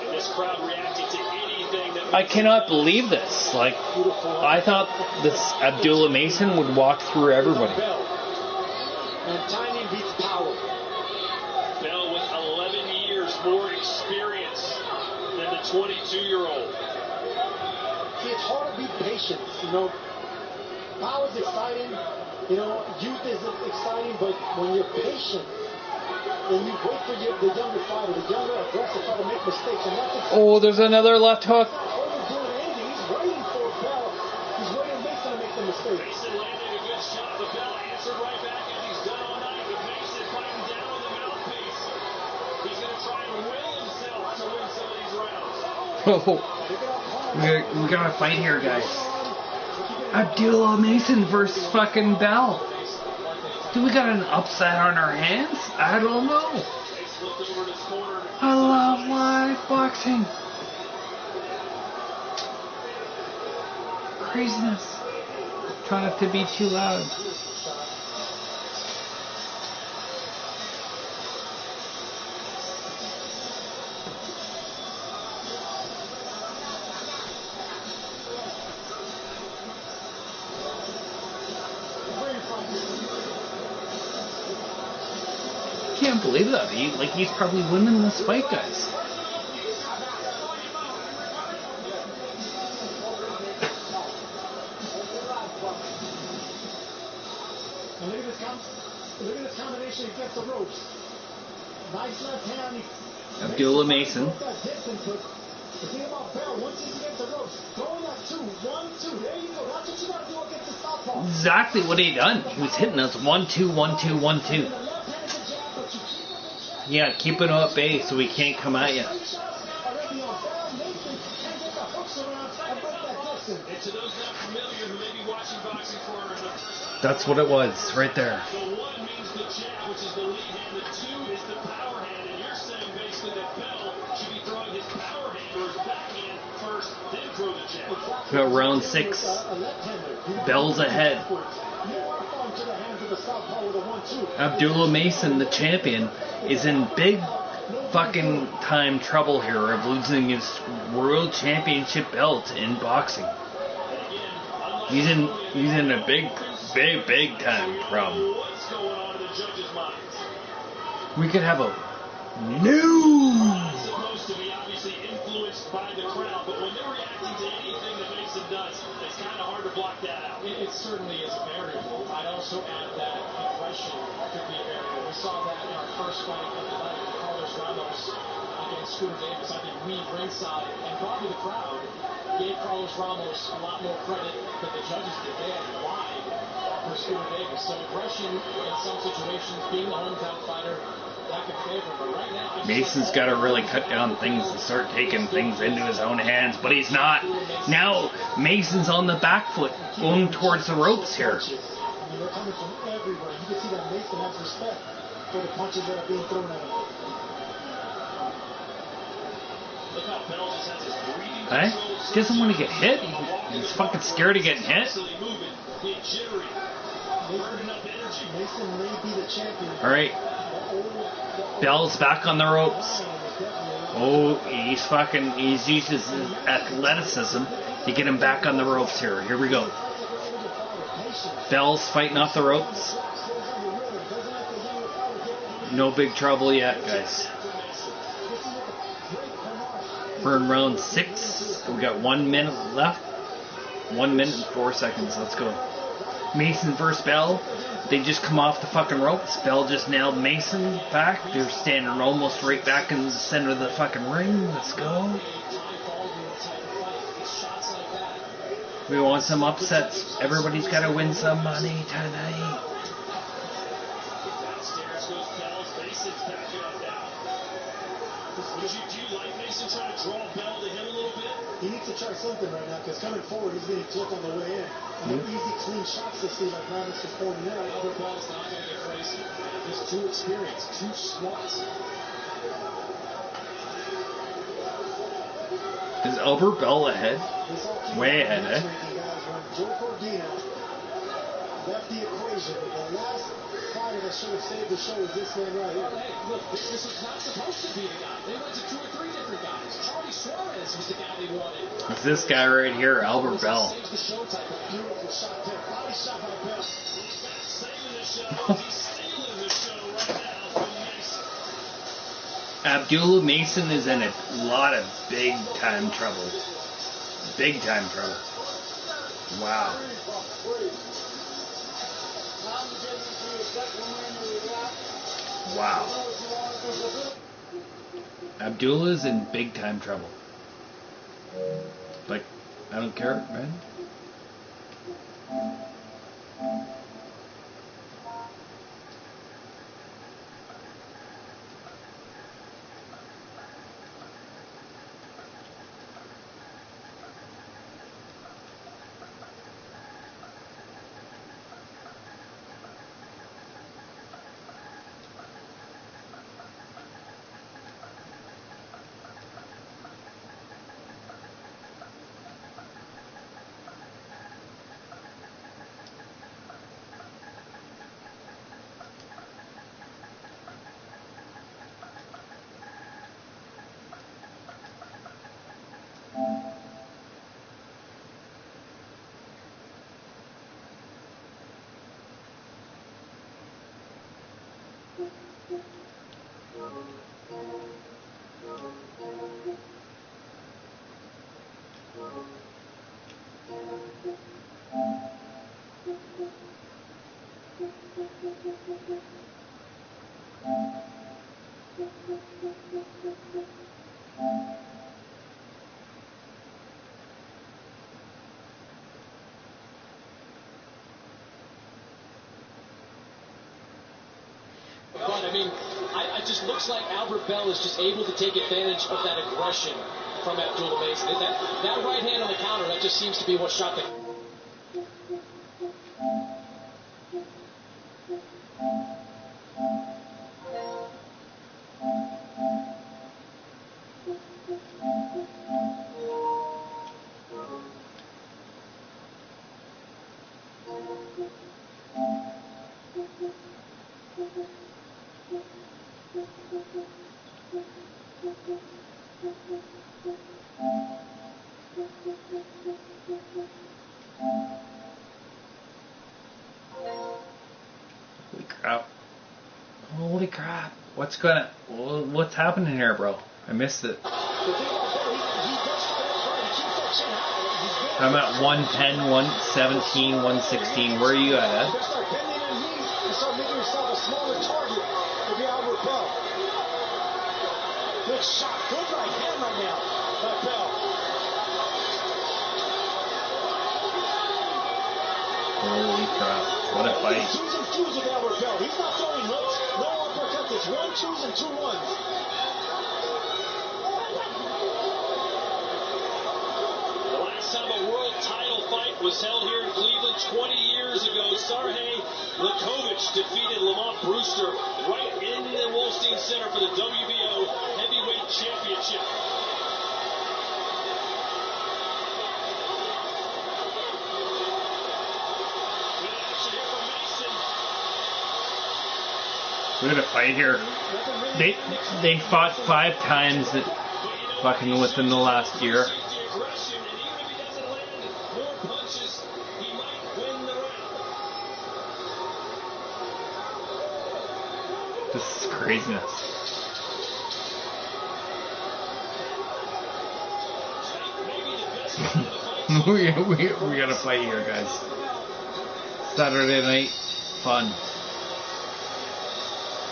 And this crowd reacting to anything that I cannot believe this. Like, I thought this Abdullah Mason would walk through everybody. And timing beats power. Bell with 11 years more experience than the 22-year-old. It's hard to be patient, you know. Power's exciting, you know, youth is exciting, but when you're patient and you wait for the younger fighter, the younger aggressive fighter to make mistakes, and that's exactly Oh, there's another left hook. overdoing anything. He's waiting for Bell. He's waiting for Mason to make the mistake. Mason landing a good shot. The Bell answered right back as he's done all night with Mason fighting down on the mouthpiece. He's going to try and will himself to win some of these rounds. Oh, we got a fight here, guys. Abdullah Mason versus fucking Bell. Do we got an upset on our hands? I don't know. I love live boxing. Craziness. Try not to be too loud. Can't believe that. He's probably winning this fight, guys. And look at this combination against the ropes. Nice left hand. Abdullah Mason. The thing about Bell, once he's against the ropes, throwing that 2, 1, 2. There you go. That's what you got to do against the southpaw. Exactly what he done. He was hitting us 1, 2, 1, 2, 1, 2. Yeah, keep it at bay so we can't come at you. That's what it was, right there. The 1 means the jab, which is the lead hand. The 2 is the power hand. And you're saying basically that Bell should be throwing his power hand or his backhand first, then throw the jab. Round 6. Bell's ahead. Abdullah Mason, the champion, is in big fucking time trouble here of losing his world championship belt in boxing. He's in a big time problem. We could have a new. Supposed to be obviously influenced by the crowd, but when they're reacting to anything that Mason does, it's kind of hard to block that out. It certainly is a variable. I'd also add that aggression could be a variable. We saw that in our first fight of the night with Carlos Ramos against Scooter Davis. I think we ringside and probably the crowd gave Carlos Ramos a lot more credit than the judges did. They had wide for Scooter Davis. So aggression in some situations, being the hometown fighter, that could favor. But right now, Mason's got to really cut down things and start taking things into his own hands, but he's not. Now Mason's on the back foot, going towards the ropes here. I mean, they're coming from everywhere. You can see that Mason has respect for the punches that are being thrown at him. Look how Bell just has his breathing Hey? He doesn't want to get hit. He's fucking scared of getting hit. Mason may be the champion. All right. Bell's back on the ropes. Oh, he's used his athleticism to get him back on the ropes here. Here we go. Bell's fighting off the ropes. No big trouble yet, guys. We're in round 6. We got 1 minute left. 1 minute and 4 seconds. Let's go. Mason versus Bell. They just come off the fucking ropes. Bell just nailed Mason back. They're standing almost right back in the center of the fucking ring. Let's go. We want some upsets. Everybody's got to win some money tonight. Do you like Mason trying to draw Bell to him a little bit? He needs to try something right now, because coming forward, he's getting clipped on the way in. And easy, clean shots to see like Ramos performing now. Albert Bell's not going to get crazy. He's too experienced, too smart. Is Albert Bell ahead? Way ahead, eh? Joe Cordina left the equation. The last fighter that should have saved the show is this man right here. Hey, look, this was not supposed to be the guy. They went to 2 or 3 different guys. Charlie Suarez was the guy they wanted. It's this guy right here, Albert Bell. Saves the show type of beautiful shot there. Body shot by Bell. Saving the show. He's stealing the show right now from Mason. Abdullah Mason is in a lot of big time trouble. Big time trouble. Wow. Wow. Abdullah's in big time trouble. Like, I don't care, man. But, I mean, it just looks like Albert Bell is just able to take advantage of that aggression from Abdullah Mason. That right hand on the counter, that just seems to be what shot the... crap. What's happening here, bro? I missed it. I'm at 110, 117, 116. Where are you at, Ed? Start making yourself a smaller target if you out with Bell. Good shot. Good right hand right now by Bell. Holy crap. What a fight. Twos and twos with Albert Bell. He's not throwing hooks. No uppercuts. It's 1-2s and 2-1s. The last time a world title fight was held here in Cleveland 20 years ago, Sergey Lakovic defeated Lamont Brewster right in the Wolstein Center for the WBO Heavyweight Championship. Good action here from Mason. Look at the fight here. They fought 5 times fucking within the last year. This is craziness. we got to fight here, guys. Saturday night fun.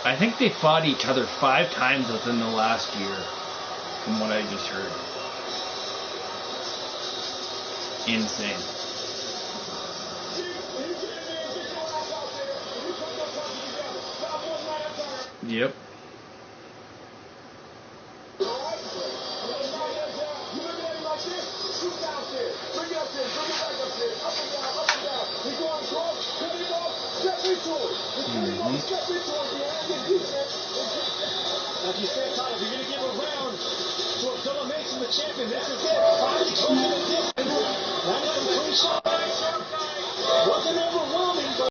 I think they fought each other 5 times within the last year, from what I just heard. Insane. Yep. Like you said, Todd, if you're going to give a round to Abdullah Mason, the champion, this is it. Finally closing the distance. Landed some clean shots.